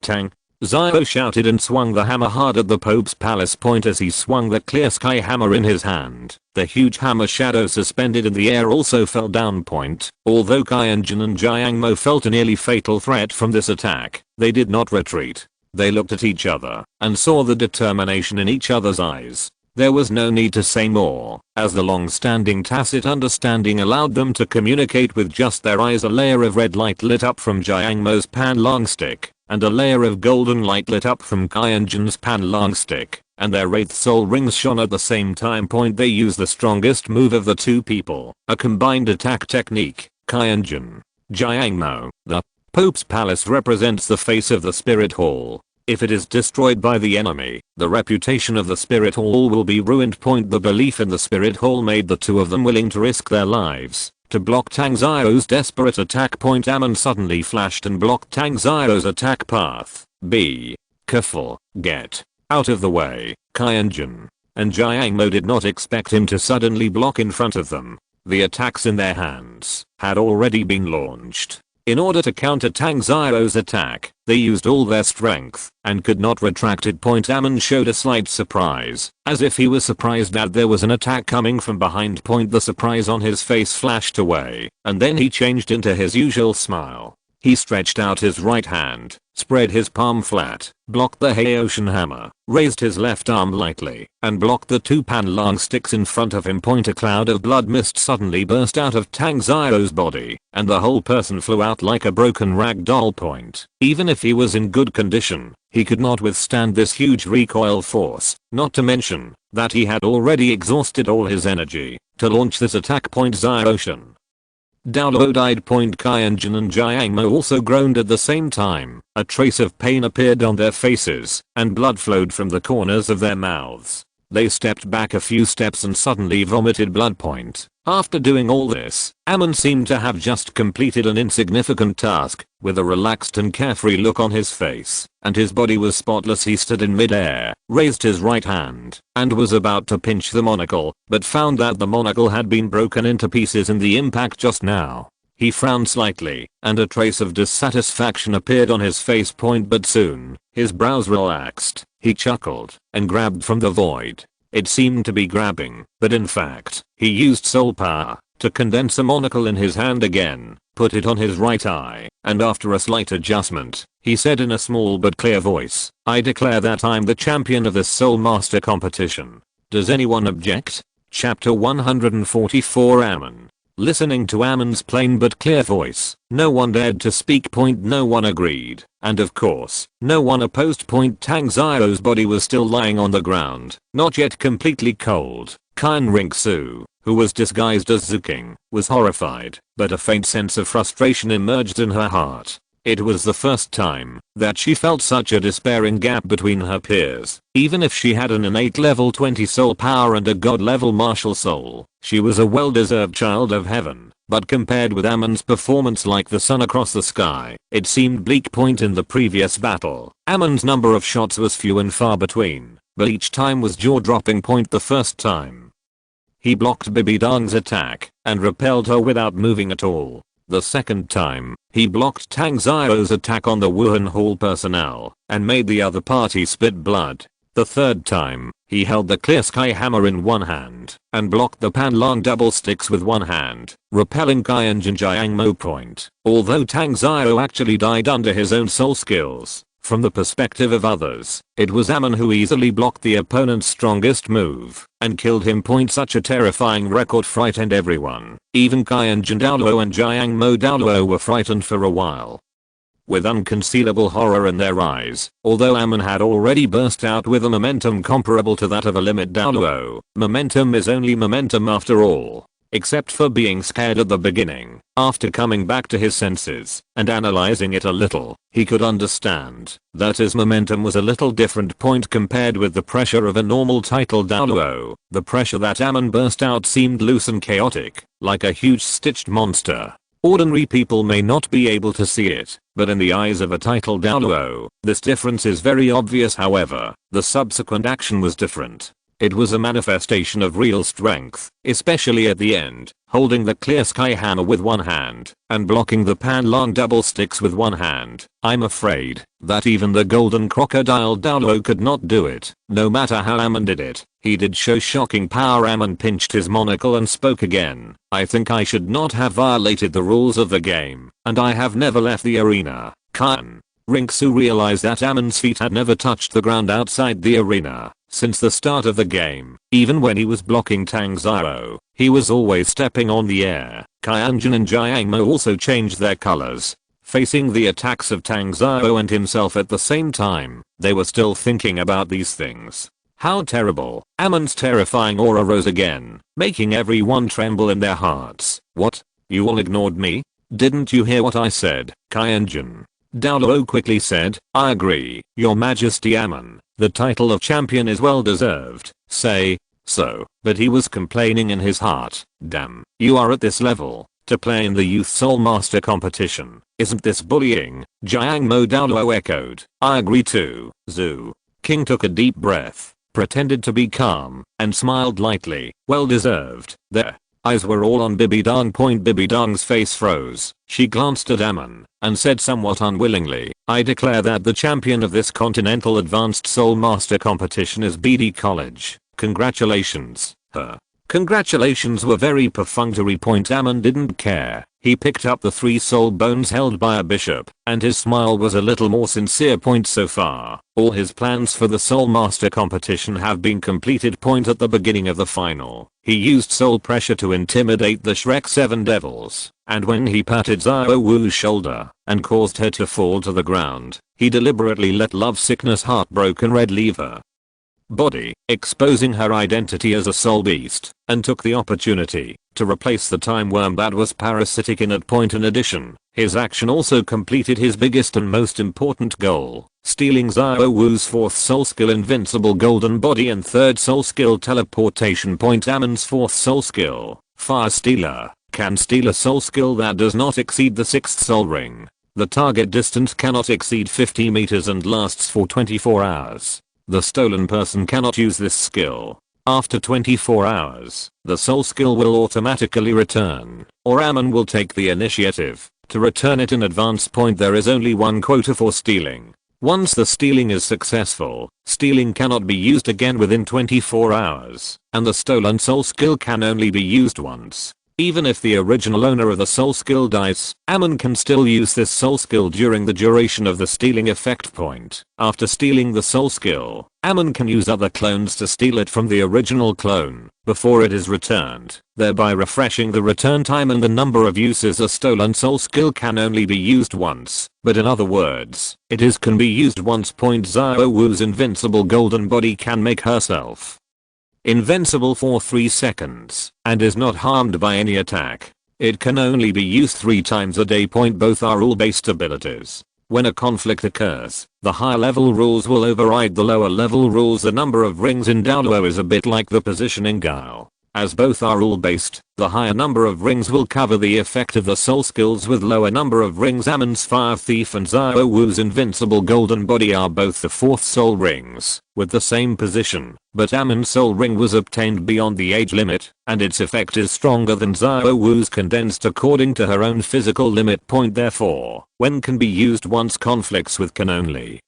Tang Xiao shouted and swung the hammer hard at the Pope's palace. As he swung the clear sky hammer in his hand, the huge hammer shadow suspended in the air also fell down. Although Yan Jin and Jiang Mo felt a nearly fatal threat from this attack, they did not retreat. They looked at each other and saw the determination in each other's eyes. There was no need to say more, as the long-standing tacit understanding allowed them to communicate with just their eyes. A layer of red light lit up from Jiang Mo's Panlong stick, and a layer of golden light lit up from Yan Jin's Panlong stick, and their wraith soul rings shone at the same time. They used the strongest move of the two people, a combined attack technique. Yan Jin, Jiang Mo, the Pope's palace represents the face of the spirit hall. If it is destroyed by the enemy, the reputation of the spirit hall will be ruined. The belief in the spirit hall made the two of them willing to risk their lives to block Tang Xiao's desperate attack. Amon suddenly flashed and blocked Tang Xiao's attack path. Be careful, get out of the way. Yan Jin and Jiang Mo did not expect him to suddenly block in front of them. The attacks in their hands had already been launched. In order to counter Tang Xiao's attack, they used all their strength and could not retract it. Amon showed a slight surprise, as if he was surprised that there was an attack coming from behind. The surprise on his face flashed away, and then he changed into his usual smile. He stretched out his right hand spread his palm flat, blocked the Haoshin hammer, raised his left arm lightly, and blocked the two Panlang sticks in front of him. A cloud of blood mist suddenly burst out of Tang Zio's body, and the whole person flew out like a broken rag doll. Even if he was in good condition, he could not withstand this huge recoil force, not to mention that he had already exhausted all his energy to launch this attack. Zio-shin. Douluo died. Yan Jin and Jiangmo also groaned at the same time. A trace of pain appeared on their faces, and blood flowed from the corners of their mouths. They stepped back a few steps and suddenly vomited blood. After doing all this, Amon seemed to have just completed an insignificant task, with a relaxed and carefree look on his face, and his body was spotless. He stood in midair, raised his right hand, and was about to pinch the monocle, but found that the monocle had been broken into pieces in the impact just now. He frowned slightly, and a trace of dissatisfaction appeared on his face. But soon, his brows relaxed, he chuckled, and grabbed from the void. It seemed to be grabbing, but in fact, he used soul power to condense a monocle in his hand again, put it on his right eye, and after a slight adjustment, he said in a small but clear voice, "I declare that I'm the champion of this Soul Master competition. Does anyone object?" Chapter 144. Amon. Listening to Amon's plain but clear voice, no one dared to speak. No one agreed, and of course, no one opposed. Tang Zio's body was still lying on the ground, not yet completely cold. Kan Ringsu, who was disguised as Zuking, was horrified, but a faint sense of frustration emerged in her heart. It was the first time that she felt such a despairing gap between her peers. Even if she had an innate level 20 soul power and a god level martial soul, she was a well-deserved child of heaven. But compared with Amon's performance like the sun across the sky, it seemed bleak. In the previous battle, Amon's number of shots was few and far between, but each time was jaw-dropping. The first time, he blocked Bibi Dong's attack and repelled her without moving at all. The second time, he blocked Tang Zio's attack on the Wuhan Hall personnel and made the other party spit blood. The third time, he held the clear sky hammer in one hand and blocked the Panlang double sticks with one hand, repelling Yan Jin Jiangmo. Although Tang Zio actually died under his own soul skills, from the perspective of others, it was Amon who easily blocked the opponent's strongest move and killed him. Such a terrifying record frightened everyone. Even Yan Jin Douluo and Jiangmo Douluo were frightened for a while, with unconcealable horror in their eyes. Although Amon had already burst out with a momentum comparable to that of a limit Douluo, momentum is only momentum after all. Except for being scared at the beginning, after coming back to his senses and analyzing it a little, he could understand that his momentum was a little different. Compared with the pressure of a normal title Douluo, the pressure that Amon burst out seemed loose and chaotic, like a huge stitched monster. Ordinary people may not be able to see it, but in the eyes of a title Douluo, this difference is very obvious. However, the subsequent action was different. It was a manifestation of real strength, especially at the end, holding the clear sky hammer with one hand and blocking the Panlang double sticks with one hand. I'm afraid that even the golden crocodile Douluo could not do it. No matter how Amon did it, he did show shocking power. Amon pinched his monocle and spoke again. "I think I should not have violated the rules of the game, and I have never left the arena." Kan Ringsu realized that Amon's feet had never touched the ground outside the arena since the start of the game. Even when he was blocking Tang Zio, he was always stepping on the air. Yan Jin and Jiangmo also changed their colors, facing the attacks of Tang Zio and himself at the same time. They were still thinking about these things. How terrible. Amon's terrifying aura rose again, making everyone tremble in their hearts. "What? You all ignored me? Didn't you hear what I said?" Yan Jin. Douluo quickly said, "I agree, Your Majesty Amon. The title of champion is well deserved. Say so." But he was complaining in his heart. "Damn, you are at this level to play in the Youth Soul Master competition. Isn't this bullying?" Jiangmo Douluo echoed. "I agree too." Zhu King took a deep breath, pretended to be calm, and smiled lightly. "Well deserved." Their eyes were all on Bibi Dong. Bibi Dong's face froze. She glanced at Amon and said somewhat unwillingly, "I declare that the champion of this Continental Advanced Soul Master competition is BD College. Congratulations." Her Congratulations were very perfunctory. Amon didn't care. He picked up the 3 soul bones held by a bishop, and his smile was a little more sincere. So far, all his plans for the Soul Master competition have been completed. At the beginning of the final, he used soul pressure to intimidate the Shrek 7 devils, and when he patted Xiao Wu's shoulder and caused her to fall to the ground, he deliberately let lovesickness heartbroken red leave her body, exposing her identity as a soul beast, and took the opportunity to replace the time worm that was parasitic in it. In addition, his action also completed his biggest and most important goal, stealing Xiao Wu's 4th soul skill invincible golden body and 3rd soul skill teleportation. Amon's 4th soul skill, Fire Stealer, can steal a soul skill that does not exceed the 6th soul ring. The target distance cannot exceed 50 meters and lasts for 24 hours. The stolen person cannot use this skill. After 24 hours, the soul skill will automatically return, or Amon will take the initiative to return it in advance. There is only one quota for stealing. Once the stealing is successful, stealing cannot be used again within 24 hours, and the stolen soul skill can only be used once. Even if the original owner of the soul skill dies, Amon can still use this soul skill during the duration of the stealing effect. After stealing the soul skill, Amon can use other clones to steal it from the original clone before it is returned, thereby refreshing the return time and the number of uses. A stolen soul skill can only be used once, but in other words, it can be used once. Xiao Wu's invincible golden body can make herself invincible for 3 seconds, and is not harmed by any attack. It can only be used 3 times a day. Both are rule-based abilities. When a conflict occurs, the higher level rules will override the lower level rules. The number of rings in Douluo is a bit like the positioning Gao. As both are rule-based, the higher number of rings will cover the effect of the soul skills with lower number of rings. Amon's Fire Thief and Xiao Wu's invincible golden body are both the 4th soul rings, with the same position, but Amon's soul ring was obtained beyond the age limit, and its effect is stronger than Xiao Wu's condensed according to her own physical limit. Therefore, when can be used once, conflicts with can only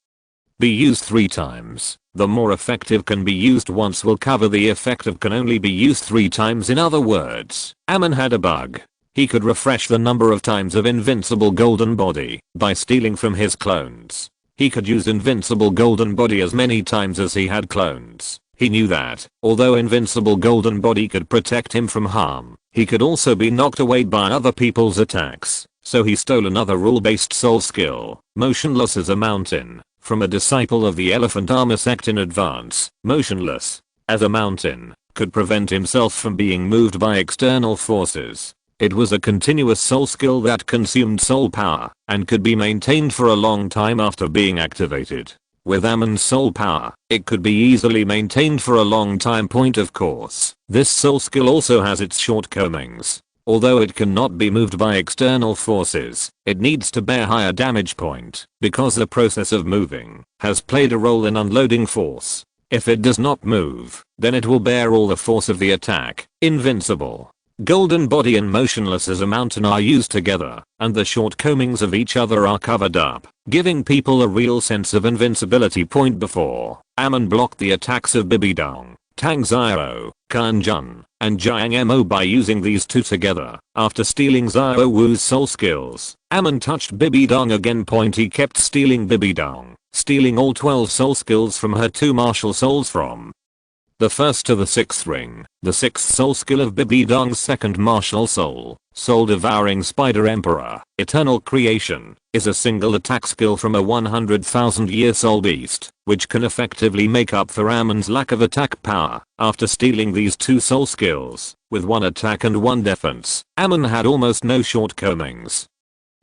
be used 3 times. The more effective can be used once will cover the effect of can only be used 3 times. In other words, Amon had a bug. He could refresh the number of times of invincible golden body by stealing from his clones. He could use invincible golden body as many times as he had clones. He knew that, although invincible golden body could protect him from harm, he could also be knocked away by other people's attacks. So he stole another rule-based soul skill, motionless as a mountain, from a disciple of the Elephant Armor sect. In advance, motionless as a mountain could prevent himself from being moved by external forces. It was a continuous soul skill that consumed soul power and could be maintained for a long time after being activated. With Amon's soul power, it could be easily maintained for a long time. Of course, this soul skill also has its shortcomings. Although it cannot be moved by external forces, it needs to bear higher damage because the process of moving has played a role in unloading force. If it does not move, then it will bear all the force of the attack. Invincible golden body and motionless as a mountain are used together, and the shortcomings of each other are covered up, giving people a real sense of invincibility. Before, Amon blocked the attacks of Bibidong, Tang Xiao, Yan Jin, and Jiang Mo by using these 2 together. After stealing Xiao Wu's soul skills, Amon touched Bibidong again. He kept stealing Bibidong, stealing all 12 soul skills from her 2 martial souls from the 1st to the 6th ring. The 6th soul skill of Bibidong's 2nd martial soul, Soul Devouring Spider Emperor, Eternal Creation, is a single attack skill from a 100,000-year soul beast, which can effectively make up for Amon's lack of attack power. After stealing these 2 soul skills, with 1 attack and 1 defense, Amon had almost no shortcomings.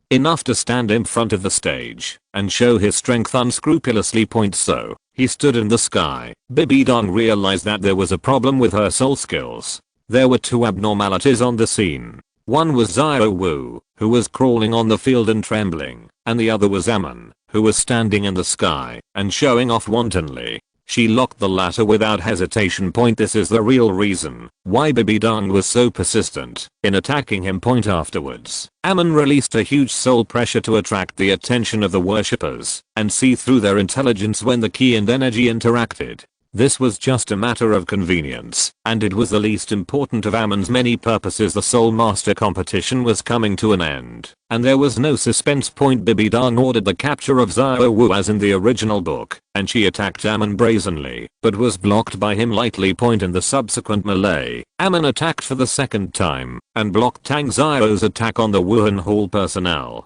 Enough to stand in front of the stage and show his strength unscrupulously. So, he stood in the sky. Bibidong realized that there was a problem with her soul skills. There were 2 abnormalities on the scene. One was Xiao Wu, who was crawling on the field and trembling, and the other was Amon, who was standing in the sky and showing off wantonly. She locked the latter without hesitation. This is the real reason why Bibidong was so persistent in attacking him. Afterwards, Amon released a huge soul pressure to attract the attention of the worshippers and see through their intelligence when the ki and energy interacted. This was just a matter of convenience, and it was the least important of Amon's many purposes. The Soul Master competition was coming to an end, and there was no suspense point. Bibi Dang ordered the capture of Xiao Wu as in the original book, and she attacked Amon brazenly, but was blocked by him lightly. Point in the subsequent melee, Amon attacked for the second time, and blocked Tang Xiao's attack on the Wuhan Hall personnel,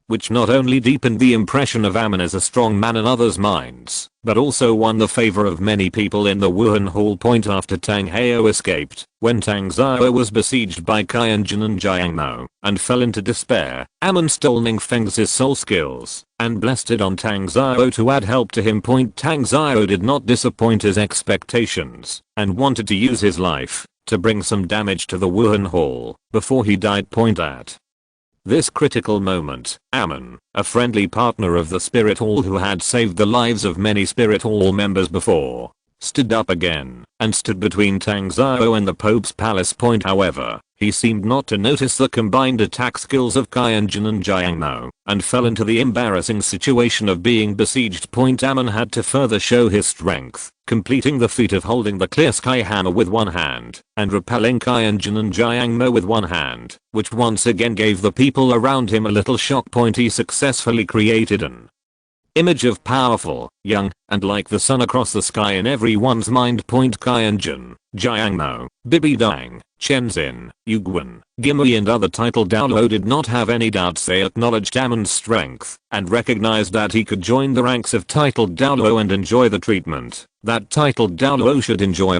which not only deepened the impression of Amon as a strong man in others' minds, but also won the favor of many people in the Wuhan Hall. Point after Tang Hao escaped, when Tang Xiao was besieged by Yan Jin and Jiang Mo, and fell into despair, Amon stole Ning Feng's soul skills, and blessed it on Tang Xiao to add help to him. Tang Xiao did not disappoint his expectations, and wanted to use his life to bring some damage to the Wuhan Hall before he died. At this critical moment, Amon, a friendly partner of the Spirit Hall who had saved the lives of many Spirit Hall members before, stood up again and stood between Tang Xiao and the Pope's palace. However, he seemed not to notice the combined attack skills of Yan Jin and Jiang Mo, and fell into the embarrassing situation of being besieged. Amon had to further show his strength, completing the feat of holding the clear sky hammer with one hand, and repelling Yan Jin and Jiang Mo with one hand, which once again gave the people around him a little shock. He successfully created an image of powerful, young, and like the sun across the sky in everyone's mind. Yan Jin, Jiang Mo, Bibi Dang, Chen Xin, Yu Guan, Gimli and other titled Douluo did not have any doubts. They acknowledged Amon's strength and recognized that he could join the ranks of titled Douluo and enjoy the treatment that titled Douluo should enjoy.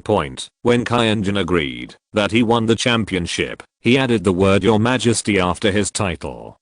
When Yan Jin agreed that he won the championship, he added the word Your Majesty after his title,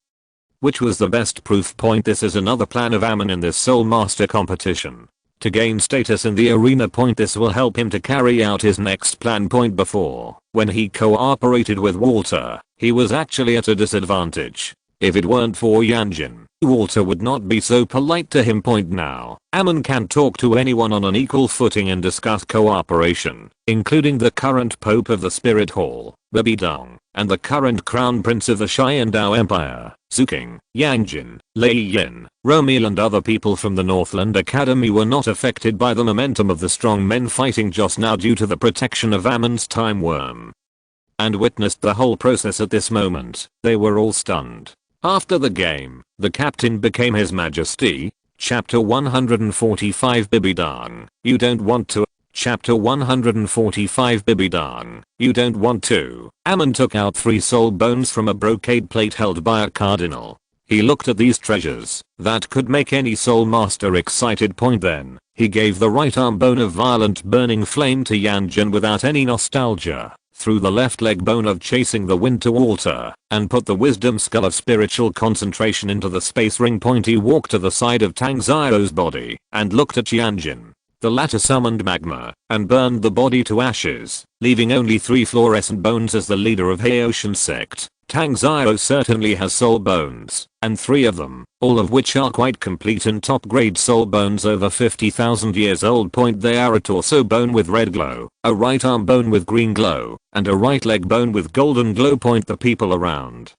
which was the best proof. This is another plan of Amon in this Soul Master competition, to gain status in the arena. This will help him to carry out his next plan. Before, when he cooperated with Walter, he was actually at a disadvantage. If it weren't for Yan Jin, Walter would not be so polite to him. Now, Amon can talk to anyone on an equal footing and discuss cooperation, including the current Pope of the Spirit Hall, Bibi Dang, and the current Crown Prince of the Xiandao Empire, Zuking. Yan Jin, Lei Yin, Romil and other people from the Northland Academy were not affected by the momentum of the strong men fighting just now due to the protection of Amon's time worm, and witnessed the whole process. At this moment, they were all stunned. After the game, the captain became His Majesty. Chapter 145 Bibi Dang, you don't want to. Chapter 145 Bibi Dang, you don't want to. Amon took out 3 soul bones from a brocade plate held by a cardinal. He looked at these treasures that could make any soul master excited. Then, he gave the right arm bone of violent burning flame to Yan Jin without any nostalgia, threw the left leg bone of chasing the wind to Walter, and put the wisdom skull of spiritual concentration into the space ring. He walked to the side of Tang Xiao's body and looked at Yan Jin. The latter summoned magma and burned the body to ashes, leaving only 3 fluorescent bones as the leader of Haotian sect. Tang Xiao certainly has soul bones, and 3 of them, all of which are quite complete and top grade soul bones over 50,000 years old. They are a torso bone with red glow, a right arm bone with green glow, and a right leg bone with golden glow. The people around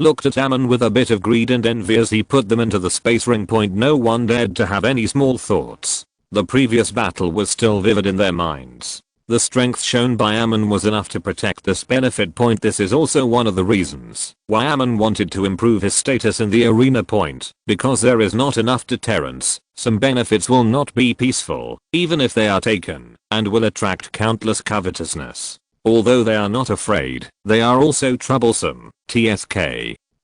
looked at Amon with a bit of greed and envy as he put them into the space ring. No one dared to have any small thoughts. The previous battle was still vivid in their minds. The strength shown by Amon was enough to protect this benefit. This is also one of the reasons why Amon wanted to improve his status in the arena. Because there is not enough deterrence, some benefits will not be peaceful, even if they are taken, and will attract countless covetousness. Although they are not afraid, they are also troublesome. TSK.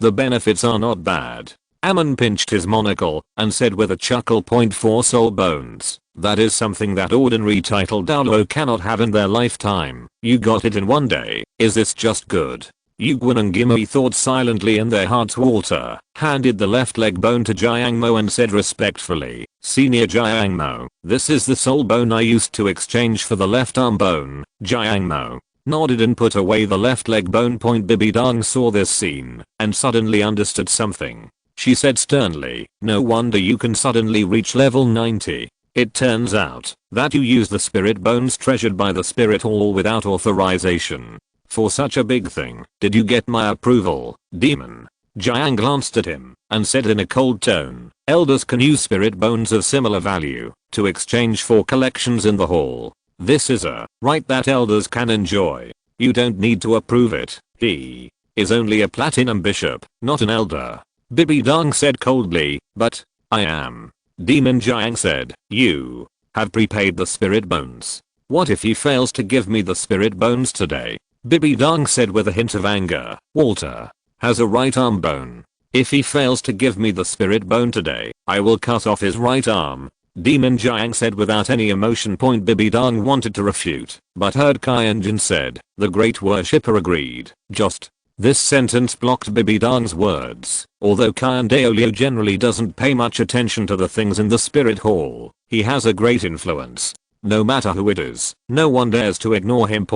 The benefits are not bad. Amon pinched his monocle and said with a chuckle. 4 soul bones. That is something that ordinary titled Douluo cannot have in their lifetime. You got it in one day. Is this just good? Yu Guan and Gimli thought silently in their hearts. Walter handed the left leg bone to Jiang Mo and said respectfully, Senior Jiang Mo, this is the soul bone I used to exchange for the left arm bone. Jiang Mo nodded and put away the left leg bone. Bibi Dang saw this scene and suddenly understood something. She said sternly, no wonder you can suddenly reach level 90. It turns out that you use the spirit bones treasured by the Spirit Hall without authorization. For such a big thing, did you get my approval, demon? Jiang glanced at him and said in a cold tone, elders can use spirit bones of similar value to exchange for collections in the hall. This is a right that elders can enjoy. You don't need to approve it. He is only a platinum bishop, not an elder. Bibi Dong said coldly, but I am. Demon Jiang said, you have prepaid the spirit bones. What if he fails to give me the spirit bones today? Bibi Dong said with a hint of anger. Walter has a right arm bone. If he fails to give me the spirit bone today, I will cut off his right arm. Demon Jiang said without any emotion. Bibi Dong wanted to refute, but heard Yan Jin said. The great worshipper agreed. Just this sentence blocked Bibi Dong's words. Although Douluo generally doesn't pay much attention to the things in the spirit hall, he has a great influence. No matter who it is, no one dares to ignore him.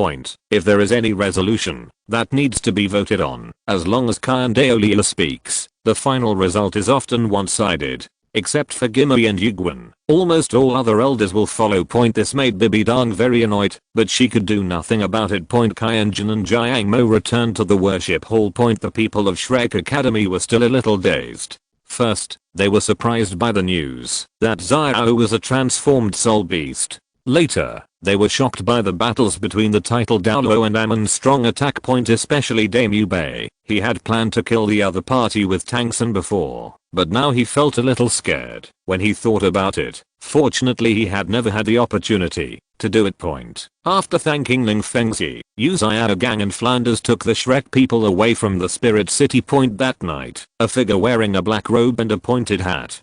If there is any resolution that needs to be voted on, as long as Douluo speaks, the final result is often one-sided. Except for Gimli and Yugwen, almost all other elders will follow. This made Bibi Dong very annoyed, but she could do nothing about it. Yan Jin and Jiang Mo returned to the worship hall. The people of Shrek Academy were still a little dazed. First, they were surprised by the news that Xiao was a transformed soul beast. Later, they were shocked by the battles between the title Douluo and Amon's strong attack. Especially Dame Yubei. He had planned to kill the other party with Tangsun before, but now he felt a little scared when he thought about it. Fortunately he had never had the opportunity to do it. After thanking Ling Fengzi, Yu Xiao Gang and Flanders took the Shrek people away from the spirit city. That night, a figure wearing a black robe and a pointed hat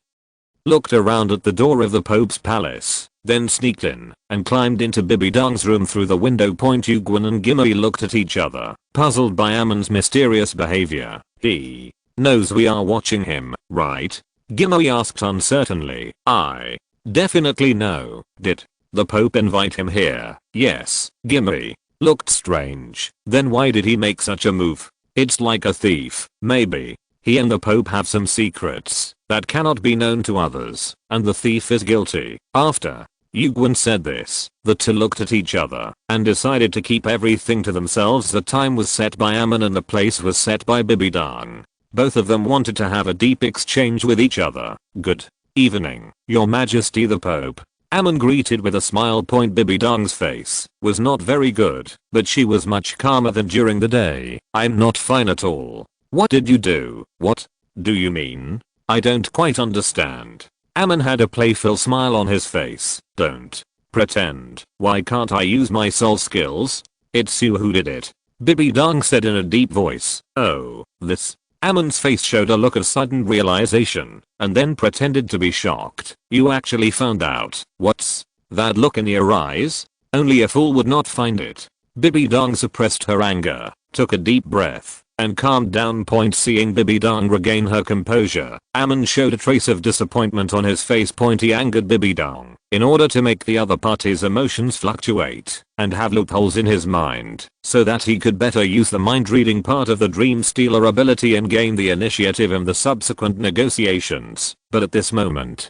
looked around at the door of the Pope's palace, then sneaked in and climbed into Bibi Dong's room through the window. Yugwen and Gimli looked at each other, puzzled by Amon's mysterious behavior. He knows we are watching him, right? Gimli asked uncertainly. I definitely know. Did the Pope invite him here? Yes. Gimli looked strange. Then why did he make such a move? It's like a thief. Maybe he and the Pope have some secrets that cannot be known to others, and the thief is guilty. After Yugwen said this, the two looked at each other and decided to keep everything to themselves. The time was set by Amon and the place was set by Bibi Dong. Both of them wanted to have a deep exchange with each other. Good evening, Your Majesty the Pope. Amon greeted with a smile. Bibi Dong's face was not very good, but she was much calmer than during the day. I'm not fine at all. What did you do? What do you mean? I don't quite understand. Amon had a playful smile on his face. Don't pretend. Why can't I use my soul skills? It's you who did it. Bibi Dong said in a deep voice. Oh, this. Amon's face showed a look of sudden realization, and then pretended to be shocked. You actually found out. What's that look in your eyes? Only a fool would not find it. Bibi Dong suppressed her anger, took a deep breath, and calmed down. Seeing Bibi Dong regain her composure, Amon showed a trace of disappointment on his face. He angered Bibi Dong in order to make the other party's emotions fluctuate and have loopholes in his mind so that he could better use the mind-reading part of the Dream Stealer ability and gain the initiative in the subsequent negotiations. But at this moment,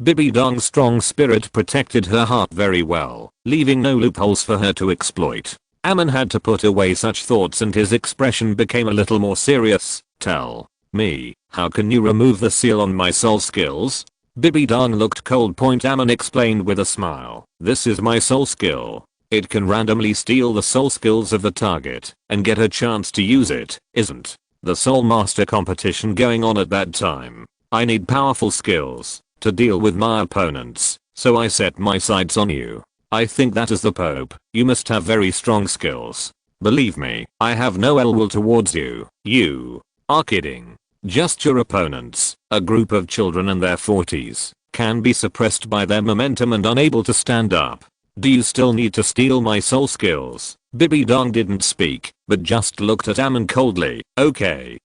Bibi Dong's strong spirit protected her heart very well, leaving no loopholes for her to exploit. Amon had to put away such thoughts and his expression became a little more serious. Tell me, how can you remove the seal on my soul skills? Bibi Dong looked cold. Amon explained with a smile. This is my soul skill. It can randomly steal the soul skills of the target and get a chance to use it. Isn't the Soul Master competition going on at that time? I need powerful skills to deal with my opponents, so I set my sights on you. I think that as the Pope, you must have very strong skills. Believe me, I have no ill will towards you. You are kidding. Just your opponents, a group of children in their 40s, can be suppressed by their momentum and unable to stand up. Do you still need to steal my soul skills? Bibi Dong didn't speak, but just looked at Amon coldly. Okay.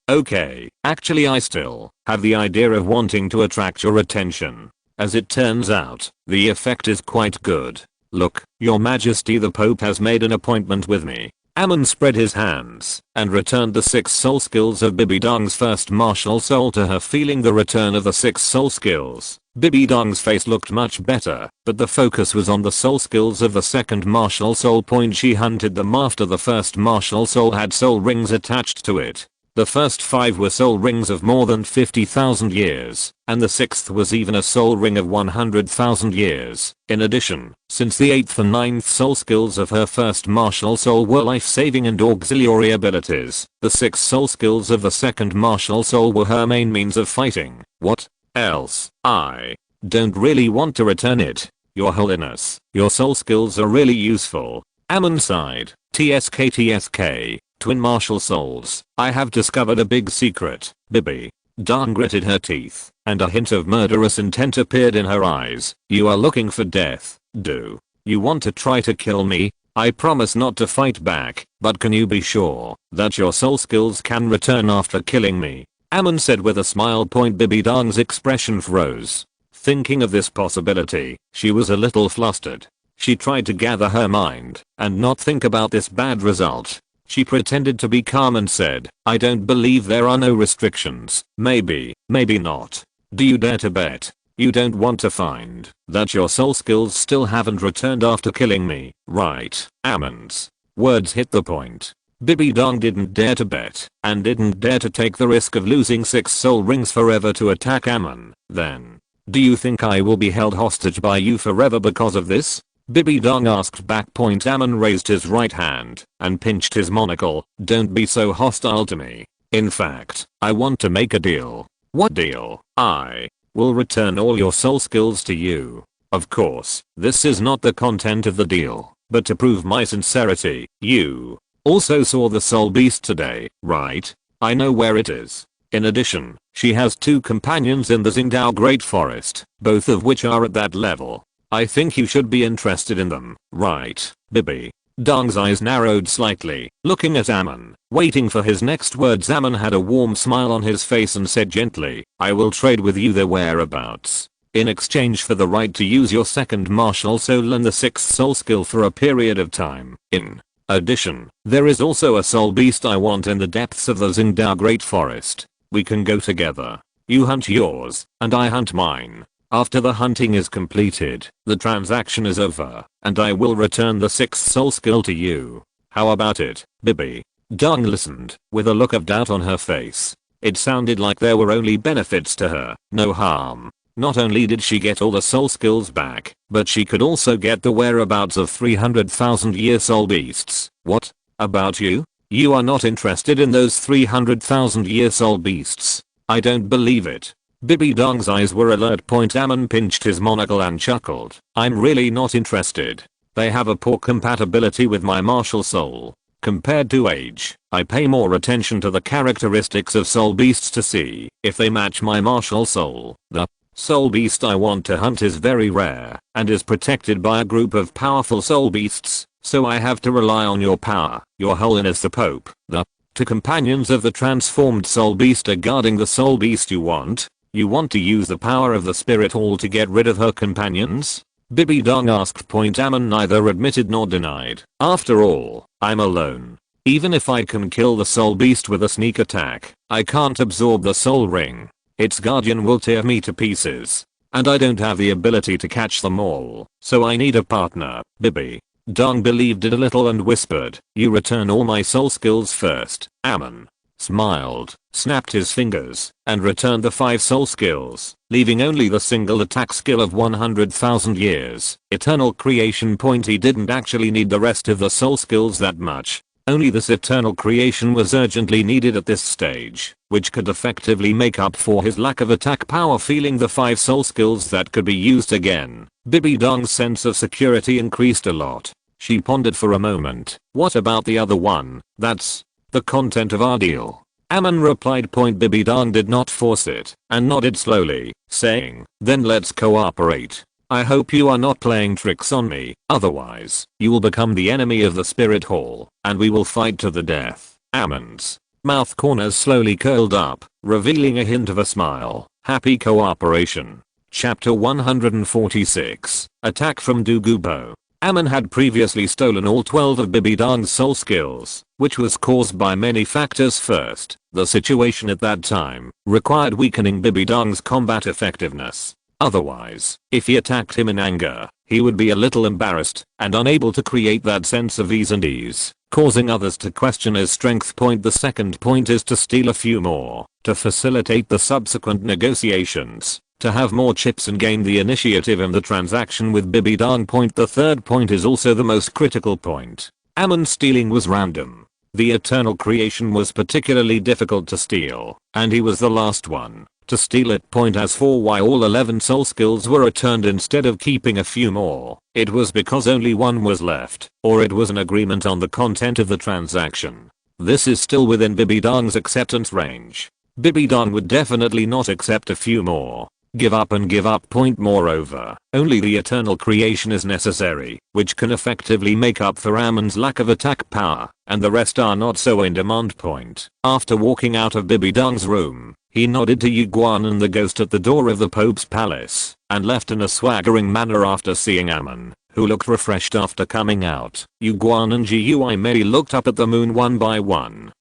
Actually I still have the idea of wanting to attract your attention. As it turns out, the effect is quite good. Look, Your Majesty the Pope has made an appointment with me. Amon spread his hands and returned the 6 soul skills of Bibi Dong's first martial soul to her, feeling the return of the 6 soul skills. Bibi Dong's face looked much better, but the focus was on the soul skills of the second martial soul. She hunted them after the first martial soul had soul rings attached to it. The first 5 were soul rings of more than 50,000 years, and the 6th was even a soul ring of 100,000 years. In addition, since the 8th and 9th soul skills of her first martial soul were life-saving and auxiliary abilities, the 6 soul skills of the second martial soul were her main means of fighting. What else? I don't really want to return it. Your Holiness, your soul skills are really useful. Amon sighed. TSK. Twin martial souls. I have discovered a big secret, Bibi. Dang gritted her teeth, and a hint of murderous intent appeared in her eyes. You are looking for death, do you want to try to kill me? I promise not to fight back, but can you be sure that your soul skills can return after killing me? Amon said with a smile. Bibi Dang's expression froze. Thinking of this possibility, she was a little flustered. She tried to gather her mind and not think about this bad result. She pretended to be calm and said, I don't believe there are no restrictions. Maybe, maybe not. Do you dare to bet you don't want to find that your soul skills still haven't returned after killing me, right? Amon's words hit the point. Bibi Dang didn't dare to bet and didn't dare to take the risk of losing 6 soul rings forever to attack Amon. Then, do you think I will be held hostage by you forever because of this? Bibi Dang asked back. Amon raised his right hand and pinched his monocle. Don't be so hostile to me. In fact, I want to make a deal. What deal? I will return all your soul skills to you. Of course, this is not the content of the deal, but to prove my sincerity, you also saw the soul beast today, right? I know where it is. In addition, she has 2 companions in the Xingdao Great Forest, both of which are at that level. I think you should be interested in them, right, Bibi? Dang's eyes narrowed slightly, looking at Amon, waiting for his next words. Amon had a warm smile on his face and said gently, I will trade with you their whereabouts in exchange for the right to use your second martial soul and the 6th soul skill for a period of time. In addition, there is also a soul beast I want in the depths of the Xingdao Great Forest. We can go together. You hunt yours, and I hunt mine. After the hunting is completed, the transaction is over, and I will return the 6th soul skill to you. How about it, Bibi? Dang listened, with a look of doubt on her face. It sounded like there were only benefits to her, no harm. Not only did she get all the soul skills back, but she could also get the whereabouts of 300,000-year soul beasts. What about you? You are not interested in those 300,000-year soul beasts. I don't believe it. Bibi Dang's eyes were alert. Amon pinched his monocle and chuckled. I'm really not interested. They have a poor compatibility with my martial soul. Compared to age, I pay more attention to the characteristics of soul beasts to see if they match my martial soul. The soul beast I want to hunt is very rare and is protected by a group of powerful soul beasts, so I have to rely on your power, Your Holiness the Pope. The 2 companions of the transformed soul beast are guarding the soul beast you want. You want to use the power of the spirit hall to get rid of her companions? Bibi Dang asked. Amon neither admitted nor denied. After all, I'm alone. Even if I can kill the soul beast with a sneak attack, I can't absorb the soul ring. Its guardian will tear me to pieces. And I don't have the ability to catch them all, so I need a partner. Bibi Dang believed it a little and whispered, you return all my soul skills first. Amon smiled, snapped his fingers, and returned the 5 soul skills, leaving only the single attack skill of 100,000 years. Eternal creation. He didn't actually need the rest of the soul skills that much. Only this eternal creation was urgently needed at this stage, which could effectively make up for his lack of attack power. Feeling the 5 soul skills that could be used again, Bibi Dang's sense of security increased a lot. She pondered for a moment. What about the other one? That's the content of our deal. Amon replied. Bibi Dang did not force it and nodded slowly, saying, then let's cooperate. I hope you are not playing tricks on me, otherwise you will become the enemy of the spirit hall and we will fight to the death. Amon's mouth corners slowly curled up, revealing a hint of a smile. Happy cooperation. Chapter 146. Attack from Douluo. Amon had previously stolen all 12 of Bibi Dang's soul skills, which was caused by many factors. First, the situation at that time required weakening Bibi Dang's combat effectiveness. Otherwise, if he attacked him in anger, he would be a little embarrassed and unable to create that sense of ease and ease causing others to question his strength point. The second point is to steal a few more, to facilitate the subsequent negotiations, to have more chips and gain the initiative in the transaction with Bibidang. Point. The third point is also the most critical point. Amon's stealing was random. The eternal creation was particularly difficult to steal, and he was the last one to steal it. Point. As for why all 11 soul skills were returned instead of keeping a few more, it was because only one was left, or it was an agreement on the content of the transaction. This is still within Bibidang's acceptance range. Bibidang would definitely not accept a few more. Give up and give up. Point. Moreover, only the eternal creation is necessary, which can effectively make up for Amon's lack of attack power, and the rest are not so in demand. Point. After walking out of Bibidang's room, he nodded to Yu Guan and the ghost at the door of the Pope's palace, and left in a swaggering manner after seeing Amon, who looked refreshed after coming out. Yu Guan and Gui Mei looked up at the moon one by one,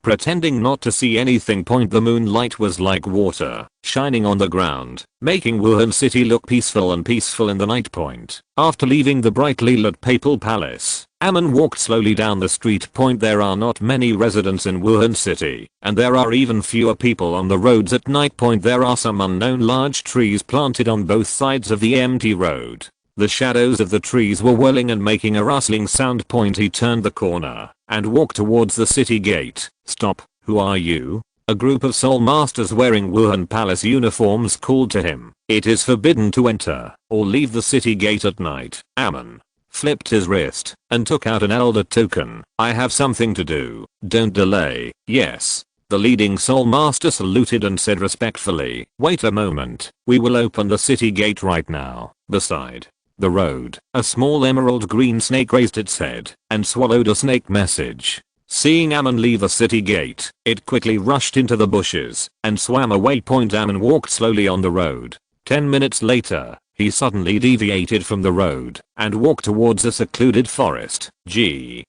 pretending not to see anything. Point. The moonlight was like water, shining on the ground, making Wuhan City look peaceful in the night. Point. After leaving the brightly lit papal palace, Amon walked slowly down the street. Point. There are not many residents in Wuhan City, and there are even fewer people on the roads at night. Point. There are some unknown large trees planted on both sides of the empty road. The shadows of the trees were whirling and making a rustling sound. Point. He turned the corner and walked towards the city gate. Stop, who are you? A group of soul masters wearing Wuhan Palace uniforms called to him. It is forbidden to enter or leave the city gate at night. Amon flipped his wrist and took out an elder token. I have something to do. Don't delay. Yes. The leading soul master saluted and said respectfully, wait a moment. We will open the city gate right now. Beside the road, a small emerald green snake raised its head and swallowed a snake message. Seeing Amon leave the city gate, it quickly rushed into the bushes and swam away. Point. Amon walked slowly on the road. 10 minutes later, he suddenly deviated from the road and walked towards a secluded forest. Gee,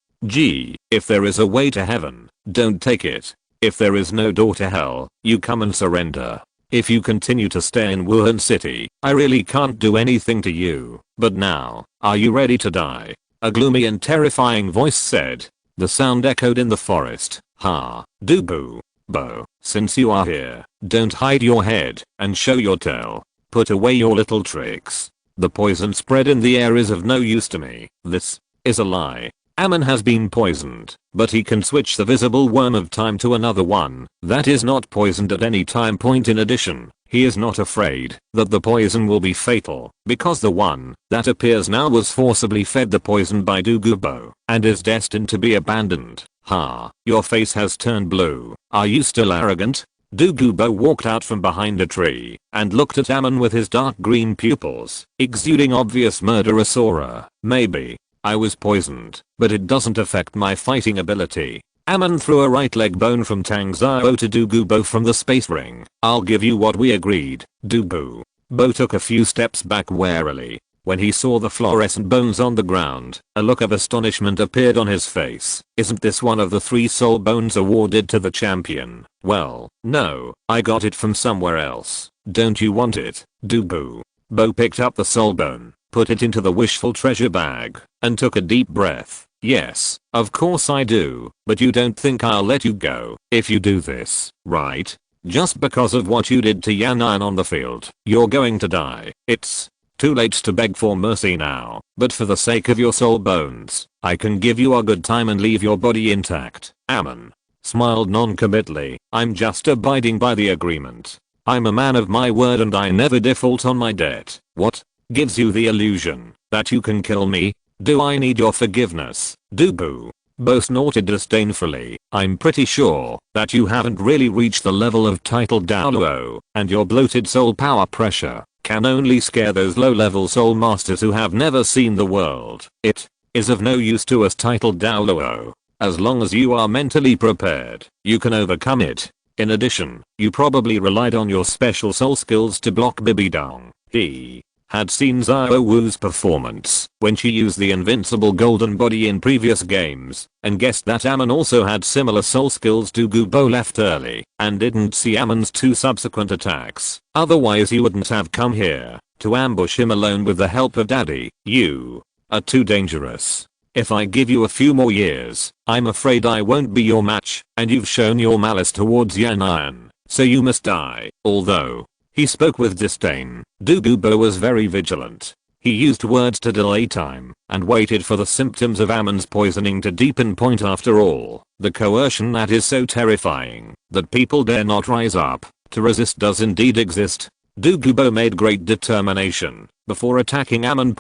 if there is a way to heaven, don't take it. If there is no door to hell, you come and surrender. If you continue to stay in Wuhan City, I really can't do anything to you. But now, are you ready to die? A gloomy and terrifying voice said. The sound echoed in the forest. Ha, Douluo. Bo, since you are here, don't hide your head and show your tail. Put away your little tricks. The poison spread in the air is of no use to me. This is a lie. Amon has been poisoned, but he can switch the visible worm of time to another one that is not poisoned at any time. Point. In addition, he is not afraid that the poison will be fatal, because the one that appears now was forcibly fed the poison by Douluo and is destined to be abandoned. Ha, your face has turned blue. Are you still arrogant? Douluo walked out from behind a tree and looked at Amon with his dark green pupils, exuding obvious murderous aura. Maybe I was poisoned, but it doesn't affect my fighting ability. Amon threw a right leg bone from Tang Xiao to Douluo from the space ring. I'll give you what we agreed, Douluo. Bo took a few steps back warily. When he saw the fluorescent bones on the ground, a look of astonishment appeared on his face. Isn't this one of the 3 soul bones awarded to the champion? Well, no, I got it from somewhere else. Don't you want it, Douluo? Bo picked up the soul bone, put it into the wishful treasure bag, and took a deep breath. Yes, of course I do, but you don't think I'll let you go if you do this, right? Just because of what you did to Yan Jin on the field, you're going to die. It's too late to beg for mercy now, but for the sake of your soul bones, I can give you a good time and leave your body intact. Amon smiled non-committally. I'm just abiding by the agreement. I'm a man of my word and I never default on my debt. What gives you the illusion that you can kill me? Do I need your forgiveness, Douluo? Bo snorted disdainfully. I'm pretty sure that you haven't really reached the level of titled Douluo, and your bloated soul power pressure can only scare those low-level soul masters who have never seen the world. It is of no use to us titled Douluo. As long as you are mentally prepared, you can overcome it. In addition, you probably relied on your special soul skills to block Bibidang. He had seen Xiao Wu's performance when she used the invincible golden body in previous games, and guessed that Amon also had similar soul skills. Douluo left early and didn't see Amon's 2 subsequent attacks. Otherwise he wouldn't have come here to ambush him alone with the help of Daddy. You are too dangerous. If I give you a few more years, I'm afraid I won't be your match, and you've shown your malice towards Yan, so you must die. Although he spoke with disdain, Douluo was very vigilant. He used words to delay time, and waited for the symptoms of Amon's poisoning to deepen. After all, the coercion that is so terrifying that people dare not rise up to resist does indeed exist. Douluo made great determination before attacking Amon.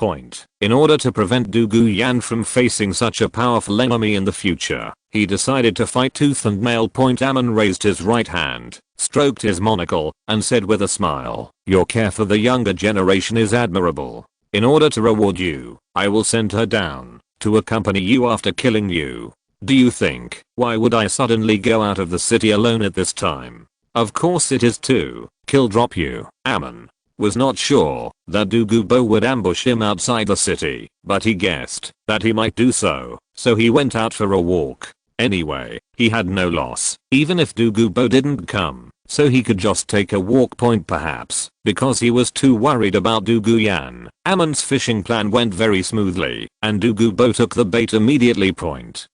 In order to prevent Yan from facing such a powerful enemy in the future, he decided to fight tooth and nail. Amon raised his right hand, stroked his monocle, and said with a smile, "Your care for the younger generation is admirable. In order to reward you, I will send her down to accompany you after killing you. Do you think, why would I suddenly go out of the city alone at this time? Of course it is to drop you." Amon was not sure that Douluo would ambush him outside the city, but he guessed that he might do so he went out for a walk. Anyway, he had no loss, even if Douluo didn't come, so he could just take a walk. Perhaps because he was too worried about Yan. Amon's fishing plan went very smoothly, and Douluo took the bait immediately.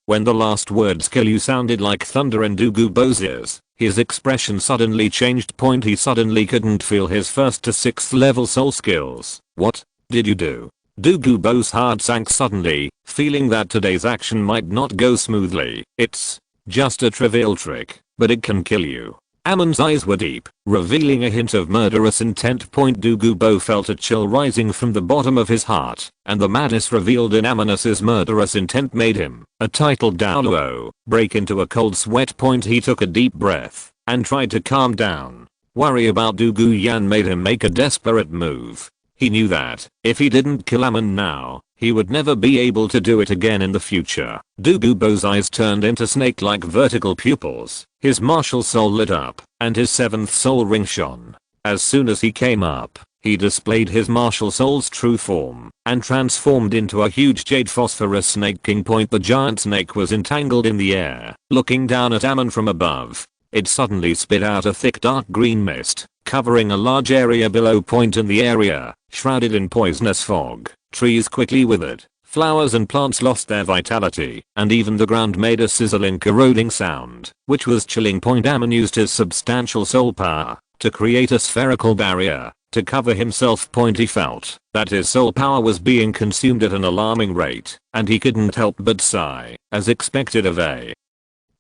When the last words "kill you" sounded like thunder in Douluo's ears, his expression suddenly changed. He suddenly couldn't feel his 1st to 6th level soul skills. "What did you do?" Douluo's heart sank suddenly, feeling that today's action might not go smoothly. "It's just a trivial trick, but it can kill you." Amon's eyes were deep, revealing a hint of murderous intent. Douluo felt a chill rising from the bottom of his heart, and the madness revealed in Amon's murderous intent made him, a titled Douluo, break into a cold sweat. He took a deep breath and tried to calm down. Worry about Yan made him make a desperate move. He knew that if he didn't kill Amon now, he would never be able to do it again in the future. Douluo's eyes turned into snake-like vertical pupils. His martial soul lit up, and his 7th soul ring shone. As soon as he came up, he displayed his martial soul's true form, and transformed into a huge jade phosphorus snake king. The giant snake was entangled in the air, looking down at Amon from above. It suddenly spit out a thick dark green mist, covering a large area below. In the area, shrouded in poisonous fog, trees quickly withered, flowers and plants lost their vitality, and even the ground made a sizzling corroding sound, which was chilling. Amon used his substantial soul power to create a spherical barrier to cover himself. He felt that his soul power was being consumed at an alarming rate, and he couldn't help but sigh, as expected of a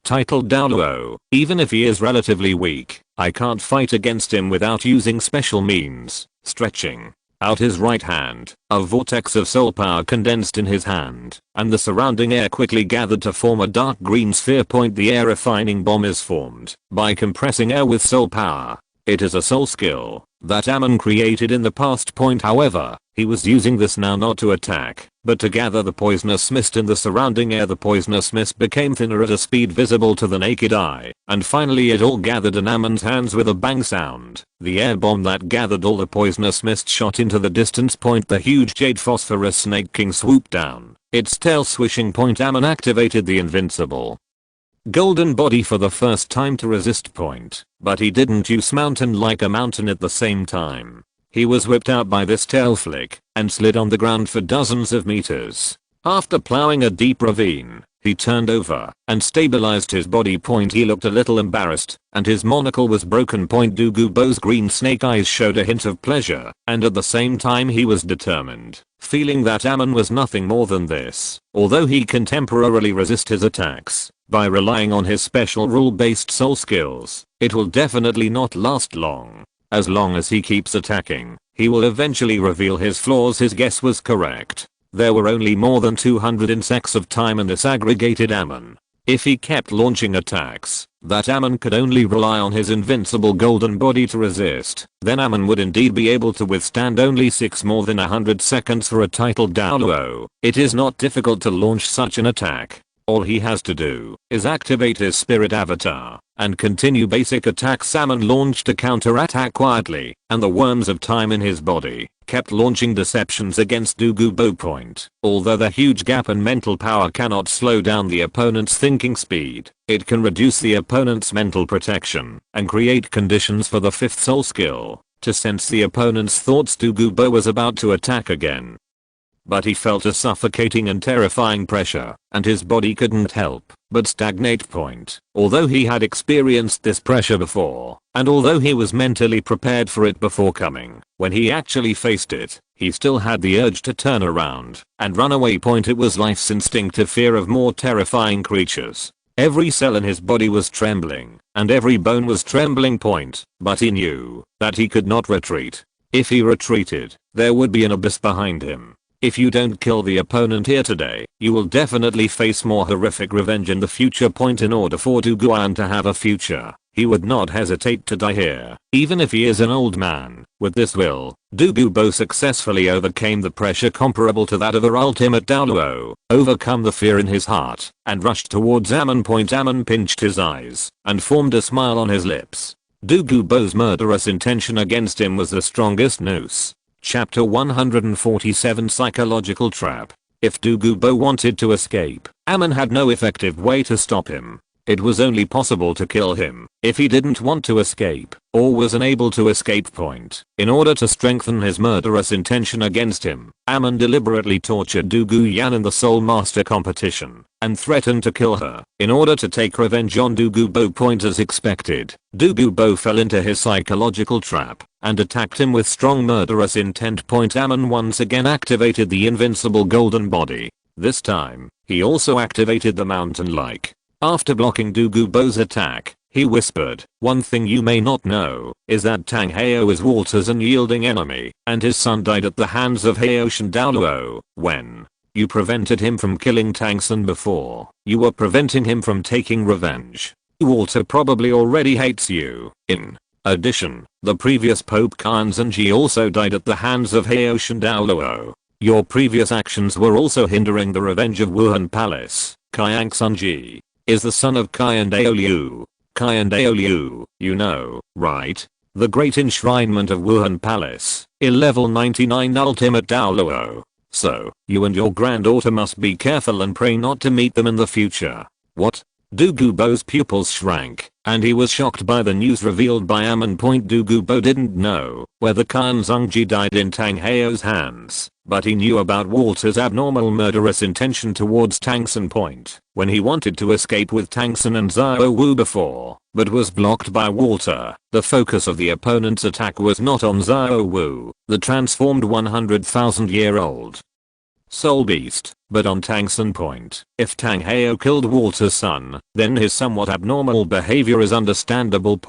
titled Douluo. "Even if he is relatively weak, I can't fight against him without using special means." Stretching out his right hand, a vortex of soul power condensed in his hand, and the surrounding air quickly gathered to form a dark green sphere. The air refining bomb is formed by compressing air with soul power. It is a soul skill that Amon created in the past. However, he was using this now not to attack, but to gather the poisonous mist in the surrounding air. The poisonous mist became thinner at a speed visible to the naked eye, and finally it all gathered in Amon's hands with a bang sound. The air bomb that gathered all the poisonous mist shot into the distance. The huge jade phosphorus snake king swooped down, its tail swishing. Amon activated the invincible golden body for the first time to resist. But he didn't use mountain like a mountain at the same time. He was whipped out by this tail flick and slid on the ground for dozens of meters. After plowing a deep ravine, he turned over and stabilized his body. He looked a little embarrassed, and his monocle was broken. Douluo's green snake eyes showed a hint of pleasure, and at the same time he was determined, feeling that Amon was nothing more than this. Although he can temporarily resist his attacks by relying on his special rule-based soul skills, it will definitely not last long. As long as he keeps attacking, he will eventually reveal his flaws. His guess was correct. There were only more than 200 insects of time in this aggregated Amon. If he kept launching attacks that Amon could only rely on his invincible golden body to resist, then Amon would indeed be able to withstand only 6 more than 100 seconds for a titled Douluo. It is not difficult to launch such an attack. All he has to do is activate his spirit avatar and continue basic attacks. Amon launched a counter-attack quietly, and the worms of time in his body kept launching deceptions against Douluo. Although the huge gap in mental power cannot slow down the opponent's thinking speed, it can reduce the opponent's mental protection and create conditions for the 5th soul skill to sense the opponent's thoughts. Douluo was about to attack again but he felt a suffocating and terrifying pressure, and his body couldn't help but stagnate. Although he had experienced this pressure before, and although he was mentally prepared for it before coming, when he actually faced it, he still had the urge to turn around and run away. It was life's instinctive fear of more terrifying creatures. Every cell in his body was trembling, and every bone was trembling. But he knew that he could not retreat. If he retreated, there would be an abyss behind him. If you don't kill the opponent here today, you will definitely face more horrific revenge in the future. In order for Du Guan to have a future, he would not hesitate to die here, even if he is an old man. With this will, Du Gubo successfully overcame the pressure comparable to that of a ultimate Douluo, overcome the fear in his heart, and rushed towards Amon. Amon pinched his eyes and formed a smile on his lips. Du Gubo's murderous intention against him was the strongest noose. Chapter 147 Psychological Trap. If Du Gubo wanted to escape, Amon had no effective way to stop him. It was only possible to kill him if he didn't want to escape or was unable to escape. In order to strengthen his murderous intention against him, Amon deliberately tortured Du Guyan in the Soul Master competition and threatened to kill her in order to take revenge on Du Gubo. As expected, Du Gubo fell into his psychological trap and attacked him with strong murderous intent. Amon once again activated the invincible golden body. This time, he also activated the mountain-like. After blocking Du Gubo's attack, he whispered, "One thing you may not know is that Tang Heo is Walter's unyielding enemy, and his son died at the hands of Haoshan Douluo. When you prevented him from killing Tang San before, you were preventing him from taking revenge. Walter probably already hates you. In addition, the previous Pope Kyan Zhenji also died at the hands of Haoshan Douluo. Your previous actions were also hindering the revenge of Wuhan Palace. Kyan Zhenji is the son of Kyan Daoliu. Kyan Daoliu, you know, right? The great enshrinement of Wuhan Palace, level 99 ultimate Douluo. So, you and your granddaughter must be careful and pray not to meet them in the future." What? Du Gubo's pupils shrank, and he was shocked by the news revealed by Amon. Du Gubo didn't know whether Kyan Zhenji died in Tang Heo's hands, but he knew about Walter's abnormal murderous intention towards Tang San. When he wanted to escape with Tang San and Xiao Wu before, but was blocked by Walter, the focus of the opponent's attack was not on Xiao Wu, the transformed 100,000-year-old soul beast, but on Tang San. If Tang Heo killed Walter's son, then his somewhat abnormal behavior is understandable.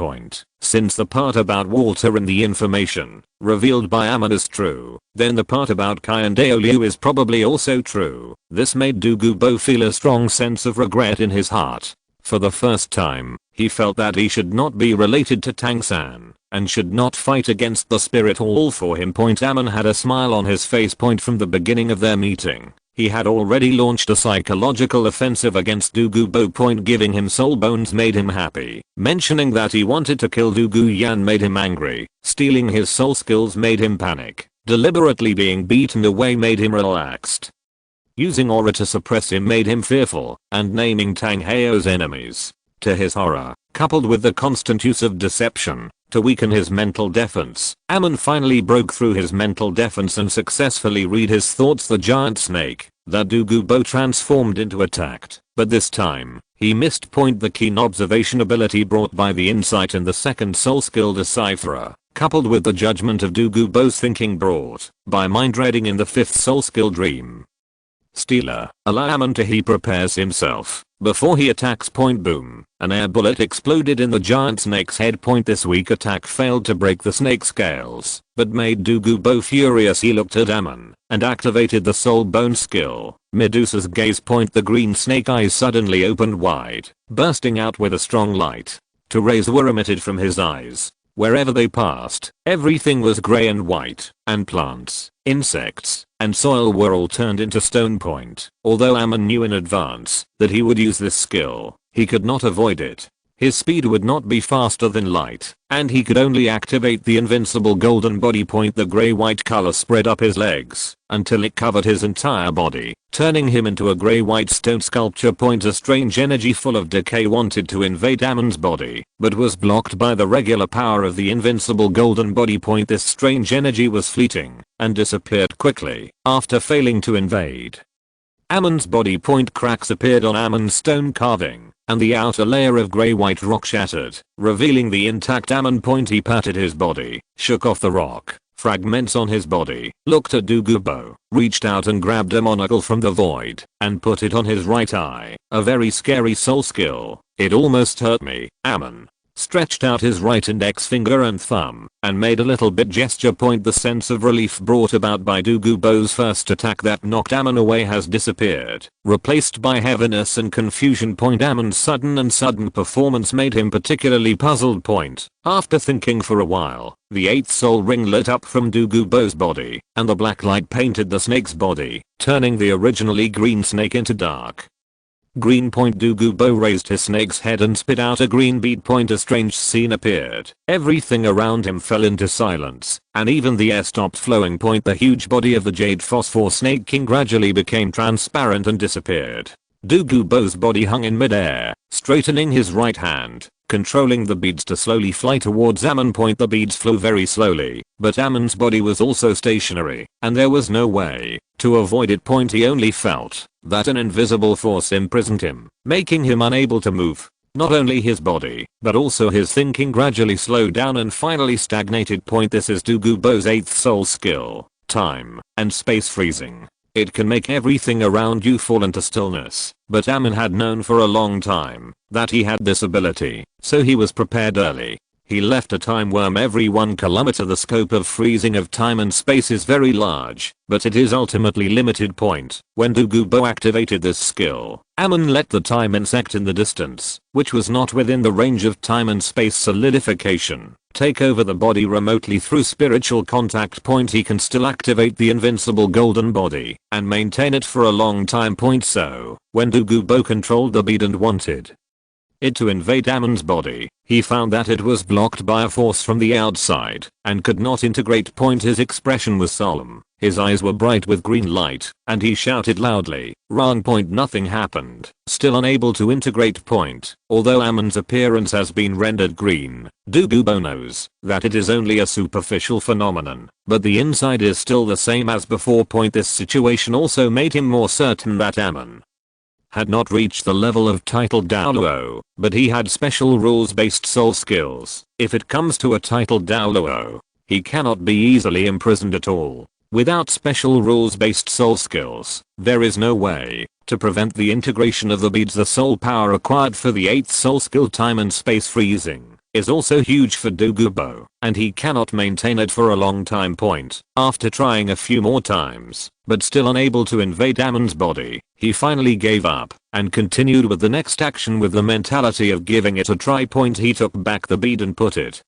Since the part about Walter in the information revealed by Amon is true, then the part about Kyan Daoliu is probably also true. This made Du Gubo feel a strong sense of regret in his heart. For the first time, he felt that he should not be related to Tang San and should not fight against the spirit all for him. Amon had a smile on his face. From the beginning of their meeting, he had already launched a psychological offensive against Du Gubo. Giving him soul bones made him happy. Mentioning that he wanted to kill Du Guyan made him angry. Stealing his soul skills made him panic. Deliberately being beaten away made him relaxed. Using aura to suppress him made him fearful, and naming Tang Heo's enemies, to his horror, coupled with the constant use of deception to weaken his mental defense, Amon finally broke through his mental defense and successfully read his thoughts. The giant snake that Du Gubo transformed into attacked, but this time, he missed. The keen observation ability brought by the insight in the second soul skill Decipherer, coupled with the judgment of Du Gubo's thinking brought by mind reading in the fifth soul skill Dream Stealer, allow Amon to he prepares himself before he attacks. Boom, an air bullet exploded in the giant snake's head. This weak attack failed to break the snake scales, but made Du Gubo furious. He looked at Amon and activated the soul bone skill, Medusa's gaze. The green snake eyes suddenly opened wide, bursting out with a strong light. Two rays were emitted from his eyes. Wherever they passed, everything was grey and white, and plants, insects, and soil were all turned into stone. Although Amon knew in advance that he would use this skill, he could not avoid it. His speed would not be faster than light, and he could only activate the invincible golden body point. The grey-white color spread up his legs until it covered his entire body, turning him into a grey-white stone sculpture. A strange energy full of decay wanted to invade Amon's body, but was blocked by the regular power of the invincible golden body point. This strange energy was fleeting and disappeared quickly after failing to invade. Amon's body point. Cracks appeared on Amon's stone carving, and the outer layer of grey-white rock shattered, revealing the intact Amon point. He patted his body, shook off the rock fragments on his body, looked at Douluo, reached out and grabbed a monocle from the void, and put it on his right eye. A very scary soul skill. It almost hurt me. Amon stretched out his right index finger and thumb, and made a little bit gesture. The sense of relief brought about by Douluo's first attack that knocked Amon away has disappeared, replaced by heaviness and confusion. Amon's sudden performance made him particularly puzzled. After thinking for a while, the 8th soul ring lit up from Douluo's body, and the black light painted the snake's body, turning the originally green snake into dark green. Douluo raised his snake's head and spit out a green bead. A strange scene appeared. Everything around him fell into silence, and even the air stopped flowing. The huge body of the jade phosphor snake king gradually became transparent and disappeared. Douluo's body hung in midair, straightening his right hand, controlling the beads to slowly fly towards Amon. The beads flew very slowly, but Amon's body was also stationary, and there was no way to avoid it. He only felt that an invisible force imprisoned him, making him unable to move. Not only his body, but also his thinking gradually slowed down and finally stagnated. This is Douluo's 8th soul skill, time and space freezing. It can make everything around you fall into stillness, but Amon had known for a long time that he had this ability, so he was prepared early. He left a time worm every 1 kilometer. The scope of freezing of time and space is very large, but it is ultimately limited. When Douluo activated this skill, Amon let the time insect in the distance, which was not within the range of time and space solidification, take over the body remotely through spiritual contact. He can still activate the invincible golden body and maintain it for a long time. So, when Douluo controlled the bead and wanted it to invade Amon's body, he found that it was blocked by a force from the outside and could not integrate. His expression was solemn, his eyes were bright with green light, and he shouted loudly, "Wrong." Nothing happened. Still unable to integrate. Although Amon's appearance has been rendered green, Douluo knows that it is only a superficial phenomenon, but the inside is still the same as before. This situation also made him more certain that Amon had not reached the level of titled Douluo, but he had special rules-based soul skills. If it comes to a titled Douluo, he cannot be easily imprisoned at all. Without special rules-based soul skills, there is no way to prevent the integration of the beads. The soul power required for the 8th soul skill, time and space freezing, is also huge for Douluo, and he cannot maintain it for a long time. After trying a few more times, but still unable to invade Amon's body, he finally gave up and continued with the next action with the mentality of giving it a try. He took back the bead and put it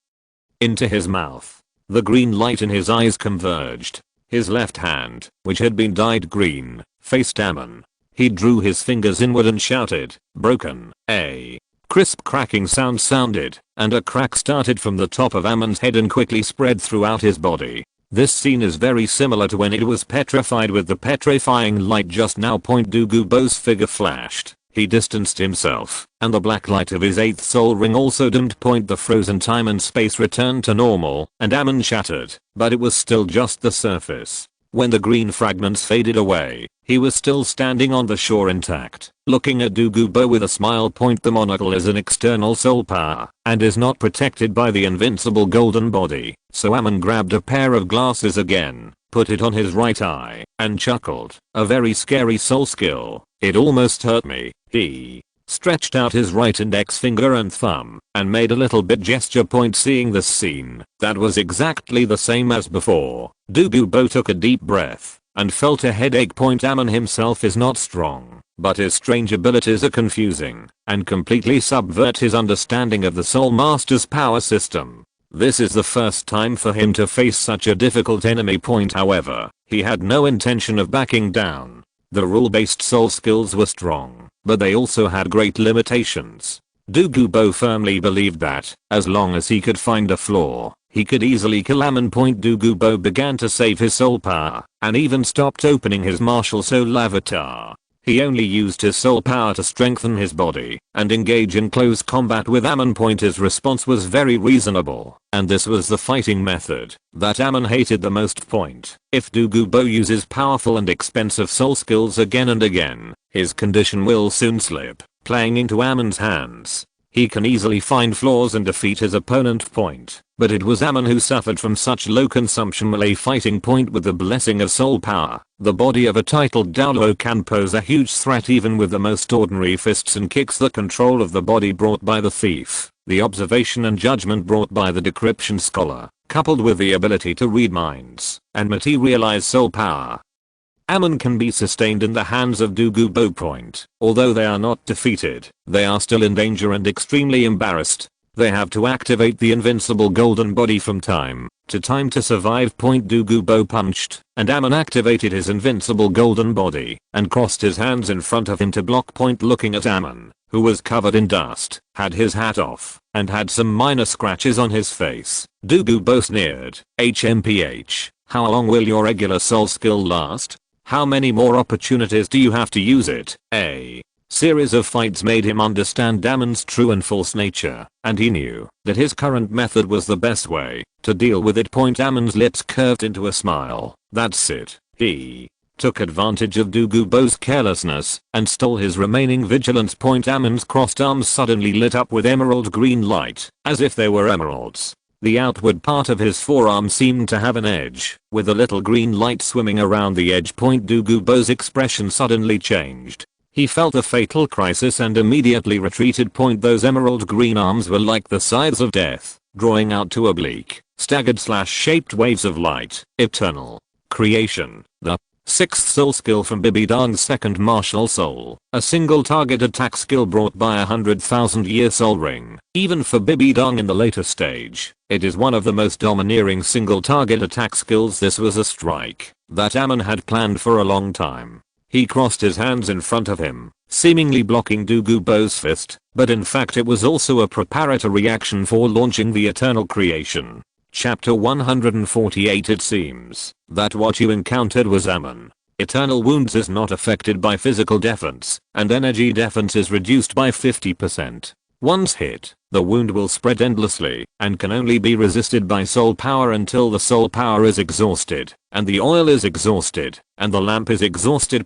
into his mouth. The green light in his eyes converged. His left hand, which had been dyed green, faced Amon. He drew his fingers inward and shouted, "Broken." A crisp cracking sound sounded, and a crack started from the top of Amon's head and quickly spread throughout his body. This scene is very similar to when it was petrified with the petrifying light just now. Douluo's figure flashed. He distanced himself, and the black light of his 8th soul ring also dimmed. The frozen time and space returned to normal, and Amon shattered, but it was still just the surface. When the green fragments faded away, he was still standing on the shore intact, looking at Douluo with a smile. The monocle is an external soul power, and is not protected by the invincible golden body, so Amon grabbed a pair of glasses again, put it on his right eye, and chuckled. A very scary soul skill. It almost hurt me. He stretched out his right index finger and thumb, and made a little bit gesture. Seeing this scene, that was exactly the same as before, Douluo took a deep breath, and felt a headache. Amon himself is not strong, but his strange abilities are confusing, and completely subvert his understanding of the Soul Master's power system. This is the first time for him to face such a difficult enemy. However, he had no intention of backing down. The rule-based soul skills were strong, but they also had great limitations. Douluo firmly believed that, as long as he could find a flaw, he could easily kill Amon. Douluo began to save his soul power, and even stopped opening his martial soul avatar. He only used his soul power to strengthen his body and engage in close combat with Amon. His response was very reasonable, and this was the fighting method that Amon hated the most. If Douluo uses powerful and expensive soul skills again and again, his condition will soon slip, playing into Amon's hands. He can easily find flaws and defeat his opponent. But it was Amon who suffered from such low consumption melee fighting. With the blessing of soul power, the body of a titled Douluo can pose a huge threat even with the most ordinary fists and kicks. The control of the body brought by the thief, the observation and judgment brought by the decryption scholar, coupled with the ability to read minds and materialize soul power. Amon can be sustained in the hands of Douluo. Although they are not defeated, they are still in danger and extremely embarrassed. They have to activate the invincible golden body from time to time to survive. Douluo punched, and Amon activated his invincible golden body and crossed his hands in front of him to block. Looking at Amon, who was covered in dust, had his hat off, and had some minor scratches on his face, Douluo sneered, HMPH, how long will your regular soul skill last? How many more opportunities do you have to use it? A series of fights made him understand Amon's true and false nature, and he knew that his current method was the best way to deal with it. Amon's lips curved into a smile. That's it. He took advantage of Douluo's carelessness and stole his remaining vigilance. Amon's crossed arms suddenly lit up with emerald green light, as if they were emeralds. The outward part of his forearm seemed to have an edge, with a little green light swimming around the edge. Douluo's expression suddenly changed. He felt a fatal crisis and immediately retreated. Those emerald green arms were like the scythes of death, drawing out two oblique, staggered slash-shaped waves of light. Eternal creation. The sixth soul skill from Bibidong's second martial soul. A single target attack skill brought by a 100,000-year soul ring. Even for Bibidong in the later stage, it is one of the most domineering single target attack skills. This was a strike that Amon had planned for a long time. He crossed his hands in front of him, seemingly blocking Douluo's fist, but in fact it was also a preparatory action for launching the eternal creation. Chapter 148. It seems that what you encountered was Amon. Eternal wounds is not affected by physical defense, and energy defense is reduced by 50%. Once hit, the wound will spread endlessly, and can only be resisted by soul power until the soul power is exhausted, and the oil is exhausted, and the lamp is exhausted.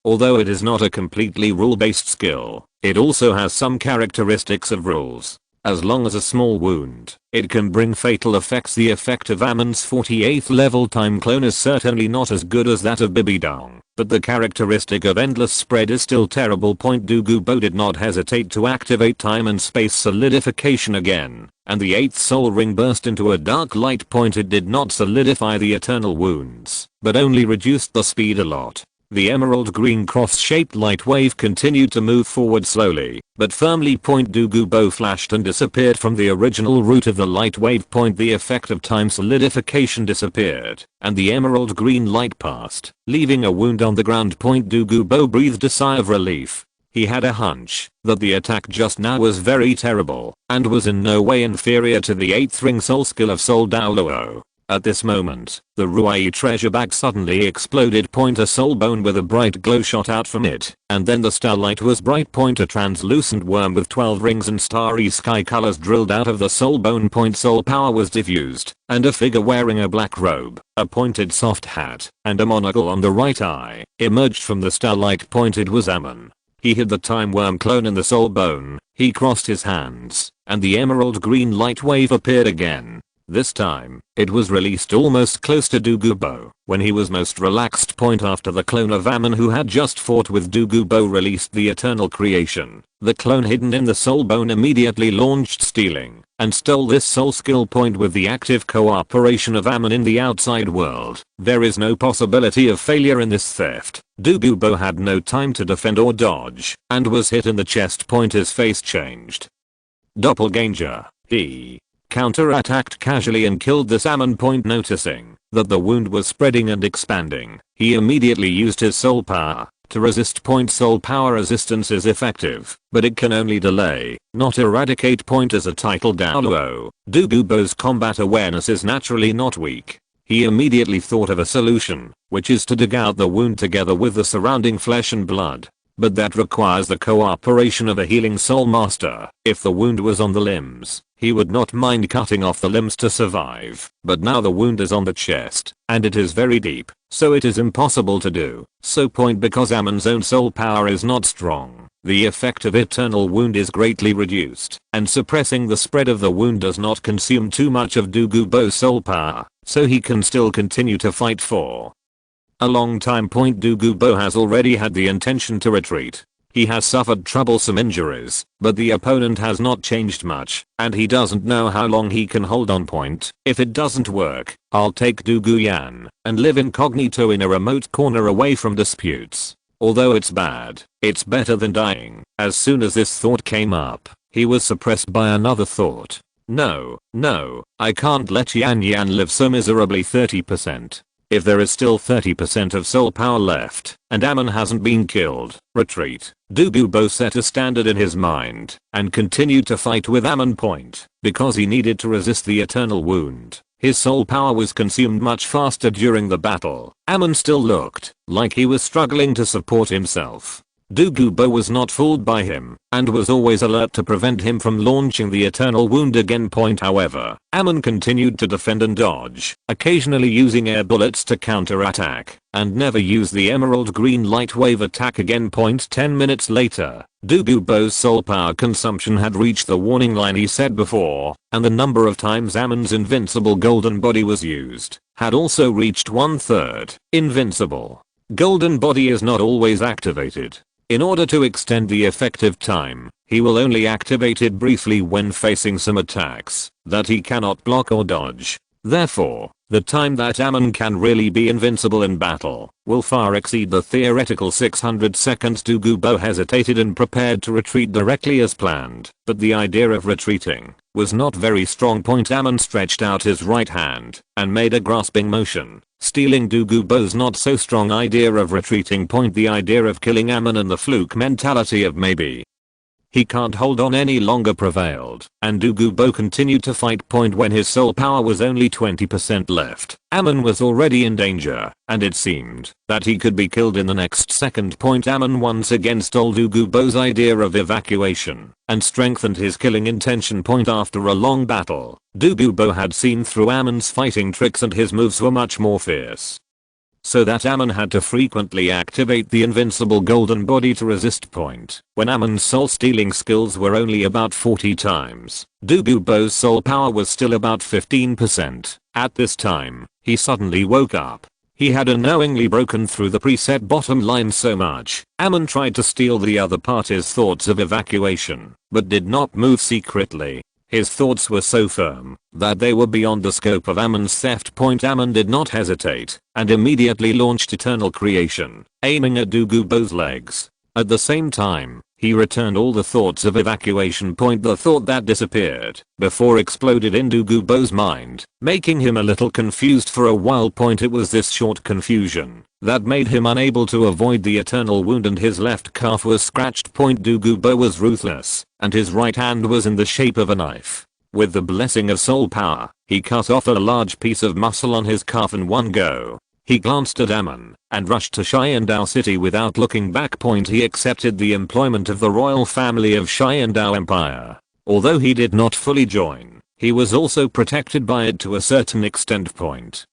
Although it is not a completely rule-based skill, it also has some characteristics of rules. As long as a small wound, it can bring fatal effects. The effect of Amon's 48th level time clone is certainly not as good as that of Bibidong, but the characteristic of endless spread is still terrible. Douluo did not hesitate to activate time and space solidification again, and the 8th soul ring burst into a dark light. It did not solidify the eternal wounds, but only reduced the speed a lot. The emerald green cross-shaped light wave continued to move forward slowly, but firmly. Douluo flashed and disappeared from the original route of the light wave. The effect of time solidification disappeared, and the emerald green light passed, leaving a wound on the ground. Douluo breathed a sigh of relief. He had a hunch that the attack just now was very terrible, and was in no way inferior to the 8th ring soul skill of Soul Douluo. At this moment, the Ruai treasure bag suddenly exploded. A soul bone with a bright glow shot out from it, and then the starlight was bright. A translucent worm with 12 rings and starry sky colors drilled out of the soul bone. Soul power was diffused, and a figure wearing a black robe, a pointed soft hat, and a monocle on the right eye emerged from the starlight. It was Amon. He hid the time worm clone in the soul bone. He crossed his hands, and the emerald green light wave appeared again. This time, it was released almost close to Douluo, when he was most relaxed. After the clone of Amon who had just fought with Douluo released the eternal creation, the clone hidden in the soul bone immediately launched stealing, and stole this soul skill. With the active cooperation of Amon in the outside world, there is no possibility of failure in this theft. Douluo had no time to defend or dodge, and was hit in the chest. His face changed. Doppelganger. He counter-attacked casually and killed this Amon. Noticing that the wound was spreading and expanding, he immediately used his soul power To resist. Soul power resistance is effective, but it can only delay, not eradicate. As a title Douluo, Douluo's combat awareness is naturally not weak. He immediately thought of a solution, which is to dig out the wound together with the surrounding flesh and blood. But that requires the cooperation of a healing soul master. If the wound was on the limbs, he would not mind cutting off the limbs to survive. But now the wound is on the chest, and it is very deep, so it is impossible to do. So because Amon's own soul power is not strong, the effect of eternal wound is greatly reduced, and suppressing the spread of the wound does not consume too much of Douluo's soul power, so he can still continue to fight for a long time. Douluo has already had the intention to retreat. He has suffered troublesome injuries, but the opponent has not changed much, and he doesn't know how long he can hold on. If it doesn't work, I'll take Douluo and live incognito in a remote corner away from disputes. Although it's bad, it's better than dying. As soon as this thought came up, he was suppressed by another thought. No, I can't let Yan live so miserably. 30%. If there is still 30% of soul power left, and Amon hasn't been killed, retreat. Douluo set a standard in his mind, and continued to fight with Amon. Because he needed to resist the eternal wound, his soul power was consumed much faster during the battle. Amon still looked like he was struggling to support himself. Douluo was not fooled by him, and was always alert to prevent him from launching the eternal wound again. However, Amon continued to defend and dodge, occasionally using air bullets to counterattack, and never used the emerald green light wave attack again. 10 minutes later, Douluo's soul power consumption had reached the warning line he said before, and the number of times Amon's invincible golden body was used had also reached 1/3. Invincible golden body is not always activated. In order to extend the effective time, he will only activate it briefly when facing some attacks that he cannot block or dodge. Therefore, the time that Amon can really be invincible in battle will far exceed the theoretical 600 seconds. Douluo hesitated and prepared to retreat directly as planned, but the idea of retreating was not very strong. Amon stretched out his right hand and made a grasping motion, stealing Douluo's not so strong idea of retreating. The idea of killing Amon and the fluke mentality of maybe he can't hold on any longer prevailed, and Douluo continued to fight. When his soul power was only 20% left, Amon was already in danger, and it seemed that he could be killed in the next second. Amon once again stole Douluo's idea of evacuation, and strengthened his killing intention. After a long battle, Douluo had seen through Amon's fighting tricks, and his moves were much more fierce, so that Amon had to frequently activate the invincible golden body to resist. When Amon's soul stealing skills were only about 40 times, Douluo's soul power was still about 15%. At this time, he suddenly woke up. He had unknowingly broken through the preset bottom line so much. Amon tried to steal the other party's thoughts of evacuation, but did not move secretly. His thoughts were so firm that they were beyond the scope of Amon's theft. Amon did not hesitate, and immediately launched Eternal Creation, aiming at Douluo's legs. At the same time, he returned all the thoughts of evacuation. The thought that disappeared before exploded in Douluo's mind, making him a little confused for a while. It was this short confusion that made him unable to avoid the eternal wound, and his left calf was scratched. Douluo was ruthless, and his right hand was in the shape of a knife. With the blessing of soul power, he cut off a large piece of muscle on his calf in one go. He glanced at Amon and rushed to Xiandao City without looking back. He accepted the employment of the royal family of Xiandao Empire. Although he did not fully join, he was also protected by it to a certain extent.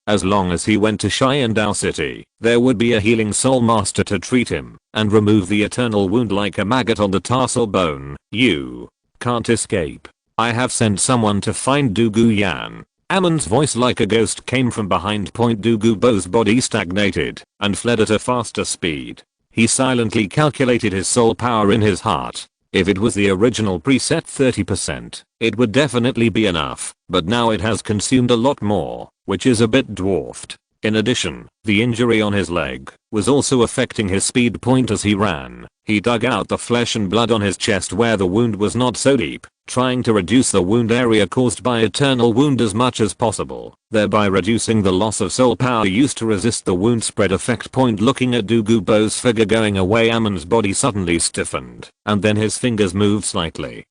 As long as he went to Xiandao City, there would be a healing soul master to treat him and remove the eternal wound like a maggot on the tarsal bone. You can't escape. I have sent someone to find Douluo. Amon's voice like a ghost came from behind. Douluo's body stagnated and fled at a faster speed. He silently calculated his soul power in his heart. If it was the original preset 30%, it would definitely be enough, but now it has consumed a lot more, which is a bit dwarfed. In addition, the injury on his leg was also affecting his speed point as he ran. He dug out the flesh and blood on his chest where the wound was not so deep, trying to reduce the wound area caused by eternal wound as much as possible, thereby reducing the loss of soul power used to resist the wound spread effect point. Looking at Douluo's figure going away, Amon's body suddenly stiffened, and then his fingers moved slightly.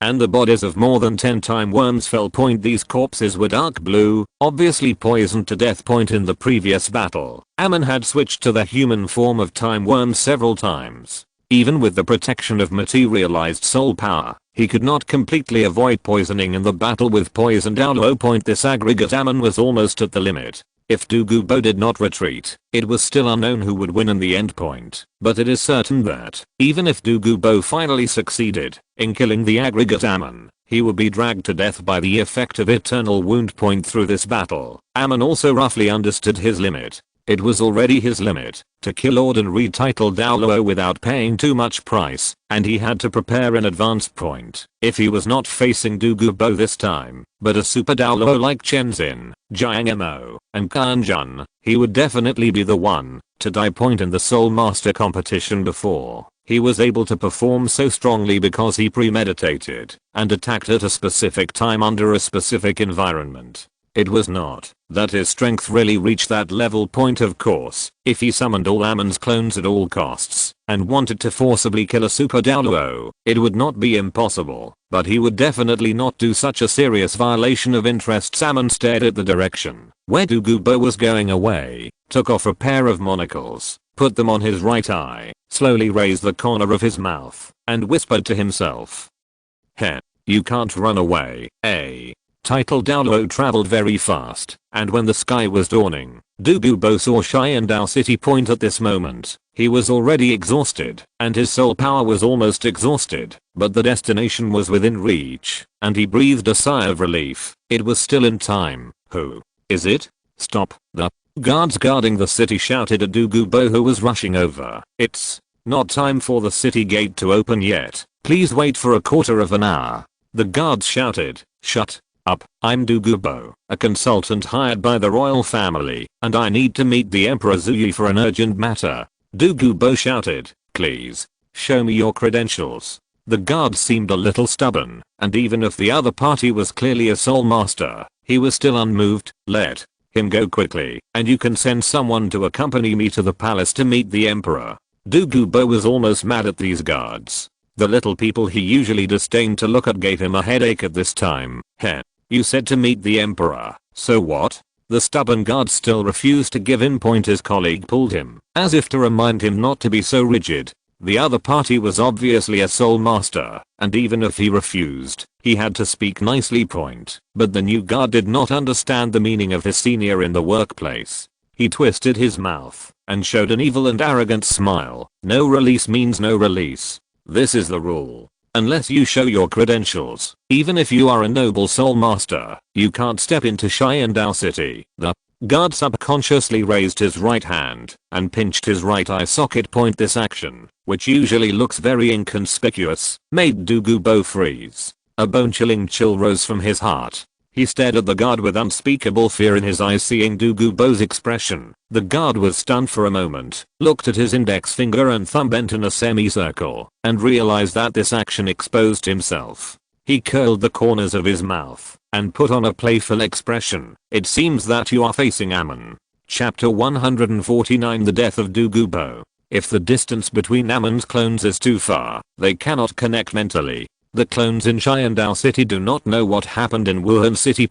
And the bodies of more than 10 time worms fell. These corpses were dark blue, obviously poisoned to death. In the previous battle, Amon had switched to the human form of time worm several times. Even with the protection of materialized soul power, he could not completely avoid poisoning in the battle with poison Douluo. This aggregate Amon was almost at the limit. If Douluo did not retreat, it was still unknown who would win in the end point, but it is certain that, even if Douluo finally succeeded in killing the aggregate Amon, he would be dragged to death by the effect of eternal wound. Through this battle, Amon also roughly understood his limit. It was already his limit to kill ordinary title Douluo without paying too much price, and he had to prepare in advance. If he was not facing Douluo this time, but a super Douluo like Yan Jin, Mo, and Yan Jin, he would definitely be the one to die. In the Soul Master competition before, he was able to perform so strongly because he premeditated and attacked at a specific time under a specific environment. It was not that his strength really reached that level. Of course, if he summoned all Amon's clones at all costs and wanted to forcibly kill a super Douluo, it would not be impossible, but he would definitely not do such a serious violation of interests. Amon stared at the direction where Douluo was going away, took off a pair of monocles, put them on his right eye, slowly raised the corner of his mouth, and whispered to himself, "Heh, you can't run away, eh?" Title Douluo traveled very fast, and when the sky was dawning, Douluo saw Xiandao City. At this moment, he was already exhausted, and his soul power was almost exhausted, but the destination was within reach, and he breathed a sigh of relief. It was still in time. Who is it? Stop. The guards guarding the city shouted at Douluo, who was rushing over. "It's not time for the city gate to open yet. Please wait for a quarter of an hour." The guards shouted. "Shut up, I'm Douluo, a consultant hired by the royal family, and I need to meet the Emperor Zuyi for an urgent matter." Douluo shouted. "Please, show me your credentials." The guard seemed a little stubborn, and even if the other party was clearly a soul master, he was still unmoved. "Let him go quickly, and you can send someone to accompany me to the palace to meet the Emperor." Douluo was almost mad at these guards. The little people he usually disdained to look at gave him a headache at this time. "Heh. You said to meet the Emperor, so what?" The stubborn guard still refused to give in. His colleague pulled him, as if to remind him not to be so rigid. The other party was obviously a soul master, and even if he refused, he had to speak nicely. But the new guard did not understand the meaning of his senior in the workplace. He twisted his mouth and showed an evil and arrogant smile. "No release means no release. This is the rule. Unless you show your credentials, even if you are a noble soul master, you can't step into Xiandao City." The guard subconsciously raised his right hand and pinched his right eye socket. This action, which usually looks very inconspicuous, made Douluo freeze. A bone-chilling chill rose from his heart. He stared at the guard with unspeakable fear in his eyes. Seeing Douluo's expression, the guard was stunned for a moment, looked at his index finger and thumb bent in a semicircle, and realized that this action exposed himself. He curled the corners of his mouth and put on a playful expression. "It seems that you are facing Amon." Chapter 149. The Death of Douluo. If the distance between Amon's clones is too far, they cannot connect mentally. The clones in Xiandao City do not know what happened in Wuhan City.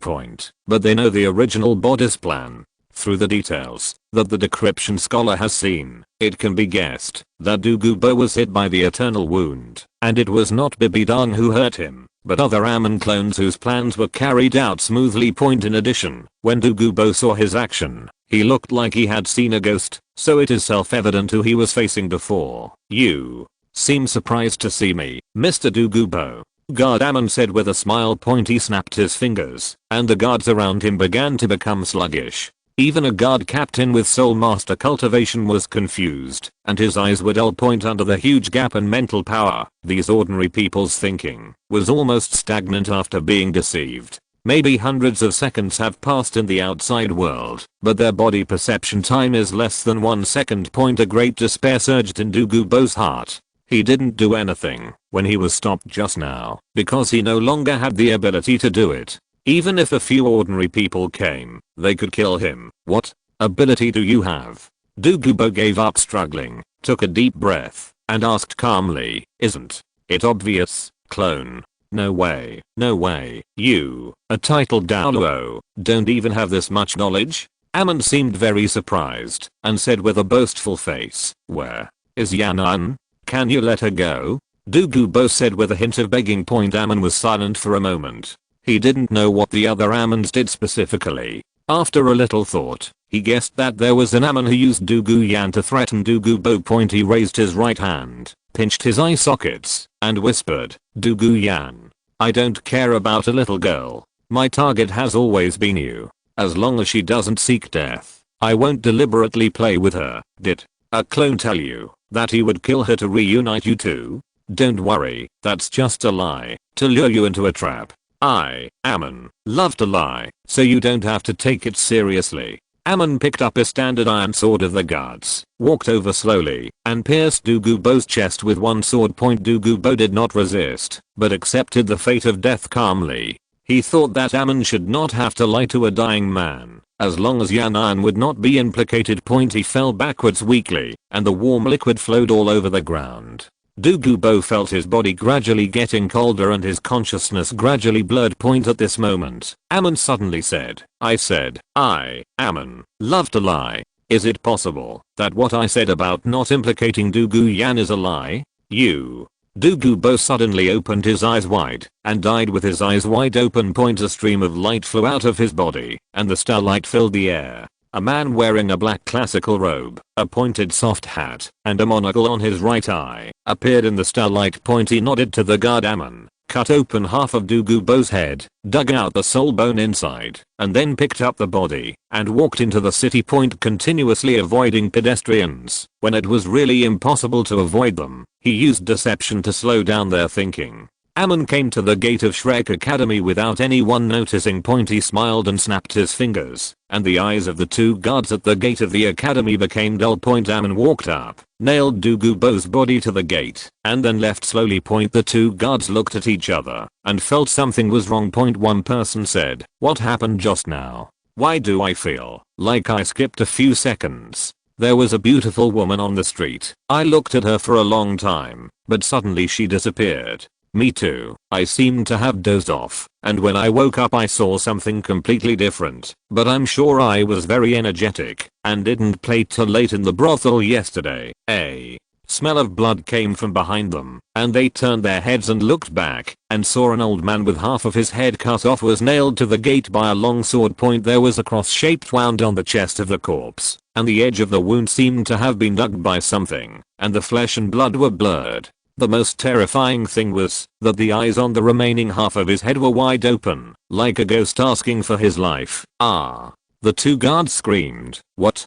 But they know the original body's plan. Through the details that the decryption scholar has seen, it can be guessed that Douluo was hit by the eternal wound, and it was not Bibidang who hurt him, but other Amon clones whose plans were carried out smoothly. In addition, when Douluo saw his action, he looked like he had seen a ghost, so it is self-evident who he was facing before. "You seem surprised to see me, Mr. Douluo," Guard Amon said with a smile. He snapped his fingers, and the guards around him began to become sluggish. Even a guard captain with soul master cultivation was confused, and his eyes were dull. Under the huge gap in mental power, these ordinary people's thinking was almost stagnant after being deceived. Maybe hundreds of seconds have passed in the outside world, but their body perception time is less than 1 second. A great despair surged in Douluo's heart. He didn't do anything when he was stopped just now because he no longer had the ability to do it. Even if a few ordinary people came, they could kill him. What ability do you have? Douluo gave up struggling, took a deep breath, and asked calmly, isn't it obvious, clone? No way, no way, you, a titled Douluo, don't even have this much knowledge? Amon seemed very surprised and said with a boastful face, where is Yan Jin? Can you let her go? Douluo said with a hint of begging. Amon was silent for a moment. He didn't know what the other Amons did specifically. After a little thought, he guessed that there was an Amon who used Douluo to threaten Douluo. He raised his right hand, pinched his eye sockets, and whispered, Douluo, I don't care about a little girl. My target has always been you. As long as she doesn't seek death, I won't deliberately play with her. Did a clone tell you that he would kill her to reunite you two? Don't worry, that's just a lie, to lure you into a trap. I, Amon, love to lie, so you don't have to take it seriously. Amon picked up a standard iron sword of the guards, walked over slowly, and pierced Douluo's chest with one sword point. Douluo did not resist, but accepted the fate of death calmly. He thought that Amon should not have to lie to a dying man, as long as Yan Jin would not be implicated. He fell backwards weakly, and the warm liquid flowed all over the ground. Douluo felt his body gradually getting colder and his consciousness gradually blurred. At this moment, Amon suddenly said, I said, I, Amon, love to lie. Is it possible that what I said about not implicating Douluo is a lie? You. Douluo suddenly opened his eyes wide and died with his eyes wide open. A stream of light flew out of his body and the starlight filled the air. A man wearing a black classical robe, a pointed soft hat, and a monocle on his right eye appeared in the starlight. He nodded to the guard. Amon cut open half of Douluo's head, dug out the soul bone inside, and then picked up the body and walked into the city. Continuously avoiding pedestrians when it was really impossible to avoid them. He used deception to slow down their thinking. Amon came to the gate of Shrek Academy without anyone noticing. He smiled and snapped his fingers, and the eyes of the two guards at the gate of the academy became dull. Amon walked up, nailed Douluo's body to the gate, and then left slowly. The two guards looked at each other and felt something was wrong. One person said, what happened just now? Why do I feel like I skipped a few seconds? There was a beautiful woman on the street. I looked at her for a long time, but suddenly she disappeared. Me too. I seemed to have dozed off, and when I woke up I saw something completely different, but I'm sure I was very energetic and didn't play till late in the brothel yesterday. A smell of blood came from behind them, and they turned their heads and looked back and saw an old man with half of his head cut off was nailed to the gate by a long sword. There was a cross-shaped wound on the chest of the corpse, and the edge of the wound seemed to have been dug by something, and the flesh and blood were blurred. The most terrifying thing was that the eyes on the remaining half of his head were wide open, like a ghost asking for his life. Ah! The two guards screamed. What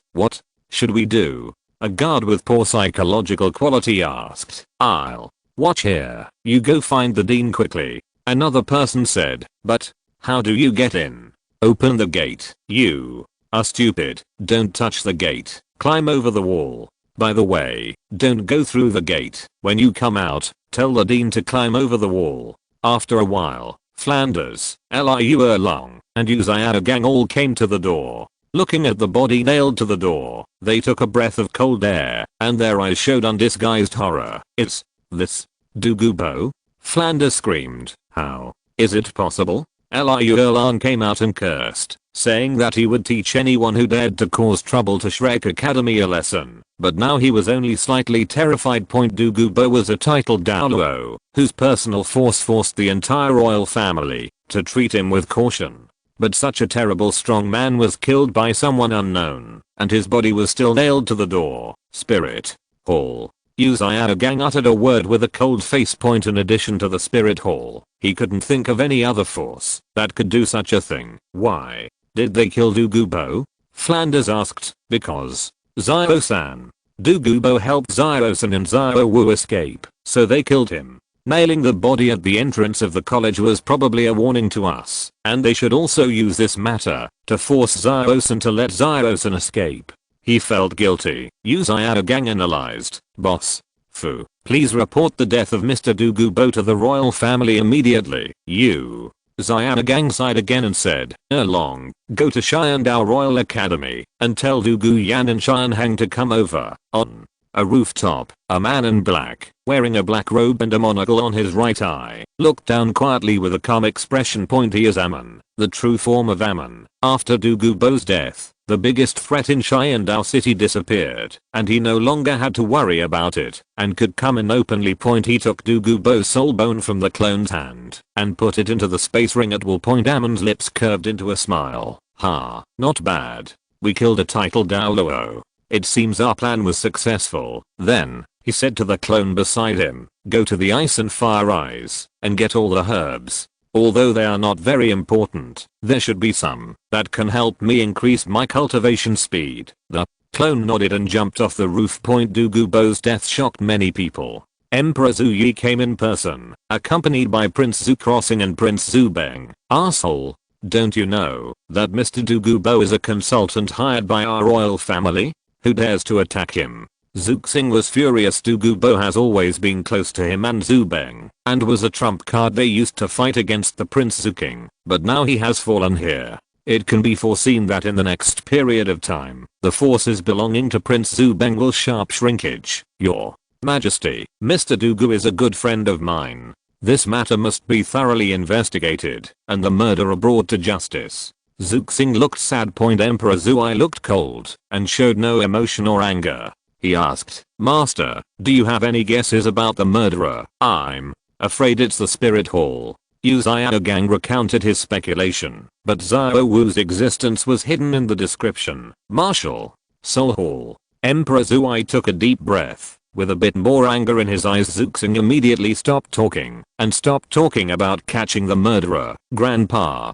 should we do? A guard with poor psychological quality asked. I'll watch here. You go find the dean quickly. Another person said. But how do you get in? Open the gate. You are stupid. Don't touch the gate. Climb over the wall. By the way, don't go through the gate. When you come out, tell the dean to climb over the wall. After a while, Flanders, Liu Erlong, and Uzziah Gang all came to the door. Looking at the body nailed to the door, they took a breath of cold air, and their eyes showed undisguised horror. Is this Douluo? Flanders screamed. How is it possible? Liu Erlong came out and cursed, saying that he would teach anyone who dared to cause trouble to Shrek Academy a lesson. But now he was only slightly terrified. Douluo was a titled Douluo, whose personal force forced the entire royal family to treat him with caution. But such a terrible strong man was killed by someone unknown, and his body was still nailed to the door. Spirit Hall. Uzziah Gang uttered a word with a cold face. In addition to the Spirit Hall, he couldn't think of any other force that could do such a thing. Why did they kill Douluo? Flanders asked. Because Zio-san. Douluo helped Zio-san and Zio-Wu escape, so they killed him. Nailing the body at the entrance of the college was probably a warning to us, and they should also use this matter to force Zio-san to let Zio-san escape. He felt guilty. Uzio Gang analyzed. Boss. Fu, please report the death of Mr. Douluo to the royal family immediately. Zio Gang sighed again and said, Erlong, go to Xiandao Royal Academy and tell Douluo Yan and Xianheng to come over. On a rooftop, a man in black, wearing a black robe and a monocle on his right eye, looked down quietly with a calm expression. He is Amon, the true form of Amon. After Douluo's death, the biggest threat in Xiandao City disappeared, and he no longer had to worry about it, and could come in openly. He took Douluo's soul bone from the clone's hand, and put it into the space ring at will. Amon's lips curved into a smile. Ha, not bad. We killed a title Douluo. It seems our plan was successful. Then, he said to the clone beside him, go to the ice and fire eyes, and get all the herbs. Although they are not very important, there should be some that can help me increase my cultivation speed. The clone nodded and jumped off the roof. Douluo's death shocked many people. Emperor Zhu Yi came in person, accompanied by Prince Zhu Crossing and Prince Zhu Beng. Arsehole, don't you know that Mr. Douluo is a consultant hired by our royal family? Who dares to attack him? Zuxing was furious. Douluo has always been close to him and Zhu Beng, and was a trump card they used to fight against the Prince Zuking, but now he has fallen here. It can be foreseen that in the next period of time, the forces belonging to Prince Zhu Beng will sharp shrinkage. Your Majesty, Mr. Douluo is a good friend of mine. This matter must be thoroughly investigated, and the murderer brought to justice. Zuxing looked sad. Emperor Zhuai looked cold, and showed no emotion or anger. He asked, Master, do you have any guesses about the murderer? I'm afraid it's the spirit hall. Uzio Gang recounted his speculation, but Zhao Wu's existence was hidden in the description. Marshal. Soul Hall. Emperor Zhuai took a deep breath. With a bit more anger in his eyes, Zuxing immediately stopped talking, and stopped talking about catching the murderer. Grandpa.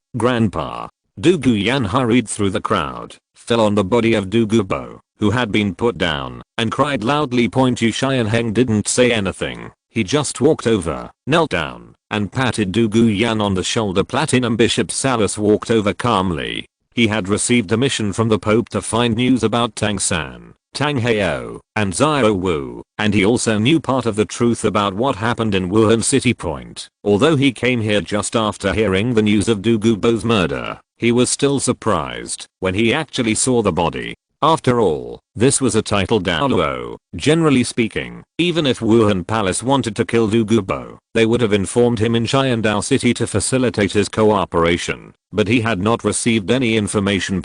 Douluo Yan hurried through the crowd, fell on the body of Douluo, who had been put down, and cried loudly. Yu Xianheng didn't say anything. He just walked over, knelt down, and patted Douluo Yan on the shoulder. Platinum Bishop Salus walked over calmly. He had received a mission from the Pope to find news about Tang San, Tang Heo, and Zio Wu, and he also knew part of the truth about what happened in Wuhan City. Although he came here just after hearing the news of Douluo's murder, he was still surprised when he actually saw the body. After all, this was a title Douluo. Generally speaking, even if Wuhan Palace wanted to kill Douluo, they would have informed him in Xiandao City to facilitate his cooperation, but he had not received any information.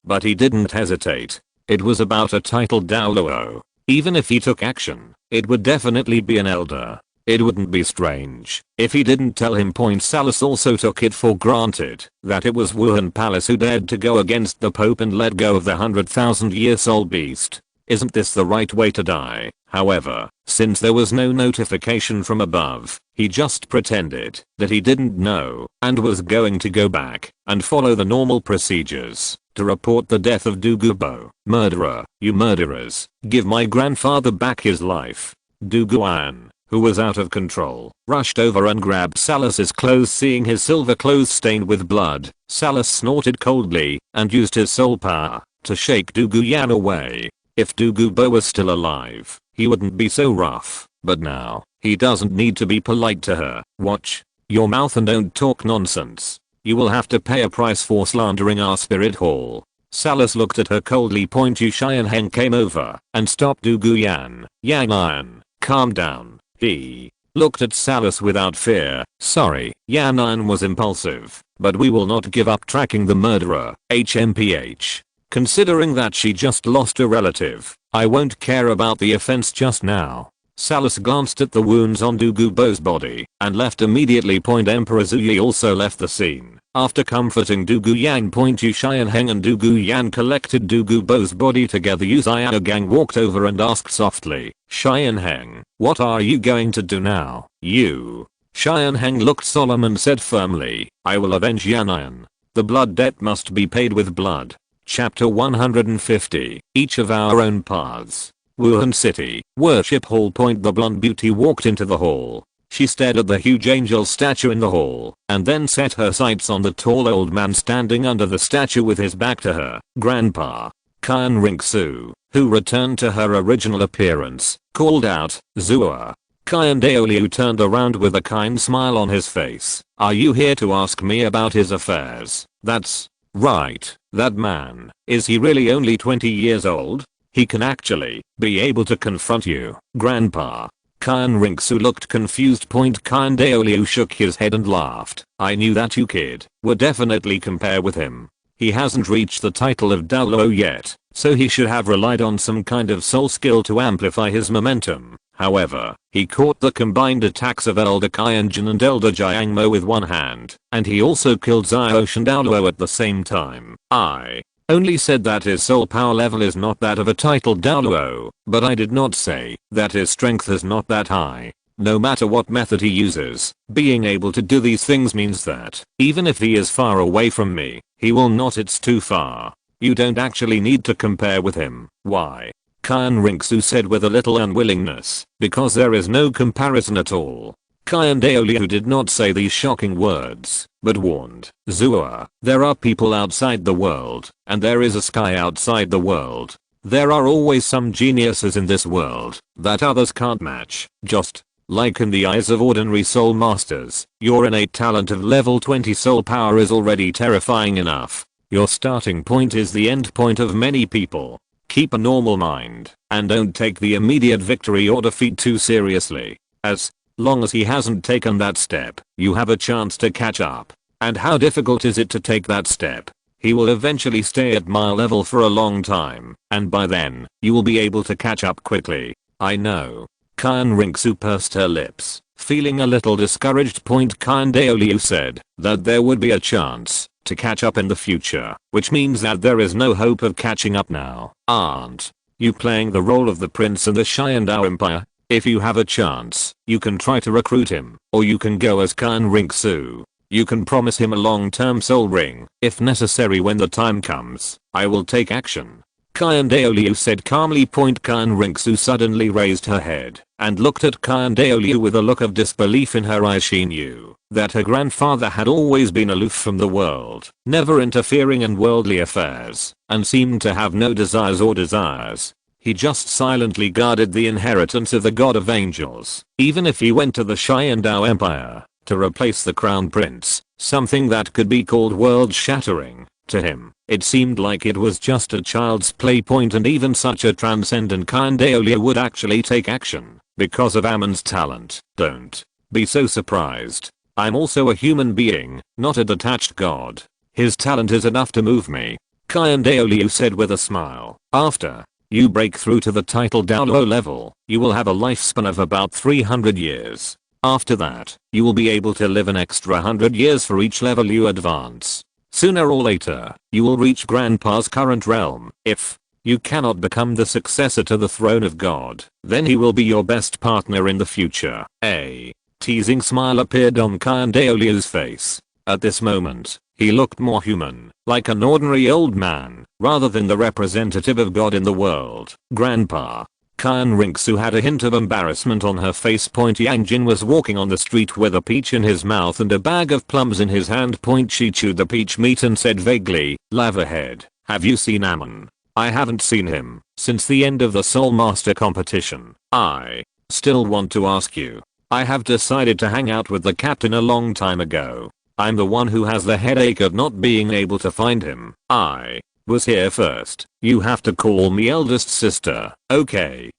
But he didn't hesitate. It was about a title Douluo. Even if he took action, it would definitely be an elder. It wouldn't be strange if he didn't tell him. Salus also took it for granted that it was Wuhan Palace who dared to go against the Pope and let go of the 100,000-year soul beast. Isn't this the right way to die? However, since there was no notification from above, he just pretended that he didn't know and was going to go back and follow the normal procedures to report the death of Douluo. Murderer, you murderers, give my grandfather back his life. Douluo, who was out of control, rushed over and grabbed Salus's clothes. Seeing his silver clothes stained with blood, Salus snorted coldly and used his soul power to shake Douluo away. If Douluo was still alive, he wouldn't be so rough, but now, he doesn't need to be polite to her. Watch your mouth and don't talk nonsense. You will have to pay a price for slandering our spirit hall. Salus looked at her coldly. Yu Xianheng came over and stopped Douluo Yan. Yan, calm down. He looked at Salus without fear. Sorry, Yan was impulsive, but we will not give up tracking the murderer. HMPH. Considering that she just lost a relative, I won't care about the offense just now. Salus glanced at the wounds on Douluo's body and left immediately. Emperor Zhu Yi also left the scene. After comforting Douluo Yan, Yu Xianheng and Douluo Yan collected Douluo's body together. Uzio Gang walked over and asked softly, Xianheng, what are you going to do now? Xianheng looked solemn and said firmly, I will avenge Yan. The blood debt must be paid with blood. Chapter 150, each of our own paths. Wuhan City, Worship Hall. The blonde beauty walked into the hall. She stared at the huge angel statue in the hall, and then set her sights on the tall old man standing under the statue with his back to her. Grandpa Kyan Rinksu, who returned to her original appearance, called out, "Zua." Kyan Daoliu turned around with a kind smile on his face. "Are you here to ask me about his affairs?" "That's right. That man, is he really only 20 years old? He can actually be able to confront you." Grandpa Kyan Rinksu looked confused. Kyan Daoliu shook his head and laughed. "I knew that you kid would definitely compare with him. He hasn't reached the title of Douluo yet, so he should have relied on some kind of soul skill to amplify his momentum. However, he caught the combined attacks of Elder Yan Jin and Elder Jiangmo with one hand, and he also killed Xiao and Douluo at the same time. I only said that his soul power level is not that of a titled Douluo, but I did not say that his strength is not that high. No matter what method he uses, being able to do these things means that, even if he is far away from me, he will not. It's too far. You don't actually need to compare with him." "Why?" Kyan Rinksu said with a little unwillingness. "Because there is no comparison at all." Kyan Daoliu did not say these shocking words, but warned, "Zua, there are people outside the world, and there is a sky outside the world. There are always some geniuses in this world that others can't match. Just like in the eyes of ordinary soul masters, your innate talent of level 20 soul power is already terrifying enough. Your starting point is the end point of many people. Keep a normal mind, and don't take the immediate victory or defeat too seriously. As long as he hasn't taken that step, you have a chance to catch up. And how difficult is it to take that step? He will eventually stay at my level for a long time, and by then, you will be able to catch up quickly." "I know." Kyan Rinksu pursed her lips, feeling a little discouraged. Kyan Daoliu said that there would be a chance to catch up in the future, which means that there is no hope of catching up now. "Aren't you playing the role of the prince in the Xiandao Empire? If you have a chance, you can try to recruit him, or you can go as Kyan Rinksu. You can promise him a long-term soul ring. If necessary, when the time comes, I will take action." Kyan Daoliu said calmly. Kyan Rinksu suddenly raised her head and looked at Kyan Daoliu with a look of disbelief in her eyes. She knew that her grandfather had always been aloof from the world, never interfering in worldly affairs, and seemed to have no desires. He just silently guarded the inheritance of the god of angels. Even if he went to the Xiandao Empire to replace the crown prince, something that could be called world-shattering, to him, it seemed like it was just a child's play. And even such a transcendent Kyan Daoliu would actually take action because of Amon's talent. "Don't be so surprised. I'm also a human being, not a detached god. His talent is enough to move me," Kyan Daoliu said with a smile. "After you break through to the title Douluo level, you will have a lifespan of about 300 years. After that, you will be able to live an extra 100 years for each level you advance. Sooner or later, you will reach Grandpa's current realm. If you cannot become the successor to the throne of God, then he will be your best partner in the future." A teasing smile appeared on Kyan Daoliu's face. At this moment, he looked more human, like an ordinary old man, rather than the representative of God in the world. "Grandpa." Kyan Rinksu had a hint of embarrassment on her face. Yan Jin was walking on the street with a peach in his mouth and a bag of plums in his hand. She chewed the peach meat and said vaguely, "Lava head, have you seen Amon?" "I haven't seen him since the end of the Soul Master competition. I still want to ask you. I have decided to hang out with the captain a long time ago. I'm the one who has the headache of not being able to find him. I was here first. You have to call me eldest sister." Okay,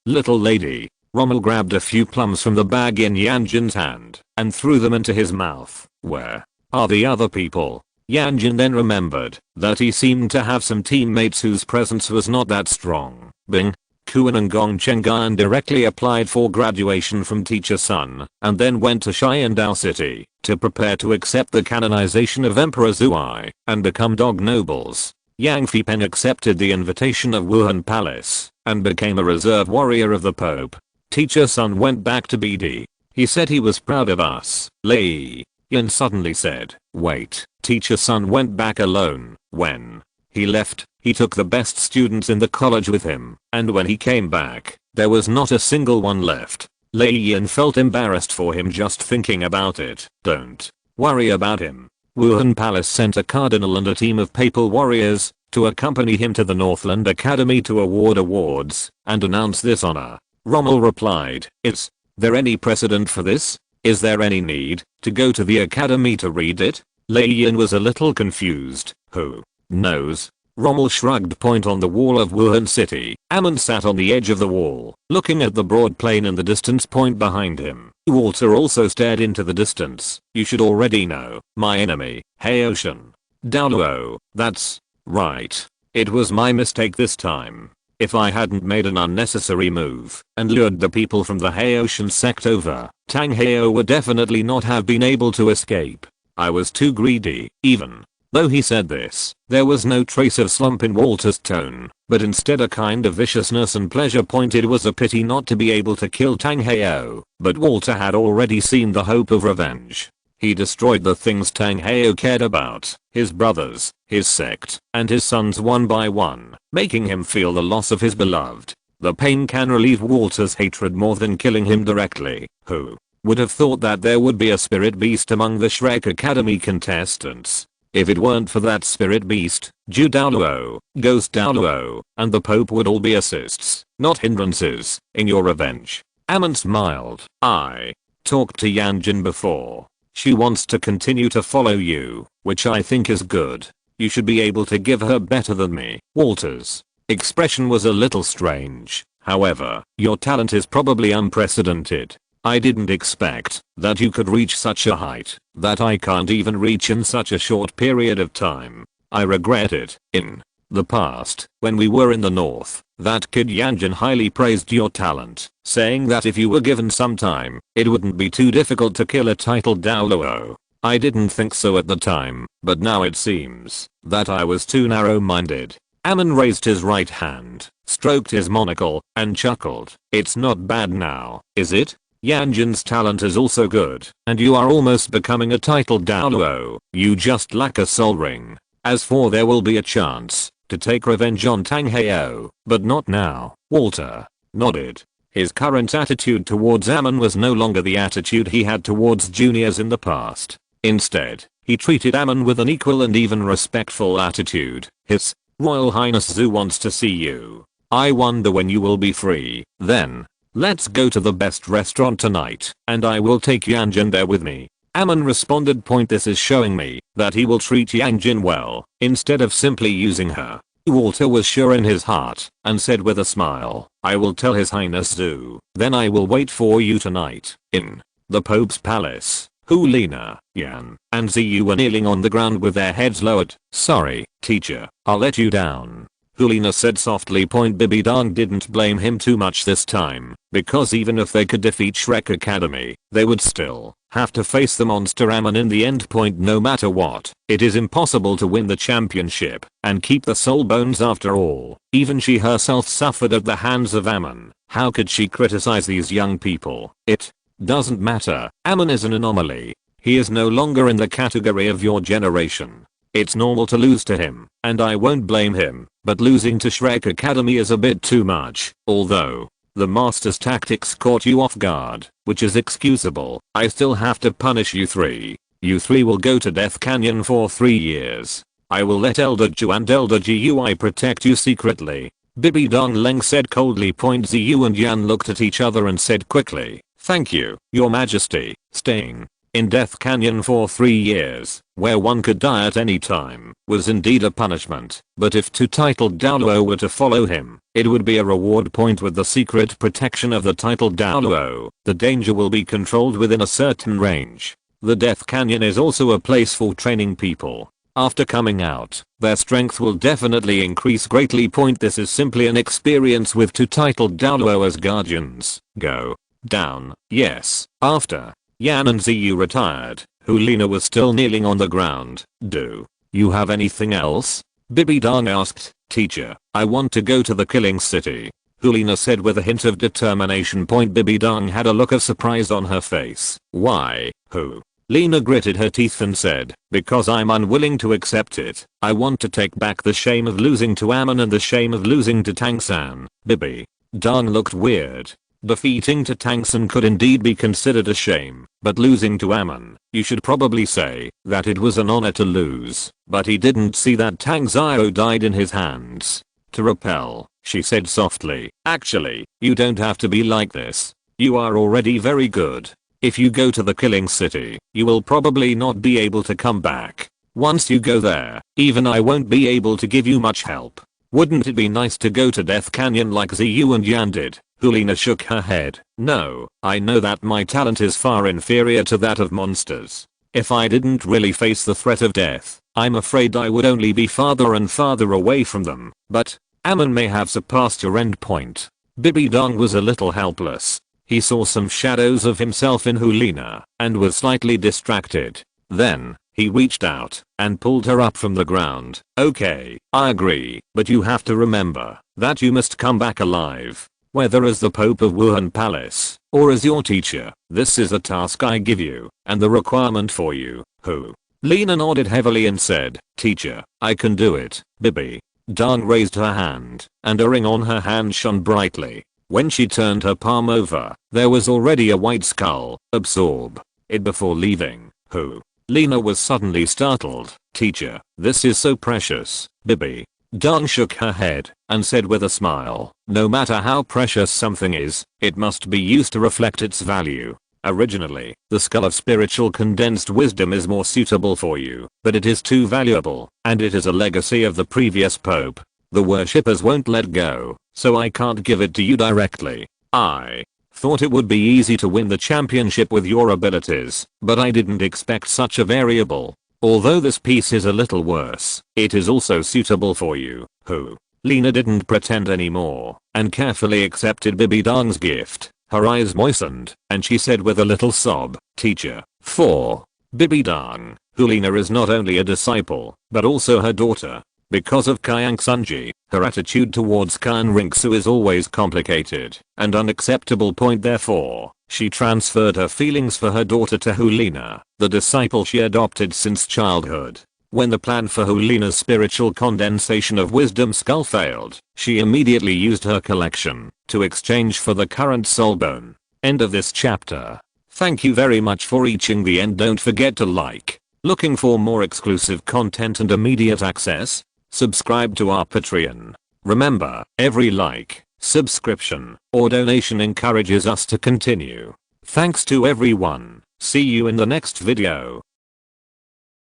little lady." Rommel grabbed a few plums from the bag in Yan Jin's hand and threw them into his mouth. "Where are the other people?" Yan Jin then remembered that he seemed to have some teammates whose presence was not that strong. Bing, Kuan and Gong Chenggan directly applied for graduation from Teacher Sun and then went to Xiandao City to prepare to accept the canonization of Emperor Zuai and become dog nobles. Yang Fipen accepted the invitation of Wuhan Palace and became a reserve warrior of the Pope. Teacher Sun went back to BD. He said he was proud of us. Lei Yan suddenly said, "Wait." Teacher Sun went back alone. When he left, he took the best students in the college with him, and when he came back, there was not a single one left. Lei Yan felt embarrassed for him just thinking about it. Don't worry about him. Wuhan Palace sent a cardinal and a team of papal warriors to accompany him to the Northland Academy to award awards and announce this honor. Rommel replied, is there any precedent for this? Is there any need to go to the academy to read it? Lei Yan was a little confused. Who knows? Rommel shrugged. Point on the wall of Wuhan City. Amon sat on the edge of the wall, looking at the broad plain in the distance. Point behind him. Walter also stared into the distance. You should already know, my enemy. Hey Ocean. Douluo. That's right. It was my mistake this time. If I hadn't made an unnecessary move and lured the people from the Haotian sect over, Tang Hao would definitely not have been able to escape. I was too greedy. Even though he said this, there was no trace of slump in Walter's tone, but instead a kind of viciousness and pleasure. It was a pity not to be able to kill Tang Hao, but Walter had already seen the hope of revenge. He destroyed the things Tang Hao cared about, his brothers, his sect, and his sons one by one, making him feel the loss of his beloved. The pain can relieve Walter's hatred more than killing him directly. Who would have thought that there would be a spirit beast among the Shrek Academy contestants? If it weren't for that spirit beast, Jew Douluo, Ghost Douluo, and the Pope would all be assists, not hindrances, in your revenge. Amon smiled. I talked to Yan Jin before. She wants to continue to follow you, which I think is good. You should be able to give her better than me. Walter's expression was a little strange. However, your talent is probably unprecedented. I didn't expect that you could reach such a height that I can't even reach in such a short period of time. I regret it. In the past, when we were in the north, that kid Yan Jin highly praised your talent, saying that if you were given some time, it wouldn't be too difficult to kill a titled Douluo. I didn't think so at the time, but now it seems that I was too narrow-minded. Amon raised his right hand, stroked his monocle, and chuckled. It's not bad now, is it? Yan Jin's talent is also good, and you are almost becoming a titled Douluo. You just lack a soul ring. As for there will be a chance to take revenge on Tang Hao, but not now. Walter nodded. His current attitude towards Amon was no longer the attitude he had towards juniors in the past. Instead, he treated Amon with an equal and even respectful attitude. His Royal Highness Zhu wants to see you. I wonder when you will be free. Then let's go to the best restaurant tonight, and I will take Yan Jin there with me. Amon responded. This is showing me that he will treat Yan Jin well, instead of simply using her. Walter was sure in his heart, and said with a smile, I will tell His Highness Zhu. Then I will wait for you tonight, in the Pope's palace. Hulina, Yan, and Ziyu were kneeling on the ground with their heads lowered. Sorry, teacher, I'll let you down. Hulina said softly. Bibi Dong didn't blame him too much this time, because even if they could defeat Shrek Academy, they would still have to face the monster Amon in the end. No matter what, it is impossible to win the championship and keep the soul bones after all. Even she herself suffered at the hands of Amon. How could she criticize these young people? It doesn't matter. Amon is an anomaly. He is no longer in the category of your generation. It's normal to lose to him, and I won't blame him, but losing to Shrek Academy is a bit too much. Although the master's tactics caught you off guard, which is excusable, I still have to punish you three. You three will go to Death Canyon for 3 years. I will let Elder Ju and Elder Gui protect you secretly. Bibi Dong Leng said coldly. Ziyu and Yan looked at each other and said quickly, thank you, your majesty. Staying in Death Canyon for 3 years, where one could die at any time, was indeed a punishment, but if two titled Douluo were to follow him, it would be a reward. With the secret protection of the titled Douluo, the danger will be controlled within a certain range. The Death Canyon is also a place for training people. After coming out, their strength will definitely increase greatly. This is simply an experience with two titled Douluo as guardians. Go down. Yes. After Yan and Ziyu retired, Hulina was still kneeling on the ground. Do you have anything else? Bibi Dong asked. Teacher, I want to go to the killing city. Hulina said with a hint of determination. Bibi Dong had a look of surprise on her face. Why? Who? Lena gritted her teeth and said, because I'm unwilling to accept it. I want to take back the shame of losing to Amon and the shame of losing to Tang San. Bibi Dong looked weird. Defeating Tangsun could indeed be considered a shame, but losing to Amon, you should probably say that it was an honor to lose, but he didn't see that Tang Xiao died in his hands. To repel, she said softly, actually, you don't have to be like this. You are already very good. If you go to the killing city, you will probably not be able to come back. Once you go there, even I won't be able to give you much help. Wouldn't it be nice to go to Death Canyon like Ziyu and Yan did? Hulina shook her head. No, I know that my talent is far inferior to that of monsters. If I didn't really face the threat of death, I'm afraid I would only be farther and farther away from them. But Amon may have surpassed your end point. Bibi Dong was a little helpless. He saw some shadows of himself in Hulina and was slightly distracted. Then, he reached out and pulled her up from the ground. Okay, I agree, but you have to remember that you must come back alive. Whether as the Pope of Wuhan Palace or as your teacher, this is a task I give you and the requirement for you. Who? Lena nodded heavily and said, teacher, I can do it. Bibi Dong raised her hand and a ring on her hand shone brightly. When she turned her palm over, there was already a white skull. Absorb it before leaving. Who? Lena was suddenly startled. Teacher, this is so precious. Bibi Dong shook her head and said with a smile, no matter how precious something is, it must be used to reflect its value. Originally, the skull of spiritual condensed wisdom is more suitable for you, but it is too valuable, and it is a legacy of the previous pope. The worshippers won't let go, so I can't give it to you directly. I thought it would be easy to win the championship with your abilities, but I didn't expect such a variable. Although this piece is a little worse, it is also suitable for you. Who? Lena didn't pretend anymore and carefully accepted Bibi Dong's gift. Her eyes moistened and she said with a little sob, teacher, for Bibi Dong, Hulina is not only a disciple, but also her daughter. Because of Kayang Sunji, her attitude towards Kan Rinxu is always complicated and unacceptable. Therefore, she transferred her feelings for her daughter to Hulina, the disciple she adopted since childhood. When the plan for Hulina's spiritual condensation of wisdom skull failed, she immediately used her collection to exchange for the current soulbone. End of this chapter. Thank you very much for reaching the end. Don't forget to like. Looking for more exclusive content and immediate access? Subscribe to our Patreon. Remember, every like, subscription, or donation encourages us to continue. Thanks to everyone. See you in the next video.